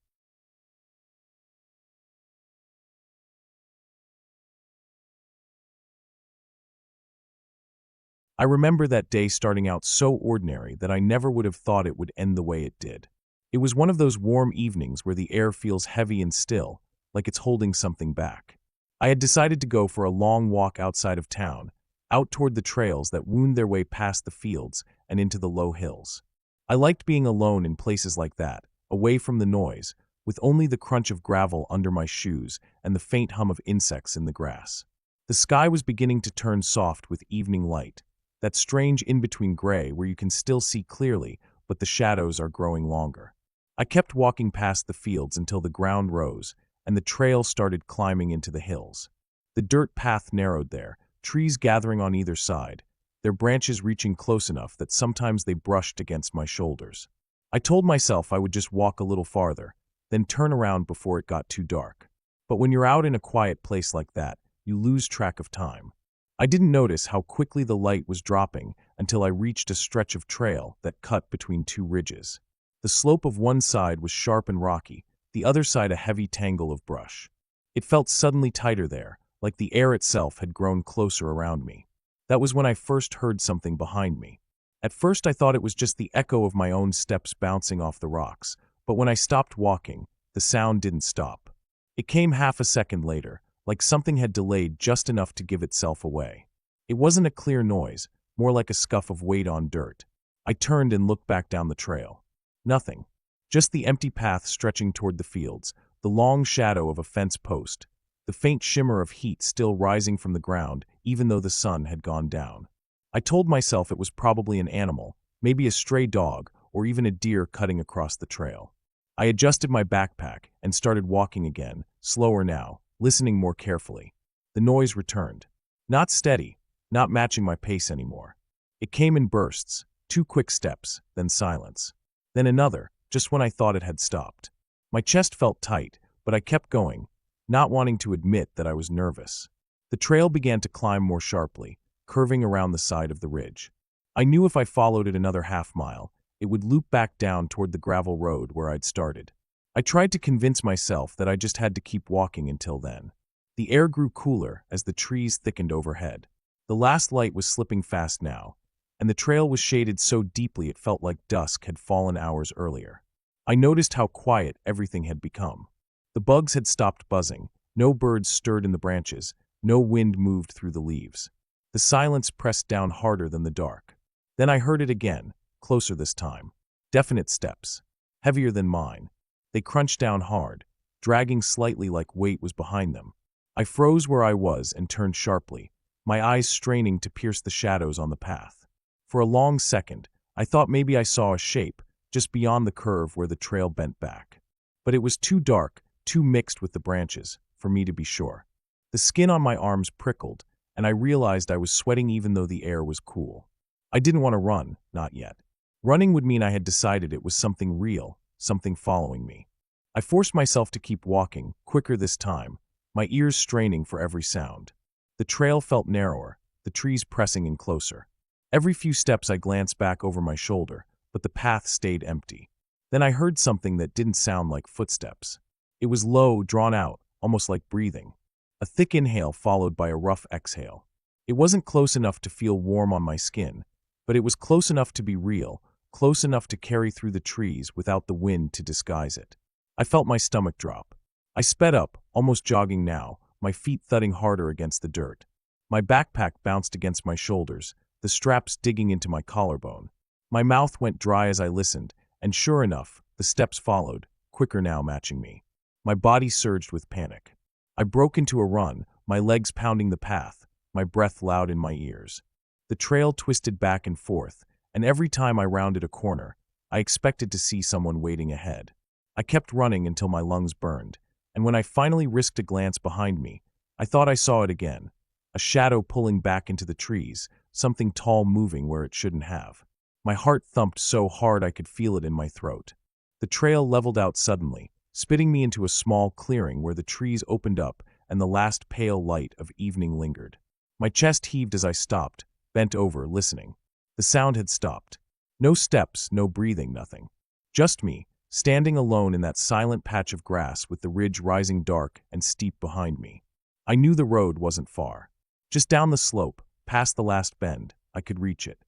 I remember that day starting out so ordinary that I never would have thought it would end the way it did. It was one of those warm evenings where the air feels heavy and still, like it's holding something back. I had decided to go for a long walk outside of town, out toward the trails that wound their way past the fields and into the low hills. I liked being alone in places like that, away from the noise, with only the crunch of gravel under my shoes and the faint hum of insects in the grass. The sky was beginning to turn soft with evening light, that strange in-between gray where you can still see clearly, but the shadows are growing longer. I kept walking past the fields until the ground rose, and the trail started climbing into the hills. The dirt path narrowed there, trees gathering on either side, their branches reaching close enough that sometimes they brushed against my shoulders. I told myself I would just walk a little farther, then turn around before it got too dark. But when you're out in a quiet place like that, you lose track of time. I didn't notice how quickly the light was dropping until I reached a stretch of trail that cut between two ridges. The slope of one side was sharp and rocky, the other side a heavy tangle of brush. It felt suddenly tighter there, like the air itself had grown closer around me. That was when I first heard something behind me. At first I thought it was just the echo of my own steps bouncing off the rocks, but when I stopped walking, the sound didn't stop. It came half a second later, like something had delayed just enough to give itself away. It wasn't a clear noise, more like a scuff of weight on dirt. I turned and looked back down the trail. Nothing. Just the empty path stretching toward the fields, the long shadow of a fence post, the faint shimmer of heat still rising from the ground even though the sun had gone down. I told myself it was probably an animal, maybe a stray dog or even a deer cutting across the trail. I adjusted my backpack and started walking again, slower now, listening more carefully. The noise returned. Not steady, not matching my pace anymore. It came in bursts, 2 quick steps, then silence. Then another, just when I thought it had stopped. My chest felt tight, but I kept going, not wanting to admit that I was nervous. The trail began to climb more sharply, curving around the side of the ridge. I knew if I followed it another half-mile, it would loop back down toward the gravel road where I'd started. I tried to convince myself that I just had to keep walking until then. The air grew cooler as the trees thickened overhead. The last light was slipping fast now, and the trail was shaded so deeply it felt like dusk had fallen hours earlier. I noticed how quiet everything had become. The bugs had stopped buzzing, no birds stirred in the branches, no wind moved through the leaves. The silence pressed down harder than the dark. Then I heard it again, closer this time. Definite steps, heavier than mine. They crunched down hard, dragging slightly like weight was behind them. I froze where I was and turned sharply, my eyes straining to pierce the shadows on the path. For a long second, I thought maybe I saw a shape, just beyond the curve where the trail bent back. But it was too dark, too mixed with the branches, for me to be sure. The skin on my arms prickled, and I realized I was sweating even though the air was cool. I didn't want to run, not yet. Running would mean I had decided it was something real, something following me. I forced myself to keep walking, quicker this time, my ears straining for every sound. The trail felt narrower, the trees pressing in closer. Every few steps I glanced back over my shoulder, but the path stayed empty. Then I heard something that didn't sound like footsteps. It was low, drawn out, almost like breathing. A thick inhale followed by a rough exhale. It wasn't close enough to feel warm on my skin, but it was close enough to be real, close enough to carry through the trees without the wind to disguise it. I felt my stomach drop. I sped up, almost jogging now, my feet thudding harder against the dirt. My backpack bounced against my shoulders, the straps digging into my collarbone. My mouth went dry as I listened, and sure enough, The steps followed, quicker now matching me. My body surged with panic. I broke into a run, my legs pounding the path, my breath loud in my ears. The trail twisted back and forth, and every time I rounded a corner, I expected to see someone waiting ahead. I kept running until my lungs burned, and when I finally risked a glance behind me, I thought I saw it again. A shadow pulling back into the trees, something tall moving where it shouldn't have. My heart thumped so hard I could feel it in my throat. The trail leveled out suddenly, spitting me into a small clearing where the trees opened up and the last pale light of evening lingered. My chest heaved as I stopped, bent over, listening. The sound had stopped. No steps, no breathing, nothing. Just me, standing alone in that silent patch of grass with the ridge rising dark and steep behind me. I knew the road wasn't far. Just down the slope, past the last bend, I could reach it.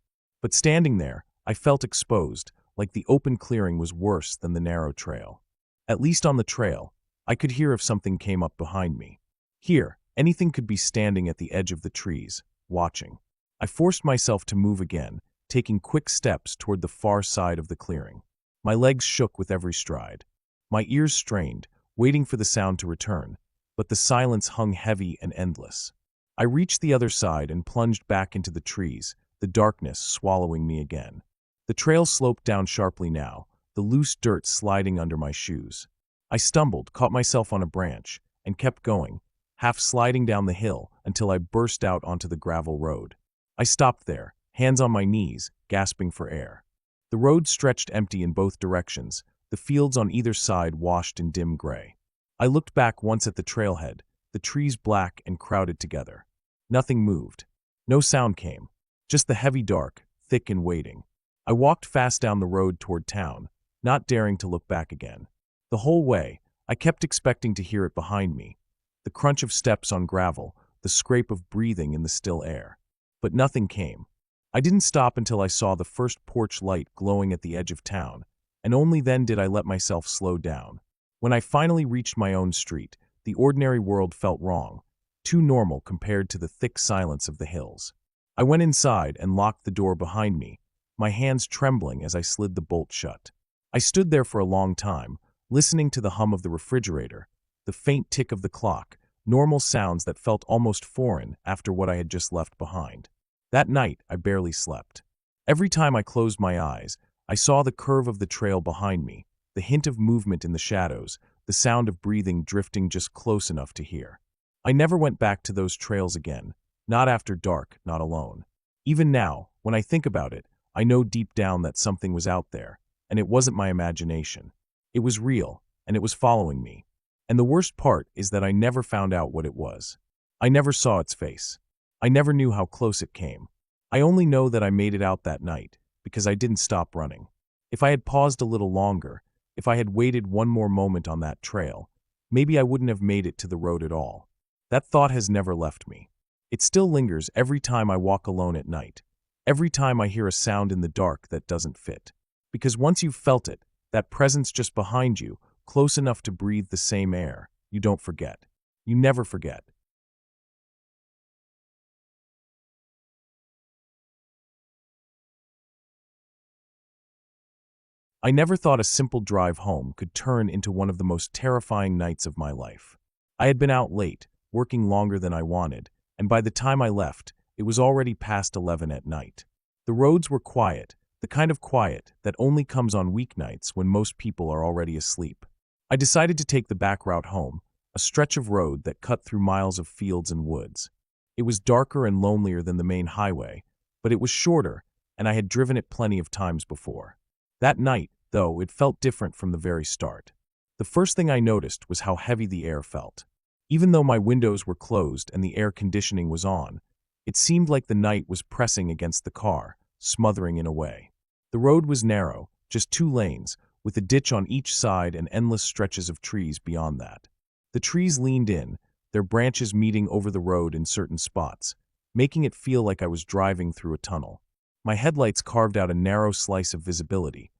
But standing there, I felt exposed, like the open clearing was worse than the narrow trail. At least on the trail, I could hear if something came up behind me. Here, anything could be standing at the edge of the trees, watching. I forced myself to move again, taking quick steps toward the far side of the clearing. My legs shook with every stride. My ears strained, waiting for the sound to return, but the silence hung heavy and endless. I reached the other side and plunged back into the trees, the darkness swallowing me again. The trail sloped down sharply now, the loose dirt sliding under my shoes. I stumbled, caught myself on a branch, and kept going, half sliding down the hill until I burst out onto the gravel road. I stopped there, hands on my knees, gasping for air. The road stretched empty in both directions, the fields on either side washed in dim gray. I looked back once at the trailhead, the trees black and crowded together. Nothing moved. No sound came. Just the heavy dark, thick and waiting. I walked fast down the road toward town, not daring to look back again. The whole way, I kept expecting to hear it behind me. The crunch of steps on gravel, the scrape of breathing in the still air. But nothing came. I didn't stop until I saw the first porch light glowing at the edge of town, and only then did I let myself slow down. When I finally reached my own street, the ordinary world felt wrong, too normal compared to the thick silence of the hills. I went inside and locked the door behind me, my hands trembling as I slid the bolt shut. I stood there for a long time, listening to the hum of the refrigerator, the faint tick of the clock, normal sounds that felt almost foreign after what I had just left behind. That night, I barely slept. Every time I closed my eyes, I saw the curve of the trail behind me, the hint of movement in the shadows, the sound of breathing drifting just close enough to hear. I never went back to those trails again, not after dark, not alone. Even now, when I think about it, I know deep down that something was out there, and it wasn't my imagination. It was real, and it was following me. And the worst part is that I never found out what it was. I never saw its face. I never knew how close it came. I only know that I made it out that night, because I didn't stop running. If I had paused a little longer, if I had waited one more moment on that trail, maybe I wouldn't have made it to the road at all. That thought has never left me. It still lingers every time I walk alone at night, every time I hear a sound in the dark that doesn't fit. Because once you've felt it, that presence just behind you, close enough to breathe the same air, you don't forget. You never forget. I never thought a simple drive home could turn into one of the most terrifying nights of my life. I had been out late, working longer than I wanted, and by the time I left, it was already past 11 at night. The roads were quiet, the kind of quiet that only comes on weeknights when most people are already asleep. I decided to take the back route home, a stretch of road that cut through miles of fields and woods. It was darker and lonelier than the main highway, but it was shorter, and I had driven it plenty of times before. That night, though, it felt different from the very start. The first thing I noticed was how heavy the air felt. Even though my windows were closed and the air conditioning was on, it seemed like the night was pressing against the car, smothering in a way. The road was narrow, just 2 lanes, with a ditch on each side and endless stretches of trees beyond that. The trees leaned in, their branches meeting over the road in certain spots, making it feel like I was driving through a tunnel. My headlights carved out a narrow slice of visibility,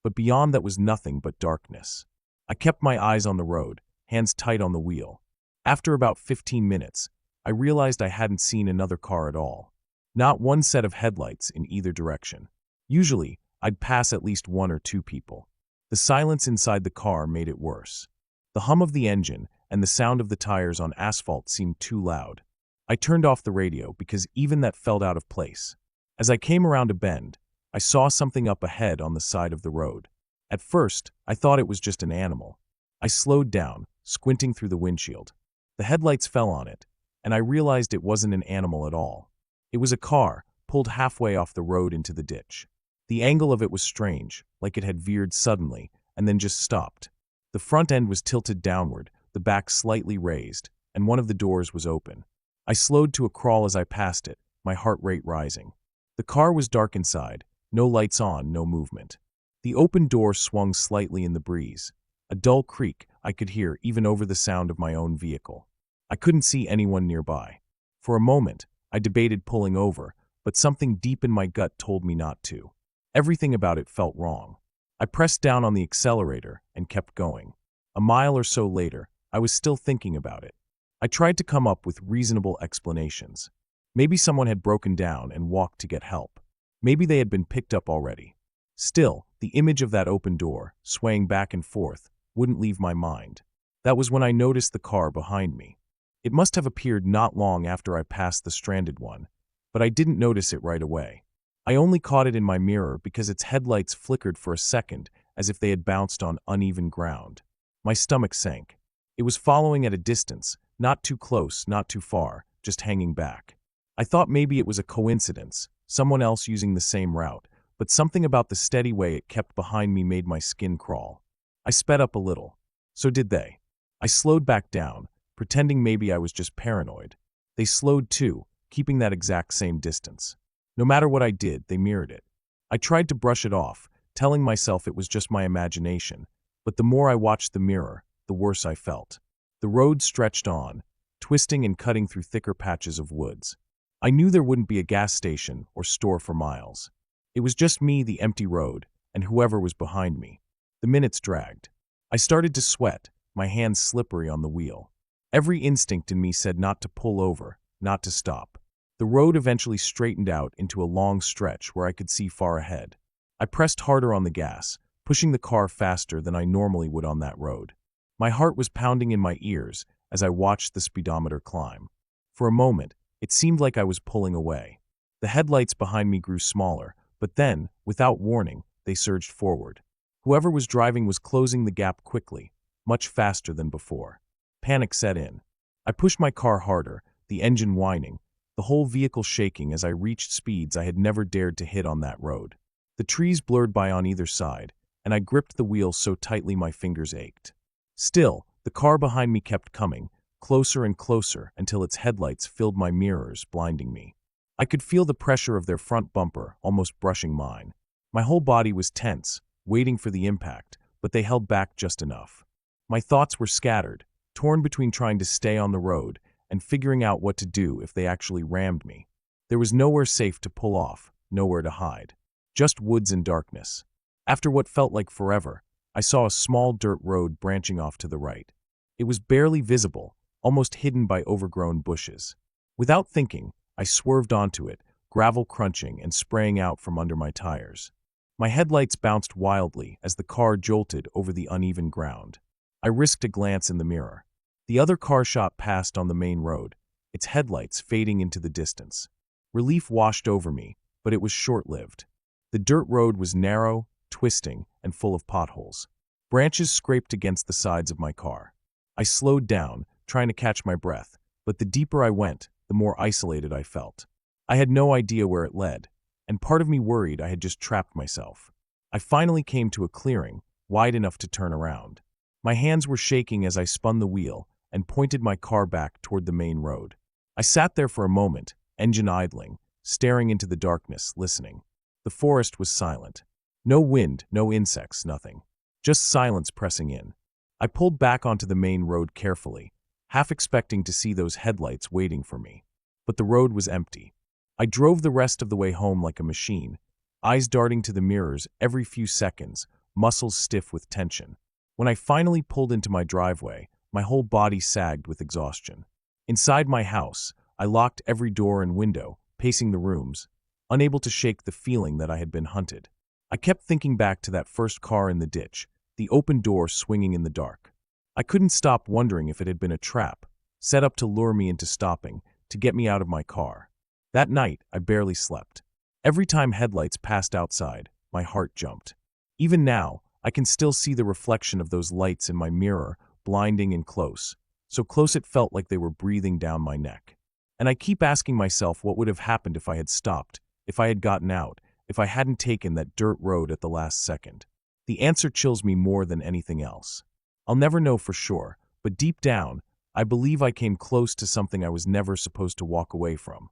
but beyond that was nothing but darkness. I kept my eyes on the road, hands tight on the wheel. After about 15 minutes, I realized I hadn't seen another car at all. Not one set of headlights in either direction. Usually, I'd pass at least 1 or 2 people. The silence inside the car made it worse. The hum of the engine and the sound of the tires on asphalt seemed too loud. I turned off the radio because even that felt out of place. As I came around a bend, I saw something up ahead on the side of the road. At first, I thought it was just an animal. I slowed down, squinting through the windshield. The headlights fell on it, and I realized it wasn't an animal at all. It was a car, pulled halfway off the road into the ditch. The angle of it was strange, like it had veered suddenly, and then just stopped. The front end was tilted downward, the back slightly raised, and one of the doors was open. I slowed to a crawl as I passed it, my heart rate rising. The car was dark inside, no lights on, no movement. The open door swung slightly in the breeze. A dull creak I could hear even over the sound of my own vehicle. I couldn't see anyone nearby. For a moment, I debated pulling over, but something deep in my gut told me not to. Everything about it felt wrong. I pressed down on the accelerator and kept going. A mile or so later, I was still thinking about it. I tried to come up with reasonable explanations. Maybe someone had broken down and walked to get help. Maybe they had been picked up already. Still, the image of that open door, swaying back and forth, wouldn't leave my mind. That was when I noticed the car behind me. It must have appeared not long after I passed the stranded one, but I didn't notice it right away. I only caught it in my mirror because its headlights flickered for a second as if they had bounced on uneven ground. My stomach sank. It was following at a distance, not too close, not too far, just hanging back. I thought maybe it was a coincidence, someone else using the same route, but something about the steady way it kept behind me made my skin crawl. I sped up a little. So did they. I slowed back down, pretending maybe I was just paranoid. They slowed too, keeping that exact same distance. No matter what I did, they mirrored it. I tried to brush it off, telling myself it was just my imagination, but the more I watched the mirror, the worse I felt. The road stretched on, twisting and cutting through thicker patches of woods. I knew there wouldn't be a gas station or store for miles. It was just me, the empty road, and whoever was behind me. The minutes dragged. I started to sweat, my hands slippery on the wheel. Every instinct in me said not to pull over, not to stop. The road eventually straightened out into a long stretch where I could see far ahead. I pressed harder on the gas, pushing the car faster than I normally would on that road. My heart was pounding in my ears as I watched the speedometer climb. For a moment, it seemed like I was pulling away. The headlights behind me grew smaller, but then, without warning, they surged forward. Whoever was driving was closing the gap quickly, much faster than before. Panic set in. I pushed my car harder, the engine whining, the whole vehicle shaking as I reached speeds I had never dared to hit on that road. The trees blurred by on either side, and I gripped the wheel so tightly my fingers ached. Still, the car behind me kept coming, closer and closer until its headlights filled my mirrors, blinding me. I could feel the pressure of their front bumper almost brushing mine. My whole body was tense, waiting for the impact, but they held back just enough. My thoughts were scattered, torn between trying to stay on the road and figuring out what to do if they actually rammed me. There was nowhere safe to pull off, nowhere to hide. Just woods and darkness. After what felt like forever, I saw a small dirt road branching off to the right. It was barely visible, almost hidden by overgrown bushes. Without thinking, I swerved onto it, gravel crunching and spraying out from under my tires. My headlights bounced wildly as the car jolted over the uneven ground. I risked a glance in the mirror. The other car shot past on the main road, its headlights fading into the distance. Relief washed over me, but it was short-lived. The dirt road was narrow, twisting, and full of potholes. Branches scraped against the sides of my car. I slowed down, trying to catch my breath, but the deeper I went, the more isolated I felt. I had no idea where it led, and part of me worried I had just trapped myself. I finally came to a clearing, wide enough to turn around. My hands were shaking as I spun the wheel and pointed my car back toward the main road. I sat there for a moment, engine idling, staring into the darkness, listening. The forest was silent. No wind, no insects, nothing. Just silence pressing in. I pulled back onto the main road carefully, half expecting to see those headlights waiting for me. But the road was empty. I drove the rest of the way home like a machine, eyes darting to the mirrors every few seconds, muscles stiff with tension. When I finally pulled into my driveway, my whole body sagged with exhaustion. Inside my house, I locked every door and window, pacing the rooms, unable to shake the feeling that I had been hunted. I kept thinking back to that first car in the ditch, the open door swinging in the dark. I couldn't stop wondering if it had been a trap, set up to lure me into stopping, to get me out of my car. That night, I barely slept. Every time headlights passed outside, my heart jumped. Even now, I can still see the reflection of those lights in my mirror, blinding and close, so close it felt like they were breathing down my neck. And I keep asking myself what would have happened if I had stopped, if I had gotten out, if I hadn't taken that dirt road at the last second. The answer chills me more than anything else. I'll never know for sure, but deep down, I believe I came close to something I was never supposed to walk away from.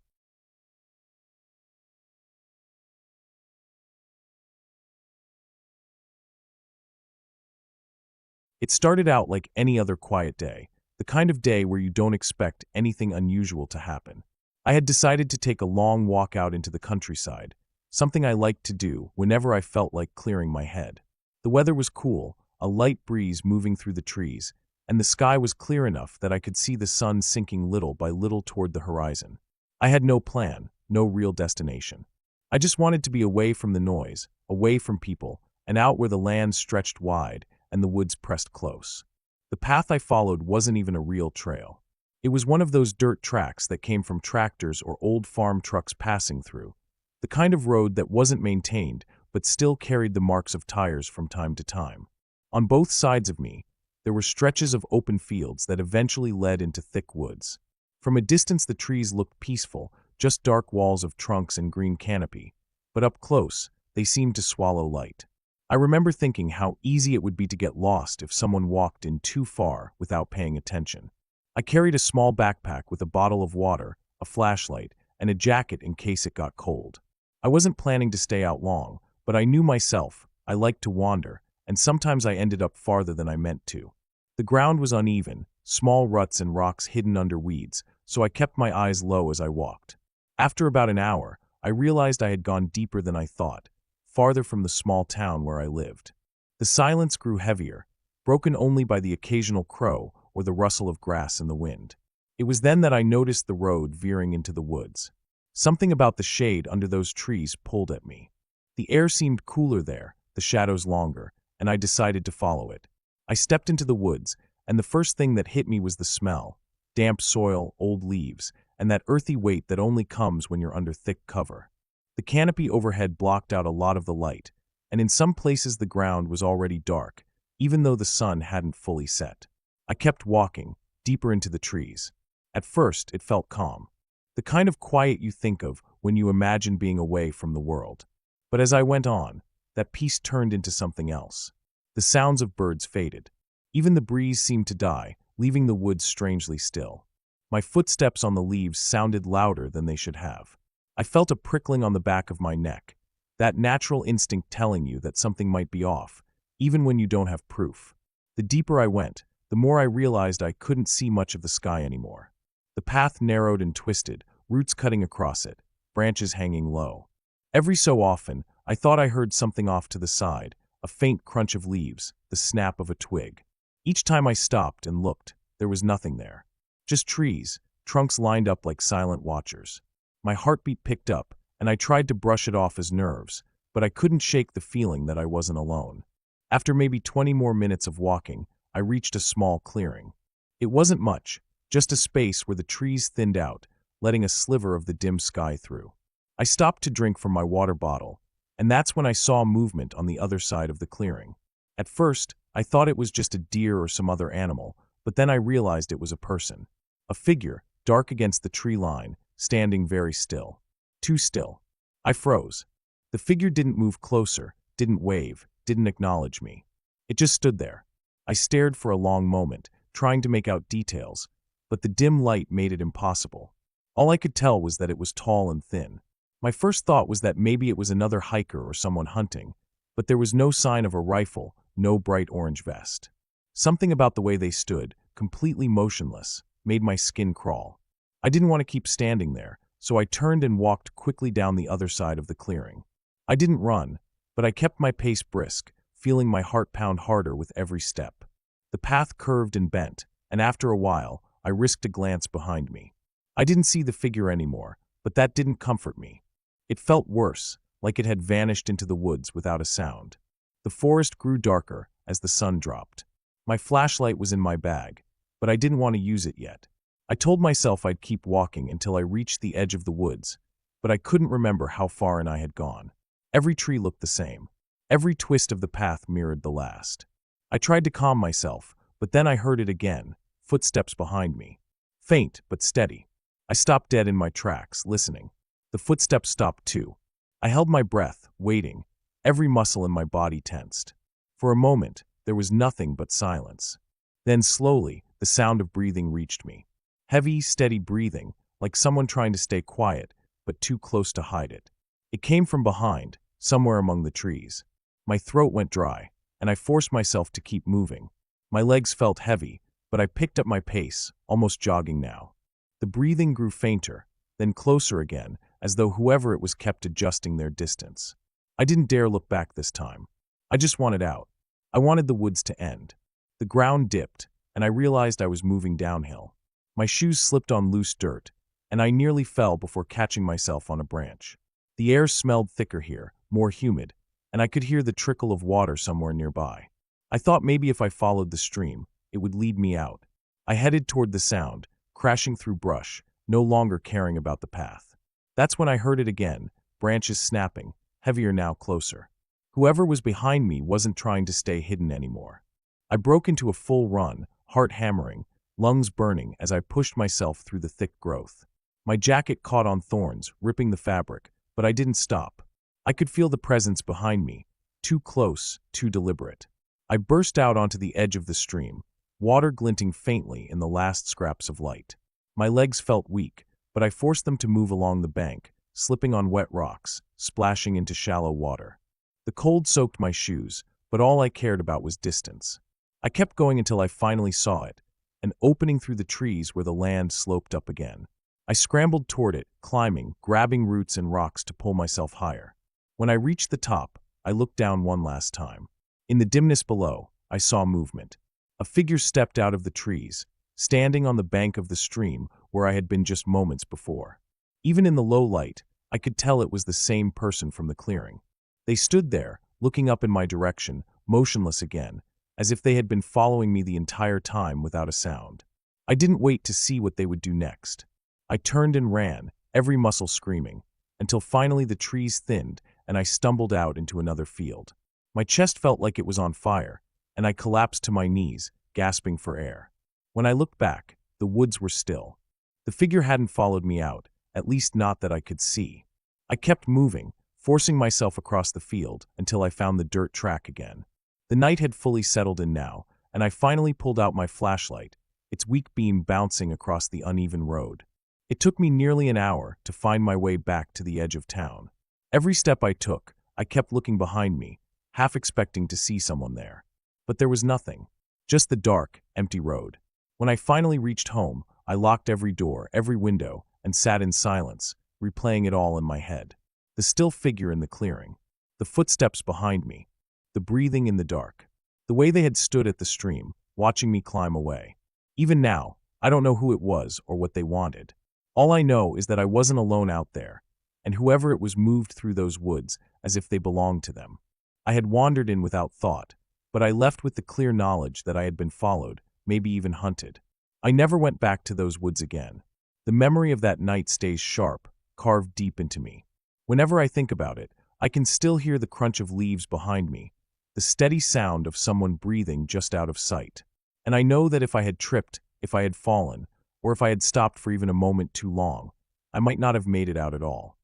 It started out like any other quiet day, the kind of day where you don't expect anything unusual to happen. I had decided to take a long walk out into the countryside, something I liked to do whenever I felt like clearing my head. The weather was cool, a light breeze moving through the trees, and the sky was clear enough that I could see the sun sinking little by little toward the horizon. I had no plan, no real destination. I just wanted to be away from the noise, away from people, and out where the land stretched wide and the woods pressed close. The path I followed wasn't even a real trail. It was one of those dirt tracks that came from tractors or old farm trucks passing through, the kind of road that wasn't maintained but still carried the marks of tires from time to time. On both sides of me, there were stretches of open fields that eventually led into thick woods. From a distance the trees looked peaceful, just dark walls of trunks and green canopy, but up close, they seemed to swallow light. I remember thinking how easy it would be to get lost if someone walked in too far without paying attention. I carried a small backpack with a bottle of water, a flashlight, and a jacket in case it got cold. I wasn't planning to stay out long, but I knew myself, I liked to wander, and sometimes I ended up farther than I meant to. The ground was uneven, small ruts and rocks hidden under weeds, so I kept my eyes low as I walked. After about an hour, I realized I had gone deeper than I thought, farther from the small town where I lived. The silence grew heavier, broken only by the occasional crow or the rustle of grass in the wind. It was then that I noticed the road veering into the woods. Something about the shade under those trees pulled at me. The air seemed cooler there, the shadows longer, and I decided to follow it. I stepped into the woods, and the first thing that hit me was the smell: damp soil, old leaves, and that earthy weight that only comes when you're under thick cover. The canopy overhead blocked out a lot of the light, and in some places the ground was already dark, even though the sun hadn't fully set. I kept walking, deeper into the trees. At first, it felt calm, the kind of quiet you think of when you imagine being away from the world. But as I went on, that peace turned into something else. The sounds of birds faded. Even the breeze seemed to die, leaving the woods strangely still. My footsteps on the leaves sounded louder than they should have. I felt a prickling on the back of my neck, that natural instinct telling you that something might be off, even when you don't have proof. The deeper I went, the more I realized I couldn't see much of the sky anymore. The path narrowed and twisted, roots cutting across it, branches hanging low. Every so often, I thought I heard something off to the side, a faint crunch of leaves, the snap of a twig. Each time I stopped and looked, there was nothing there. Just trees, trunks lined up like silent watchers. My heartbeat picked up, and I tried to brush it off as nerves, but I couldn't shake the feeling that I wasn't alone. After maybe 20 more minutes of walking, I reached a small clearing. It wasn't much, just a space where the trees thinned out, letting a sliver of the dim sky through. I stopped to drink from my water bottle, and that's when I saw movement on the other side of the clearing. At first, I thought it was just a deer or some other animal, but then I realized it was a person. A figure, dark against the tree line, standing very still. Too still. I froze. The figure didn't move closer, didn't wave, didn't acknowledge me. It just stood there. I stared for a long moment, trying to make out details, but the dim light made it impossible. All I could tell was that it was tall and thin. My first thought was that maybe it was another hiker or someone hunting, but there was no sign of a rifle, no bright orange vest. Something about the way they stood, completely motionless, made my skin crawl. I didn't want to keep standing there, so I turned and walked quickly down the other side of the clearing. I didn't run, but I kept my pace brisk, feeling my heart pound harder with every step. The path curved and bent, and after a while, I risked a glance behind me. I didn't see the figure anymore, but that didn't comfort me. It felt worse, like it had vanished into the woods without a sound. The forest grew darker, as the sun dropped. My flashlight was in my bag, but I didn't want to use it yet. I told myself I'd keep walking until I reached the edge of the woods, but I couldn't remember how far in I had gone. Every tree looked the same. Every twist of the path mirrored the last. I tried to calm myself, but then I heard it again, footsteps behind me. Faint, but steady. I stopped dead in my tracks, listening. The footsteps stopped too. I held my breath, waiting, every muscle in my body tensed. For a moment, there was nothing but silence. Then slowly, the sound of breathing reached me. Heavy, steady breathing, like someone trying to stay quiet, but too close to hide it. It came from behind, somewhere among the trees. My throat went dry, and I forced myself to keep moving. My legs felt heavy, but I picked up my pace, almost jogging now. The breathing grew fainter, then closer again, as though whoever it was kept adjusting their distance. I didn't dare look back this time. I just wanted out. I wanted the woods to end. The ground dipped, and I realized I was moving downhill. My shoes slipped on loose dirt, and I nearly fell before catching myself on a branch. The air smelled thicker here, more humid, and I could hear the trickle of water somewhere nearby. I thought maybe if I followed the stream, it would lead me out. I headed toward the sound, crashing through brush, no longer caring about the path. That's when I heard it again, branches snapping, heavier now closer. Whoever was behind me wasn't trying to stay hidden anymore. I broke into a full run, heart hammering, lungs burning as I pushed myself through the thick growth. My jacket caught on thorns, ripping the fabric, but I didn't stop. I could feel the presence behind me, too close, too deliberate. I burst out onto the edge of the stream, water glinting faintly in the last scraps of light. My legs felt weak, but I forced them to move along the bank, slipping on wet rocks, splashing into shallow water. The cold soaked my shoes, but all I cared about was distance. I kept going until I finally saw it, an opening through the trees where the land sloped up again. I scrambled toward it, climbing, grabbing roots and rocks to pull myself higher. When I reached the top, I looked down one last time. In the dimness below, I saw movement. A figure stepped out of the trees, standing on the bank of the stream where I had been just moments before. Even in the low light, I could tell it was the same person from the clearing. They stood there, looking up in my direction, motionless again, as if they had been following me the entire time without a sound. I didn't wait to see what they would do next. I turned and ran, every muscle screaming, until finally the trees thinned and I stumbled out into another field. My chest felt like it was on fire, and I collapsed to my knees, gasping for air. When I looked back, the woods were still. The figure hadn't followed me out, at least not that I could see. I kept moving, forcing myself across the field until I found the dirt track again. The night had fully settled in now, and I finally pulled out my flashlight, its weak beam bouncing across the uneven road. It took me nearly an hour to find my way back to the edge of town. Every step I took, I kept looking behind me, half expecting to see someone there. But there was nothing, just the dark, empty road. When I finally reached home, I locked every door, every window, and sat in silence, replaying it all in my head. The still figure in the clearing, the footsteps behind me, the breathing in the dark, the way they had stood at the stream, watching me climb away. Even now, I don't know who it was or what they wanted. All I know is that I wasn't alone out there, and whoever it was moved through those woods as if they belonged to them. I had wandered in without thought, but I left with the clear knowledge that I had been followed, maybe even hunted. I never went back to those woods again. The memory of that night stays sharp, carved deep into me. Whenever I think about it, I can still hear the crunch of leaves behind me, the steady sound of someone breathing just out of sight. And I know that if I had tripped, if I had fallen, or if I had stopped for even a moment too long, I might not have made it out at all.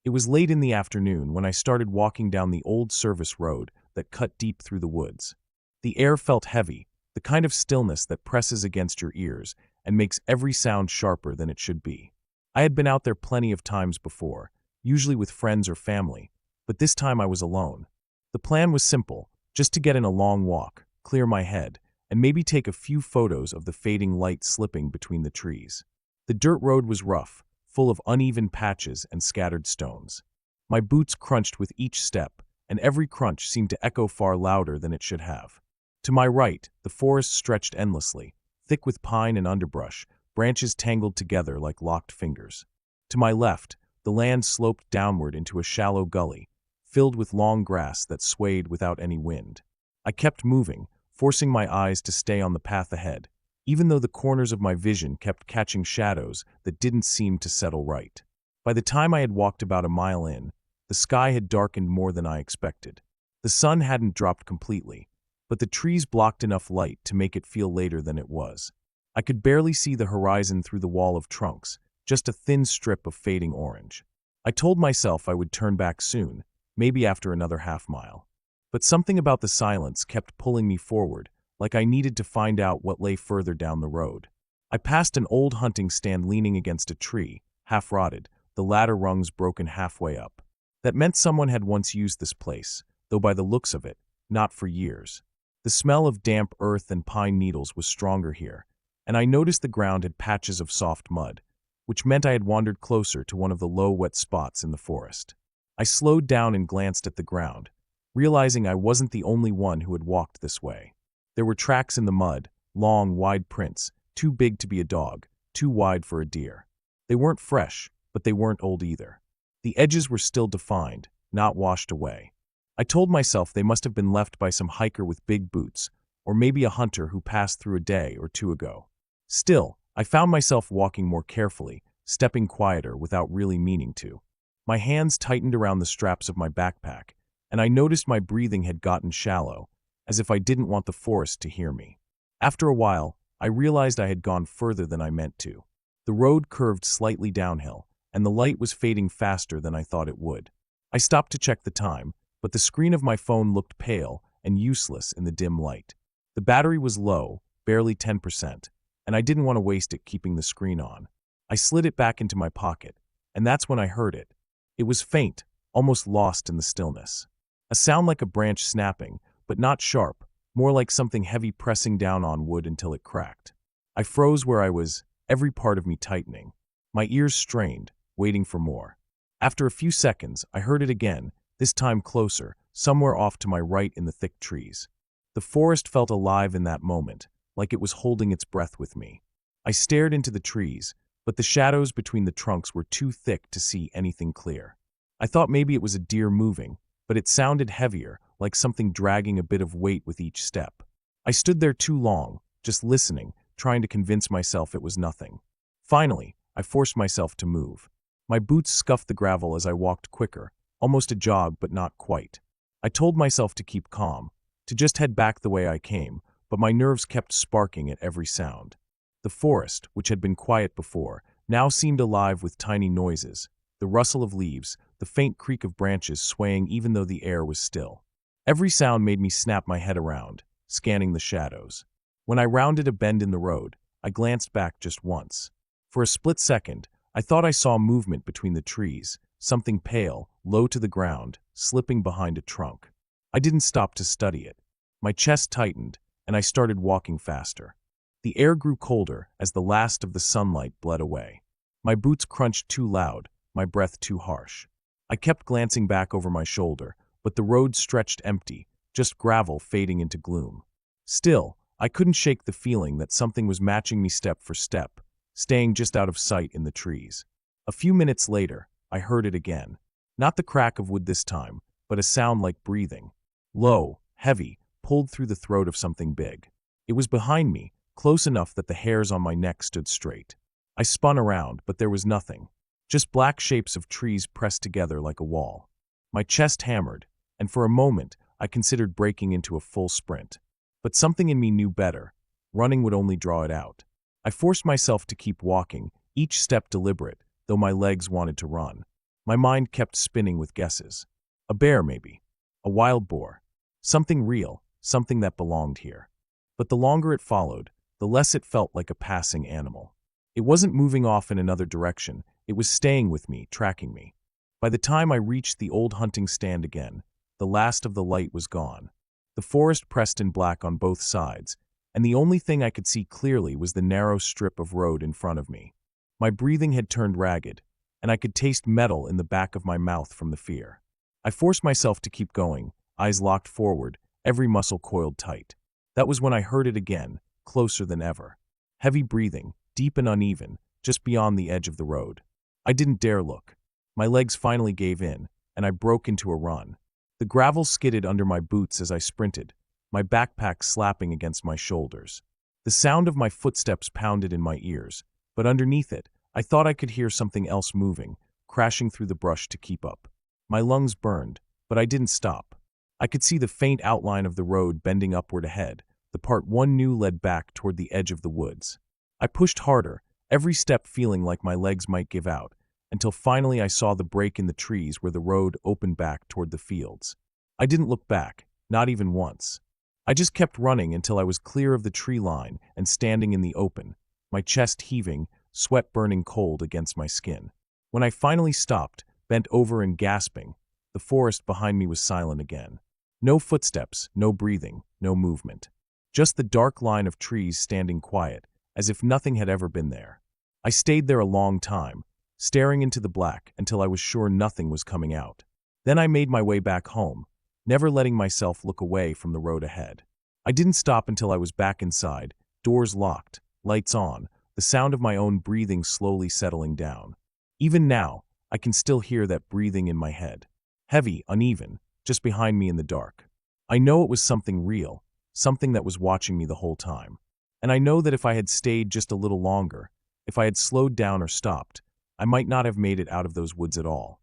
It was late in the afternoon when I started walking down the old service road that cut deep through the woods. The air felt heavy, the kind of stillness that presses against your ears and makes every sound sharper than it should be. I had been out there plenty of times before, usually with friends or family, but this time I was alone. The plan was simple, just to get in a long walk, clear my head, and maybe take a few photos of the fading light slipping between the trees. The dirt road was rough, full of uneven patches and scattered stones. My boots crunched with each step, and every crunch seemed to echo far louder than it should have. To my right, the forest stretched endlessly, thick with pine and underbrush, branches tangled together like locked fingers. To my left, the land sloped downward into a shallow gully, filled with long grass that swayed without any wind. I kept moving, forcing my eyes to stay on the path ahead, even though the corners of my vision kept catching shadows that didn't seem to settle right. By the time I had walked about a mile in, the sky had darkened more than I expected. The sun hadn't dropped completely, but the trees blocked enough light to make it feel later than it was. I could barely see the horizon through the wall of trunks, just a thin strip of fading orange. I told myself I would turn back soon, maybe after another half-mile. But something about the silence kept pulling me forward, like I needed to find out what lay further down the road. I passed an old hunting stand leaning against a tree, half-rotted, the ladder rungs broken halfway up. That meant someone had once used this place, though by the looks of it, not for years. The smell of damp earth and pine needles was stronger here, and I noticed the ground had patches of soft mud, which meant I had wandered closer to one of the low, wet spots in the forest. I slowed down and glanced at the ground, realizing I wasn't the only one who had walked this way. There were tracks in the mud, long, wide prints, too big to be a dog, too wide for a deer. They weren't fresh, but they weren't old either. The edges were still defined, not washed away. I told myself they must have been left by some hiker with big boots, or maybe a hunter who passed through a day or two ago. Still, I found myself walking more carefully, stepping quieter without really meaning to. My hands tightened around the straps of my backpack, and I noticed my breathing had gotten shallow, as if I didn't want the forest to hear me. After a while, I realized I had gone further than I meant to. The road curved slightly downhill, and the light was fading faster than I thought it would. I stopped to check the time, but the screen of my phone looked pale and useless in the dim light. The battery was low, barely 10%, and I didn't want to waste it keeping the screen on. I slid it back into my pocket, and that's when I heard it. It was faint, almost lost in the stillness. A sound like a branch snapping, but not sharp, more like something heavy pressing down on wood until it cracked. I froze where I was, every part of me tightening. My ears strained, waiting for more. After a few seconds, I heard it again, this time closer, somewhere off to my right in the thick trees. The forest felt alive in that moment, like it was holding its breath with me. I stared into the trees, but the shadows between the trunks were too thick to see anything clear. I thought maybe it was a deer moving, but it sounded heavier, like something dragging a bit of weight with each step. I stood there too long, just listening, trying to convince myself it was nothing. Finally, I forced myself to move. My boots scuffed the gravel as I walked quicker, almost a jog but not quite. I told myself to keep calm, to just head back the way I came, but my nerves kept sparking at every sound. The forest, which had been quiet before, now seemed alive with tiny noises, the rustle of leaves, the faint creak of branches swaying even though the air was still. Every sound made me snap my head around, scanning the shadows. When I rounded a bend in the road, I glanced back just once. For a split second, I thought I saw movement between the trees, something pale, low to the ground, slipping behind a trunk. I didn't stop to study it. My chest tightened, and I started walking faster. The air grew colder as the last of the sunlight bled away. My boots crunched too loud, my breath too harsh. I kept glancing back over my shoulder, but the road stretched empty, just gravel fading into gloom. Still, I couldn't shake the feeling that something was matching me step for step, staying just out of sight in the trees. A few minutes later, I heard it again. Not the crack of wood this time, but a sound like breathing. Low, heavy, pulled through the throat of something big. It was behind me, close enough that the hairs on my neck stood straight. I spun around, but there was nothing. Just black shapes of trees pressed together like a wall. My chest hammered, and for a moment, I considered breaking into a full sprint. But something in me knew better. Running would only draw it out. I forced myself to keep walking, each step deliberate, though my legs wanted to run. My mind kept spinning with guesses. A bear, maybe. A wild boar. Something real, something that belonged here. But the longer it followed, the less it felt like a passing animal. It wasn't moving off in another direction, it was staying with me, tracking me. By the time I reached the old hunting stand again, the last of the light was gone. The forest pressed in black on both sides, and the only thing I could see clearly was the narrow strip of road in front of me. My breathing had turned ragged, and I could taste metal in the back of my mouth from the fear. I forced myself to keep going, eyes locked forward, every muscle coiled tight. That was when I heard it again, closer than ever. Heavy breathing, deep and uneven, just beyond the edge of the road. I didn't dare look. My legs finally gave in, and I broke into a run. The gravel skidded under my boots as I sprinted, my backpack slapping against my shoulders. The sound of my footsteps pounded in my ears, but underneath it, I thought I could hear something else moving, crashing through the brush to keep up. My lungs burned, but I didn't stop. I could see the faint outline of the road bending upward ahead, the part one knew led back toward the edge of the woods. I pushed harder, every step feeling like my legs might give out, until finally I saw the break in the trees where the road opened back toward the fields. I didn't look back, not even once. I just kept running until I was clear of the tree line and standing in the open, my chest heaving, sweat burning cold against my skin. When I finally stopped, bent over and gasping, the forest behind me was silent again. No footsteps, no breathing, no movement. Just the dark line of trees standing quiet, as if nothing had ever been there. I stayed there a long time, staring into the black until I was sure nothing was coming out. Then I made my way back home, never letting myself look away from the road ahead. I didn't stop until I was back inside, doors locked, lights on, the sound of my own breathing slowly settling down. Even now, I can still hear that breathing in my head. Heavy, uneven, just behind me in the dark. I know it was something real, something that was watching me the whole time. And I know that if I had stayed just a little longer, if I had slowed down or stopped, I might not have made it out of those woods at all.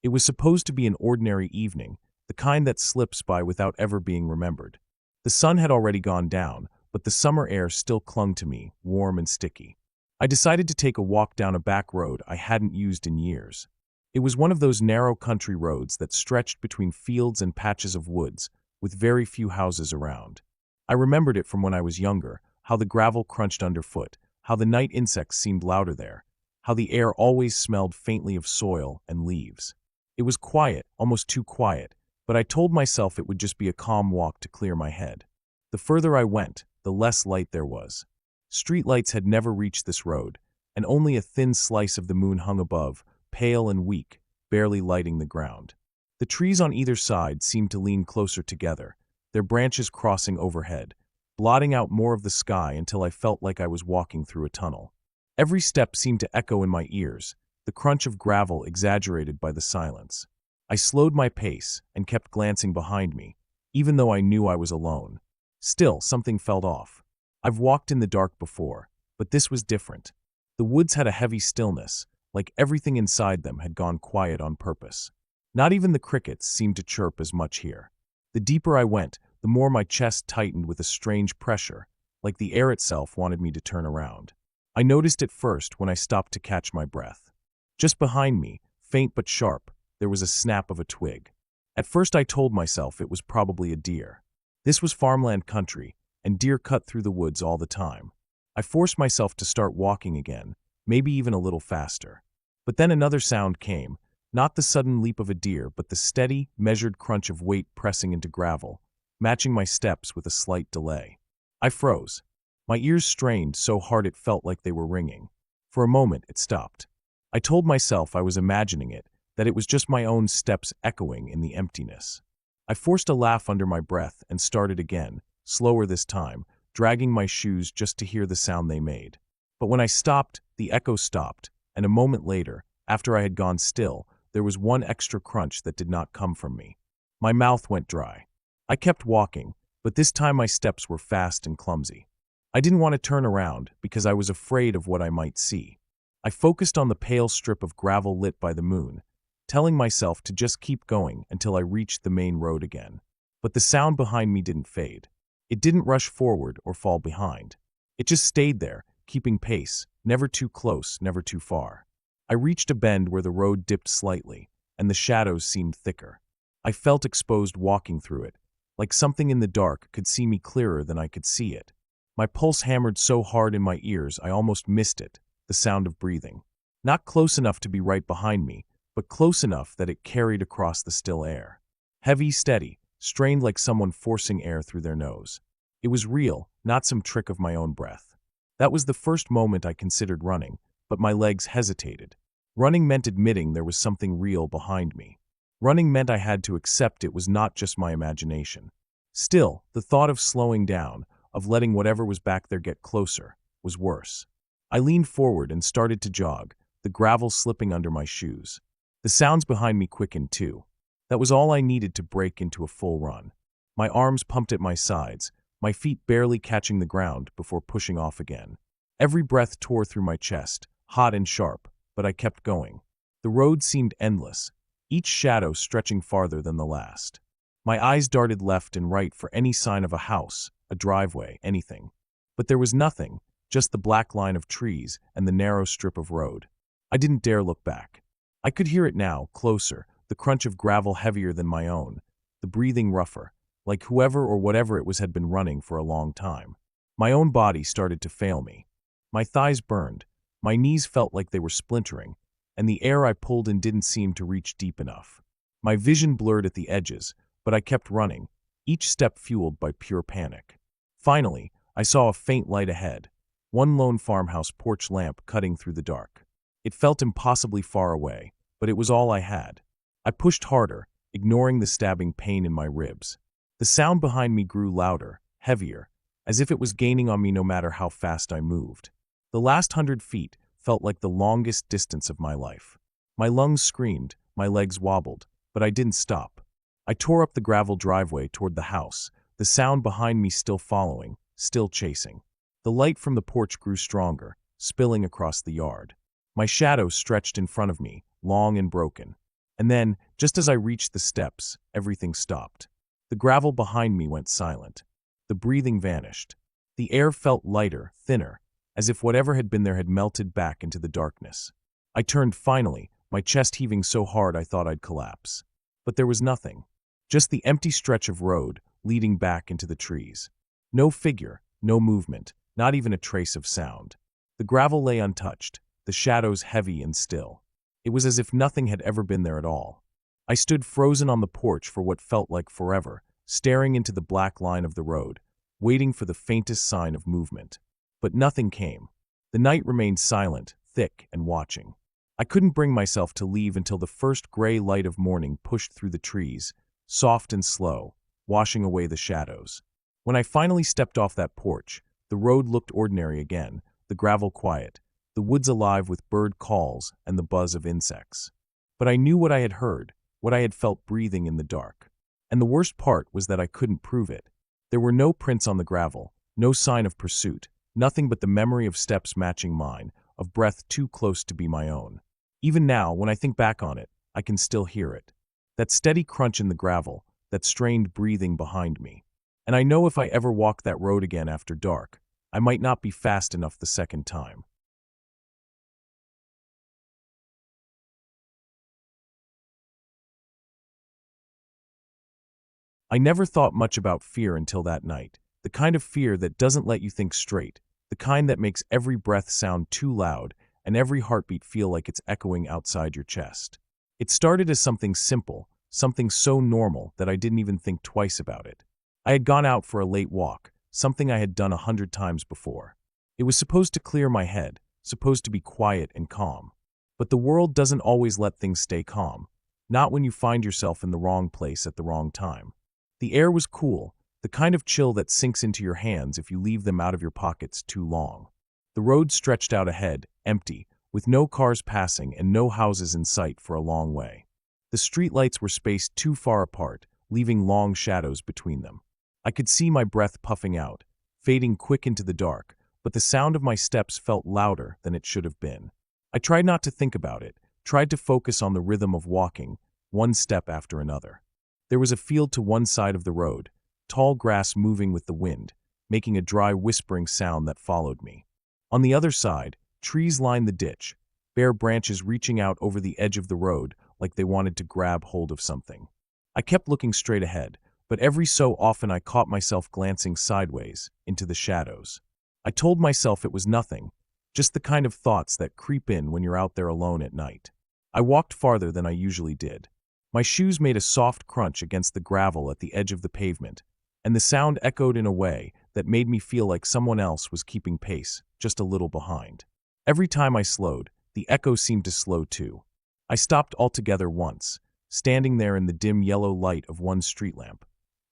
It was supposed to be an ordinary evening, the kind that slips by without ever being remembered. The sun had already gone down, but the summer air still clung to me, warm and sticky. I decided to take a walk down a back road I hadn't used in years. It was one of those narrow country roads that stretched between fields and patches of woods, with very few houses around. I remembered it from when I was younger, how the gravel crunched underfoot, how the night insects seemed louder there, how the air always smelled faintly of soil and leaves. It was quiet, almost too quiet, but I told myself it would just be a calm walk to clear my head. The further I went, the less light there was. Streetlights had never reached this road, and only a thin slice of the moon hung above, pale and weak, barely lighting the ground. The trees on either side seemed to lean closer together, their branches crossing overhead, blotting out more of the sky until I felt like I was walking through a tunnel. Every step seemed to echo in my ears, the crunch of gravel exaggerated by the silence. I slowed my pace and kept glancing behind me, even though I knew I was alone. Still, something felt off. I've walked in the dark before, but this was different. The woods had a heavy stillness, like everything inside them had gone quiet on purpose. Not even the crickets seemed to chirp as much here. The deeper I went, the more my chest tightened with a strange pressure, like the air itself wanted me to turn around. I noticed it first when I stopped to catch my breath. Just behind me, faint but sharp, there was a snap of a twig. At first I told myself it was probably a deer. This was farmland country, and deer cut through the woods all the time. I forced myself to start walking again, maybe even a little faster. But then another sound came, not the sudden leap of a deer, but the steady, measured crunch of weight pressing into gravel, matching my steps with a slight delay. I froze. My ears strained so hard it felt like they were ringing. For a moment, it stopped. I told myself I was imagining it, that it was just my own steps echoing in the emptiness. I forced a laugh under my breath and started again, slower this time, dragging my shoes just to hear the sound they made. But when I stopped, the echo stopped, and a moment later, after I had gone still, there was one extra crunch that did not come from me. My mouth went dry. I kept walking, but this time my steps were fast and clumsy. I didn't want to turn around because I was afraid of what I might see. I focused on the pale strip of gravel lit by the moon, telling myself to just keep going until I reached the main road again. But the sound behind me didn't fade. It didn't rush forward or fall behind. It just stayed there, keeping pace, never too close, never too far. I reached a bend where the road dipped slightly, and the shadows seemed thicker. I felt exposed walking through it, like something in the dark could see me clearer than I could see it. My pulse hammered so hard in my ears I almost missed it, the sound of breathing. Not close enough to be right behind me, but close enough that it carried across the still air. Heavy, steady, strained like someone forcing air through their nose. It was real, not some trick of my own breath. That was the first moment I considered running, but my legs hesitated. Running meant admitting there was something real behind me. Running meant I had to accept it was not just my imagination. Still, the thought of slowing down, of letting whatever was back there get closer, was worse. I leaned forward and started to jog, the gravel slipping under my shoes. The sounds behind me quickened too. That was all I needed to break into a full run. My arms pumped at my sides, my feet barely catching the ground before pushing off again. Every breath tore through my chest, hot and sharp, but I kept going. The road seemed endless, each shadow stretching farther than the last. My eyes darted left and right for any sign of a house, a driveway, anything. But there was nothing, just the black line of trees and the narrow strip of road. I didn't dare look back. I could hear it now, closer, the crunch of gravel heavier than my own, the breathing rougher, like whoever or whatever it was had been running for a long time. My own body started to fail me. My thighs burned, my knees felt like they were splintering, and the air I pulled in didn't seem to reach deep enough. My vision blurred at the edges, but I kept running, each step fueled by pure panic. Finally, I saw a faint light ahead, one lone farmhouse porch lamp cutting through the dark. It felt impossibly far away, but it was all I had. I pushed harder, ignoring the stabbing pain in my ribs. The sound behind me grew louder, heavier, as if it was gaining on me no matter how fast I moved. The last 100 feet felt like the longest distance of my life. My lungs screamed, my legs wobbled, but I didn't stop. I tore up the gravel driveway toward the house, the sound behind me still following, still chasing. The light from the porch grew stronger, spilling across the yard. My shadow stretched in front of me, long and broken. And then, just as I reached the steps, everything stopped. The gravel behind me went silent. The breathing vanished. The air felt lighter, thinner, as if whatever had been there had melted back into the darkness. I turned finally, my chest heaving so hard I thought I'd collapse. But there was nothing. Just the empty stretch of road, leading back into the trees. No figure, no movement, not even a trace of sound. The gravel lay untouched, the shadows heavy and still. It was as if nothing had ever been there at all. I stood frozen on the porch for what felt like forever, staring into the black line of the road, waiting for the faintest sign of movement. But nothing came. The night remained silent, thick, and watching. I couldn't bring myself to leave until the first gray light of morning pushed through the trees, soft and slow, washing away the shadows. When I finally stepped off that porch, the road looked ordinary again, the gravel quiet, the woods alive with bird calls and the buzz of insects. But I knew what I had heard, what I had felt breathing in the dark. And the worst part was that I couldn't prove it. There were no prints on the gravel, no sign of pursuit, nothing but the memory of steps matching mine, of breath too close to be my own. Even now, when I think back on it, I can still hear it. That steady crunch in the gravel, that strained breathing behind me. And I know if I ever walk that road again after dark, I might not be fast enough the second time. I never thought much about fear until that night, the kind of fear that doesn't let you think straight, the kind that makes every breath sound too loud and every heartbeat feel like it's echoing outside your chest. It started as something simple, something so normal that I didn't even think twice about it. I had gone out for a late walk, something I had done 100 times before. It was supposed to clear my head, supposed to be quiet and calm. But the world doesn't always let things stay calm, not when you find yourself in the wrong place at the wrong time. The air was cool, the kind of chill that sinks into your hands if you leave them out of your pockets too long. The road stretched out ahead, empty, with no cars passing and no houses in sight for a long way. The streetlights were spaced too far apart, leaving long shadows between them. I could see my breath puffing out, fading quick into the dark, but the sound of my steps felt louder than it should have been. I tried not to think about it, tried to focus on the rhythm of walking, one step after another. There was a field to one side of the road, tall grass moving with the wind, making a dry whispering sound that followed me. On the other side, trees lined the ditch, bare branches reaching out over the edge of the road like they wanted to grab hold of something. I kept looking straight ahead, but every so often I caught myself glancing sideways, into the shadows. I told myself it was nothing, just the kind of thoughts that creep in when you're out there alone at night. I walked farther than I usually did. My shoes made a soft crunch against the gravel at the edge of the pavement, and the sound echoed in a way that made me feel like someone else was keeping pace, just a little behind. Every time I slowed, the echo seemed to slow too. I stopped altogether once, standing there in the dim yellow light of one street lamp,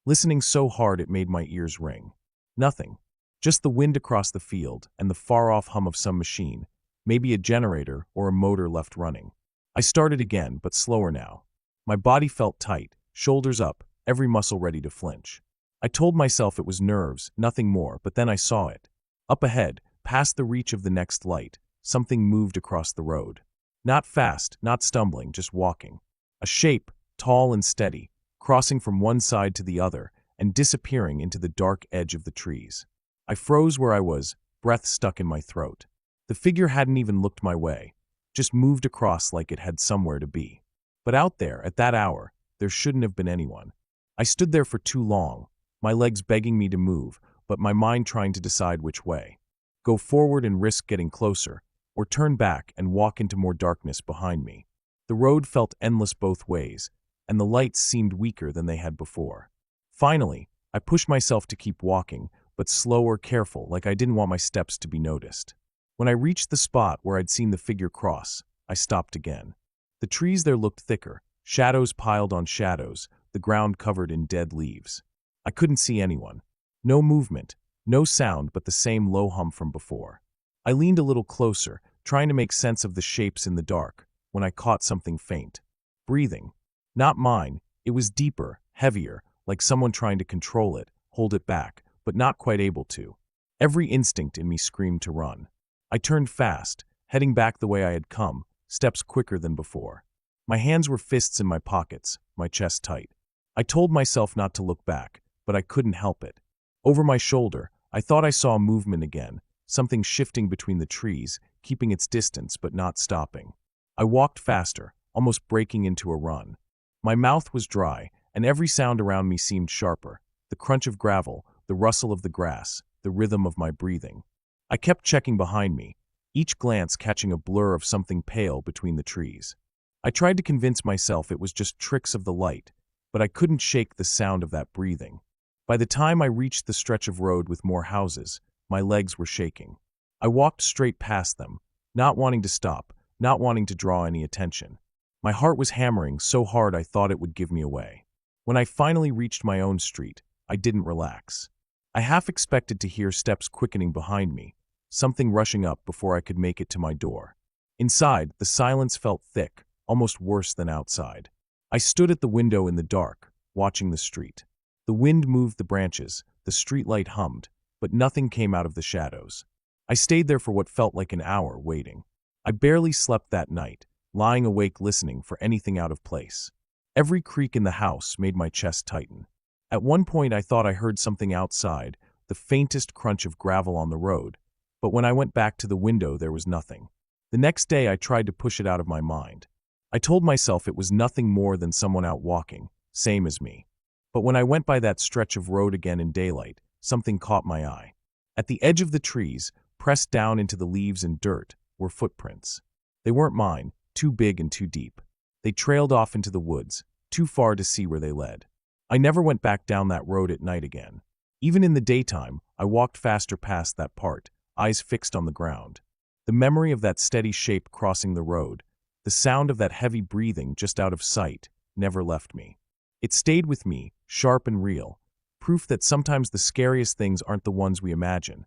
listening so hard it made my ears ring. Nothing. Just the wind across the field and the far-off hum of some machine, maybe a generator or a motor left running. I started again, but slower now. My body felt tight, shoulders up, every muscle ready to flinch. I told myself it was nerves, nothing more, but then I saw it. Up ahead, past the reach of the next light, something moved across the road. Not fast, not stumbling, just walking. A shape, tall and steady, crossing from one side to the other and disappearing into the dark edge of the trees. I froze where I was, breath stuck in my throat. The figure hadn't even looked my way, just moved across like it had somewhere to be. But out there, at that hour, there shouldn't have been anyone. I stood there for too long, my legs begging me to move, but my mind trying to decide which way. Go forward and risk getting closer, or turn back and walk into more darkness behind me. The road felt endless both ways, and the lights seemed weaker than they had before. Finally, I pushed myself to keep walking, but slow or careful, like I didn't want my steps to be noticed. When I reached the spot where I'd seen the figure cross, I stopped again. The trees there looked thicker, shadows piled on shadows, the ground covered in dead leaves. I couldn't see anyone. No movement, no sound, but the same low hum from before. I leaned a little closer, trying to make sense of the shapes in the dark, when I caught something faint. Breathing. Not mine, it was deeper, heavier, like someone trying to control it, hold it back, but not quite able to. Every instinct in me screamed to run. I turned fast, heading back the way I had come, steps quicker than before. My hands were fists in my pockets, my chest tight. I told myself not to look back, but I couldn't help it. Over my shoulder, I thought I saw movement again, something shifting between the trees, keeping its distance but not stopping. I walked faster, almost breaking into a run. My mouth was dry, and every sound around me seemed sharper. The crunch of gravel, the rustle of the grass, the rhythm of my breathing. I kept checking behind me, each glance catching a blur of something pale between the trees. I tried to convince myself it was just tricks of the light, but I couldn't shake the sound of that breathing. By the time I reached the stretch of road with more houses, my legs were shaking. I walked straight past them, not wanting to stop, not wanting to draw any attention. My heart was hammering so hard I thought it would give me away. When I finally reached my own street, I didn't relax. I half expected to hear steps quickening behind me, something rushing up before I could make it to my door. Inside, the silence felt thick, almost worse than outside. I stood at the window in the dark, watching the street. The wind moved the branches, the streetlight hummed, but nothing came out of the shadows. I stayed there for what felt like an hour, waiting. I barely slept that night, lying awake listening for anything out of place. Every creak in the house made my chest tighten. At one point I thought I heard something outside, the faintest crunch of gravel on the road, but when I went back to the window there was nothing. The next day I tried to push it out of my mind. I told myself it was nothing more than someone out walking, same as me. But when I went by that stretch of road again in daylight, something caught my eye. At the edge of the trees, pressed down into the leaves and dirt, were footprints. They weren't mine, too big and too deep. They trailed off into the woods, too far to see where they led. I never went back down that road at night again. Even in the daytime, I walked faster past that part, eyes fixed on the ground. The memory of that steady shape crossing the road, the sound of that heavy breathing just out of sight, never left me. It stayed with me, sharp and real, proof that sometimes the scariest things aren't the ones we imagine.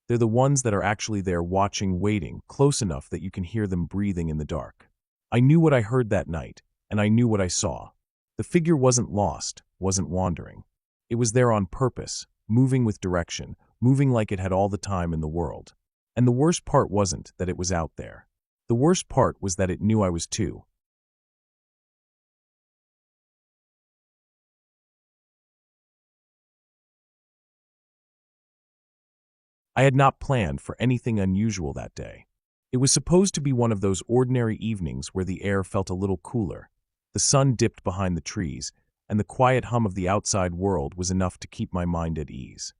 They're the ones that are actually there watching, waiting, close enough that you can hear them breathing in the dark. I knew what I heard that night, and I knew what I saw. The figure wasn't lost, wasn't wandering. It was there on purpose, moving with direction, moving like it had all the time in the world. And the worst part wasn't that it was out there. The worst part was that it knew I was too. I had not planned for anything unusual that day. It was supposed to be one of those ordinary evenings where the air felt a little cooler. The sun dipped behind the trees, and the quiet hum of the outside world was enough to keep my mind at ease.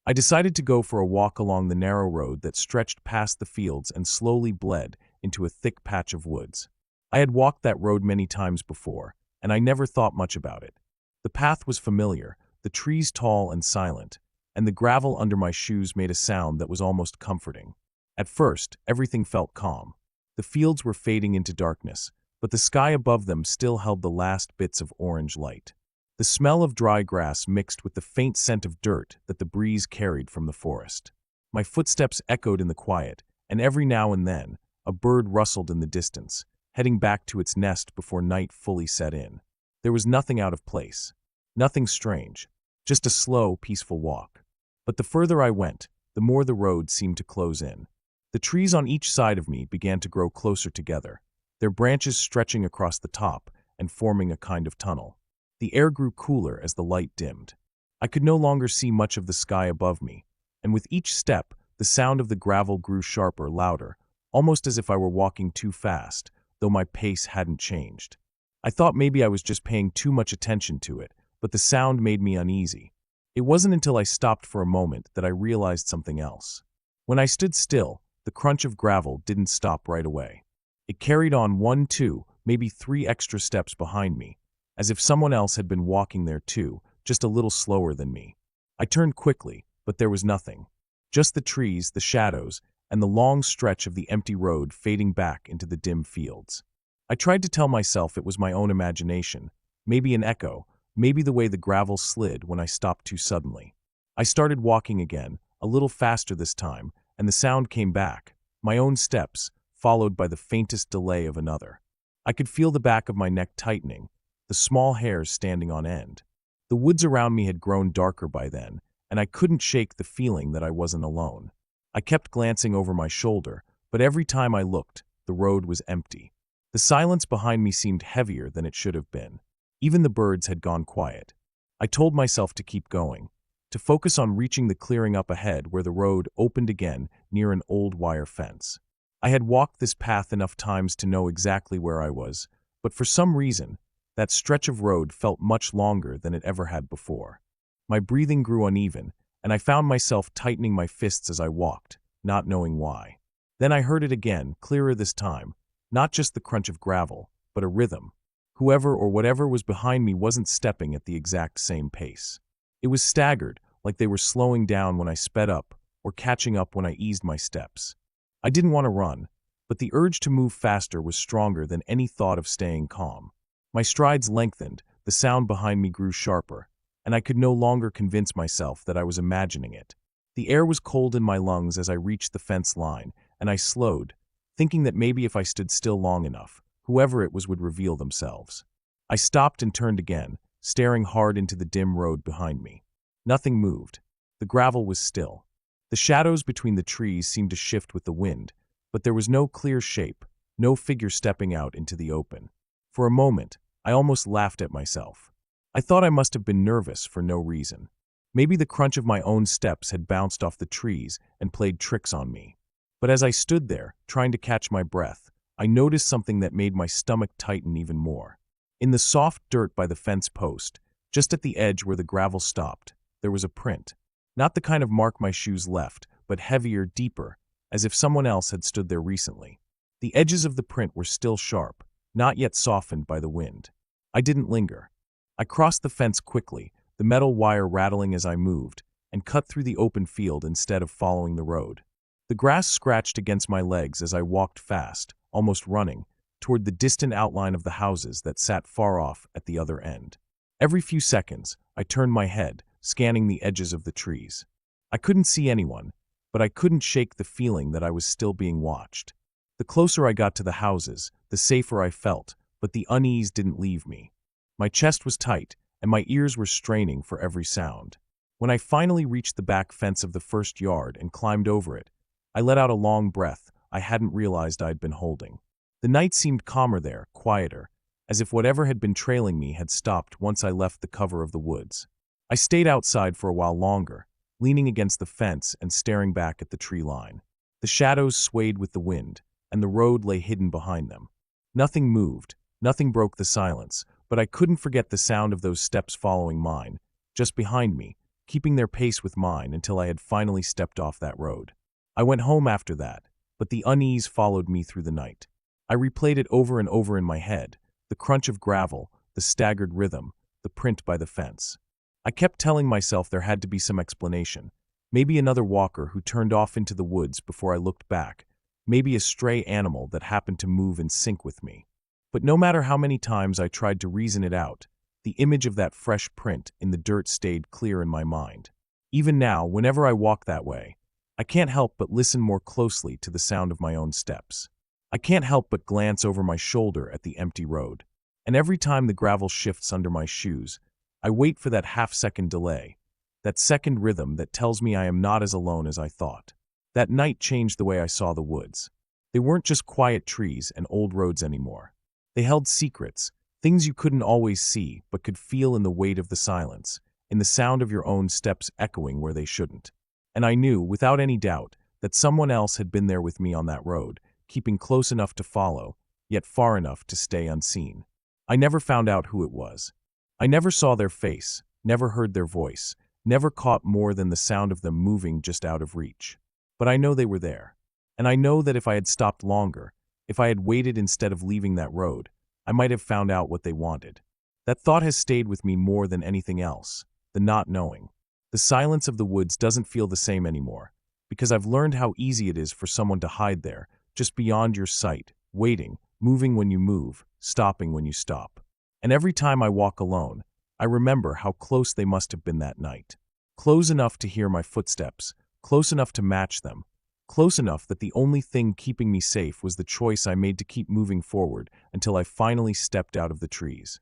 I decided to go for a walk along the narrow road that stretched past the fields and slowly bled into a thick patch of woods. I had walked that road many times before, and I never thought much about it. The path was familiar, the trees tall and silent, and the gravel under my shoes made a sound that was almost comforting. At first, everything felt calm. The fields were fading into darkness, but the sky above them still held the last bits of orange light. The smell of dry grass mixed with the faint scent of dirt that the breeze carried from the forest. My footsteps echoed in the quiet, and every now and then, a bird rustled in the distance, heading back to its nest before night fully set in. There was nothing out of place, nothing strange, just a slow, peaceful walk. But the further I went, the more the road seemed to close in. The trees on each side of me began to grow closer together, their branches stretching across the top and forming a kind of tunnel. The air grew cooler as the light dimmed. I could no longer see much of the sky above me, and with each step, the sound of the gravel grew sharper, louder, almost as if I were walking too fast, though my pace hadn't changed. I thought maybe I was just paying too much attention to it, but the sound made me uneasy. It wasn't until I stopped for a moment that I realized something else. When I stood still, the crunch of gravel didn't stop right away. It carried on 1, 2, maybe 3 extra steps behind me, as if someone else had been walking there too, just a little slower than me. I turned quickly, but there was nothing. Just the trees, the shadows, and the long stretch of the empty road fading back into the dim fields. I tried to tell myself it was my own imagination, maybe an echo, maybe the way the gravel slid when I stopped too suddenly. I started walking again, a little faster this time, and the sound came back, my own steps, followed by the faintest delay of another. I could feel the back of my neck tightening, the small hairs standing on end. The woods around me had grown darker by then, and I couldn't shake the feeling that I wasn't alone. I kept glancing over my shoulder, but every time I looked, the road was empty. The silence behind me seemed heavier than it should have been. Even the birds had gone quiet. I told myself to keep going, to focus on reaching the clearing up ahead where the road opened again near an old wire fence. I had walked this path enough times to know exactly where I was, but for some reason, that stretch of road felt much longer than it ever had before. My breathing grew uneven, and I found myself tightening my fists as I walked, not knowing why. Then I heard it again, clearer this time, not just the crunch of gravel, but a rhythm. Whoever or whatever was behind me wasn't stepping at the exact same pace. It was staggered, like they were slowing down when I sped up, or catching up when I eased my steps. I didn't want to run, but the urge to move faster was stronger than any thought of staying calm. My strides lengthened, the sound behind me grew sharper, and I could no longer convince myself that I was imagining it. The air was cold in my lungs as I reached the fence line, and I slowed, thinking that maybe if I stood still long enough, whoever it was would reveal themselves. I stopped and turned again, staring hard into the dim road behind me. Nothing moved. The gravel was still. The shadows between the trees seemed to shift with the wind, but there was no clear shape, no figure stepping out into the open. For a moment, I almost laughed at myself. I thought I must have been nervous for no reason. Maybe the crunch of my own steps had bounced off the trees and played tricks on me. But as I stood there, trying to catch my breath, I noticed something that made my stomach tighten even more. In the soft dirt by the fence post, just at the edge where the gravel stopped, there was a print. Not the kind of mark my shoes left, but heavier, deeper, as if someone else had stood there recently. The edges of the print were still sharp, not yet softened by the wind. I didn't linger. I crossed the fence quickly, the metal wire rattling as I moved, and cut through the open field instead of following the road. The grass scratched against my legs as I walked fast, almost running, toward the distant outline of the houses that sat far off at the other end. Every few seconds, I turned my head, scanning the edges of the trees. I couldn't see anyone, but I couldn't shake the feeling that I was still being watched. The closer I got to the houses, the safer I felt, but the unease didn't leave me. My chest was tight, and my ears were straining for every sound. When I finally reached the back fence of the first yard and climbed over it, I let out a long breath I hadn't realized I'd been holding. The night seemed calmer there, quieter, as if whatever had been trailing me had stopped once I left the cover of the woods. I stayed outside for a while longer, leaning against the fence and staring back at the tree line. The shadows swayed with the wind, and the road lay hidden behind them. Nothing moved, nothing broke the silence, but I couldn't forget the sound of those steps following mine, just behind me, keeping their pace with mine until I had finally stepped off that road. I went home after that, but the unease followed me through the night. I replayed it over and over in my head, the crunch of gravel, the staggered rhythm, the print by the fence. I kept telling myself there had to be some explanation, maybe another walker who turned off into the woods before I looked back, maybe a stray animal that happened to move in sync with me. But no matter how many times I tried to reason it out, The image of that fresh print in the dirt stayed clear in my mind. Even now, whenever I walk that way, I can't help but listen more closely to the sound of my own steps. I can't help but glance over my shoulder at the empty road. And every time the gravel shifts under my shoes, I wait for that half-second delay, that second rhythm that tells me I am not as alone as I thought. That night changed the way I saw the woods. They weren't just quiet trees and old roads anymore. They held secrets, things you couldn't always see but could feel in the weight of the silence, in the sound of your own steps echoing where they shouldn't. And I knew, without any doubt, that someone else had been there with me on that road, keeping close enough to follow, yet far enough to stay unseen. I never found out who it was. I never saw their face, never heard their voice, never caught more than the sound of them moving just out of reach. But I know they were there. And I know that if I had stopped longer, if I had waited instead of leaving that road, I might have found out what they wanted. That thought has stayed with me more than anything else, the not knowing. The silence of the woods doesn't feel the same anymore, because I've learned how easy it is for someone to hide there, just beyond your sight, waiting, moving when you move, stopping when you stop. And every time I walk alone, I remember how close they must have been that night. Close enough to hear my footsteps, close enough to match them, close enough that the only thing keeping me safe was the choice I made to keep moving forward until I finally stepped out of the trees.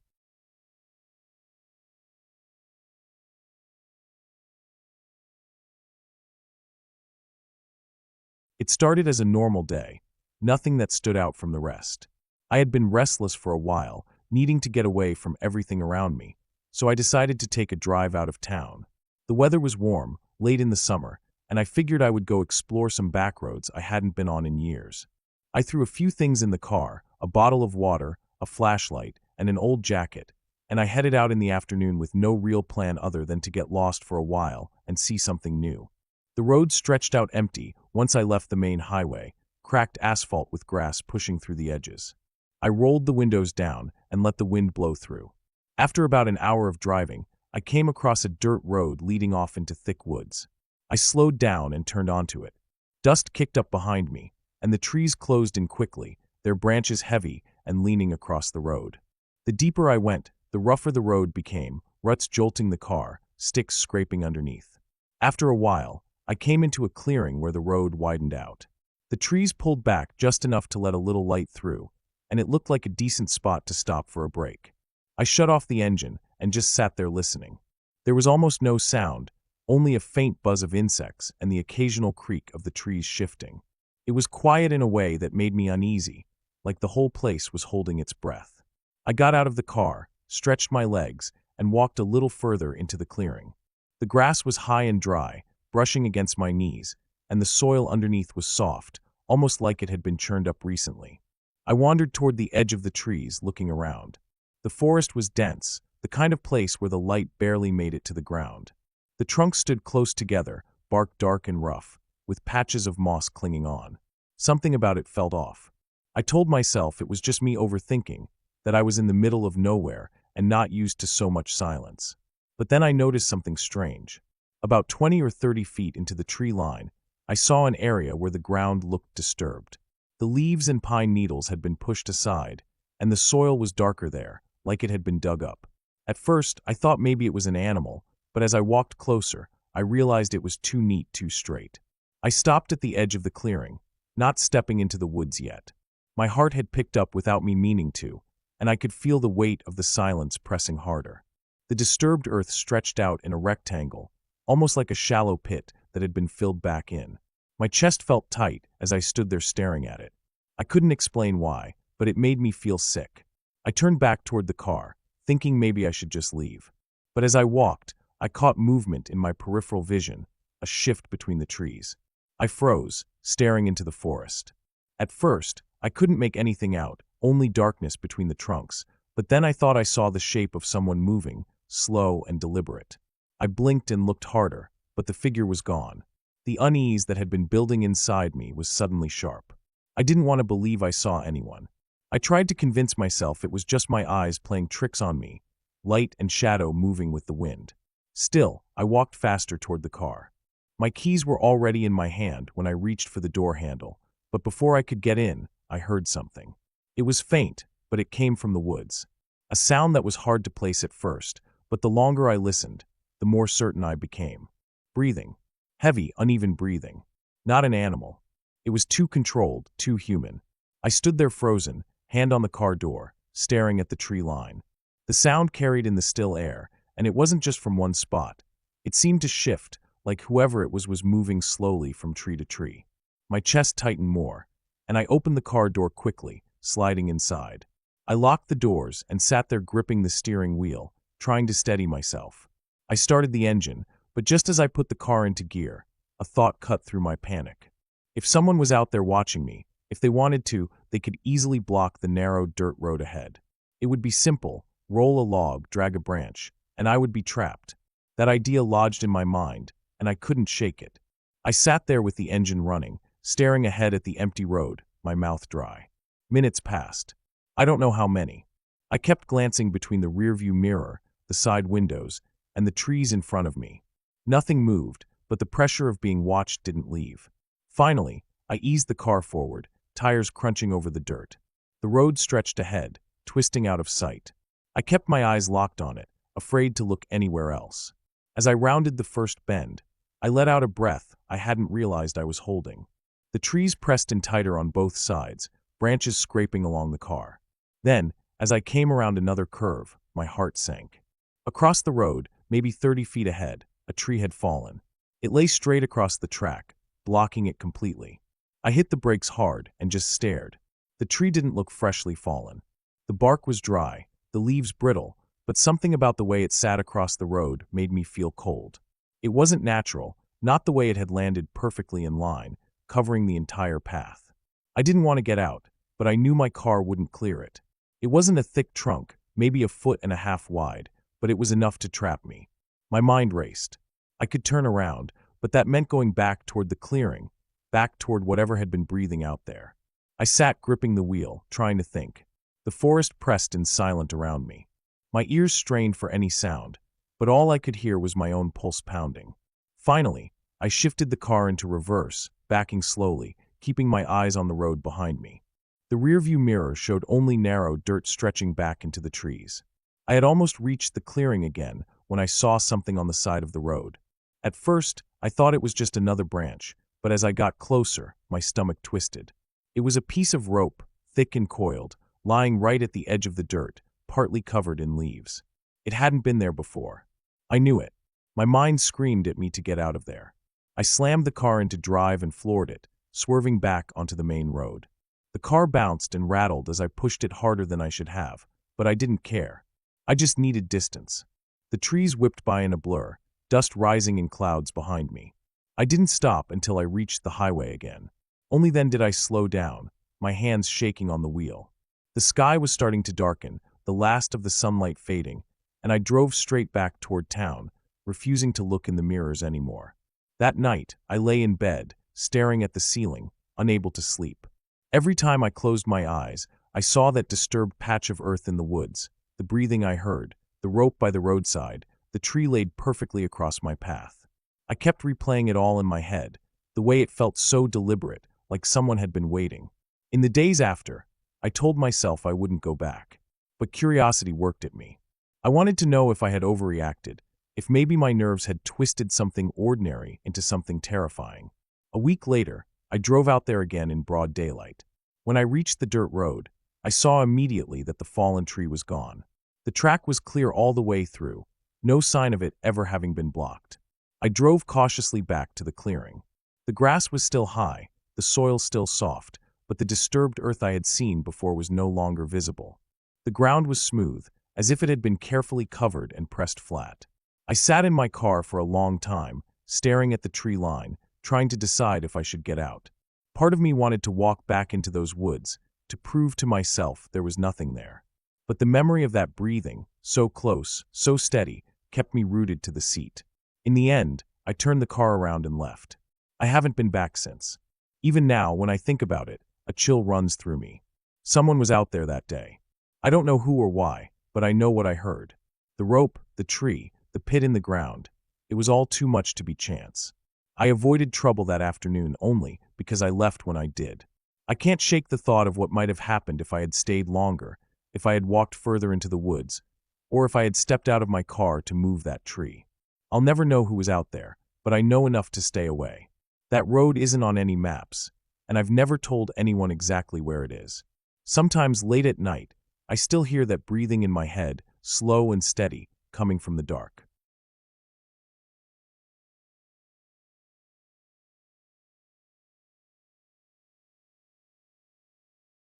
It started as a normal day, nothing that stood out from the rest. I had been restless for a while, needing to get away from everything around me, so I decided to take a drive out of town. The weather was warm, late in the summer, and I figured I would go explore some backroads I hadn't been on in years. I threw a few things in the car, a bottle of water, a flashlight, and an old jacket, and I headed out in the afternoon with no real plan other than to get lost for a while and see something new. The road stretched out empty once I left the main highway, cracked asphalt with grass pushing through the edges. I rolled the windows down and let the wind blow through. After about an hour of driving, I came across a dirt road leading off into thick woods. I slowed down and turned onto it. Dust kicked up behind me, and the trees closed in quickly, their branches heavy and leaning across the road. The deeper I went, the rougher the road became, ruts jolting the car, sticks scraping underneath. After a while, I came into a clearing where the road widened out. The trees pulled back just enough to let a little light through, and it looked like a decent spot to stop for a break. I shut off the engine and just sat there listening. There was almost no sound, only a faint buzz of insects and the occasional creak of the trees shifting. It was quiet in a way that made me uneasy, like the whole place was holding its breath. I got out of the car, stretched my legs, and walked a little further into the clearing. The grass was high and dry, brushing against my knees, and the soil underneath was soft, almost like it had been churned up recently. I wandered toward the edge of the trees, looking around. The forest was dense, the kind of place where the light barely made it to the ground. The trunks stood close together, bark dark and rough, with patches of moss clinging on. Something about it felt off. I told myself it was just me overthinking, that I was in the middle of nowhere and not used to so much silence. But then I noticed something strange. About 20 or 30 feet into the tree line, I saw an area where the ground looked disturbed. The leaves and pine needles had been pushed aside, and the soil was darker there, like it had been dug up. At first, I thought maybe it was an animal, but as I walked closer, I realized it was too neat, too straight. I stopped at the edge of the clearing, not stepping into the woods yet. My heart had picked up without me meaning to, and I could feel the weight of the silence pressing harder. The disturbed earth stretched out in a rectangle, almost like a shallow pit that had been filled back in. My chest felt tight as I stood there staring at it. I couldn't explain why, but it made me feel sick. I turned back toward the car, thinking maybe I should just leave. But as I walked, I caught movement in my peripheral vision, a shift between the trees. I froze, staring into the forest. At first, I couldn't make anything out, only darkness between the trunks, but then I thought I saw the shape of someone moving, slow and deliberate. I blinked and looked harder, but the figure was gone. The unease that had been building inside me was suddenly sharp. I didn't want to believe I saw anyone. I tried to convince myself it was just my eyes playing tricks on me, light and shadow moving with the wind. Still, I walked faster toward the car. My keys were already in my hand when I reached for the door handle, but before I could get in, I heard something. It was faint, but it came from the woods. a sound that was hard to place at first, but the longer I listened, the more certain I became. Breathing. Heavy, uneven breathing. Not an animal. It was too controlled, too human. I stood there frozen, hand on the car door, staring at the tree line. The sound carried in the still air, and it wasn't just from one spot. It seemed to shift, like whoever it was moving slowly from tree to tree. My chest tightened more, and I opened the car door quickly, sliding inside. I locked the doors and sat there gripping the steering wheel, trying to steady myself. I started the engine, but just as I put the car into gear, a thought cut through my panic. If someone was out there watching me, if they wanted to, they could easily block the narrow dirt road ahead. It would be simple: roll a log, drag a branch, and I would be trapped. That idea lodged in my mind, and I couldn't shake it. I sat there with the engine running, staring ahead at the empty road, my mouth dry. Minutes passed. I don't know how many. I kept glancing between the rearview mirror, the side windows, and the trees in front of me. Nothing moved, but the pressure of being watched didn't leave. Finally, I eased the car forward, tires crunching over the dirt. The road stretched ahead, twisting out of sight. I kept my eyes locked on it, afraid to look anywhere else. As I rounded the first bend, I let out a breath I hadn't realized I was holding. The trees pressed in tighter on both sides, branches scraping along the car. Then, as I came around another curve, my heart sank. Across the road, maybe 30 feet ahead, a tree had fallen. It lay straight across the track, blocking it completely. I hit the brakes hard and just stared. The tree didn't look freshly fallen. The bark was dry, the leaves brittle, but something about the way it sat across the road made me feel cold. It wasn't natural, not the way it had landed perfectly in line, covering the entire path. I didn't want to get out, but I knew my car wouldn't clear it. It wasn't a thick trunk, maybe a foot and a half wide, but it was enough to trap me. My mind raced. I could turn around, but that meant going back toward the clearing, back toward whatever had been breathing out there. I sat gripping the wheel, trying to think. The forest pressed in silent around me. My ears strained for any sound, but all I could hear was my own pulse pounding. Finally, I shifted the car into reverse, backing slowly, keeping my eyes on the road behind me. The rearview mirror showed only narrow dirt stretching back into the trees. I had almost reached the clearing again when I saw something on the side of the road. At first, I thought it was just another branch, but as I got closer, my stomach twisted. It was a piece of rope, thick and coiled, lying right at the edge of the dirt, partly covered in leaves. It hadn't been there before. I knew it. My mind screamed at me to get out of there. I slammed the car into drive and floored it, swerving back onto the main road. The car bounced and rattled as I pushed it harder than I should have, but I didn't care. I just needed distance. The trees whipped by in a blur, dust rising in clouds behind me. I didn't stop until I reached the highway again. Only then did I slow down, my hands shaking on the wheel. The sky was starting to darken, the last of the sunlight fading, and I drove straight back toward town, refusing to look in the mirrors anymore. That night, I lay in bed, staring at the ceiling, unable to sleep. Every time I closed my eyes, I saw that disturbed patch of earth in the woods, the breathing I heard, the rope by the roadside, the tree laid perfectly across my path. I kept replaying it all in my head, the way it felt so deliberate, like someone had been waiting. In the days after, I told myself I wouldn't go back. But curiosity worked at me. I wanted to know if I had overreacted, if maybe my nerves had twisted something ordinary into something terrifying. A week later, I drove out there again in broad daylight. When I reached the dirt road, I saw immediately that the fallen tree was gone. The track was clear all the way through, no sign of it ever having been blocked. I drove cautiously back to the clearing. The grass was still high, the soil still soft, but the disturbed earth I had seen before was no longer visible. The ground was smooth, as if it had been carefully covered and pressed flat. I sat in my car for a long time, staring at the tree line, trying to decide if I should get out. Part of me wanted to walk back into those woods, to prove to myself there was nothing there. But the memory of that breathing, so close, so steady, kept me rooted to the seat. In the end, I turned the car around and left. I haven't been back since. Even now, when I think about it, a chill runs through me. Someone was out there that day. I don't know who or why, but I know what I heard. The rope, the tree, the pit in the ground. It was all too much to be chance. I avoided trouble that afternoon only because I left when I did. I can't shake the thought of what might have happened if I had stayed longer, if I had walked further into the woods, or if I had stepped out of my car to move that tree. I'll never know who was out there, but I know enough to stay away. That road isn't on any maps, and I've never told anyone exactly where it is. Sometimes late at night, I still hear that breathing in my head, slow and steady, coming from the dark.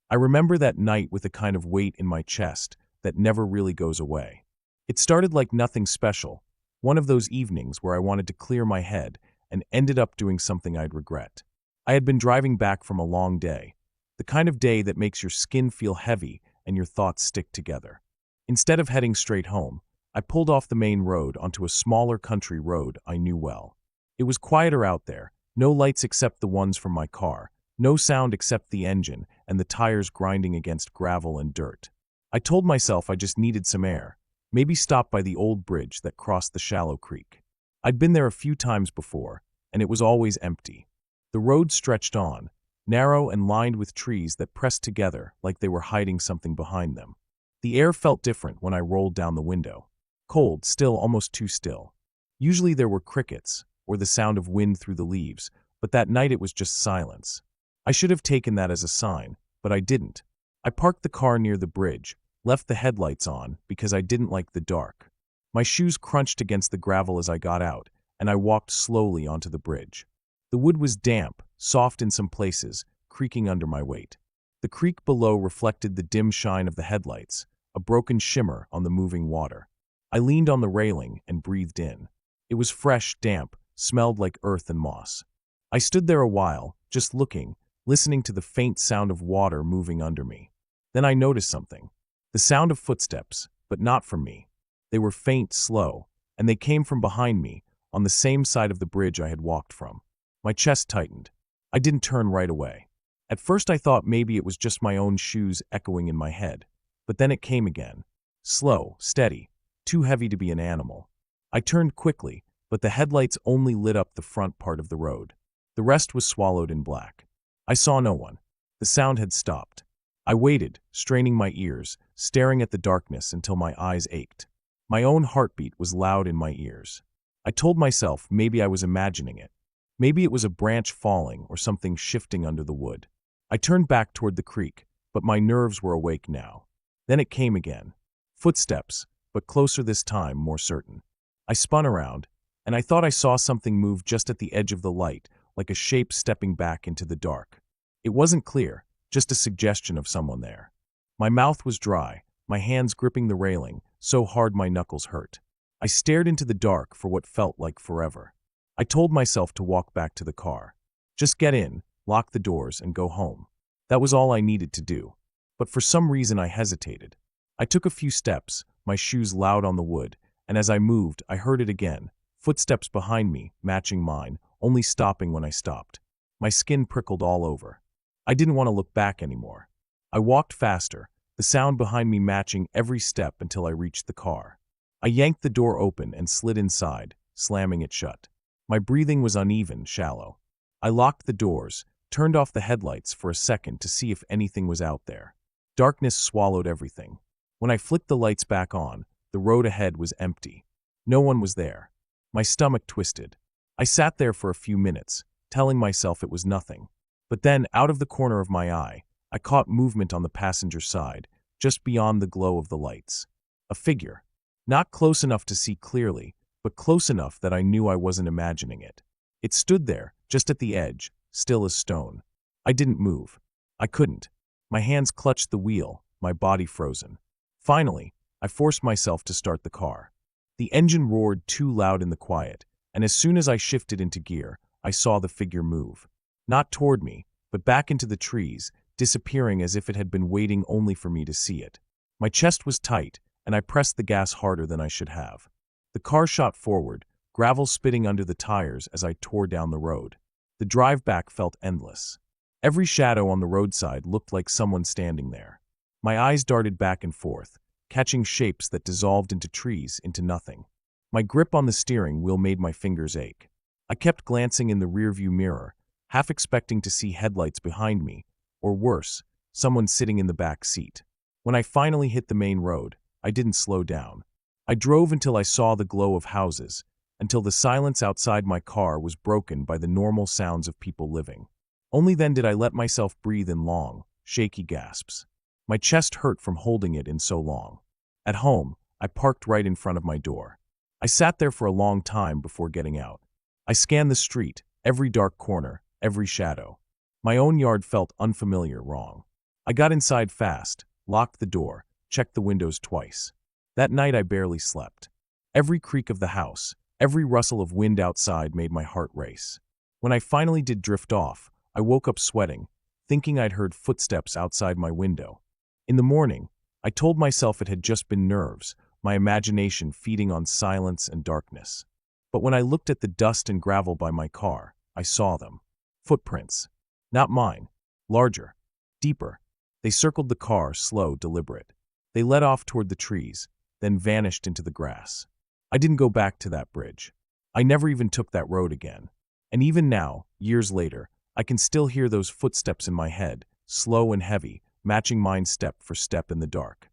I remember that night with a kind of weight in my chest that never really goes away. It started like nothing special, one of those evenings where I wanted to clear my head and ended up doing something I'd regret. I had been driving back from a long day, the kind of day that makes your skin feel heavy and your thoughts stick together. Instead of heading straight home, I pulled off the main road onto a smaller country road I knew well. It was quieter out there, no lights except the ones from my car, no sound except the engine and the tires grinding against gravel and dirt. I told myself I just needed some air, maybe stop by the old bridge that crossed the shallow creek. I'd been there a few times before, and it was always empty. The road stretched on, narrow and lined with trees that pressed together like they were hiding something behind them. The air felt different when I rolled down the window. Cold, still, almost too still. Usually there were crickets, or the sound of wind through the leaves, but that night it was just silence. I should have taken that as a sign, but I didn't. I parked the car near the bridge, left the headlights on because I didn't like the dark. My shoes crunched against the gravel as I got out, and I walked slowly onto the bridge. The wood was damp, soft in some places, creaking under my weight. The creek below reflected the dim shine of the headlights, a broken shimmer on the moving water. I leaned on the railing and breathed in. It was fresh, damp, smelled like earth and moss. I stood there a while, just looking, listening to the faint sound of water moving under me. Then I noticed something. The sound of footsteps, but not from me. They were faint, slow, and they came from behind me, on the same side of the bridge I had walked from. My chest tightened. I didn't turn right away. At first I thought maybe it was just my own shoes echoing in my head, but then it came again. Slow, steady, too heavy to be an animal. I turned quickly, but the headlights only lit up the front part of the road. The rest was swallowed in black. I saw no one. The sound had stopped. I waited, straining my ears, staring at the darkness until my eyes ached. My own heartbeat was loud in my ears. I told myself maybe I was imagining it. Maybe it was a branch falling or something shifting under the wood. I turned back toward the creek, but my nerves were awake now. Then it came again. Footsteps, but closer this time, more certain. I spun around, and I thought I saw something move just at the edge of the light, like a shape stepping back into the dark. It wasn't clear, just a suggestion of someone there. My mouth was dry, my hands gripping the railing, so hard my knuckles hurt. I stared into the dark for what felt like forever. I told myself to walk back to the car. Just get in, lock the doors, and go home. That was all I needed to do. But for some reason I hesitated. I took a few steps, my shoes loud on the wood, and as I moved, I heard it again, footsteps behind me, matching mine, only stopping when I stopped. My skin prickled all over. I didn't want to look back anymore. I walked faster, the sound behind me matching every step until I reached the car. I yanked the door open and slid inside, slamming it shut. My breathing was uneven, shallow. I locked the doors, turned off the headlights for a second to see if anything was out there. Darkness swallowed everything. When I flicked the lights back on, the road ahead was empty. No one was there. My stomach twisted. I sat there for a few minutes, telling myself it was nothing. But then, out of the corner of my eye, I caught movement on the passenger side, just beyond the glow of the lights. A figure. Not close enough to see clearly, but close enough that I knew I wasn't imagining it. It stood there, just at the edge, still as stone. I didn't move. I couldn't. My hands clutched the wheel, my body frozen. Finally, I forced myself to start the car. The engine roared too loud in the quiet, and as soon as I shifted into gear, I saw the figure move. Not toward me, but back into the trees, disappearing as if it had been waiting only for me to see it. My chest was tight, and I pressed the gas harder than I should have. The car shot forward, gravel spitting under the tires as I tore down the road. The drive back felt endless. Every shadow on the roadside looked like someone standing there. My eyes darted back and forth, catching shapes that dissolved into trees, into nothing. My grip on the steering wheel made my fingers ache. I kept glancing in the rearview mirror, half expecting to see headlights behind me, or worse, someone sitting in the back seat. When I finally hit the main road, I didn't slow down. I drove until I saw the glow of houses, until the silence outside my car was broken by the normal sounds of people living. Only then did I let myself breathe in long, shaky gasps. My chest hurt from holding it in so long. At home, I parked right in front of my door. I sat there for a long time before getting out. I scanned the street, every dark corner, every shadow. My own yard felt unfamiliar, wrong. I got inside fast, locked the door, checked the windows twice. That night I barely slept. Every creak of the house, every rustle of wind outside made my heart race. When I finally did drift off, I woke up sweating, thinking I'd heard footsteps outside my window. In the morning, I told myself it had just been nerves, my imagination feeding on silence and darkness. But when I looked at the dust and gravel by my car, I saw them. Footprints. Not mine. Larger. Deeper. They circled the car, slow, deliberate. They led off toward the trees, then vanished into the grass. I didn't go back to that bridge. I never even took that road again. And even now, years later, I can still hear those footsteps in my head, slow and heavy, matching mine step for step in the dark.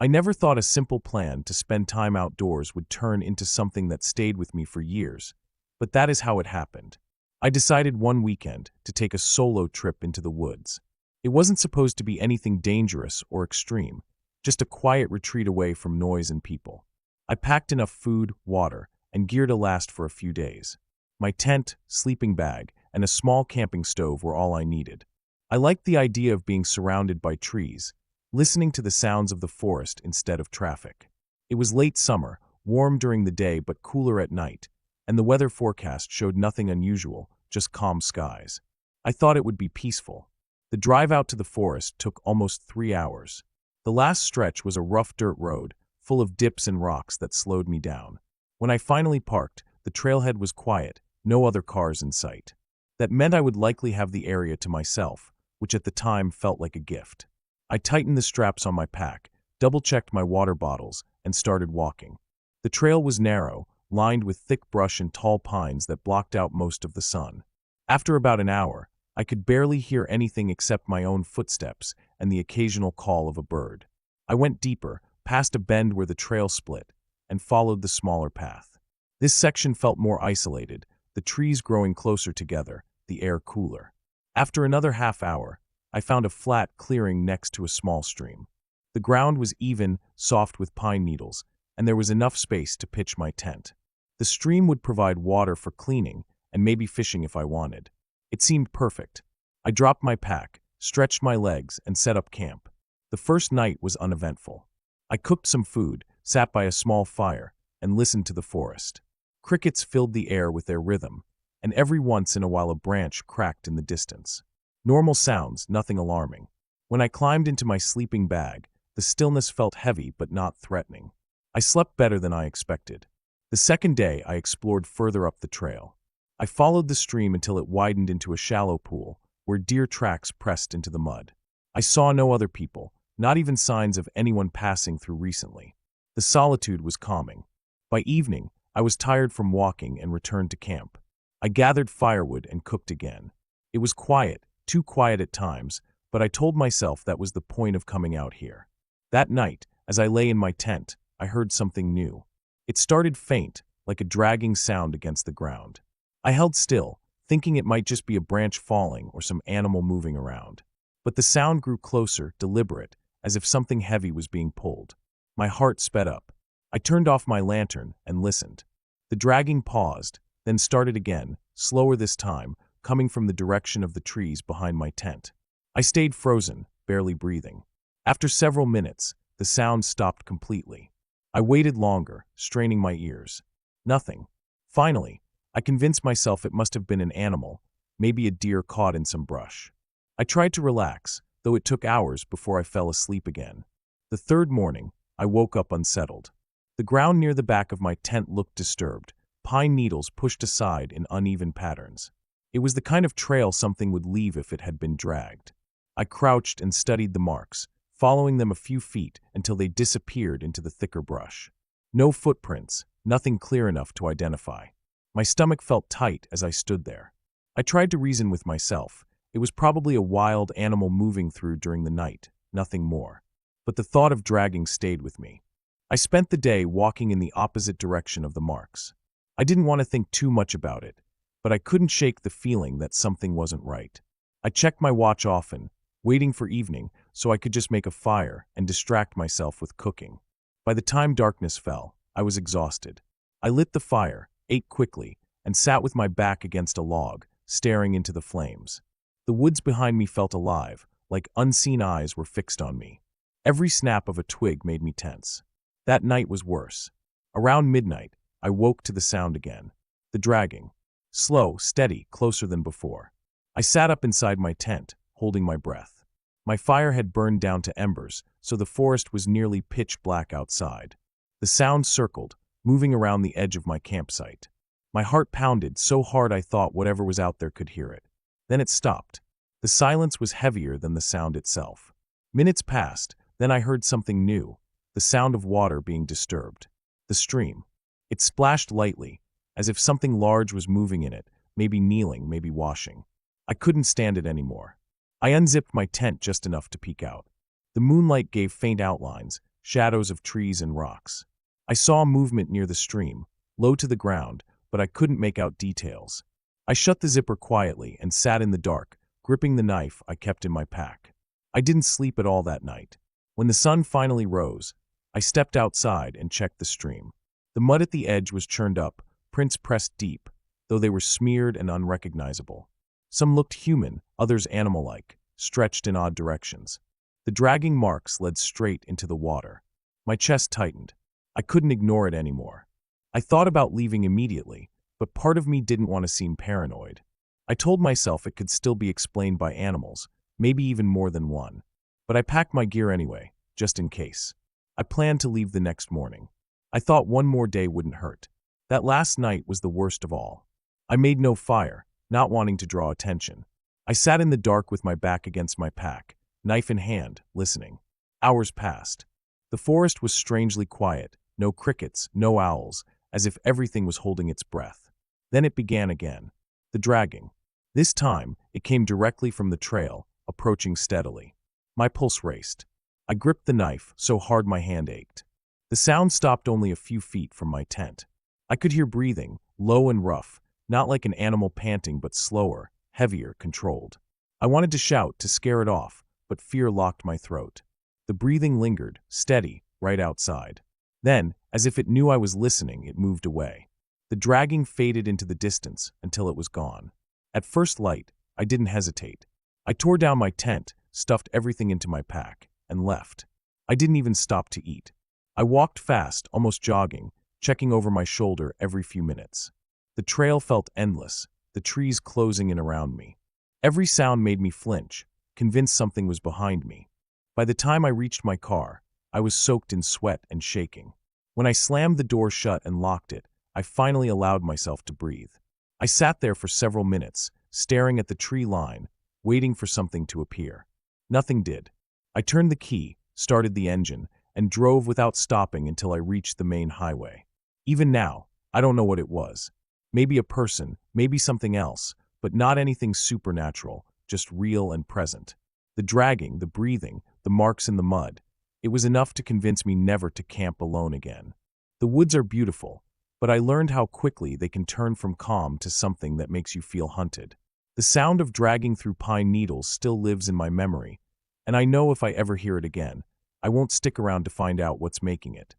I never thought a simple plan to spend time outdoors would turn into something that stayed with me for years, but that is how it happened. I decided one weekend to take a solo trip into the woods. It wasn't supposed to be anything dangerous or extreme, just a quiet retreat away from noise and people. I packed enough food, water, and gear to last for a few days. My tent, sleeping bag, and a small camping stove were all I needed. I liked the idea of being surrounded by trees, listening to the sounds of the forest instead of traffic. It was late summer, warm during the day but cooler at night, and the weather forecast showed nothing unusual, just calm skies. I thought it would be peaceful. The drive out to the forest took almost 3 hours. The last stretch was a rough dirt road, full of dips and rocks that slowed me down. When I finally parked, the trailhead was quiet, no other cars in sight. That meant I would likely have the area to myself, which at the time felt like a gift. I tightened the straps on my pack, double-checked my water bottles, and started walking. The trail was narrow, lined with thick brush and tall pines that blocked out most of the sun. After about an hour, I could barely hear anything except my own footsteps and the occasional call of a bird. I went deeper, past a bend where the trail split, and followed the smaller path. This section felt more isolated, the trees growing closer together, the air cooler. After another half hour, I found a flat clearing next to a small stream. The ground was even, soft with pine needles, and there was enough space to pitch my tent. The stream would provide water for cleaning and maybe fishing if I wanted. It seemed perfect. I dropped my pack, stretched my legs, and set up camp. The first night was uneventful. I cooked some food, sat by a small fire, and listened to the forest. Crickets filled the air with their rhythm, and every once in a while a branch cracked in the distance. Normal sounds, nothing alarming. When I climbed into my sleeping bag, the stillness felt heavy but not threatening. I slept better than I expected. The second day, I explored further up the trail. I followed the stream until it widened into a shallow pool, where deer tracks pressed into the mud. I saw no other people, not even signs of anyone passing through recently. The solitude was calming. By evening, I was tired from walking and returned to camp. I gathered firewood and cooked again. It was quiet, too quiet at times, but I told myself that was the point of coming out here. That night, as I lay in my tent, I heard something new. It started faint, like a dragging sound against the ground. I held still, thinking it might just be a branch falling or some animal moving around. But the sound grew closer, deliberate, as if something heavy was being pulled. My heart sped up. I turned off my lantern and listened. The dragging paused, then started again, slower this time, coming from the direction of the trees behind my tent. I stayed frozen, barely breathing. After several minutes, the sound stopped completely. I waited longer, straining my ears. Nothing. Finally, I convinced myself it must have been an animal, maybe a deer caught in some brush. I tried to relax, though it took hours before I fell asleep again. The third morning, I woke up unsettled. The ground near the back of my tent looked disturbed, pine needles pushed aside in uneven patterns. It was the kind of trail something would leave if it had been dragged. I crouched and studied the marks, following them a few feet until they disappeared into the thicker brush. No footprints, nothing clear enough to identify. My stomach felt tight as I stood there. I tried to reason with myself. It was probably a wild animal moving through during the night, nothing more. But the thought of dragging stayed with me. I spent the day walking in the opposite direction of the marks. I didn't want to think too much about it, but I couldn't shake the feeling that something wasn't right. I checked my watch often, waiting for evening so I could just make a fire and distract myself with cooking. By the time darkness fell, I was exhausted. I lit the fire, ate quickly, and sat with my back against a log, staring into the flames. The woods behind me felt alive, like unseen eyes were fixed on me. Every snap of a twig made me tense. That night was worse. Around midnight, I woke to the sound again. The dragging. Slow, steady, closer than before. I sat up inside my tent, holding my breath. My fire had burned down to embers, so the forest was nearly pitch black outside. The sound circled, moving around the edge of my campsite. My heart pounded so hard I thought whatever was out there could hear it. Then it stopped. The silence was heavier than the sound itself. Minutes passed, then I heard something new, the sound of water being disturbed. The stream. It splashed lightly, as if something large was moving in it, maybe kneeling, maybe washing. I couldn't stand it anymore. I unzipped my tent just enough to peek out. The moonlight gave faint outlines, shadows of trees and rocks. I saw movement near the stream, low to the ground, but I couldn't make out details. I shut the zipper quietly and sat in the dark, gripping the knife I kept in my pack. I didn't sleep at all that night. When the sun finally rose, I stepped outside and checked the stream. The mud at the edge was churned up, prints pressed deep, though they were smeared and unrecognizable. Some looked human, others animal-like, stretched in odd directions. The dragging marks led straight into the water. My chest tightened. I couldn't ignore it anymore. I thought about leaving immediately, but part of me didn't want to seem paranoid. I told myself it could still be explained by animals, maybe even more than one. But I packed my gear anyway, just in case. I planned to leave the next morning. I thought one more day wouldn't hurt. That last night was the worst of all. I made no fire, not wanting to draw attention. I sat in the dark with my back against my pack, knife in hand, listening. Hours passed. The forest was strangely quiet, no crickets, no owls, as if everything was holding its breath. Then it began again. The dragging. This time, it came directly from the trail, approaching steadily. My pulse raced. I gripped the knife so hard my hand ached. The sound stopped only a few feet from my tent. I could hear breathing, low and rough, not like an animal panting but slower, heavier, controlled. I wanted to shout to scare it off, but fear locked my throat. The breathing lingered, steady, right outside. Then, as if it knew I was listening, it moved away. The dragging faded into the distance until it was gone. At first light, I didn't hesitate. I tore down my tent, stuffed everything into my pack, and left. I didn't even stop to eat. I walked fast, almost jogging, checking over my shoulder every few minutes. The trail felt endless, the trees closing in around me. Every sound made me flinch, convinced something was behind me. By the time I reached my car, I was soaked in sweat and shaking. When I slammed the door shut and locked it, I finally allowed myself to breathe. I sat there for several minutes, staring at the tree line, waiting for something to appear. Nothing did. I turned the key, started the engine, and drove without stopping until I reached the main highway. Even now, I don't know what it was. Maybe a person, maybe something else, but not anything supernatural, just real and present. The dragging, the breathing, the marks in the mud. It was enough to convince me never to camp alone again. The woods are beautiful, but I learned how quickly they can turn from calm to something that makes you feel hunted. The sound of dragging through pine needles still lives in my memory, and I know if I ever hear it again, I won't stick around to find out what's making it.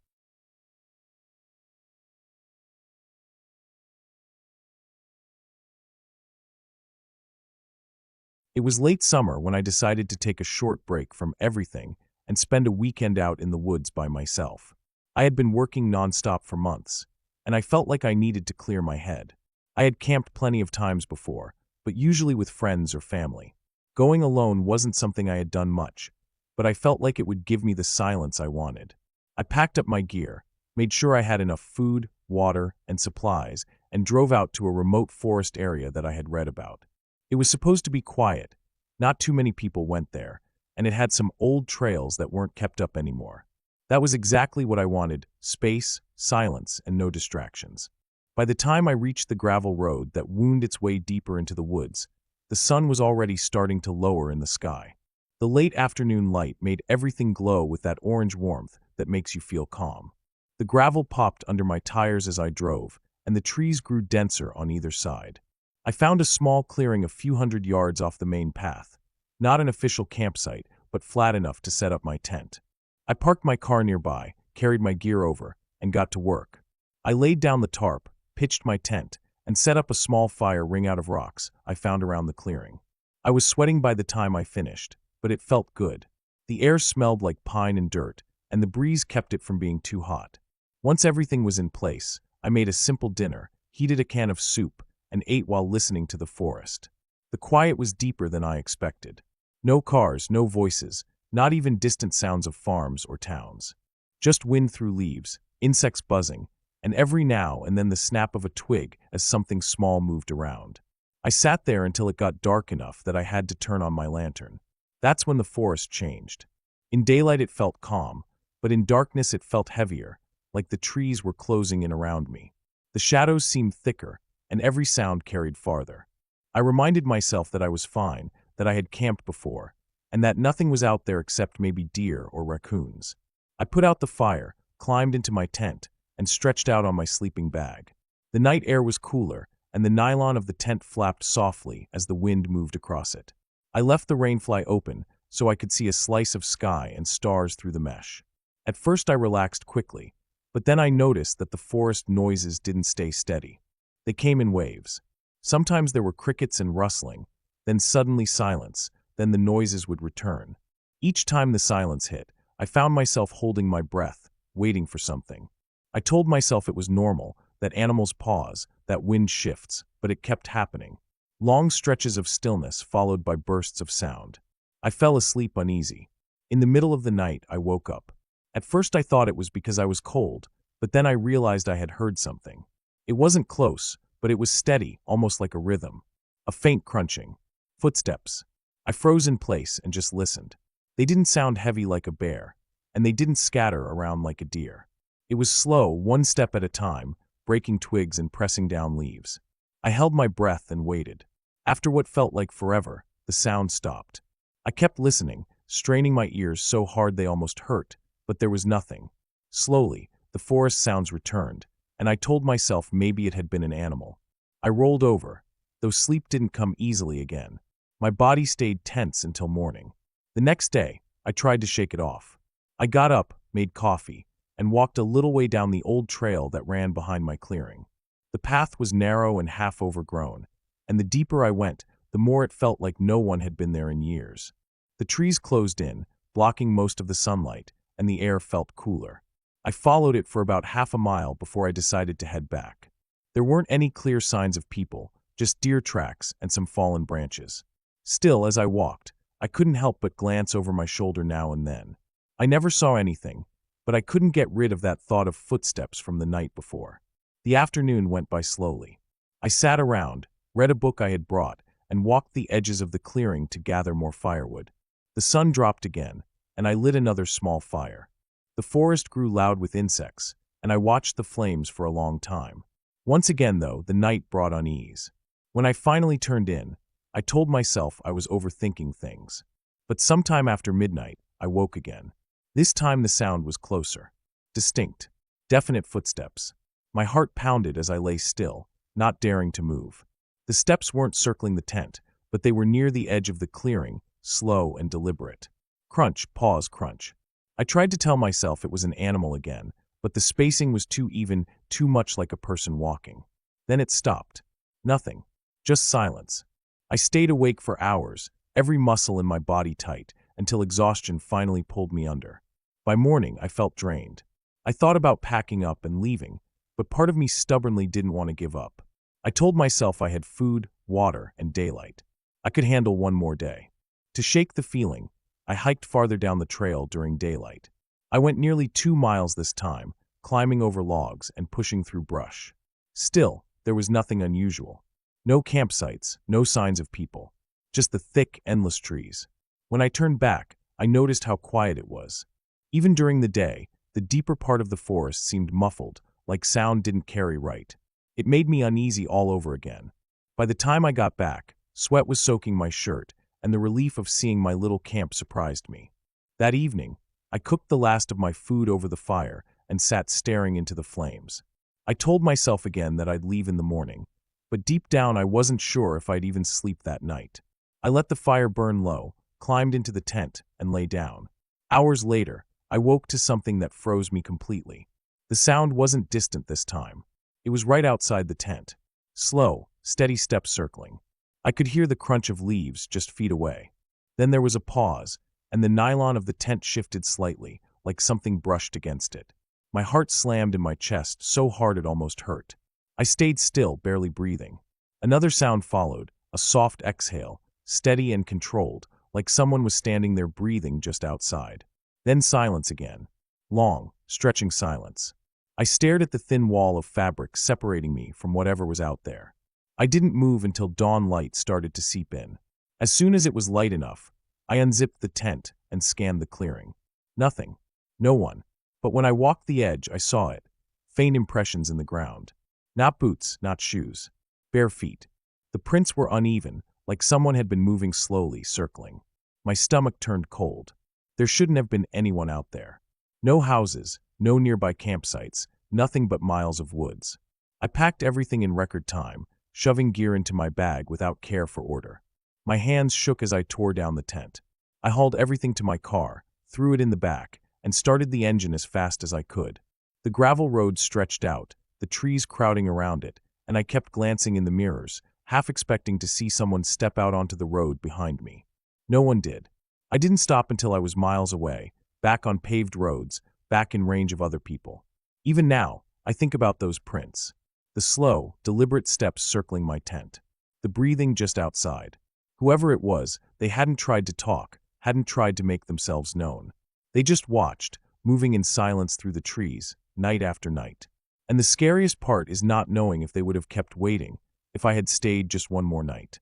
It was late summer when I decided to take a short break from everything and spend a weekend out in the woods by myself. I had been working nonstop for months, and I felt like I needed to clear my head. I had camped plenty of times before, but usually with friends or family. Going alone wasn't something I had done much, but I felt like it would give me the silence I wanted. I packed up my gear, made sure I had enough food, water, and supplies, and drove out to a remote forest area that I had read about. It was supposed to be quiet. Not too many people went there, and it had some old trails that weren't kept up anymore. That was exactly what I wanted: space, silence, and no distractions. By the time I reached the gravel road that wound its way deeper into the woods, the sun was already starting to lower in the sky. The late afternoon light made everything glow with that orange warmth that makes you feel calm. The gravel popped under my tires as I drove, and the trees grew denser on either side. I found a small clearing a few hundred yards off the main path, not an official campsite, but flat enough to set up my tent. I parked my car nearby, carried my gear over, and got to work. I laid down the tarp, pitched my tent, and set up a small fire ring out of rocks I found around the clearing. I was sweating by the time I finished, but it felt good. The air smelled like pine and dirt, and the breeze kept it from being too hot. Once everything was in place, I made a simple dinner, heated a can of soup, and ate while listening to the forest. The quiet was deeper than I expected. No cars, no voices, not even distant sounds of farms or towns. Just wind through leaves, insects buzzing, and every now and then the snap of a twig as something small moved around. I sat there until it got dark enough that I had to turn on my lantern. That's when the forest changed. In daylight it felt calm, but in darkness it felt heavier, like the trees were closing in around me. The shadows seemed thicker, and every sound carried farther. I reminded myself that I was fine, that I had camped before, and that nothing was out there except maybe deer or raccoons. I put out the fire, climbed into my tent, and stretched out on my sleeping bag. The night air was cooler, and the nylon of the tent flapped softly as the wind moved across it. I left the rainfly open so I could see a slice of sky and stars through the mesh. At first I relaxed quickly, but then I noticed that the forest noises didn't stay steady. They came in waves. Sometimes there were crickets and rustling, then suddenly silence, then the noises would return. Each time the silence hit, I found myself holding my breath, waiting for something. I told myself it was normal, that animals pause, that wind shifts, but it kept happening. Long stretches of stillness followed by bursts of sound. I fell asleep uneasy. In the middle of the night, I woke up. At first I thought it was because I was cold, but then I realized I had heard something. It wasn't close, but it was steady, almost like a rhythm. A faint crunching. Footsteps. I froze in place and just listened. They didn't sound heavy like a bear, and they didn't scatter around like a deer. It was slow, one step at a time, breaking twigs and pressing down leaves. I held my breath and waited. After what felt like forever, the sound stopped. I kept listening, straining my ears so hard they almost hurt, but there was nothing. Slowly, the forest sounds returned, and I told myself maybe it had been an animal. I rolled over, though sleep didn't come easily again. My body stayed tense until morning. The next day, I tried to shake it off. I got up, made coffee, and walked a little way down the old trail that ran behind my clearing. The path was narrow and half overgrown, and the deeper I went, the more it felt like no one had been there in years. The trees closed in, blocking most of the sunlight, and the air felt cooler. I followed it for about half a mile before I decided to head back. There weren't any clear signs of people, just deer tracks and some fallen branches. Still, as I walked, I couldn't help but glance over my shoulder now and then. I never saw anything, but I couldn't get rid of that thought of footsteps from the night before. The afternoon went by slowly. I sat around, read a book I had brought, and walked the edges of the clearing to gather more firewood. The sun dropped again, and I lit another small fire. The forest grew loud with insects, and I watched the flames for a long time. Once again, though, the night brought unease. When I finally turned in, I told myself I was overthinking things. But sometime after midnight, I woke again. This time the sound was closer. Distinct. Definite footsteps. My heart pounded as I lay still, not daring to move. The steps weren't circling the tent, but they were near the edge of the clearing, slow and deliberate. Crunch, pause, crunch. I tried to tell myself it was an animal again, but the spacing was too even, too much like a person walking. Then it stopped. Nothing. Just silence. I stayed awake for hours, every muscle in my body tight, until exhaustion finally pulled me under. By morning, I felt drained. I thought about packing up and leaving, but part of me stubbornly didn't want to give up. I told myself I had food, water, and daylight. I could handle one more day. To shake the feeling, I hiked farther down the trail during daylight. I went nearly 2 miles this time, climbing over logs and pushing through brush. Still, there was nothing unusual. No campsites, no signs of people. Just the thick, endless trees. When I turned back, I noticed how quiet it was. Even during the day, the deeper part of the forest seemed muffled, like sound didn't carry right. It made me uneasy all over again. By the time I got back, sweat was soaking my shirt, and the relief of seeing my little camp surprised me. That evening, I cooked the last of my food over the fire and sat staring into the flames. I told myself again that I'd leave in the morning, but deep down I wasn't sure if I'd even sleep that night. I let the fire burn low, climbed into the tent, and lay down. Hours later, I woke to something that froze me completely. The sound wasn't distant this time. It was right outside the tent. Slow, steady steps circling. I could hear the crunch of leaves just feet away. Then there was a pause, and the nylon of the tent shifted slightly, like something brushed against it. My heart slammed in my chest so hard it almost hurt. I stayed still, barely breathing. Another sound followed, a soft exhale, steady and controlled, like someone was standing there breathing just outside. Then silence again. Long, stretching silence. I stared at the thin wall of fabric separating me from whatever was out there. I didn't move until dawn light started to seep in. As soon as it was light enough, I unzipped the tent and scanned the clearing. Nothing. No one. But when I walked the edge, I saw it. Faint impressions in the ground. Not boots, not shoes. Bare feet. The prints were uneven, like someone had been moving slowly, circling. My stomach turned cold. There shouldn't have been anyone out there. No houses, no nearby campsites, nothing but miles of woods. I packed everything in record time, shoving gear into my bag without care for order. My hands shook as I tore down the tent. I hauled everything to my car, threw it in the back, and started the engine as fast as I could. The gravel road stretched out, the trees crowding around it, and I kept glancing in the mirrors, half expecting to see someone step out onto the road behind me. No one did. I didn't stop until I was miles away, back on paved roads, back in range of other people. Even now, I think about those prints. The slow, deliberate steps circling my tent. The breathing just outside. Whoever it was, they hadn't tried to talk, hadn't tried to make themselves known. They just watched, moving in silence through the trees, night after night. And the scariest part is not knowing if they would have kept waiting, if I had stayed just one more night.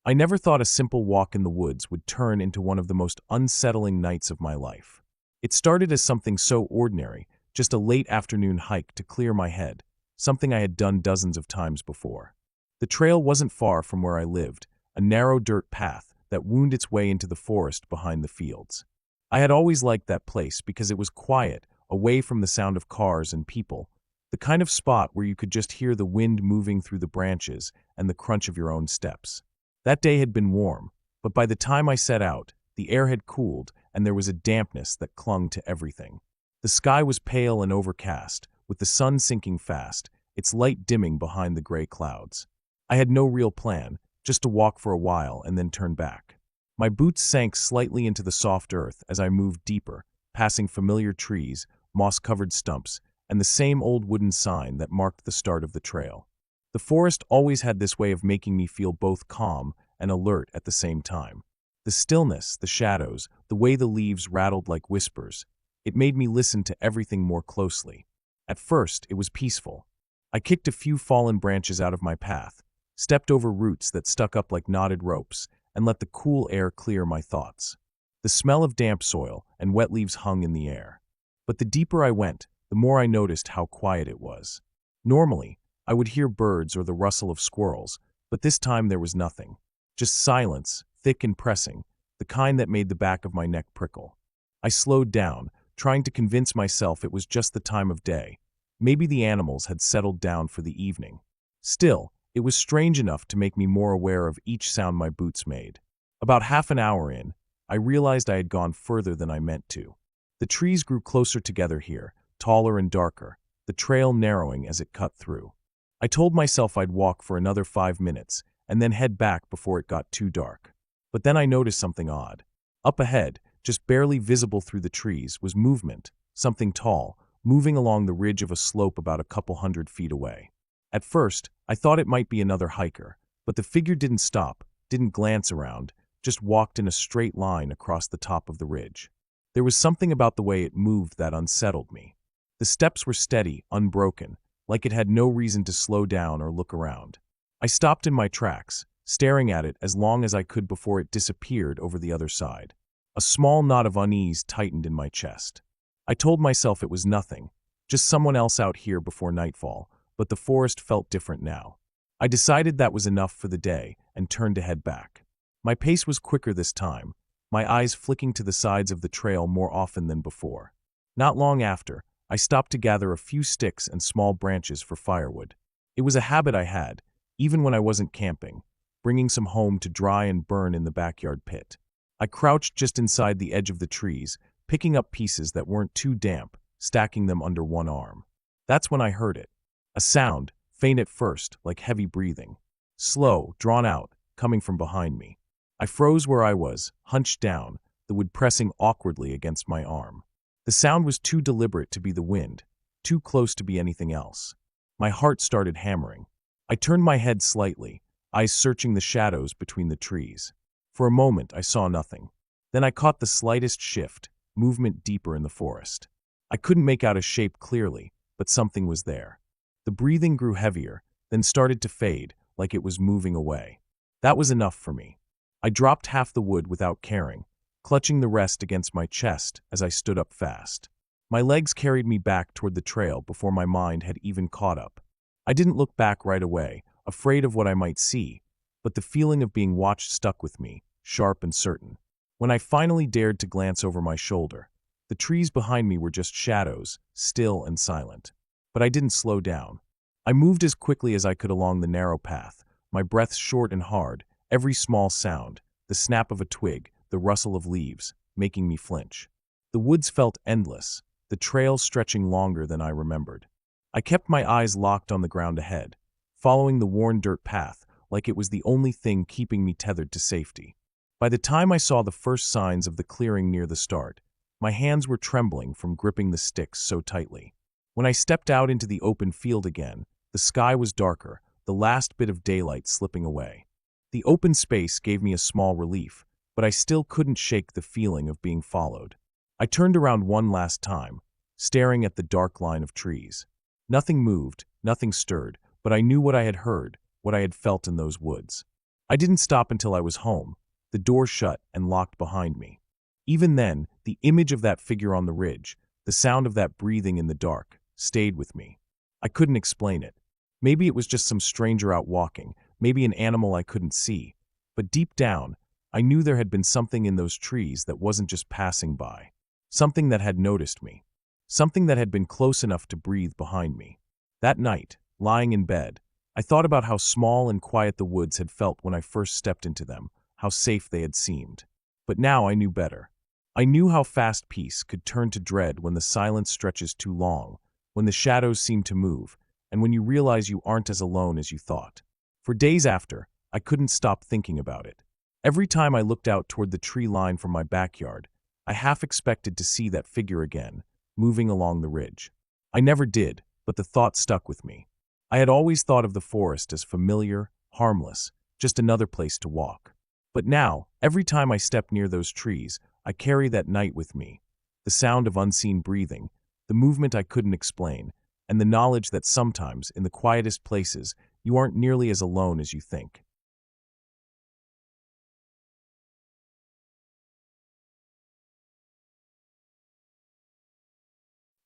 I never thought a simple walk in the woods would turn into one of the most unsettling nights of my life. It started as something so ordinary, just a late afternoon hike to clear my head, something I had done dozens of times before. The trail wasn't far from where I lived, a narrow dirt path that wound its way into the forest behind the fields. I had always liked that place because it was quiet, away from the sound of cars and people, the kind of spot where you could just hear the wind moving through the branches and the crunch of your own steps. That day had been warm, but by the time I set out, the air had cooled and there was a dampness that clung to everything. The sky was pale and overcast, with the sun sinking fast, its light dimming behind the gray clouds. I had no real plan, just to walk for a while and then turn back. My boots sank slightly into the soft earth as I moved deeper, passing familiar trees, moss-covered stumps, and the same old wooden sign that marked the start of the trail. The forest always had this way of making me feel both calm and alert at the same time. The stillness, the shadows, the way the leaves rattled like whispers, it made me listen to everything more closely. At first, it was peaceful. I kicked a few fallen branches out of my path, stepped over roots that stuck up like knotted ropes, and let the cool air clear my thoughts. The smell of damp soil and wet leaves hung in the air. But the deeper I went, the more I noticed how quiet it was. Normally, I would hear birds or the rustle of squirrels, but this time there was nothing. Just silence, thick and pressing, the kind that made the back of my neck prickle. I slowed down, trying to convince myself it was just the time of day. Maybe the animals had settled down for the evening. Still, it was strange enough to make me more aware of each sound my boots made. About half an hour in, I realized I had gone further than I meant to. The trees grew closer together here, taller and darker, the trail narrowing as it cut through. I told myself I'd walk for another 5 minutes and then head back before it got too dark. But then I noticed something odd. Up ahead, just barely visible through the trees, was movement, something tall, moving along the ridge of a slope about a couple 100 feet away. At first, I thought it might be another hiker, but the figure didn't stop, didn't glance around, just walked in a straight line across the top of the ridge. There was something about the way it moved that unsettled me. The steps were steady, unbroken, like it had no reason to slow down or look around. I stopped in my tracks, staring at it as long as I could before it disappeared over the other side. A small knot of unease tightened in my chest. I told myself it was nothing, just someone else out here before nightfall, but the forest felt different now. I decided that was enough for the day and turned to head back. My pace was quicker this time, my eyes flicking to the sides of the trail more often than before. Not long after, I stopped to gather a few sticks and small branches for firewood. It was a habit I had, even when I wasn't camping, bringing some home to dry and burn in the backyard pit. I crouched just inside the edge of the trees, picking up pieces that weren't too damp, stacking them under one arm. That's when I heard it. A sound, faint at first, like heavy breathing. Slow, drawn out, coming from behind me. I froze where I was, hunched down, the wood pressing awkwardly against my arm. The sound was too deliberate to be the wind, too close to be anything else. My heart started hammering. I turned my head slightly, eyes searching the shadows between the trees. For a moment, I saw nothing. Then I caught the slightest shift, movement deeper in the forest. I couldn't make out a shape clearly, but something was there. The breathing grew heavier, then started to fade, like it was moving away. That was enough for me. I dropped half the wood without caring, clutching the rest against my chest as I stood up fast. My legs carried me back toward the trail before my mind had even caught up. I didn't look back right away, afraid of what I might see, but the feeling of being watched stuck with me, sharp and certain. When I finally dared to glance over my shoulder, the trees behind me were just shadows, still and silent. But I didn't slow down. I moved as quickly as I could along the narrow path, my breath short and hard, every small sound, the snap of a twig, the rustle of leaves, making me flinch. The woods felt endless, the trail stretching longer than I remembered. I kept my eyes locked on the ground ahead, following the worn dirt path like it was the only thing keeping me tethered to safety. By the time I saw the first signs of the clearing near the start, my hands were trembling from gripping the sticks so tightly. When I stepped out into the open field again, the sky was darker, the last bit of daylight slipping away. The open space gave me a small relief, but I still couldn't shake the feeling of being followed. I turned around one last time, staring at the dark line of trees. Nothing moved, nothing stirred, but I knew what I had heard, what I had felt in those woods. I didn't stop until I was home, the door shut and locked behind me. Even then, the image of that figure on the ridge, the sound of that breathing in the dark, stayed with me. I couldn't explain it. Maybe it was just some stranger out walking, maybe an animal I couldn't see, but deep down, I knew there had been something in those trees that wasn't just passing by. Something that had noticed me. Something that had been close enough to breathe behind me. That night, lying in bed, I thought about how small and quiet the woods had felt when I first stepped into them, how safe they had seemed. But now I knew better. I knew how fast peace could turn to dread when the silence stretches too long, when the shadows seem to move, and when you realize you aren't as alone as you thought. For days after, I couldn't stop thinking about it. Every time I looked out toward the tree line from my backyard, I half expected to see that figure again, moving along the ridge. I never did, but the thought stuck with me. I had always thought of the forest as familiar, harmless, just another place to walk. But now, every time I step near those trees, I carry that night with me. The sound of unseen breathing, the movement I couldn't explain, and the knowledge that sometimes, in the quietest places, you aren't nearly as alone as you think.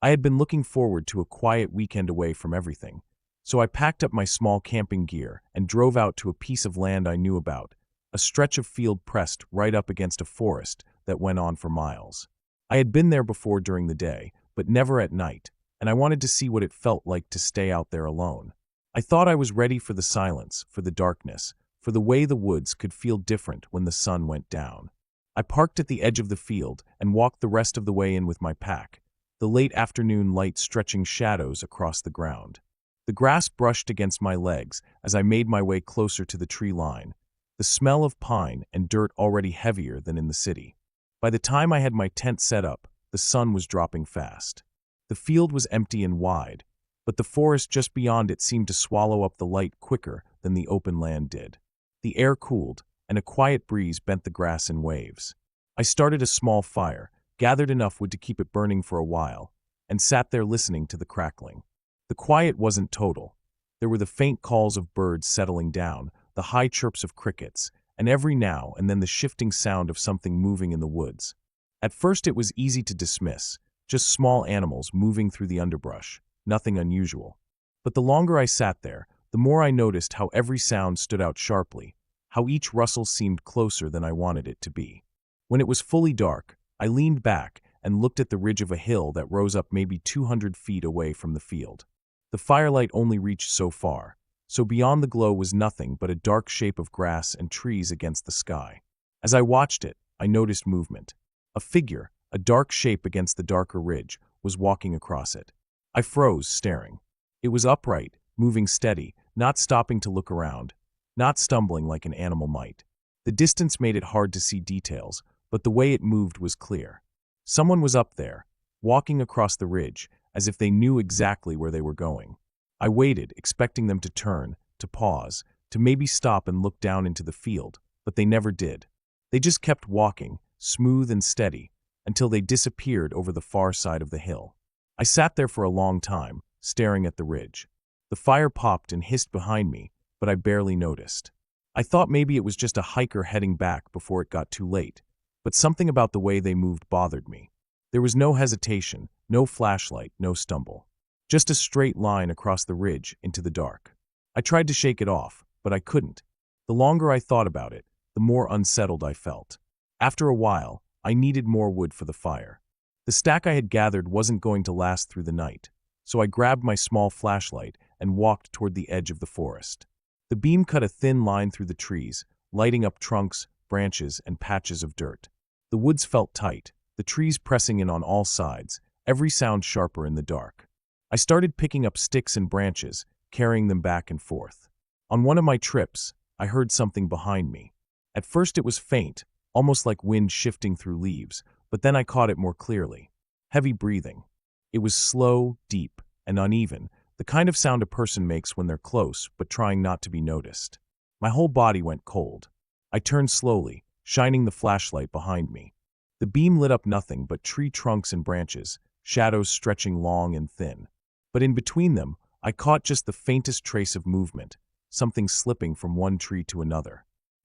I had been looking forward to a quiet weekend away from everything, so I packed up my small camping gear and drove out to a piece of land I knew about, a stretch of field pressed right up against a forest that went on for miles. I had been there before during the day, but never at night, and I wanted to see what it felt like to stay out there alone. I thought I was ready for the silence, for the darkness, for the way the woods could feel different when the sun went down. I parked at the edge of the field and walked the rest of the way in with my pack, the late afternoon light stretching shadows across the ground. The grass brushed against my legs as I made my way closer to the tree line, the smell of pine and dirt already heavier than in the city. By the time I had my tent set up, the sun was dropping fast. The field was empty and wide, but the forest just beyond it seemed to swallow up the light quicker than the open land did. The air cooled, and a quiet breeze bent the grass in waves. I started a small fire, gathered enough wood to keep it burning for a while, and sat there listening to the crackling. The quiet wasn't total. There were the faint calls of birds settling down, the high chirps of crickets, and every now and then the shifting sound of something moving in the woods. At first it was easy to dismiss, just small animals moving through the underbrush, nothing unusual. But the longer I sat there, the more I noticed how every sound stood out sharply, how each rustle seemed closer than I wanted it to be. When it was fully dark, I leaned back and looked at the ridge of a hill that rose up maybe 200 feet away from the field. The firelight only reached so far, so beyond the glow was nothing but a dark shape of grass and trees against the sky. As I watched it, I noticed movement. A figure, a dark shape against the darker ridge, was walking across it. I froze, staring. It was upright, moving steady, not stopping to look around, not stumbling like an animal might. The distance made it hard to see details, but the way it moved was clear. Someone was up there, walking across the ridge, as if they knew exactly where they were going. I waited, expecting them to turn, to pause, to maybe stop and look down into the field, but they never did. They just kept walking, smooth and steady, until they disappeared over the far side of the hill. I sat there for a long time, staring at the ridge. The fire popped and hissed behind me, but I barely noticed. I thought maybe it was just a hiker heading back before it got too late, but something about the way they moved bothered me. There was no hesitation, no flashlight, no stumble. Just a straight line across the ridge into the dark. I tried to shake it off, but I couldn't. The longer I thought about it, the more unsettled I felt. After a while, I needed more wood for the fire. The stack I had gathered wasn't going to last through the night, so I grabbed my small flashlight and walked toward the edge of the forest. The beam cut a thin line through the trees, lighting up trunks, branches, and patches of dirt. The woods felt tight, the trees pressing in on all sides, every sound sharper in the dark. I started picking up sticks and branches, carrying them back and forth. On one of my trips, I heard something behind me. At first it was faint, almost like wind shifting through leaves, but then I caught it more clearly. Heavy breathing. It was slow, deep, and uneven, the kind of sound a person makes when they're close but trying not to be noticed. My whole body went cold. I turned slowly, shining the flashlight behind me. The beam lit up nothing but tree trunks and branches, shadows stretching long and thin. But in between them, I caught just the faintest trace of movement, something slipping from one tree to another.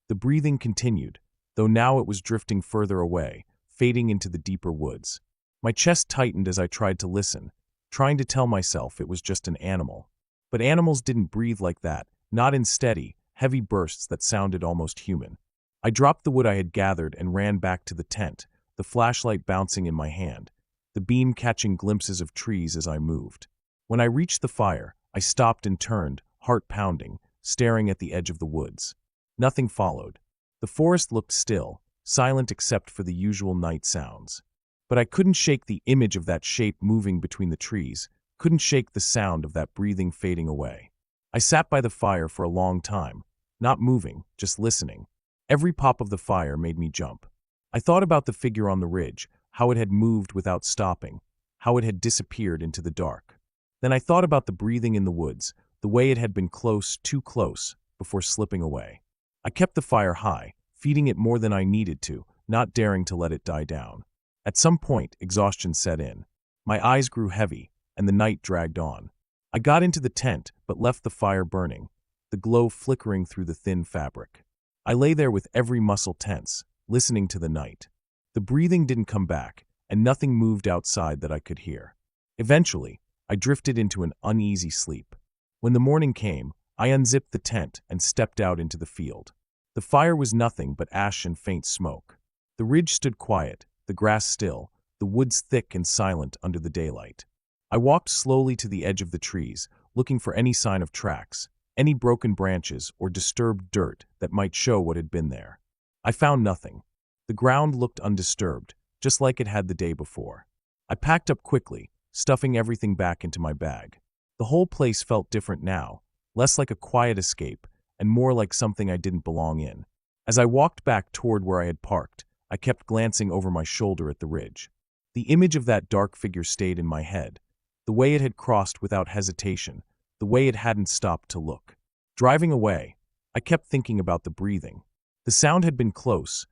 The breathing continued, though now it was drifting further away, fading into the deeper woods. My chest tightened as I tried to listen, trying to tell myself it was just an animal. But animals didn't breathe like that, not in steady, heavy bursts that sounded almost human. I dropped the wood I had gathered and ran back to the tent, the flashlight bouncing in my hand, the beam catching glimpses of trees as I moved. When I reached the fire, I stopped and turned, heart pounding, staring at the edge of the woods. Nothing followed. The forest looked still, silent except for the usual night sounds. But I couldn't shake the image of that shape moving between the trees, couldn't shake the sound of that breathing fading away. I sat by the fire for a long time, not moving, just listening. Every pop of the fire made me jump. I thought about the figure on the ridge, how it had moved without stopping, how it had disappeared into the dark. Then I thought about the breathing in the woods, the way it had been close, too close, before slipping away. I kept the fire high, feeding it more than I needed to, not daring to let it die down. At some point, exhaustion set in. My eyes grew heavy, and the night dragged on. I got into the tent, but left the fire burning, the glow flickering through the thin fabric. I lay there with every muscle tense, listening to the night. The breathing didn't come back, and nothing moved outside that I could hear. Eventually, I drifted into an uneasy sleep. When the morning came, I unzipped the tent and stepped out into the field. The fire was nothing but ash and faint smoke. The ridge stood quiet, the grass still, the woods thick and silent under the daylight. I walked slowly to the edge of the trees, looking for any sign of tracks, any broken branches or disturbed dirt that might show what had been there. I found nothing. The ground looked undisturbed, just like it had the day before. I packed up quickly, stuffing everything back into my bag. The whole place felt different now, less like a quiet escape and more like something I didn't belong in. As I walked back toward where I had parked, I kept glancing over my shoulder at the ridge. The image of that dark figure stayed in my head, the way it had crossed without hesitation, the way it hadn't stopped to look. Driving away, I kept thinking about the breathing. The sound had been close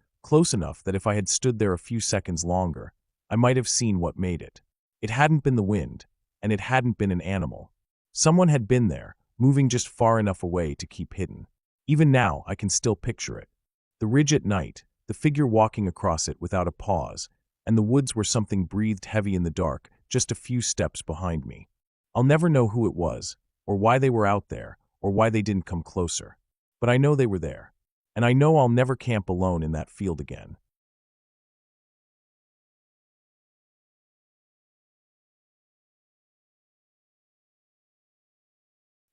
enough that if I had stood there a few seconds longer, I might have seen what made it. It hadn't been the wind, and it hadn't been an animal. Someone had been there, moving just far enough away to keep hidden. Even now, I can still picture it. The ridge at night, the figure walking across it without a pause, and the woods were something breathed heavy in the dark, just a few steps behind me. I'll never know who it was, or why they were out there, or why they didn't come closer. But I know they were there, and I know I'll never camp alone in that field again.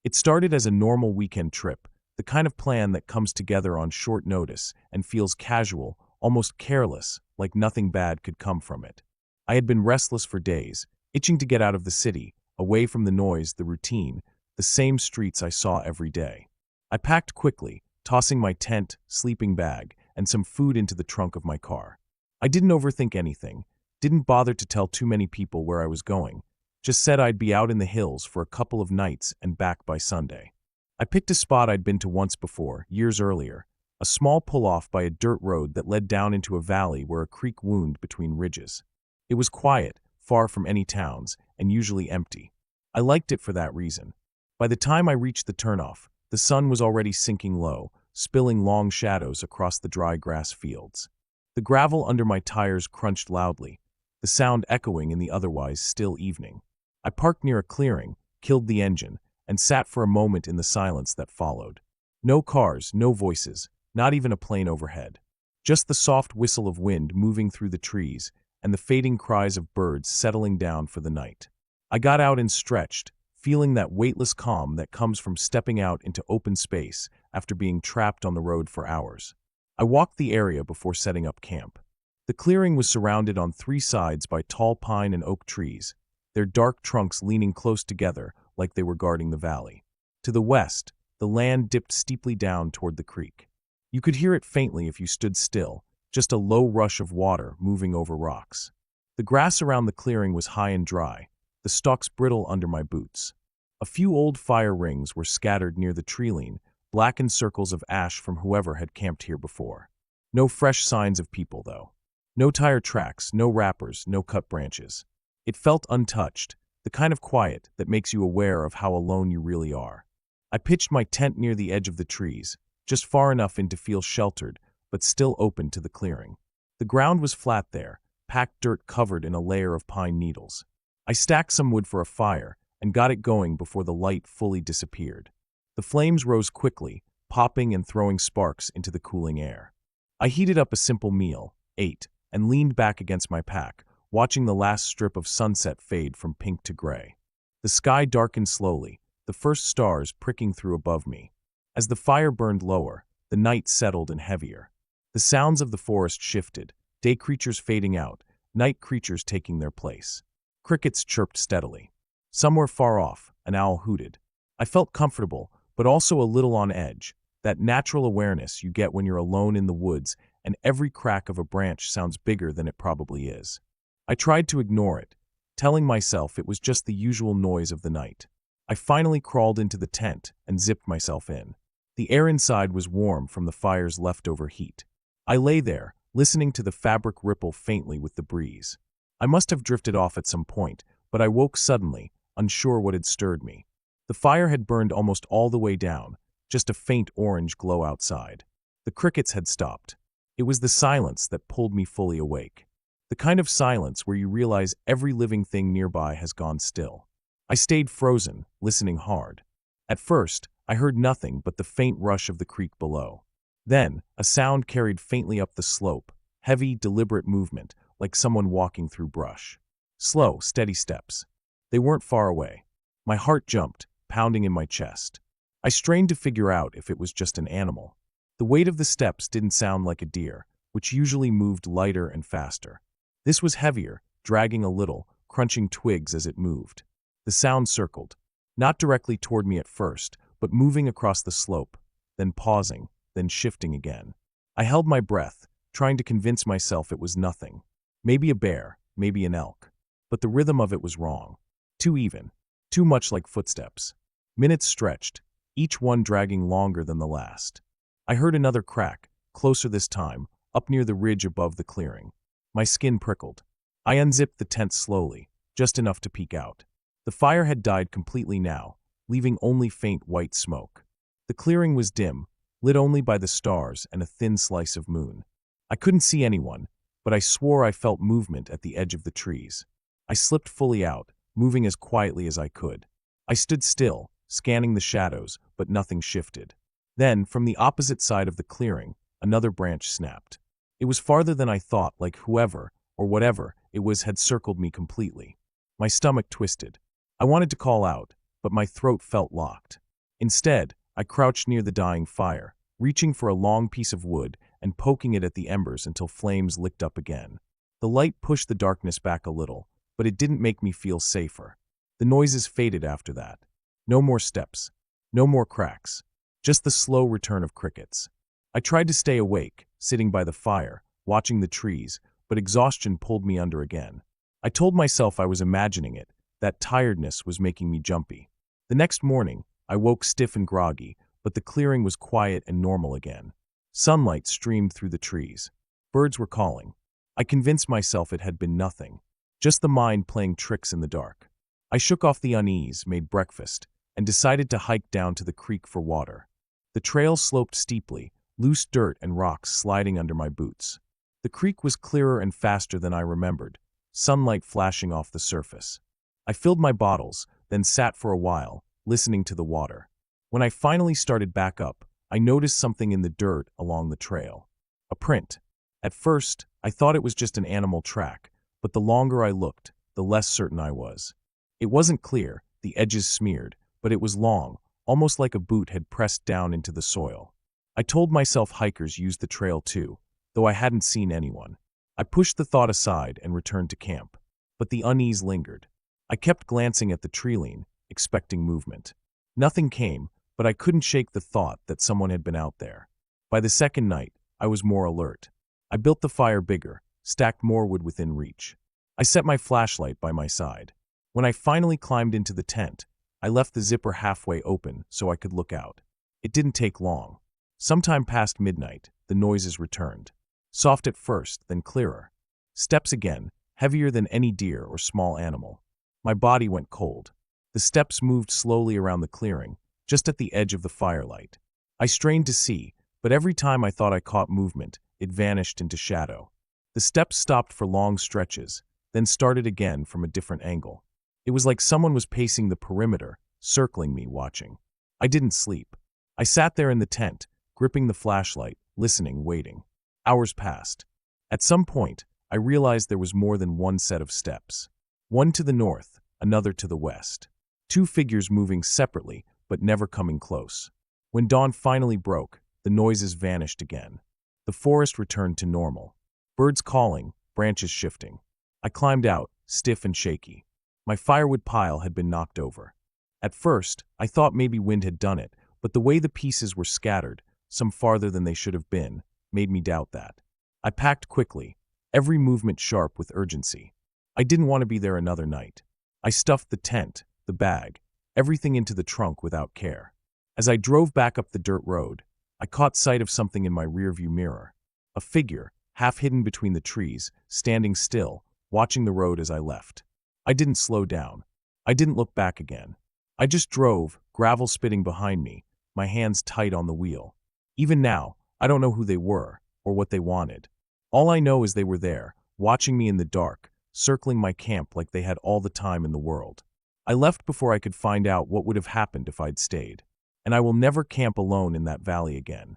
It started as a normal weekend trip, the kind of plan that comes together on short notice and feels casual, almost careless, like nothing bad could come from it. I had been restless for days, itching to get out of the city, away from the noise, the routine, the same streets I saw every day. I packed quickly, tossing my tent, sleeping bag, and some food into the trunk of my car. I didn't overthink anything, didn't bother to tell too many people where I was going, just said I'd be out in the hills for a couple of nights and back by Sunday. I picked a spot I'd been to once before, years earlier, a small pull-off by a dirt road that led down into a valley where a creek wound between ridges. It was quiet, far from any towns, and usually empty. I liked it for that reason. By the time I reached the turnoff, the sun was already sinking low, spilling long shadows across the dry grass fields. The gravel under my tires crunched loudly, the sound echoing in the otherwise still evening. I parked near a clearing, killed the engine, and sat for a moment in the silence that followed. No cars, no voices, not even a plane overhead. Just the soft whistle of wind moving through the trees and the fading cries of birds settling down for the night. I got out and stretched, feeling that weightless calm that comes from stepping out into open space after being trapped on the road for hours. I walked the area before setting up camp. The clearing was surrounded on three sides by tall pine and oak trees, their dark trunks leaning close together like they were guarding the valley. To the west, the land dipped steeply down toward the creek. You could hear it faintly if you stood still, just a low rush of water moving over rocks. The grass around the clearing was high and dry, the stalks brittle under my boots. A few old fire rings were scattered near the treeline, blackened circles of ash from whoever had camped here before. No fresh signs of people, though. No tire tracks, no wrappers, no cut branches. It felt untouched, the kind of quiet that makes you aware of how alone you really are. I pitched my tent near the edge of the trees, just far enough in to feel sheltered, but still open to the clearing. The ground was flat there, packed dirt covered in a layer of pine needles. I stacked some wood for a fire and got it going before the light fully disappeared. The flames rose quickly, popping and throwing sparks into the cooling air. I heated up a simple meal, ate, and leaned back against my pack, watching the last strip of sunset fade from pink to gray. The sky darkened slowly, the first stars pricking through above me. As the fire burned lower, the night settled and heavier. The sounds of the forest shifted, day creatures fading out, night creatures taking their place. Crickets chirped steadily. Somewhere far off, an owl hooted. I felt comfortable, but also a little on edge, that natural awareness you get when you're alone in the woods and every crack of a branch sounds bigger than it probably is. I tried to ignore it, telling myself it was just the usual noise of the night. I finally crawled into the tent and zipped myself in. The air inside was warm from the fire's leftover heat. I lay there, listening to the fabric ripple faintly with the breeze. I must have drifted off at some point, but I woke suddenly, unsure what had stirred me. The fire had burned almost all the way down, just a faint orange glow outside. The crickets had stopped. It was the silence that pulled me fully awake. The kind of silence where you realize every living thing nearby has gone still. I stayed frozen, listening hard. At first, I heard nothing but the faint rush of the creek below. Then, a sound carried faintly up the slope, heavy, deliberate movement, like someone walking through brush. Slow, steady steps. They weren't far away. My heart jumped, pounding in my chest. I strained to figure out if it was just an animal. The weight of the steps didn't sound like a deer, which usually moved lighter and faster. This was heavier, dragging a little, crunching twigs as it moved. The sound circled, not directly toward me at first, but moving across the slope, then pausing, then shifting again. I held my breath, trying to convince myself it was nothing. Maybe a bear, maybe an elk. But the rhythm of it was wrong. Too even, too much like footsteps. Minutes stretched, each one dragging longer than the last. I heard another crack, closer this time, up near the ridge above the clearing. My skin prickled. I unzipped the tent slowly, just enough to peek out. The fire had died completely now, leaving only faint white smoke. The clearing was dim, lit only by the stars and a thin slice of moon. I couldn't see anyone, but I swore I felt movement at the edge of the trees. I slipped fully out, moving as quietly as I could. I stood still, scanning the shadows, but nothing shifted. Then, from the opposite side of the clearing, another branch snapped. It was farther than I thought, like whoever, or whatever it was, had circled me completely. My stomach twisted. I wanted to call out, but my throat felt locked. Instead, I crouched near the dying fire, reaching for a long piece of wood and poking it at the embers until flames licked up again. The light pushed the darkness back a little, but it didn't make me feel safer. The noises faded after that. No more steps. No more cracks. Just the slow return of crickets. I tried to stay awake, sitting by the fire, watching the trees, but exhaustion pulled me under again. I told myself I was imagining it, that tiredness was making me jumpy. The next morning, I woke stiff and groggy, but the clearing was quiet and normal again. Sunlight streamed through the trees. Birds were calling. I convinced myself it had been nothing, just the mind playing tricks in the dark. I shook off the unease, made breakfast, and decided to hike down to the creek for water. The trail sloped steeply, loose dirt and rocks sliding under my boots. The creek was clearer and faster than I remembered, sunlight flashing off the surface. I filled my bottles, then sat for a while, listening to the water. When I finally started back up, I noticed something in the dirt along the trail. A print. At first, I thought it was just an animal track, but the longer I looked, the less certain I was. It wasn't clear, the edges smeared, but it was long, almost like a boot had pressed down into the soil. I told myself hikers used the trail too, though I hadn't seen anyone. I pushed the thought aside and returned to camp, but the unease lingered. I kept glancing at the tree-line, expecting movement. Nothing came, but I couldn't shake the thought that someone had been out there. By the second night, I was more alert. I built the fire bigger, stacked more wood within reach. I set my flashlight by my side. When I finally climbed into the tent, I left the zipper halfway open so I could look out. It didn't take long. Sometime past midnight, the noises returned. Soft at first, then clearer. Steps again, heavier than any deer or small animal. My body went cold. The steps moved slowly around the clearing, just at the edge of the firelight. I strained to see, but every time I thought I caught movement, it vanished into shadow. The steps stopped for long stretches, then started again from a different angle. It was like someone was pacing the perimeter, circling me, watching. I didn't sleep. I sat there in the tent, gripping the flashlight, listening, waiting. Hours passed. At some point, I realized there was more than one set of steps. One to the north, another to the west. Two figures moving separately, but never coming close. When dawn finally broke, the noises vanished again. The forest returned to normal. Birds calling, branches shifting. I climbed out, stiff and shaky. My firewood pile had been knocked over. At first, I thought maybe wind had done it, but the way the pieces were scattered, some farther than they should have been, made me doubt that. I packed quickly, every movement sharp with urgency. I didn't want to be there another night. I stuffed the tent, the bag, everything into the trunk without care. As I drove back up the dirt road, I caught sight of something in my rearview mirror. A figure, half hidden between the trees, standing still, watching the road as I left. I didn't slow down. I didn't look back again. I just drove, gravel spitting behind me, my hands tight on the wheel. Even now, I don't know who they were, or what they wanted. All I know is they were there, watching me in the dark, circling my camp like they had all the time in the world. I left before I could find out what would have happened if I'd stayed. And I will never camp alone in that valley again.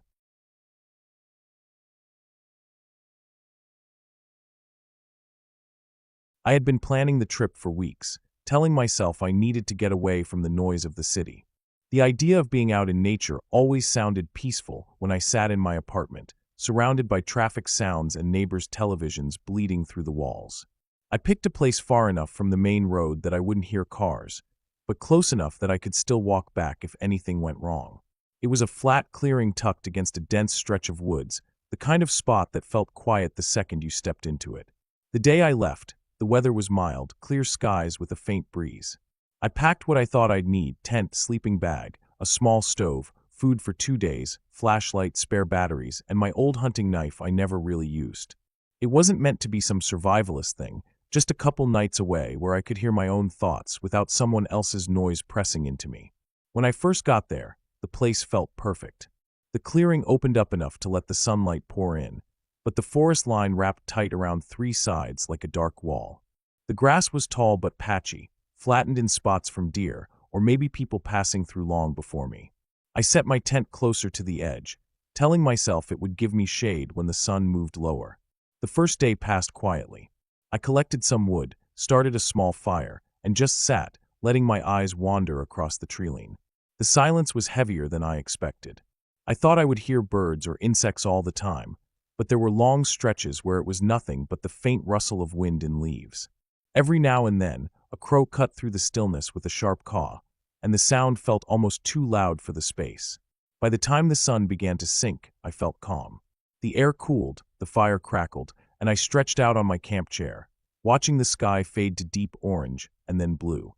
I had been planning the trip for weeks, telling myself I needed to get away from the noise of the city. The idea of being out in nature always sounded peaceful when I sat in my apartment, surrounded by traffic sounds and neighbors' televisions bleeding through the walls. I picked a place far enough from the main road that I wouldn't hear cars, but close enough that I could still walk back if anything went wrong. It was a flat clearing tucked against a dense stretch of woods, the kind of spot that felt quiet the second you stepped into it. The day I left, the weather was mild, clear skies with a faint breeze. I packed what I thought I'd need: tent, sleeping bag, a small stove, food for 2 days, flashlight, spare batteries, and my old hunting knife I never really used. It wasn't meant to be some survivalist thing, just a couple nights away where I could hear my own thoughts without someone else's noise pressing into me. When I first got there, the place felt perfect. The clearing opened up enough to let the sunlight pour in. but the forest line wrapped tight around three sides like a dark wall. The grass was tall but patchy, flattened in spots from deer, or maybe people passing through long before me. I set my tent closer to the edge, telling myself it would give me shade when the sun moved lower. The first day passed quietly. I collected some wood, started a small fire, and just sat, letting my eyes wander across the treeline. The silence was heavier than I expected. I thought I would hear birds or insects all the time, but there were long stretches where it was nothing but the faint rustle of wind in leaves. Every now and then, a crow cut through the stillness with a sharp caw, and the sound felt almost too loud for the space. By the time the sun began to sink, I felt calm. The air cooled, the fire crackled, and I stretched out on my camp chair, watching the sky fade to deep orange and then blue.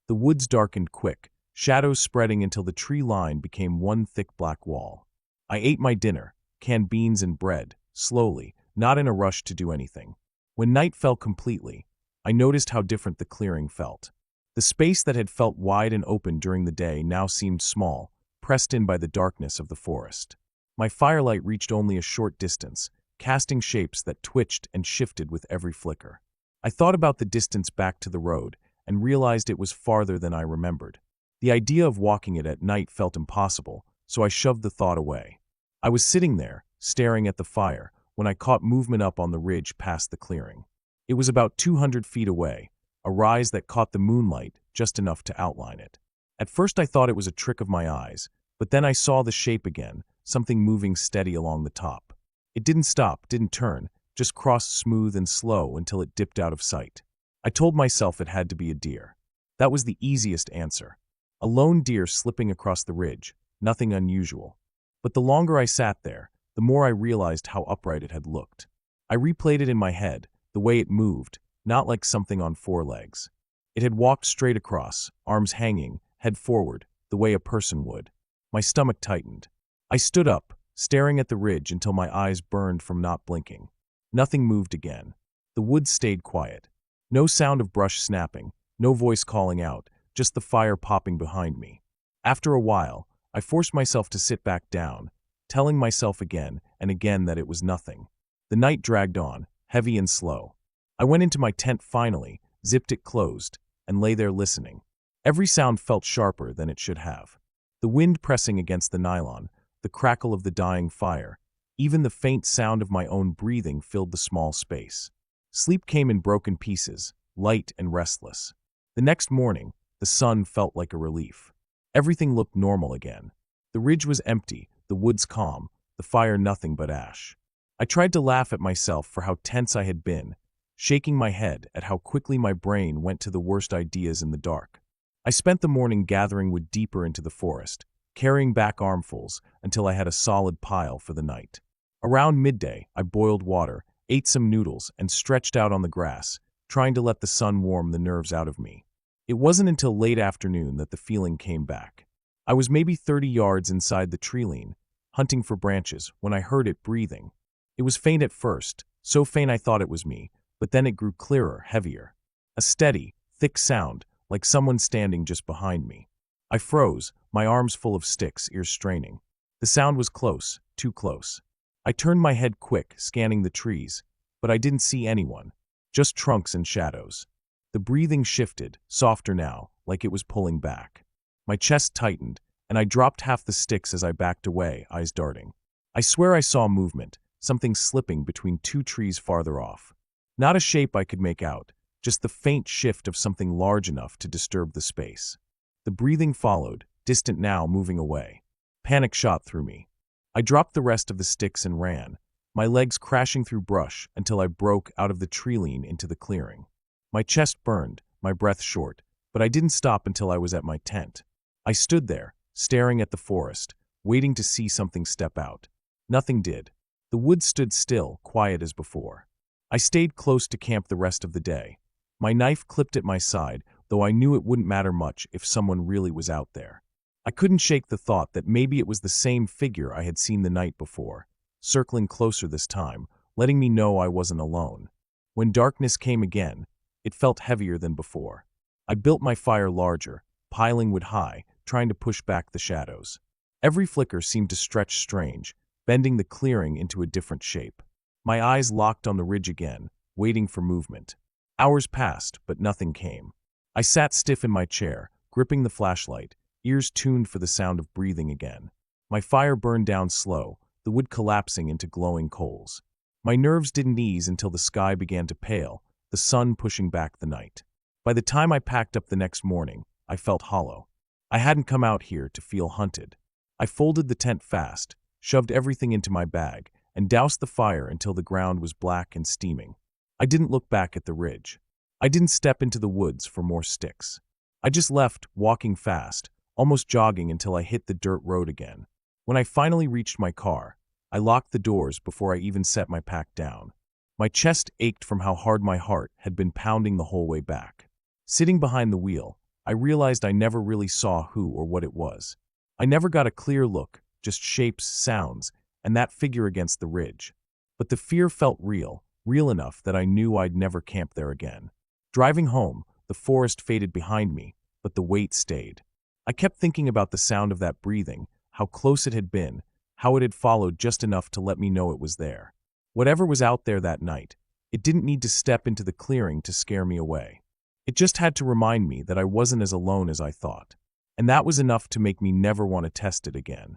The woods darkened quick, shadows spreading until the tree line became one thick black wall. I ate my dinner, canned beans and bread, slowly, not in a rush to do anything. When night fell completely, I noticed how different the clearing felt. The space that had felt wide and open during the day now seemed small, pressed in by the darkness of the forest. My firelight reached only a short distance, casting shapes that twitched and shifted with every flicker. I thought about the distance back to the road and realized it was farther than I remembered. The idea of walking it at night felt impossible, so I shoved the thought away. I was sitting there, staring at the fire, when I caught movement up on the ridge past the clearing. It was about 200 feet away, a rise that caught the moonlight just enough to outline it. At first I thought it was a trick of my eyes, but then I saw the shape again, something moving steady along the top. It didn't stop, didn't turn, just crossed smooth and slow until it dipped out of sight. I told myself it had to be a deer. That was the easiest answer. A lone deer slipping across the ridge, nothing unusual. But the longer I sat there, the more I realized how upright it had looked. I replayed it in my head, the way it moved, not like something on four legs. It had walked straight across, arms hanging, head forward, the way a person would. My stomach tightened. I stood up, staring at the ridge until my eyes burned from not blinking. Nothing moved again. The woods stayed quiet. No sound of brush snapping, no voice calling out, just the fire popping behind me. After a while, I forced myself to sit back down, telling myself again and again that it was nothing. The night dragged on, heavy and slow. I went into my tent finally, zipped it closed, and lay there listening. Every sound felt sharper than it should have. The wind pressing against the nylon, the crackle of the dying fire, even the faint sound of my own breathing filled the small space. Sleep came in broken pieces, light and restless. The next morning, the sun felt like a relief. Everything looked normal again. The ridge was empty, the woods calm, the fire nothing but ash. I tried to laugh at myself for how tense I had been, shaking my head at how quickly my brain went to the worst ideas in the dark. I spent the morning gathering wood deeper into the forest, carrying back armfuls until I had a solid pile for the night. Around midday, I boiled water, ate some noodles, and stretched out on the grass, trying to let the sun warm the nerves out of me. It wasn't until late afternoon that the feeling came back. I was maybe 30 yards inside the treeline, hunting for branches, when I heard it breathing. It was faint at first, so faint I thought it was me, but then it grew clearer, heavier. A steady, thick sound, like someone standing just behind me. I froze, my arms full of sticks, ears straining. The sound was close, too close. I turned my head quick, scanning the trees, but I didn't see anyone, just trunks and shadows. The breathing shifted, softer now, like it was pulling back. My chest tightened, and I dropped half the sticks as I backed away, eyes darting. I swear I saw movement, something slipping between two trees farther off. Not a shape I could make out, just the faint shift of something large enough to disturb the space. The breathing followed, distant now, moving away. Panic shot through me. I dropped the rest of the sticks and ran, my legs crashing through brush until I broke out of the treeline into the clearing. My chest burned, my breath short, but I didn't stop until I was at my tent. I stood there, staring at the forest, waiting to see something step out. Nothing did. The woods stood still, quiet as before. I stayed close to camp the rest of the day. My knife clipped at my side, though I knew it wouldn't matter much if someone really was out there. I couldn't shake the thought that maybe it was the same figure I had seen the night before, circling closer this time, letting me know I wasn't alone. When darkness came again, it felt heavier than before. I built my fire larger, piling wood high, trying to push back the shadows. Every flicker seemed to stretch strange, bending the clearing into a different shape. My eyes locked on the ridge again, waiting for movement. Hours passed, but nothing came. I sat stiff in my chair, gripping the flashlight, ears tuned for the sound of breathing again. My fire burned down slow, the wood collapsing into glowing coals. My nerves didn't ease until the sky began to pale, the sun pushing back the night. By the time I packed up the next morning, I felt hollow. I hadn't come out here to feel hunted. I folded the tent fast, shoved everything into my bag, and doused the fire until the ground was black and steaming. I didn't look back at the ridge. I didn't step into the woods for more sticks. I just left, walking fast, almost jogging until I hit the dirt road again. When I finally reached my car, I locked the doors before I even set my pack down. My chest ached from how hard my heart had been pounding the whole way back. Sitting behind the wheel, I realized I never really saw who or what it was. I never got a clear look, just shapes, sounds, and that figure against the ridge. But the fear felt real, real enough that I knew I'd never camp there again. Driving home, the forest faded behind me, but the weight stayed. I kept thinking about the sound of that breathing, how close it had been, how it had followed just enough to let me know it was there. Whatever was out there that night, it didn't need to step into the clearing to scare me away. It just had to remind me that I wasn't as alone as I thought. And that was enough to make me never want to test it again.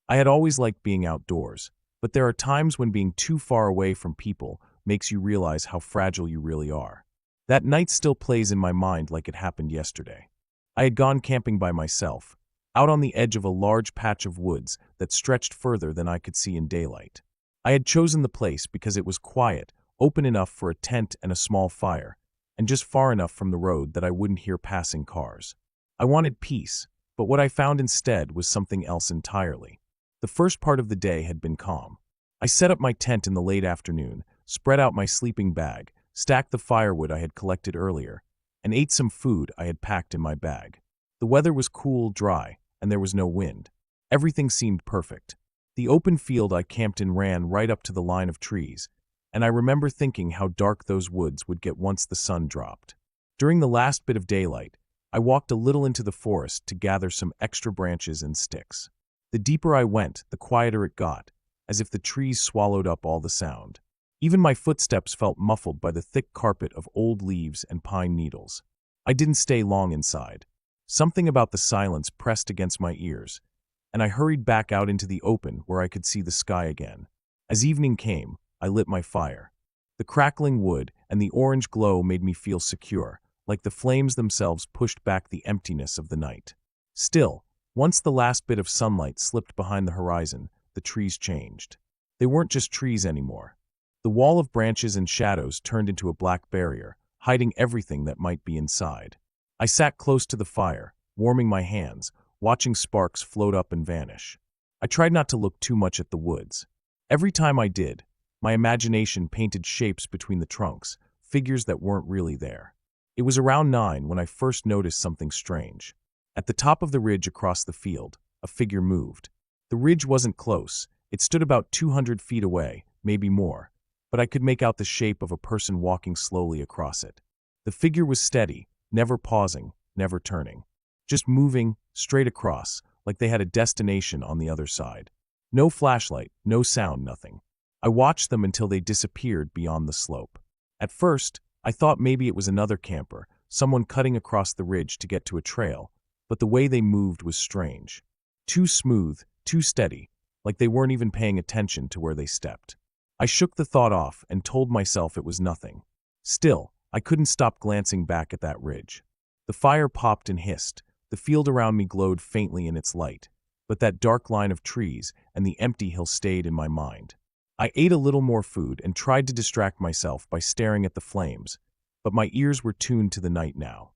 I had always liked being outdoors, but there are times when being too far away from people makes you realize how fragile you really are. That night still plays in my mind like it happened yesterday. I had gone camping by myself, out on the edge of a large patch of woods that stretched further than I could see in daylight. I had chosen the place because it was quiet, open enough for a tent and a small fire, and just far enough from the road that I wouldn't hear passing cars. I wanted peace, but what I found instead was something else entirely. The first part of the day had been calm. I set up my tent in the late afternoon, spread out my sleeping bag, stacked the firewood I had collected earlier, and ate some food I had packed in my bag. The weather was cool, dry, and there was no wind. Everything seemed perfect. The open field I camped in ran right up to the line of trees, and I remember thinking how dark those woods would get once the sun dropped. During the last bit of daylight, I walked a little into the forest to gather some extra branches and sticks. The deeper I went, the quieter it got, as if the trees swallowed up all the sound. Even my footsteps felt muffled by the thick carpet of old leaves and pine needles. I didn't stay long inside. Something about the silence pressed against my ears, and I hurried back out into the open where I could see the sky again. As evening came, I lit my fire. The crackling wood and the orange glow made me feel secure, like the flames themselves pushed back the emptiness of the night. Still, once the last bit of sunlight slipped behind the horizon, the trees changed. They weren't just trees anymore. The wall of branches and shadows turned into a black barrier, hiding everything that might be inside. I sat close to the fire, warming my hands, watching sparks float up and vanish. I tried not to look too much at the woods. Every time I did, my imagination painted shapes between the trunks, figures that weren't really there. It was around 9 when I first noticed something strange. At the top of the ridge across the field, a figure moved. The ridge wasn't close. It stood about 200 feet away, maybe more, but I could make out the shape of a person walking slowly across it. The figure was steady, never pausing, never turning. Just moving, straight across, like they had a destination on the other side. No flashlight, no sound, nothing. I watched them until they disappeared beyond the slope. At first, I thought maybe it was another camper, someone cutting across the ridge to get to a trail, but the way they moved was strange. Too smooth, too steady, like they weren't even paying attention to where they stepped. I shook the thought off and told myself it was nothing. Still, I couldn't stop glancing back at that ridge. The fire popped and hissed, the field around me glowed faintly in its light, but that dark line of trees and the empty hill stayed in my mind. I ate a little more food and tried to distract myself by staring at the flames, but my ears were tuned to the night now.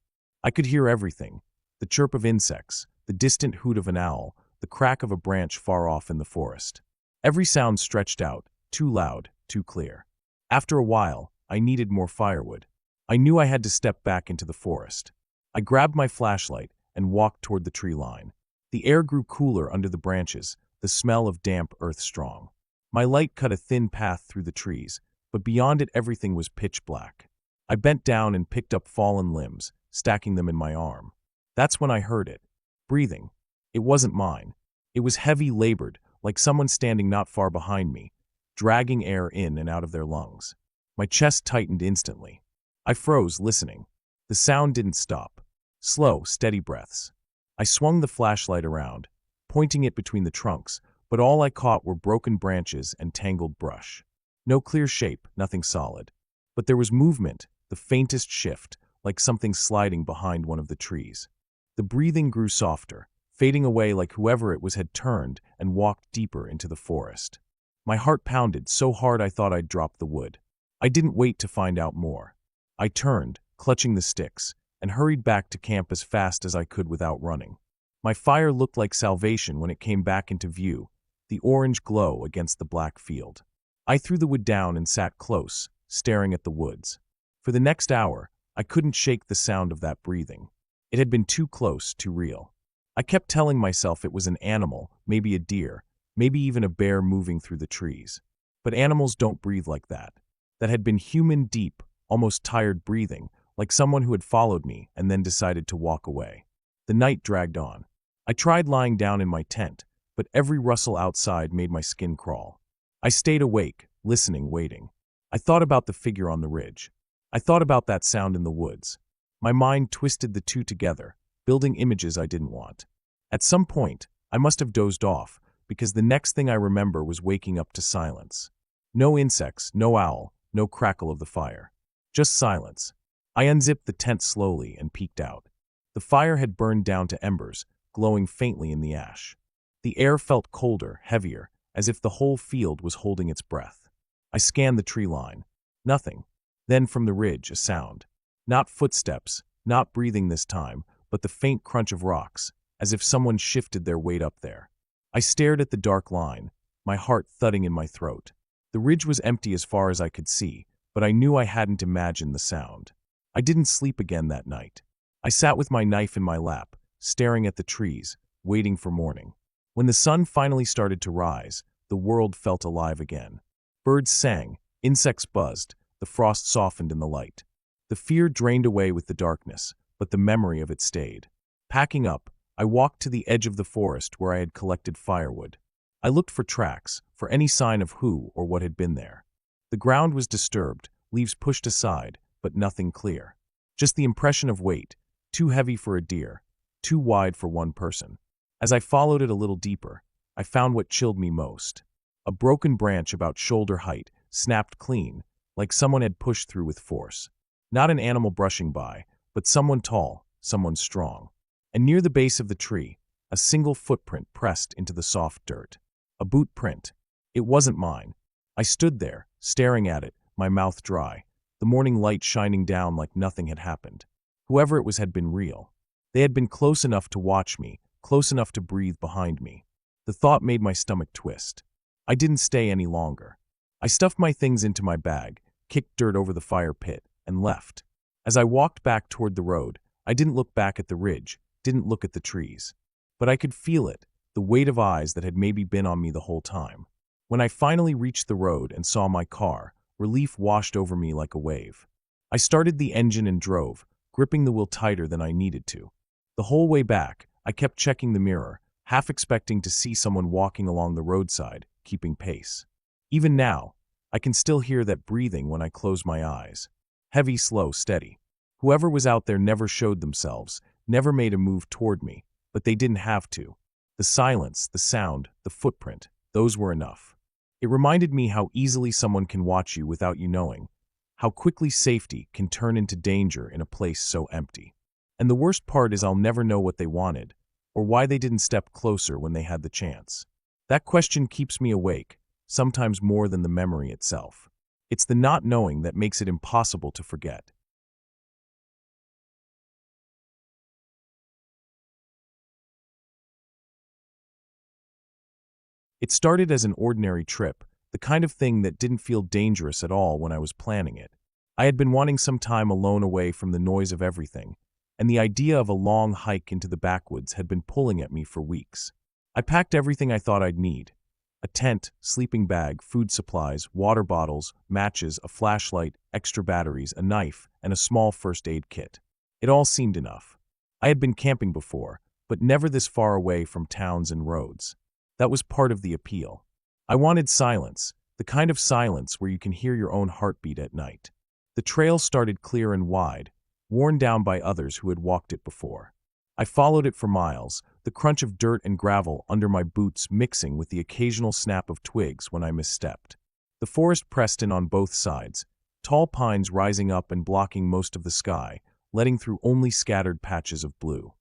I could hear everything: the chirp of insects, the distant hoot of an owl, the crack of a branch far off in the forest. Every sound stretched out, too loud, too clear. After a while, I needed more firewood. I knew I had to step back into the forest. I grabbed my flashlight and walked toward the tree line. The air grew cooler under the branches, the smell of damp earth strong. My light cut a thin path through the trees, but beyond it everything was pitch black. I bent down and picked up fallen limbs, stacking them in my arm. That's when I heard it. Breathing. It wasn't mine. It was heavy, labored, like someone standing not far behind me, dragging air in and out of their lungs. My chest tightened instantly. I froze, listening. The sound didn't stop. Slow, steady breaths. I swung the flashlight around, pointing it between the trunks, but all I caught were broken branches and tangled brush. No clear shape, nothing solid. But there was movement, the faintest shift, like something sliding behind one of the trees. The breathing grew softer, fading away like whoever it was had turned and walked deeper into the forest. My heart pounded so hard I thought I'd drop the wood. I didn't wait to find out more. I turned, clutching the sticks, and hurried back to camp as fast as I could without running. My fire looked like salvation when it came back into view, the orange glow against the black field. I threw the wood down and sat close, staring at the woods. For the next hour, I couldn't shake the sound of that breathing. It had been too close, too real. I kept telling myself it was an animal, maybe a deer, maybe even a bear moving through the trees. But animals don't breathe like that. That had been human, deep, almost tired breathing, like someone who had followed me and then decided to walk away. The night dragged on. I tried lying down in my tent, but every rustle outside made my skin crawl. I stayed awake, listening, waiting. I thought about the figure on the ridge. I thought about that sound in the woods. My mind twisted the two together, building images I didn't want. At some point, I must have dozed off, because the next thing I remember was waking up to silence. No insects, no owl, no crackle of the fire. Just silence. I unzipped the tent slowly and peeked out. The fire had burned down to embers, glowing faintly in the ash. The air felt colder, heavier, as if the whole field was holding its breath. I scanned the tree line. Nothing. Then from the ridge, a sound. Not footsteps, not breathing this time, but the faint crunch of rocks, as if someone shifted their weight up there. I stared at the dark line, my heart thudding in my throat. The ridge was empty as far as I could see, but I knew I hadn't imagined the sound. I didn't sleep again that night. I sat with my knife in my lap, staring at the trees, waiting for morning. When the sun finally started to rise, the world felt alive again. Birds sang, insects buzzed, the frost softened in the light. The fear drained away with the darkness, but the memory of it stayed. Packing up, I walked to the edge of the forest where I had collected firewood. I looked for tracks, for any sign of who or what had been there. The ground was disturbed, leaves pushed aside, but nothing clear. Just the impression of weight, too heavy for a deer, too wide for one person. As I followed it a little deeper, I found what chilled me most. A broken branch about shoulder height, snapped clean, like someone had pushed through with force. Not an animal brushing by, but someone tall, someone strong. And near the base of the tree, a single footprint pressed into the soft dirt. A boot print. It wasn't mine. I stood there, staring at it, my mouth dry, the morning light shining down like nothing had happened. Whoever it was had been real. They had been close enough to watch me, close enough to breathe behind me. The thought made my stomach twist. I didn't stay any longer. I stuffed my things into my bag, kicked dirt over the fire pit, and left. As I walked back toward the road, I didn't look back at the ridge, didn't look at the trees. But I could feel it, the weight of eyes that had maybe been on me the whole time. When I finally reached the road and saw my car, relief washed over me like a wave. I started the engine and drove, gripping the wheel tighter than I needed to. The whole way back, I kept checking the mirror, half expecting to see someone walking along the roadside, keeping pace. Even now, I can still hear that breathing when I close my eyes. Heavy, slow, steady. Whoever was out there never showed themselves, never made a move toward me, but they didn't have to. The silence, the sound, the footprint, those were enough. It reminded me how easily someone can watch you without you knowing, how quickly safety can turn into danger in a place so empty. And the worst part is I'll never know what they wanted, or why they didn't step closer when they had the chance. That question keeps me awake, sometimes more than the memory itself. It's the not knowing that makes it impossible to forget. It started as an ordinary trip, the kind of thing that didn't feel dangerous at all when I was planning it. I had been wanting some time alone away from the noise of everything, and the idea of a long hike into the backwoods had been pulling at me for weeks. I packed everything I thought I'd need: a tent, sleeping bag, food supplies, water bottles, matches, a flashlight, extra batteries, a knife, and a small first aid kit. It all seemed enough. I had been camping before, but never this far away from towns and roads. That was part of the appeal. I wanted silence, the kind of silence where you can hear your own heartbeat at night. The trail started clear and wide, worn down by others who had walked it before. I followed it for miles, the crunch of dirt and gravel under my boots mixing with the occasional snap of twigs when I misstepped. The forest pressed in on both sides, tall pines rising up and blocking most of the sky, letting through only scattered patches of blue.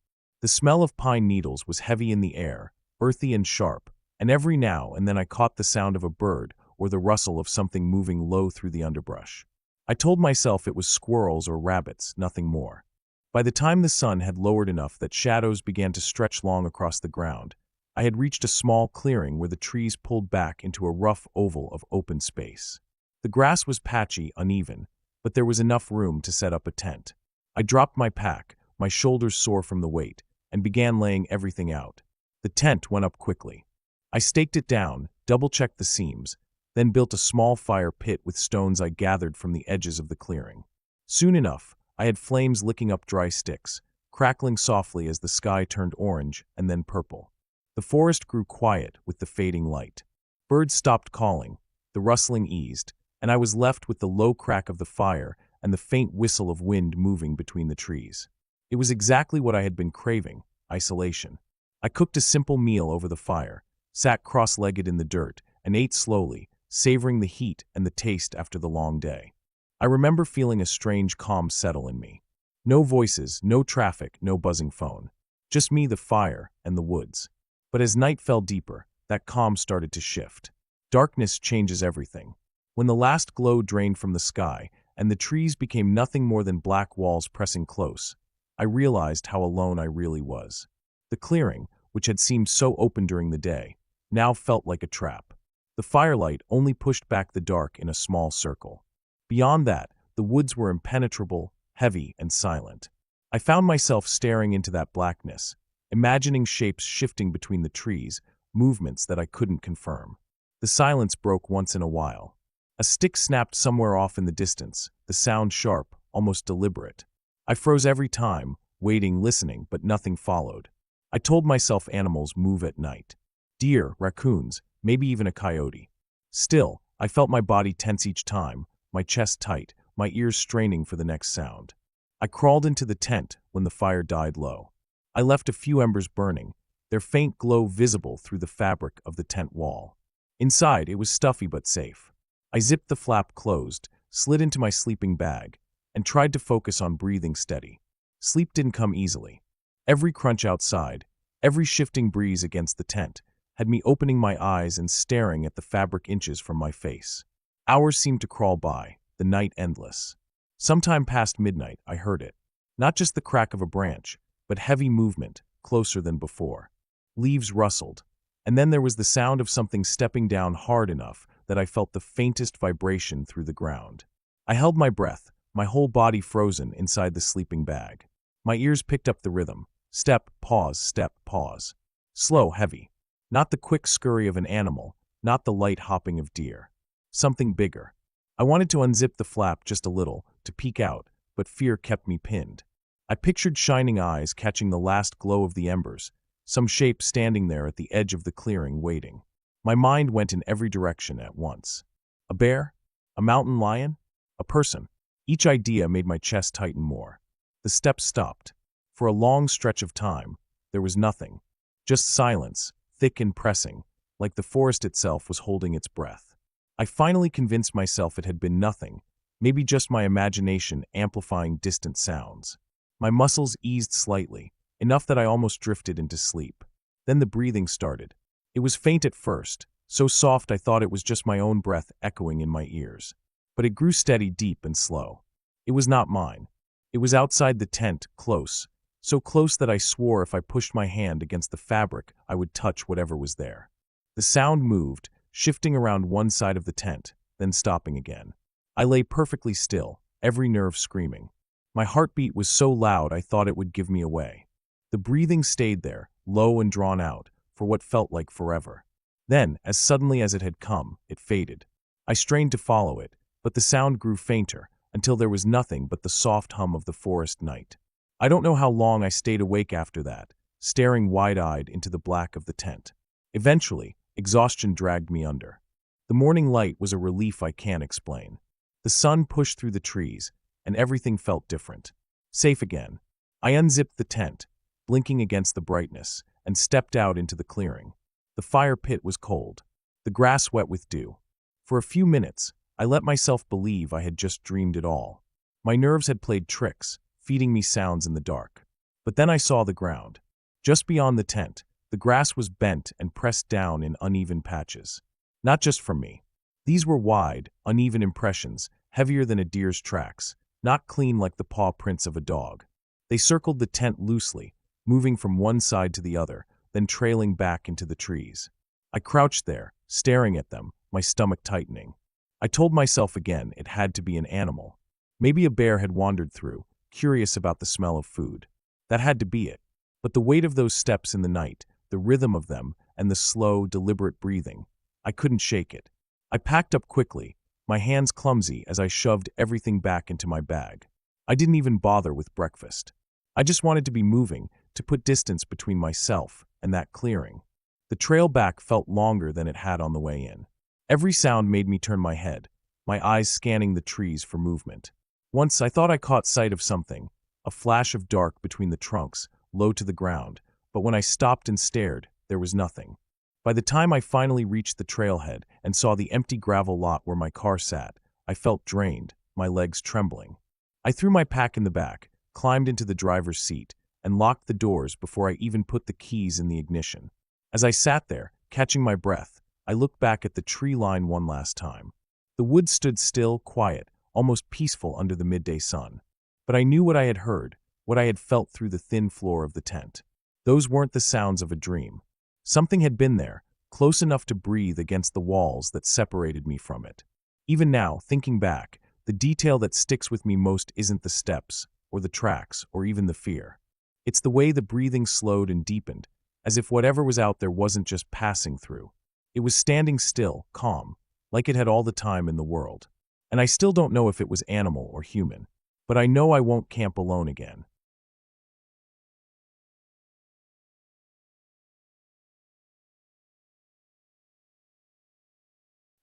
The smell of pine needles was heavy in the air, earthy and sharp, and every now and then I caught the sound of a bird or the rustle of something moving low through the underbrush. I told myself it was squirrels or rabbits, nothing more. By the time the sun had lowered enough that shadows began to stretch long across the ground, I had reached a small clearing where the trees pulled back into a rough oval of open space. The grass was patchy, uneven, but there was enough room to set up a tent. I dropped my pack, my shoulders sore from the weight, and began laying everything out. The tent went up quickly. I staked it down, double-checked the seams, then built a small fire pit with stones I gathered from the edges of the clearing. Soon enough, I had flames licking up dry sticks, crackling softly as the sky turned orange and then purple. The forest grew quiet with the fading light. Birds stopped calling, the rustling eased, and I was left with the low crack of the fire and the faint whistle of wind moving between the trees. It was exactly what I had been craving, isolation. I cooked a simple meal over the fire, sat cross-legged in the dirt, and ate slowly, savoring the heat and the taste after the long day. I remember feeling a strange calm settle in me. No voices, no traffic, no buzzing phone. Just me, the fire, and the woods. But as night fell deeper, that calm started to shift. Darkness changes everything. When the last glow drained from the sky, and the trees became nothing more than black walls pressing close, I realized how alone I really was. The clearing, which had seemed so open during the day, now felt like a trap. The firelight only pushed back the dark in a small circle. Beyond that, the woods were impenetrable, heavy, and silent. I found myself staring into that blackness, imagining shapes shifting between the trees, movements that I couldn't confirm. The silence broke once in a while. A stick snapped somewhere off in the distance, the sound sharp, almost deliberate. I froze every time, waiting, listening, but nothing followed. I told myself animals move at night. Deer, raccoons, maybe even a coyote. Still, I felt my body tense each time, my chest tight, my ears straining for the next sound. I crawled into the tent when the fire died low. I left a few embers burning, their faint glow visible through the fabric of the tent wall. Inside, it was stuffy but safe. I zipped the flap closed, slid into my sleeping bag, and tried to focus on breathing steady. Sleep didn't come easily. Every crunch outside, every shifting breeze against the tent, had me opening my eyes and staring at the fabric inches from my face. Hours seemed to crawl by, the night endless. Sometime past midnight, I heard it. Not just the crack of a branch, but heavy movement, closer than before. Leaves rustled, and then there was the sound of something stepping down hard enough that I felt the faintest vibration through the ground. I held my breath, my whole body frozen inside the sleeping bag. My ears picked up the rhythm. Step, pause. Slow, heavy. Not the quick scurry of an animal, not the light hopping of deer. Something bigger. I wanted to unzip the flap just a little, to peek out, but fear kept me pinned. I pictured shining eyes catching the last glow of the embers, some shape standing there at the edge of the clearing waiting. My mind went in every direction at once. A bear? A mountain lion? A person? Each idea made my chest tighten more. The steps stopped. For a long stretch of time, there was nothing. Just silence, thick and pressing, like the forest itself was holding its breath. I finally convinced myself it had been nothing, maybe just my imagination amplifying distant sounds. My muscles eased slightly, enough that I almost drifted into sleep. Then the breathing started. It was faint at first, so soft I thought it was just my own breath echoing in my ears. But it grew steady, deep, and slow. It was not mine. It was outside the tent, close, so close that I swore if I pushed my hand against the fabric, I would touch whatever was there. The sound moved, shifting around one side of the tent, then stopping again. I lay perfectly still, every nerve screaming. My heartbeat was so loud I thought it would give me away. The breathing stayed there, low and drawn out, for what felt like forever. Then, as suddenly as it had come, it faded. I strained to follow it, but the sound grew fainter, until there was nothing but the soft hum of the forest night. I don't know how long I stayed awake after that, staring wide-eyed into the black of the tent. Eventually, exhaustion dragged me under. The morning light was a relief I can't explain. The sun pushed through the trees, and everything felt different. Safe again. I unzipped the tent, blinking against the brightness, and stepped out into the clearing. The fire pit was cold, the grass wet with dew. For a few minutes, I let myself believe I had just dreamed it all. My nerves had played tricks, feeding me sounds in the dark. But then I saw the ground. Just beyond the tent, the grass was bent and pressed down in uneven patches. Not just from me. These were wide, uneven impressions, heavier than a deer's tracks, not clean like the paw prints of a dog. They circled the tent loosely, moving from one side to the other, then trailing back into the trees. I crouched there, staring at them, my stomach tightening. I told myself again it had to be an animal. Maybe a bear had wandered through, curious about the smell of food. That had to be it. But the weight of those steps in the night, the rhythm of them, and the slow, deliberate breathing, I couldn't shake it. I packed up quickly, my hands clumsy as I shoved everything back into my bag. I didn't even bother with breakfast. I just wanted to be moving, to put distance between myself and that clearing. The trail back felt longer than it had on the way in. Every sound made me turn my head, my eyes scanning the trees for movement. Once I thought I caught sight of something, a flash of dark between the trunks, low to the ground, but when I stopped and stared, there was nothing. By the time I finally reached the trailhead and saw the empty gravel lot where my car sat, I felt drained, my legs trembling. I threw my pack in the back, climbed into the driver's seat, and locked the doors before I even put the keys in the ignition. As I sat there, catching my breath, I looked back at the tree line one last time. The woods stood still, quiet, almost peaceful under the midday sun. But I knew what I had heard, what I had felt through the thin floor of the tent. Those weren't the sounds of a dream. Something had been there, close enough to breathe against the walls that separated me from it. Even now, thinking back, the detail that sticks with me most isn't the steps, or the tracks, or even the fear. It's the way the breathing slowed and deepened, as if whatever was out there wasn't just passing through. It was standing still, calm, like it had all the time in the world. And I still don't know if it was animal or human, but I know I won't camp alone again.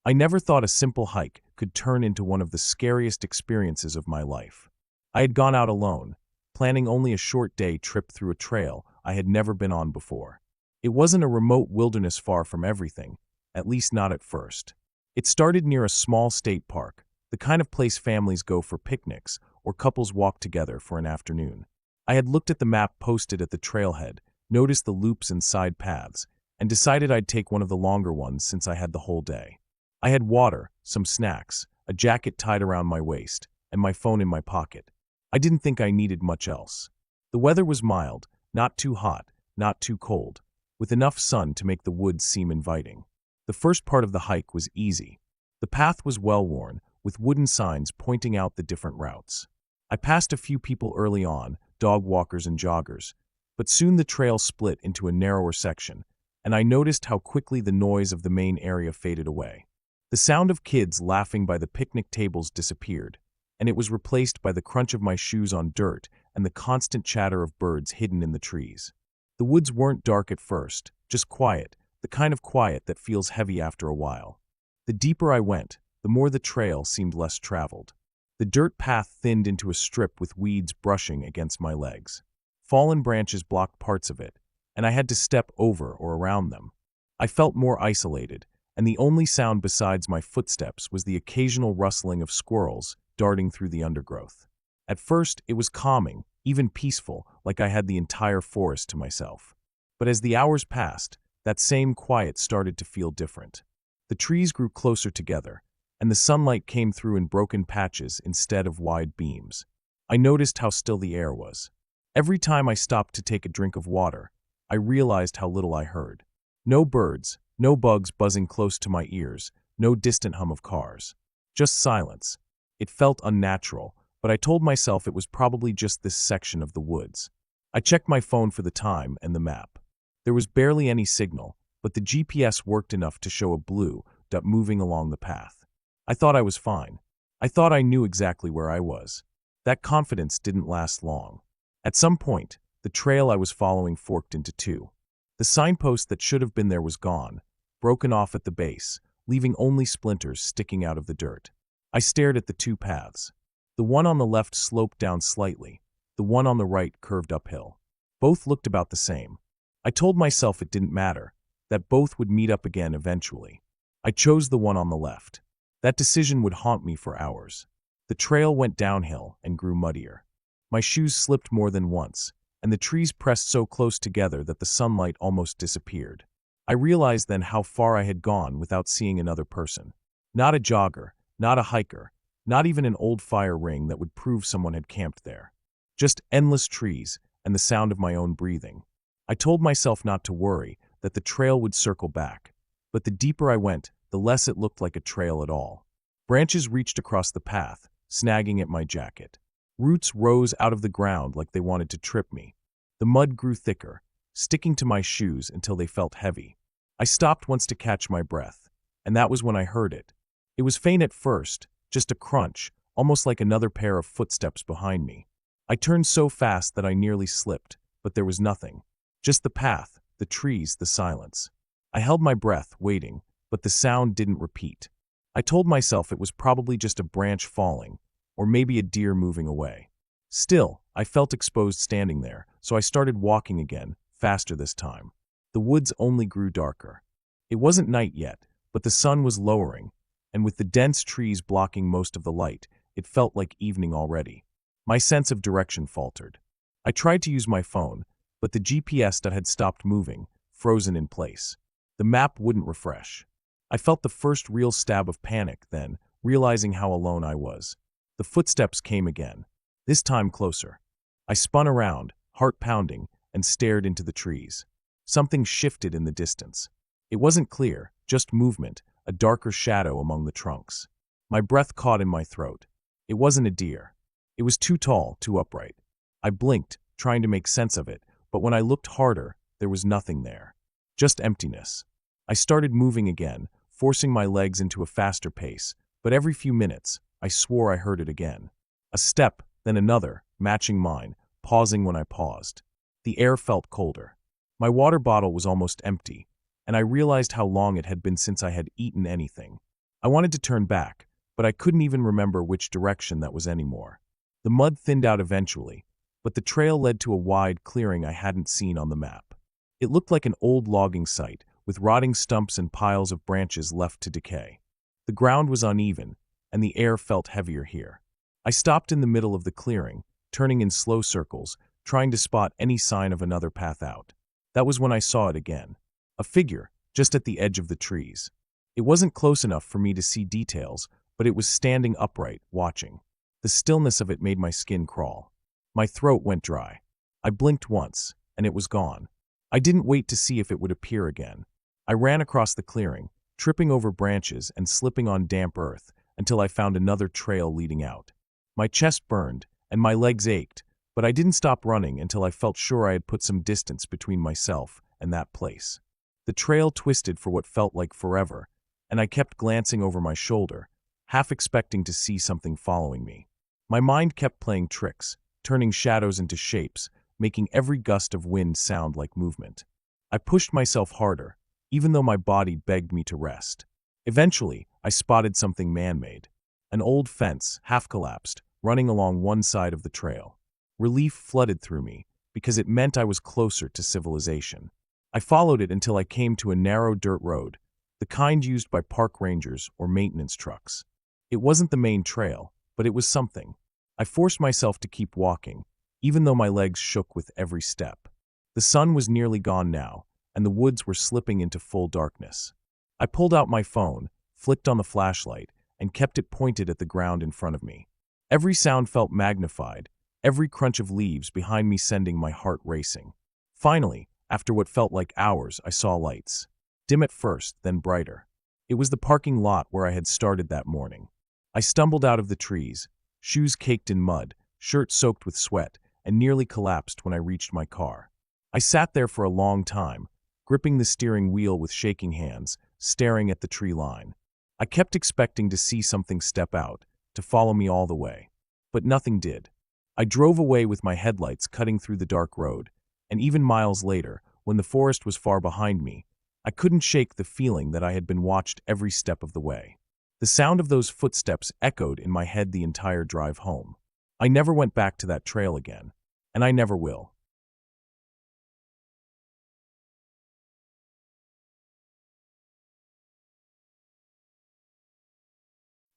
I never thought a simple hike could turn into one of the scariest experiences of my life. I had gone out alone, planning only a short day trip through a trail I had never been on before. It wasn't a remote wilderness far from everything, at least not at first. It started near a small state park, the kind of place families go for picnics or couples walk together for an afternoon. I had looked at the map posted at the trailhead, noticed the loops and side paths, and decided I'd take one of the longer ones since I had the whole day. I had water, some snacks, a jacket tied around my waist, and my phone in my pocket. I didn't think I needed much else. The weather was mild, not too hot, not too cold, with enough sun to make the woods seem inviting. The first part of the hike was easy. The path was well-worn, with wooden signs pointing out the different routes. I passed a few people early on, dog walkers and joggers, but soon the trail split into a narrower section, and I noticed how quickly the noise of the main area faded away. The sound of kids laughing by the picnic tables disappeared, and it was replaced by the crunch of my shoes on dirt and the constant chatter of birds hidden in the trees. The woods weren't dark at first, just quiet, the kind of quiet that feels heavy after a while. The deeper I went, the more the trail seemed less traveled. The dirt path thinned into a strip with weeds brushing against my legs. Fallen branches blocked parts of it, and I had to step over or around them. I felt more isolated, and the only sound besides my footsteps was the occasional rustling of squirrels darting through the undergrowth. At first, it was calming, even peaceful, like I had the entire forest to myself. But as the hours passed, that same quiet started to feel different. The trees grew closer together, and the sunlight came through in broken patches instead of wide beams. I noticed how still the air was. Every time I stopped to take a drink of water, I realized how little I heard. No birds, no bugs buzzing close to my ears, no distant hum of cars. Just silence. It felt unnatural, but I told myself it was probably just this section of the woods. I checked my phone for the time and the map. There was barely any signal, but the GPS worked enough to show a blue dot moving along the path. I thought I was fine. I thought I knew exactly where I was. That confidence didn't last long. At some point, the trail I was following forked into two. The signpost that should have been there was gone, broken off at the base, leaving only splinters sticking out of the dirt. I stared at the two paths. The one on the left sloped down slightly, the one on the right curved uphill. Both looked about the same. I told myself it didn't matter, that both would meet up again eventually. I chose the one on the left. That decision would haunt me for hours. The trail went downhill and grew muddier. My shoes slipped more than once, and the trees pressed so close together that the sunlight almost disappeared. I realized then how far I had gone without seeing another person. Not a jogger, not a hiker, not even an old fire ring that would prove someone had camped there. Just endless trees and the sound of my own breathing. I told myself not to worry, that the trail would circle back. But the deeper I went, the less it looked like a trail at all. Branches reached across the path, snagging at my jacket. Roots rose out of the ground like they wanted to trip me. The mud grew thicker, sticking to my shoes until they felt heavy. I stopped once to catch my breath, and that was when I heard it. It was faint at first, just a crunch, almost like another pair of footsteps behind me. I turned so fast that I nearly slipped, but there was nothing. Just the path, the trees, the silence. I held my breath, waiting, but the sound didn't repeat. I told myself it was probably just a branch falling, or maybe a deer moving away. Still, I felt exposed standing there, so I started walking again, faster this time. The woods only grew darker. It wasn't night yet, but the sun was lowering, and with the dense trees blocking most of the light, it felt like evening already. My sense of direction faltered. I tried to use my phone, but the GPS that had stopped moving, frozen in place. The map wouldn't refresh. I felt the first real stab of panic then, realizing how alone I was. The footsteps came again, this time closer. I spun around, heart pounding, and stared into the trees. Something shifted in the distance. It wasn't clear, just movement, a darker shadow among the trunks. My breath caught in my throat. It wasn't a deer. It was too tall, too upright. I blinked, trying to make sense of it, but when I looked harder, there was nothing there. Just emptiness. I started moving again, forcing my legs into a faster pace, but every few minutes, I swore I heard it again. A step, then another, matching mine, pausing when I paused. The air felt colder. My water bottle was almost empty, and I realized how long it had been since I had eaten anything. I wanted to turn back, but I couldn't even remember which direction that was anymore. The mud thinned out eventually, but the trail led to a wide clearing I hadn't seen on the map. It looked like an old logging site, with rotting stumps and piles of branches left to decay. The ground was uneven, and the air felt heavier here. I stopped in the middle of the clearing, turning in slow circles, trying to spot any sign of another path out. That was when I saw it again. A figure, just at the edge of the trees. It wasn't close enough for me to see details, but it was standing upright, watching. The stillness of it made my skin crawl. My throat went dry. I blinked once, and it was gone. I didn't wait to see if it would appear again. I ran across the clearing, tripping over branches and slipping on damp earth, until I found another trail leading out. My chest burned, and my legs ached, but I didn't stop running until I felt sure I had put some distance between myself and that place. The trail twisted for what felt like forever, and I kept glancing over my shoulder, half expecting to see something following me. My mind kept playing tricks, turning shadows into shapes, making every gust of wind sound like movement. I pushed myself harder, even though my body begged me to rest. Eventually, I spotted something man-made. An old fence, half-collapsed, running along one side of the trail. Relief flooded through me, because it meant I was closer to civilization. I followed it until I came to a narrow dirt road, the kind used by park rangers or maintenance trucks. It wasn't the main trail, but it was something. I forced myself to keep walking, even though my legs shook with every step. The sun was nearly gone now, and the woods were slipping into full darkness. I pulled out my phone, flicked on the flashlight, and kept it pointed at the ground in front of me. Every sound felt magnified, every crunch of leaves behind me sending my heart racing. Finally, after what felt like hours, I saw lights. Dim at first, then brighter. It was the parking lot where I had started that morning. I stumbled out of the trees, shoes caked in mud, shirt soaked with sweat, and nearly collapsed when I reached my car. I sat there for a long time, gripping the steering wheel with shaking hands, staring at the tree line. I kept expecting to see something step out, to follow me all the way. But nothing did. I drove away with my headlights cutting through the dark road, and even miles later, when the forest was far behind me, I couldn't shake the feeling that I had been watched every step of the way. The sound of those footsteps echoed in my head the entire drive home. I never went back to that trail again, and I never will.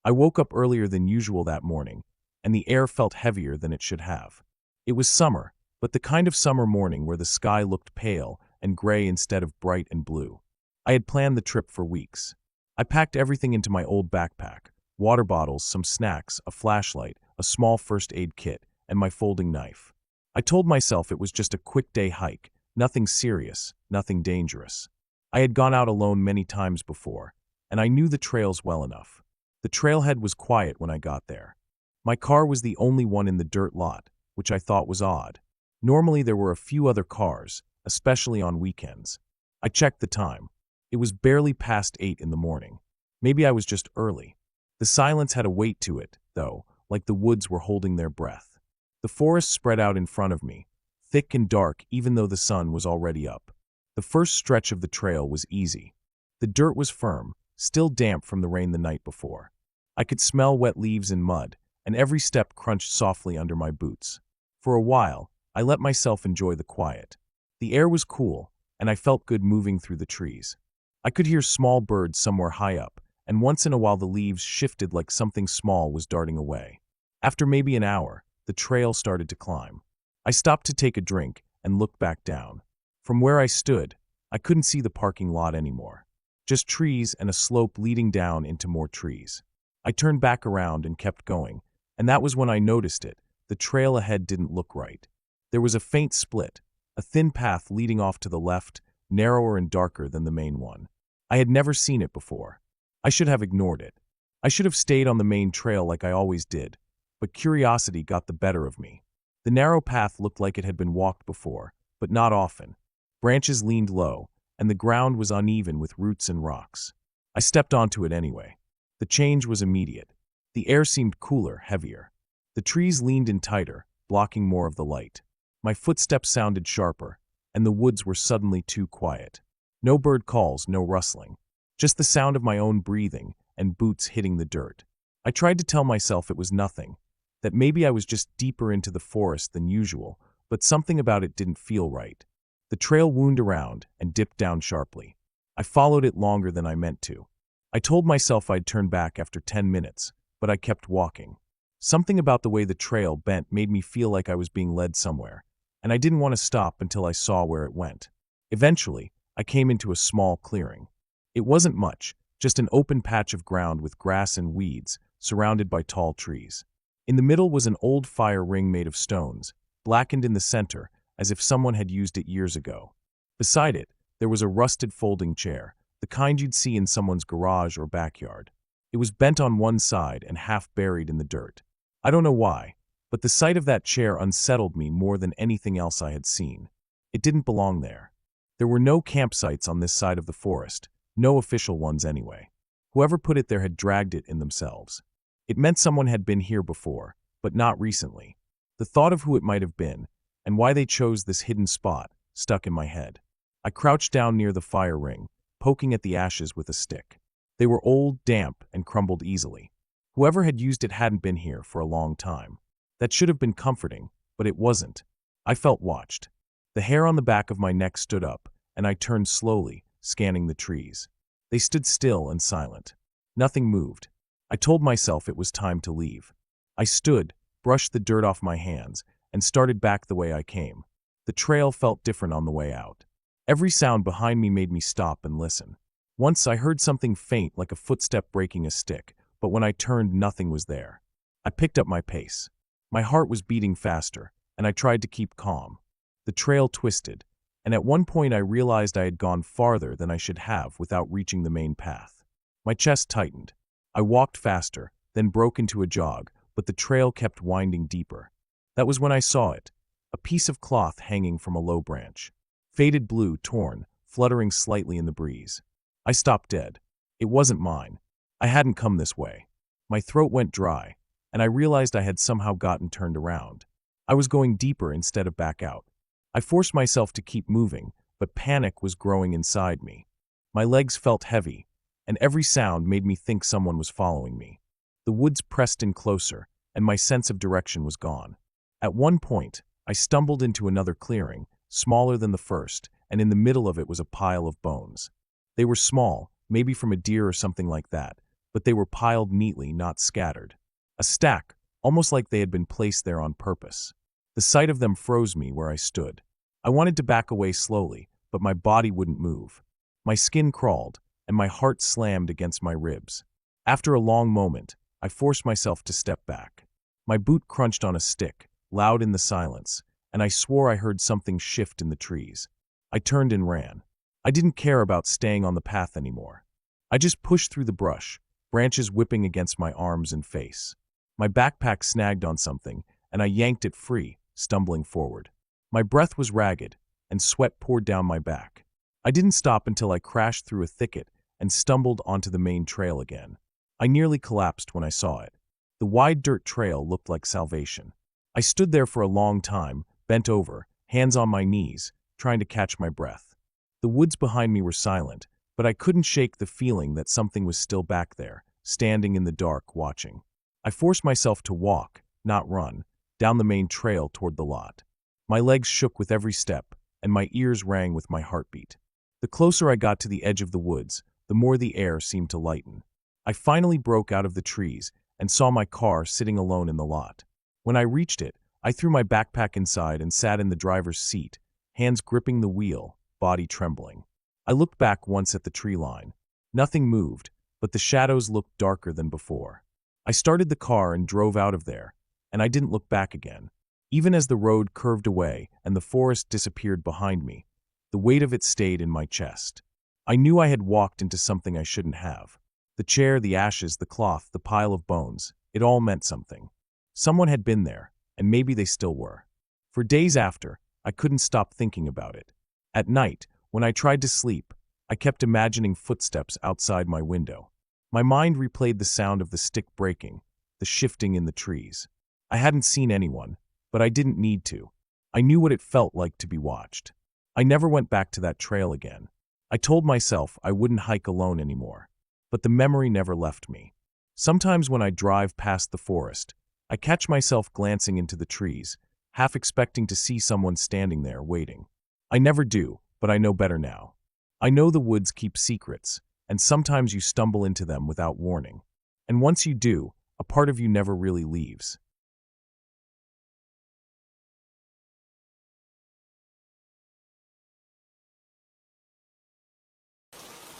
I woke up earlier than usual that morning, and the air felt heavier than it should have. It was summer, but the kind of summer morning where the sky looked pale and gray instead of bright and blue. I had planned the trip for weeks. I packed everything into my old backpack: water bottles, some snacks, a flashlight, a small first aid kit, and my folding knife. I told myself it was just a quick day hike, nothing serious, nothing dangerous. I had gone out alone many times before, and I knew the trails well enough. The trailhead was quiet when I got there. My car was the only one in the dirt lot, which I thought was odd. Normally there were a few other cars, especially on weekends. I checked the time. It was barely past 8 in the morning. Maybe I was just early. The silence had a weight to it, though, like the woods were holding their breath. The forest spread out in front of me, thick and dark even though the sun was already up. The first stretch of the trail was easy. The dirt was firm, still damp from the rain the night before. I could smell wet leaves and mud, and every step crunched softly under my boots. For a while, I let myself enjoy the quiet. The air was cool, and I felt good moving through the trees. I could hear small birds somewhere high up, and once in a while the leaves shifted like something small was darting away. After maybe an hour, the trail started to climb. I stopped to take a drink and looked back down. From where I stood, I couldn't see the parking lot anymore. Just trees and a slope leading down into more trees. I turned back around and kept going, and that was when I noticed it. The trail ahead didn't look right. There was a faint split, a thin path leading off to the left, narrower and darker than the main one. I had never seen it before. I should have ignored it. I should have stayed on the main trail like I always did, but curiosity got the better of me. The narrow path looked like it had been walked before, but not often. Branches leaned low, and the ground was uneven with roots and rocks. I stepped onto it anyway. The change was immediate. The air seemed cooler, heavier. The trees leaned in tighter, blocking more of the light. My footsteps sounded sharper, and the woods were suddenly too quiet. No bird calls, no rustling. Just the sound of my own breathing and boots hitting the dirt. I tried to tell myself it was nothing, that maybe I was just deeper into the forest than usual, but something about it didn't feel right. The trail wound around and dipped down sharply. I followed it longer than I meant to. I told myself I'd turn back after 10 minutes, but I kept walking. Something about the way the trail bent made me feel like I was being led somewhere, and I didn't want to stop until I saw where it went. Eventually, I came into a small clearing. It wasn't much, just an open patch of ground with grass and weeds, surrounded by tall trees. In the middle was an old fire ring made of stones, blackened in the center, as if someone had used it years ago. Beside it, there was a rusted folding chair, the kind you'd see in someone's garage or backyard. It was bent on one side and half buried in the dirt. I don't know why, but the sight of that chair unsettled me more than anything else I had seen. It didn't belong there. There were no campsites on this side of the forest, no official ones anyway. Whoever put it there had dragged it in themselves. It meant someone had been here before, but not recently. The thought of who it might have been, and why they chose this hidden spot, stuck in my head. I crouched down near the fire ring, poking at the ashes with a stick. They were old, damp, and crumbled easily. Whoever had used it hadn't been here for a long time. That should have been comforting, but it wasn't. I felt watched. The hair on the back of my neck stood up, and I turned slowly, scanning the trees. They stood still and silent. Nothing moved. I told myself it was time to leave. I stood, brushed the dirt off my hands, and started back the way I came. The trail felt different on the way out. Every sound behind me made me stop and listen. Once I heard something faint like a footstep breaking a stick, but when I turned, nothing was there. I picked up my pace. My heart was beating faster, and I tried to keep calm. The trail twisted, and at one point I realized I had gone farther than I should have without reaching the main path. My chest tightened. I walked faster, then broke into a jog, but the trail kept winding deeper. That was when I saw it, a piece of cloth hanging from a low branch. Faded blue, torn, fluttering slightly in the breeze. I stopped dead. It wasn't mine. I hadn't come this way. My throat went dry, and I realized I had somehow gotten turned around. I was going deeper instead of back out. I forced myself to keep moving, but panic was growing inside me. My legs felt heavy, and every sound made me think someone was following me. The woods pressed in closer, and my sense of direction was gone. At one point, I stumbled into another clearing, smaller than the first, and in the middle of it was a pile of bones. They were small, maybe from a deer or something like that, but they were piled neatly, not scattered. A stack, almost like they had been placed there on purpose. The sight of them froze me where I stood. I wanted to back away slowly, but my body wouldn't move. My skin crawled, and my heart slammed against my ribs. After a long moment, I forced myself to step back. My boot crunched on a stick, loud in the silence, and I swore I heard something shift in the trees. I turned and ran. I didn't care about staying on the path anymore. I just pushed through the brush, branches whipping against my arms and face. My backpack snagged on something, and I yanked it free, stumbling forward. My breath was ragged, and sweat poured down my back. I didn't stop until I crashed through a thicket and stumbled onto the main trail again. I nearly collapsed when I saw it. The wide dirt trail looked like salvation. I stood there for a long time, bent over, hands on my knees, trying to catch my breath. The woods behind me were silent, but I couldn't shake the feeling that something was still back there, standing in the dark, watching. I forced myself to walk, not run, down the main trail toward the lot. My legs shook with every step, and my ears rang with my heartbeat. The closer I got to the edge of the woods, the more the air seemed to lighten. I finally broke out of the trees and saw my car sitting alone in the lot. When I reached it, I threw my backpack inside and sat in the driver's seat, hands gripping the wheel, body trembling. I looked back once at the tree line. Nothing moved, but the shadows looked darker than before. I started the car and drove out of there, and I didn't look back again. Even as the road curved away and the forest disappeared behind me, the weight of it stayed in my chest. I knew I had walked into something I shouldn't have. The chair, the ashes, the cloth, the pile of bones, it all meant something. Someone had been there, and maybe they still were. For days after, I couldn't stop thinking about it. At night, when I tried to sleep, I kept imagining footsteps outside my window. My mind replayed the sound of the stick breaking, the shifting in the trees. I hadn't seen anyone, but I didn't need to. I knew what it felt like to be watched. I never went back to that trail again. I told myself I wouldn't hike alone anymore, but the memory never left me. Sometimes when I drive past the forest, I catch myself glancing into the trees, half expecting to see someone standing there waiting. I never do, but I know better now. I know the woods keep secrets, and sometimes you stumble into them without warning. And once you do, a part of you never really leaves.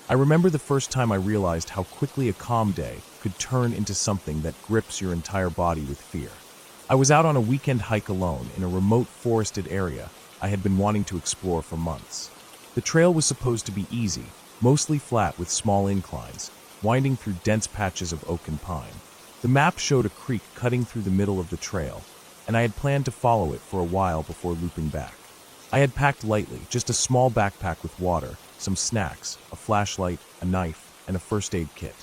I remember the first time I realized how quickly a calm day could turn into something that grips your entire body with fear. I was out on a weekend hike alone in a remote forested area I had been wanting to explore for months. The trail was supposed to be easy, mostly flat with small inclines, winding through dense patches of oak and pine. The map showed a creek cutting through the middle of the trail, and I had planned to follow it for a while before looping back. I had packed lightly, just a small backpack with water, some snacks, a flashlight, a knife, and a first aid kit.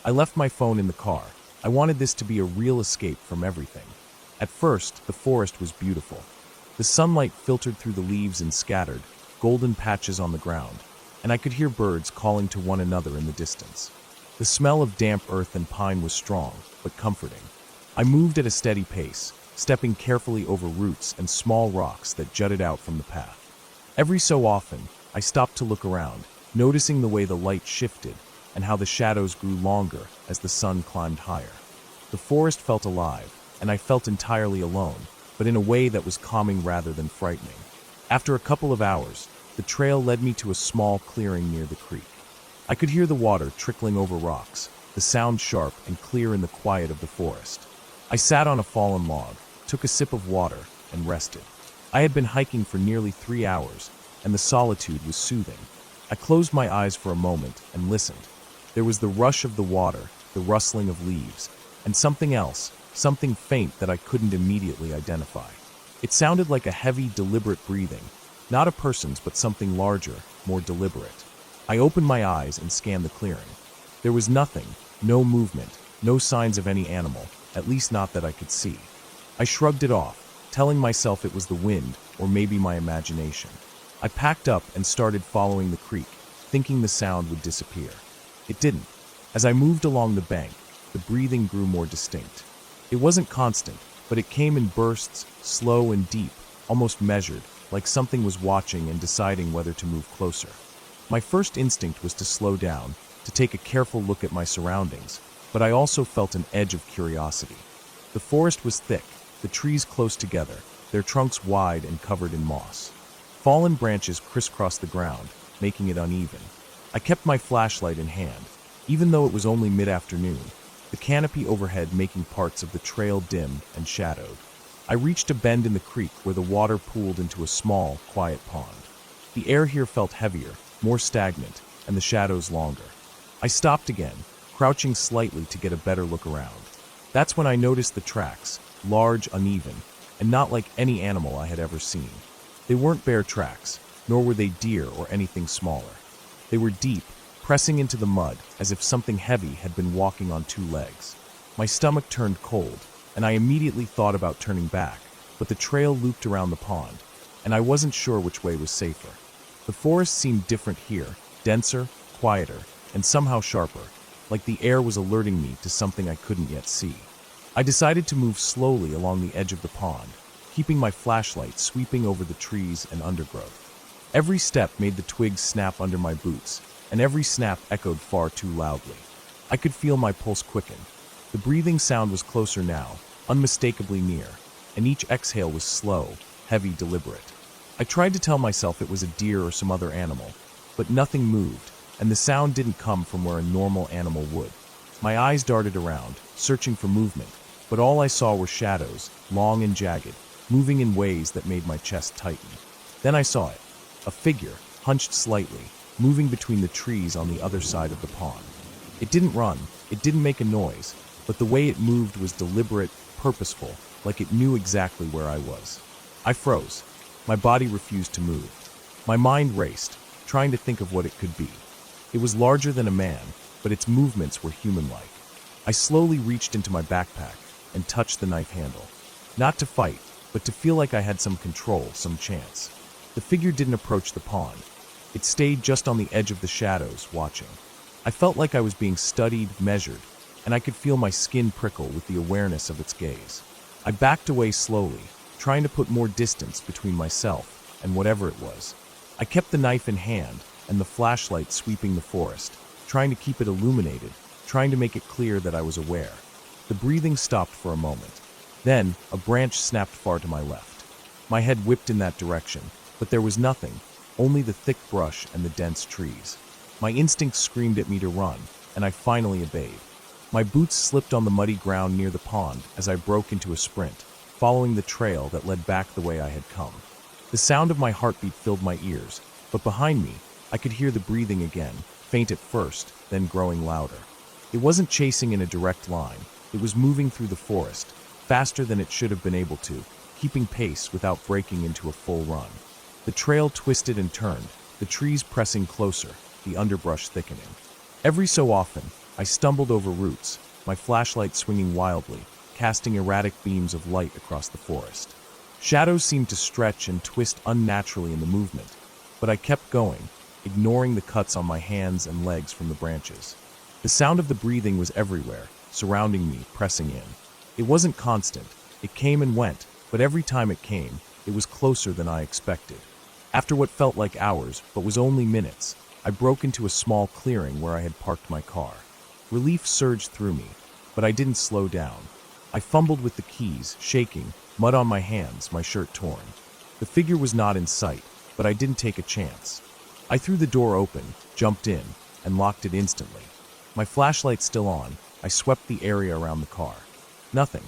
I left my phone in the car. I wanted this to be a real escape from everything. At first, the forest was beautiful. The sunlight filtered through the leaves and scattered, golden patches on the ground, and I could hear birds calling to one another in the distance. The smell of damp earth and pine was strong, but comforting. I moved at a steady pace, stepping carefully over roots and small rocks that jutted out from the path. Every so often, I stopped to look around, noticing the way the light shifted and how the shadows grew longer as the sun climbed higher. The forest felt alive, and I felt entirely alone, but in a way that was calming rather than frightening. After a couple of hours, the trail led me to a small clearing near the creek. I could hear the water trickling over rocks, the sound sharp and clear in the quiet of the forest. I sat on a fallen log, took a sip of water, and rested. I had been hiking for nearly 3 hours, and the solitude was soothing. I closed my eyes for a moment and listened. There was the rush of the water, the rustling of leaves, and something else, something faint that I couldn't immediately identify. It sounded like a heavy, deliberate breathing, not a person's but something larger, more deliberate. I opened my eyes and scanned the clearing. There was nothing, no movement, no signs of any animal, at least not that I could see. I shrugged it off, telling myself it was the wind or maybe my imagination. I packed up and started following the creek, thinking the sound would disappear. It didn't. As I moved along the bank, the breathing grew more distinct. It wasn't constant, but it came in bursts, slow and deep, almost measured, like something was watching and deciding whether to move closer. My first instinct was to slow down, to take a careful look at my surroundings, but I also felt an edge of curiosity. The forest was thick, the trees close together, their trunks wide and covered in moss. Fallen branches crisscrossed the ground, making it uneven. I kept my flashlight in hand, even though it was only mid-afternoon, the canopy overhead making parts of the trail dim and shadowed. I reached a bend in the creek where the water pooled into a small, quiet pond. The air here felt heavier, more stagnant, and the shadows longer. I stopped again, crouching slightly to get a better look around. That's when I noticed the tracks, large, uneven, and not like any animal I had ever seen. They weren't bear tracks, nor were they deer or anything smaller. They were deep, pressing into the mud as if something heavy had been walking on two legs. My stomach turned cold, and I immediately thought about turning back, but the trail looped around the pond, and I wasn't sure which way was safer. The forest seemed different here, denser, quieter, and somehow sharper, like the air was alerting me to something I couldn't yet see. I decided to move slowly along the edge of the pond, keeping my flashlight sweeping over the trees and undergrowth. Every step made the twigs snap under my boots, and every snap echoed far too loudly. I could feel my pulse quicken. The breathing sound was closer now, unmistakably near, and each exhale was slow, heavy, deliberate. I tried to tell myself it was a deer or some other animal, but nothing moved, and the sound didn't come from where a normal animal would. My eyes darted around, searching for movement, but all I saw were shadows, long and jagged, moving in ways that made my chest tighten. Then I saw it, a figure, hunched slightly, moving between the trees on the other side of the pond. It didn't run, it didn't make a noise, but the way it moved was deliberate, purposeful, like it knew exactly where I was. I froze. My body refused to move. My mind raced, trying to think of what it could be. It was larger than a man, but its movements were human-like. I slowly reached into my backpack and touched the knife handle. Not to fight, but to feel like I had some control, some chance. The figure didn't approach the pond. It stayed just on the edge of the shadows, watching. I felt like I was being studied, measured, and I could feel my skin prickle with the awareness of its gaze. I backed away slowly, trying to put more distance between myself and whatever it was. I kept the knife in hand and the flashlight sweeping the forest, trying to keep it illuminated, trying to make it clear that I was aware. The breathing stopped for a moment. Then, a branch snapped far to my left. My head whipped in that direction, but there was nothing, only the thick brush and the dense trees. My instinct screamed at me to run, and I finally obeyed. My boots slipped on the muddy ground near the pond as I broke into a sprint, following the trail that led back the way I had come. The sound of my heartbeat filled my ears, but behind me, I could hear the breathing again, faint at first, then growing louder. It wasn't chasing in a direct line. It was moving through the forest, faster than it should have been able to, keeping pace without breaking into a full run. The trail twisted and turned, the trees pressing closer, the underbrush thickening. Every so often, I stumbled over roots, my flashlight swinging wildly, casting erratic beams of light across the forest. Shadows seemed to stretch and twist unnaturally in the movement, but I kept going, ignoring the cuts on my hands and legs from the branches. The sound of the breathing was everywhere, surrounding me, pressing in. It wasn't constant, it came and went, but every time it came, it was closer than I expected. After what felt like hours, but was only minutes, I broke into a small clearing where I had parked my car. Relief surged through me, but I didn't slow down. I fumbled with the keys, shaking, mud on my hands, my shirt torn. The figure was not in sight, but I didn't take a chance. I threw the door open, jumped in, and locked it instantly. My flashlight still on, I swept the area around the car. Nothing.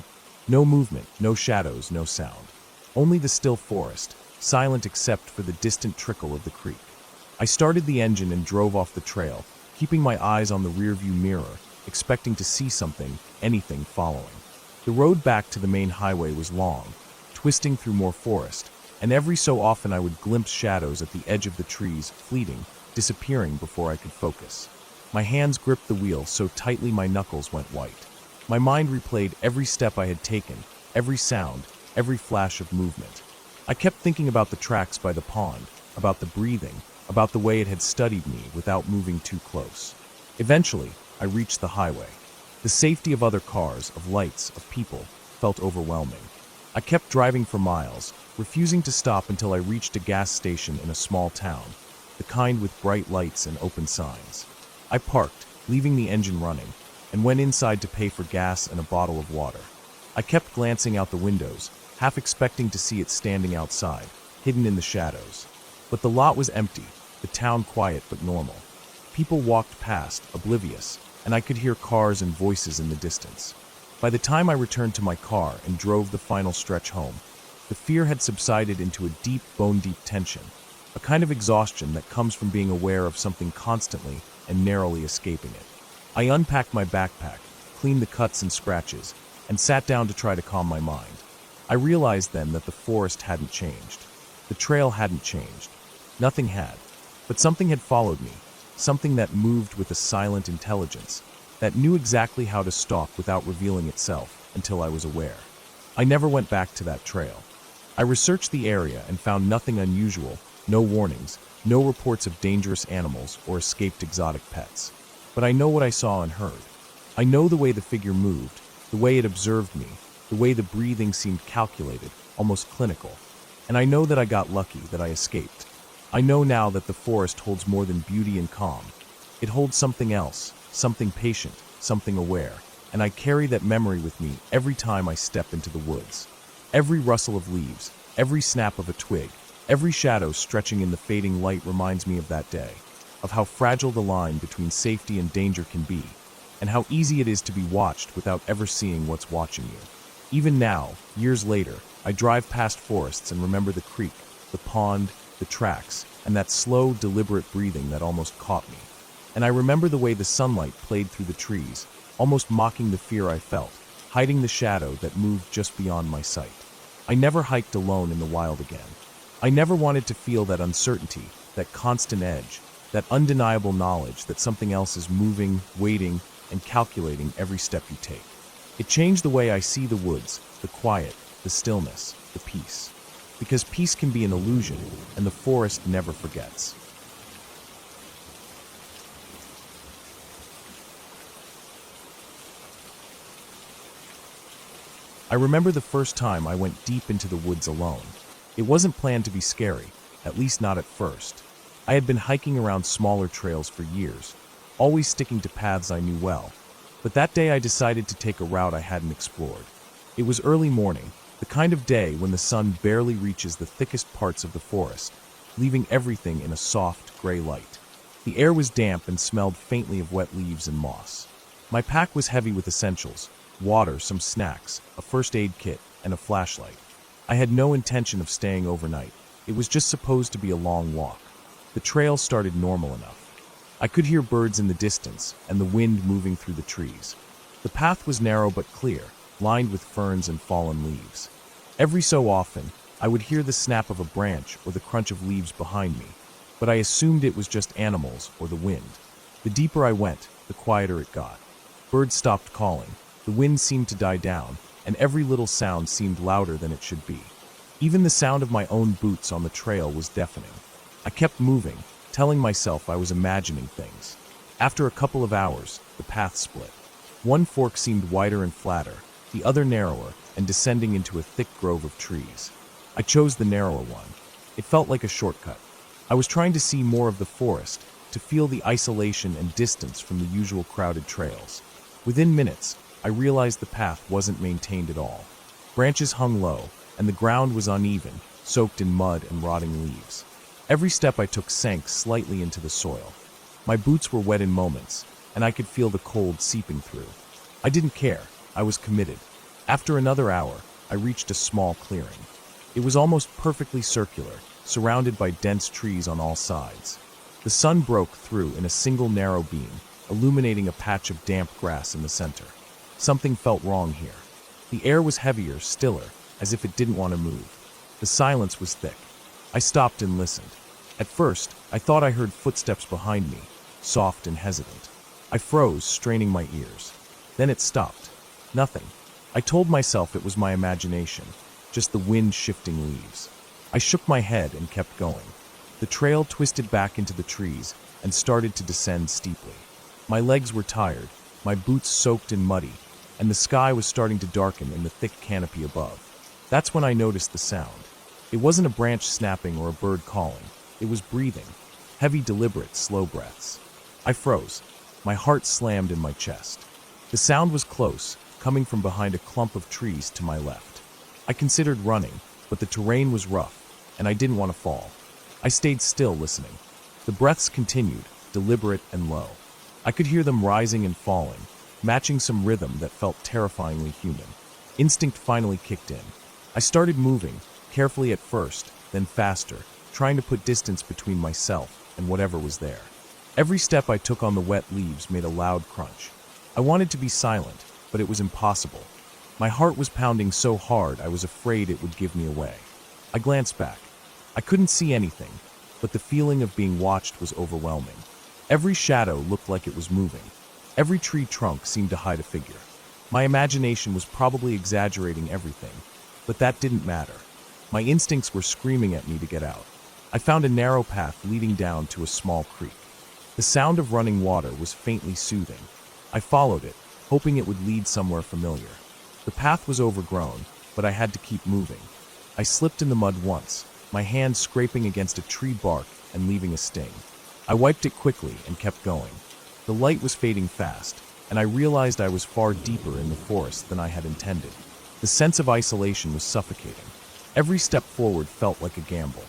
No movement, no shadows, no sound. Only the still forest, silent except for the distant trickle of the creek. I started the engine and drove off the trail, keeping my eyes on the rearview mirror, expecting to see something, anything following. The road back to the main highway was long, twisting through more forest, and every so often I would glimpse shadows at the edge of the trees, fleeting, disappearing before I could focus. My hands gripped the wheel so tightly my knuckles went white. My mind replayed every step I had taken, every sound, every flash of movement. I kept thinking about the tracks by the pond, about the breathing, about the way it had studied me without moving too close. Eventually, I reached the highway. The safety of other cars, of lights, of people, felt overwhelming. I kept driving for miles, refusing to stop until I reached a gas station in a small town, the kind with bright lights and open signs. I parked, leaving the engine running, and went inside to pay for gas and a bottle of water. I kept glancing out the windows, half expecting to see it standing outside, hidden in the shadows. But the lot was empty, the town quiet but normal. People walked past, oblivious, and I could hear cars and voices in the distance. By the time I returned to my car and drove the final stretch home, the fear had subsided into a deep, bone-deep tension, a kind of exhaustion that comes from being aware of something constantly and narrowly escaping it. I unpacked my backpack, cleaned the cuts and scratches, and sat down to try to calm my mind. I realized then that the forest hadn't changed. The trail hadn't changed. Nothing had. But something had followed me, something that moved with a silent intelligence, that knew exactly how to stalk without revealing itself until I was aware. I never went back to that trail. I researched the area and found nothing unusual, no warnings, no reports of dangerous animals or escaped exotic pets. But I know what I saw and heard. I know the way the figure moved, the way it observed me, the way the breathing seemed calculated, almost clinical. And I know that I got lucky, that I escaped. I know now that the forest holds more than beauty and calm. It holds something else, something patient, something aware, and I carry that memory with me every time I step into the woods. Every rustle of leaves, every snap of a twig, every shadow stretching in the fading light reminds me of that day, of how fragile the line between safety and danger can be, and how easy it is to be watched without ever seeing what's watching you. Even now, years later, I drive past forests and remember the creek, the pond, the tracks, and that slow, deliberate breathing that almost caught me. And I remember the way the sunlight played through the trees, almost mocking the fear I felt, hiding the shadow that moved just beyond my sight. I never hiked alone in the wild again. I never wanted to feel that uncertainty, that constant edge, that undeniable knowledge that something else is moving, waiting, and calculating every step you take. It changed the way I see the woods, the quiet, the stillness, the peace. Because peace can be an illusion, and the forest never forgets. I remember the first time I went deep into the woods alone. It wasn't planned to be scary, at least not at first. I had been hiking around smaller trails for years, always sticking to paths I knew well. But that day I decided to take a route I hadn't explored. It was early morning, the kind of day when the sun barely reaches the thickest parts of the forest, leaving everything in a soft, gray light. The air was damp and smelled faintly of wet leaves and moss. My pack was heavy with essentials: water, some snacks, a first aid kit, and a flashlight. I had no intention of staying overnight. It was just supposed to be a long walk. The trail started normal enough. I could hear birds in the distance and the wind moving through the trees. The path was narrow but clear, lined with ferns and fallen leaves. Every so often, I would hear the snap of a branch or the crunch of leaves behind me, but I assumed it was just animals or the wind. The deeper I went, the quieter it got. Birds stopped calling, the wind seemed to die down, and every little sound seemed louder than it should be. Even the sound of my own boots on the trail was deafening. I kept moving, telling myself I was imagining things. After a couple of hours, the path split. One fork seemed wider and flatter, the other narrower and descending into a thick grove of trees. I chose the narrower one. It felt like a shortcut. I was trying to see more of the forest, to feel the isolation and distance from the usual crowded trails. Within minutes, I realized the path wasn't maintained at all. Branches hung low, and the ground was uneven, soaked in mud and rotting leaves. Every step I took sank slightly into the soil. My boots were wet in moments, and I could feel the cold seeping through. I didn't care. I was committed. After another hour, I reached a small clearing. It was almost perfectly circular, surrounded by dense trees on all sides. The sun broke through in a single narrow beam, illuminating a patch of damp grass in the center. Something felt wrong here. The air was heavier, stiller, as if it didn't want to move. The silence was thick. I stopped and listened. At first, I thought I heard footsteps behind me, soft and hesitant. I froze, straining my ears. Then it stopped. Nothing. I told myself it was my imagination. just the wind shifting leaves. I shook my head and kept going. The trail twisted back into the trees and started to descend steeply. My legs were tired, my boots soaked and muddy, and the sky was starting to darken in the thick canopy above. That's when I noticed the sound. It wasn't a branch snapping or a bird calling. It was breathing, heavy, deliberate, slow breaths. I froze. My heart slammed in my chest. The sound was close, coming from behind a clump of trees to my left. I considered running, but the terrain was rough, and I didn't want to fall. I stayed still, listening. The breaths continued, deliberate and low. I could hear them rising and falling, matching some rhythm that felt terrifyingly human. Instinct finally kicked in. I started moving, carefully at first, then faster, trying to put distance between myself and whatever was there. Every step I took on the wet leaves made a loud crunch. I wanted to be silent, but it was impossible. My heart was pounding so hard I was afraid it would give me away. I glanced back. I couldn't see anything, but the feeling of being watched was overwhelming. Every shadow looked like it was moving. Every tree trunk seemed to hide a figure. My imagination was probably exaggerating everything, but that didn't matter. My instincts were screaming at me to get out. I found a narrow path leading down to a small creek. The sound of running water was faintly soothing. I followed it, hoping it would lead somewhere familiar. The path was overgrown, but I had to keep moving. I slipped in the mud once, my hand scraping against a tree bark and leaving a sting. I wiped it quickly and kept going. The light was fading fast, and I realized I was far deeper in the forest than I had intended. The sense of isolation was suffocating. Every step forward felt like a gamble.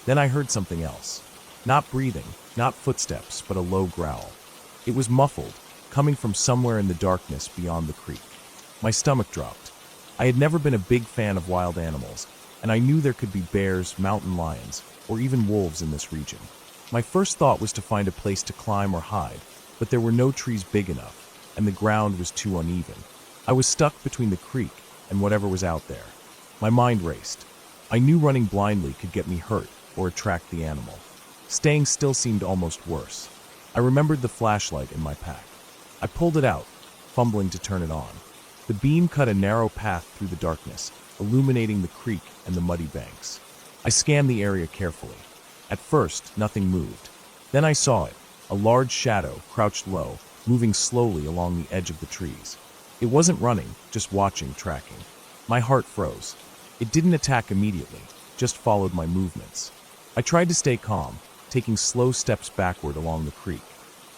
Then I heard something else. Not breathing, not footsteps, but a low growl. It was muffled, coming from somewhere in the darkness beyond the creek. My stomach dropped. I had never been a big fan of wild animals, and I knew there could be bears, mountain lions, or even wolves in this region. My first thought was to find a place to climb or hide, but there were no trees big enough, and the ground was too uneven. I was stuck between the creek and whatever was out there. My mind raced. I knew running blindly could get me hurt or attract the animal. Staying still seemed almost worse. I remembered the flashlight in my pack. I pulled it out, fumbling to turn it on. The beam cut a narrow path through the darkness, illuminating the creek and the muddy banks. I scanned the area carefully. At first, nothing moved. Then I saw it, a large shadow, crouched low, moving slowly along the edge of the trees. It wasn't running, just watching, tracking. My heart froze. It didn't attack immediately, just followed my movements. I tried to stay calm, taking slow steps backward along the creek.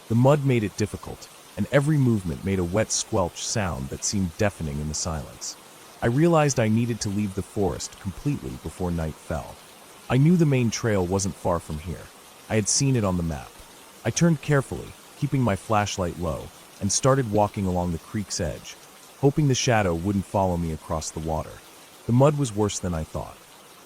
The mud made it difficult, and every movement made a wet squelch sound that seemed deafening in the silence. I realized I needed to leave the forest completely before night fell. I knew the main trail wasn't far from here. I had seen it on the map. I turned carefully, keeping my flashlight low, and started walking along the creek's edge, hoping the shadow wouldn't follow me across the water. The mud was worse than I thought.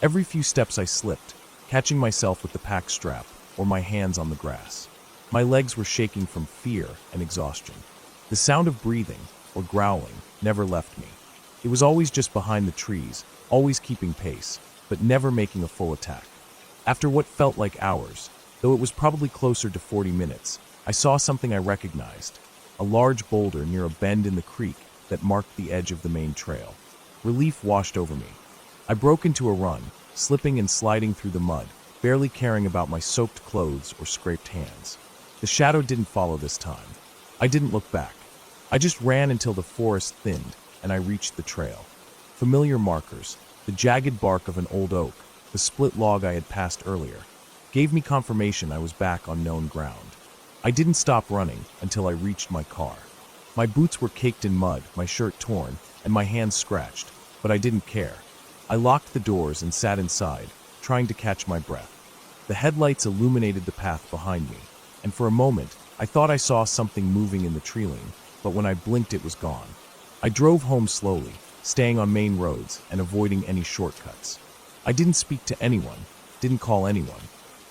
Every few steps I slipped, catching myself with the pack strap or my hands on the grass. My legs were shaking from fear and exhaustion. The sound of breathing, or growling, never left me. It was always just behind the trees, always keeping pace, but never making a full attack. After what felt like hours, though it was probably closer to 40 minutes, I saw something I recognized, a large boulder near a bend in the creek that marked the edge of the main trail. Relief washed over me. I broke into a run, slipping and sliding through the mud, barely caring about my soaked clothes or scraped hands. The shadow didn't follow this time. I didn't look back. I just ran until the forest thinned and I reached the trail. Familiar markers, the jagged bark of an old oak, the split log I had passed earlier, gave me confirmation I was back on known ground. I didn't stop running until I reached my car. My boots were caked in mud, my shirt torn, and my hands scratched, but I didn't care. I locked the doors and sat inside, trying to catch my breath. The headlights illuminated the path behind me, and for a moment, I thought I saw something moving in the tree-line, but when I blinked it was gone. I drove home slowly, staying on main roads and avoiding any shortcuts. I didn't speak to anyone, didn't call anyone.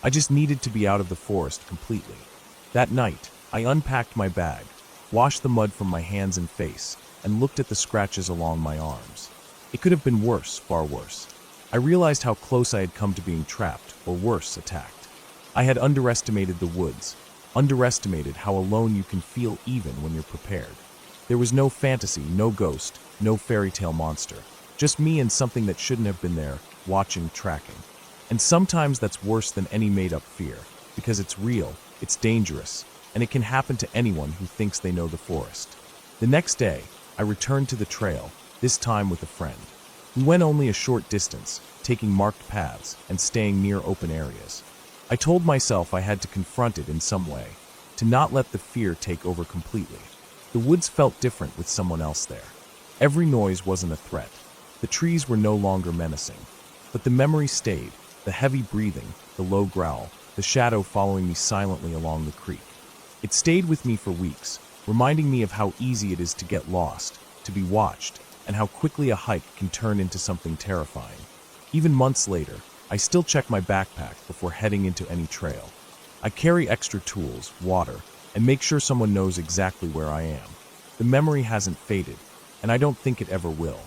I just needed to be out of the forest completely. That night, I unpacked my bag, washed the mud from my hands and face, and looked at the scratches along my arms. It could have been worse, far worse. I realized how close I had come to being trapped, or worse, attacked. I had underestimated the woods, underestimated how alone you can feel even when you're prepared. There was no fantasy, no ghost, no fairy tale monster. Just me and something that shouldn't have been there, watching, tracking. And sometimes that's worse than any made-up fear, because it's real, it's dangerous, and it can happen to anyone who thinks they know the forest. The next day, I returned to the trail, this time with a friend. We went only a short distance, taking marked paths and staying near open areas. I told myself I had to confront it in some way, to not let the fear take over completely. The woods felt different with someone else there. Every noise wasn't a threat. The trees were no longer menacing. But the memory stayed, the heavy breathing, the low growl, the shadow following me silently along the creek. It stayed with me for weeks, reminding me of how easy it is to get lost, to be watched, and how quickly a hike can turn into something terrifying. Even months later, I still check my backpack before heading into any trail. I carry extra tools, water, and make sure someone knows exactly where I am. The memory hasn't faded, and I don't think it ever will.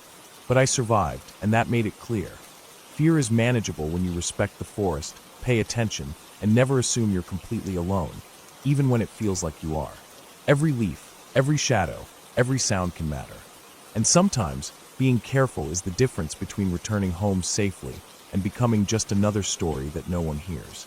But I survived, and that made it clear. Fear is manageable when you respect the forest, pay attention, and never assume you're completely alone, even when it feels like you are. Every leaf, every shadow, every sound can matter. And sometimes, being careful is the difference between returning home safely and becoming just another story that no one hears.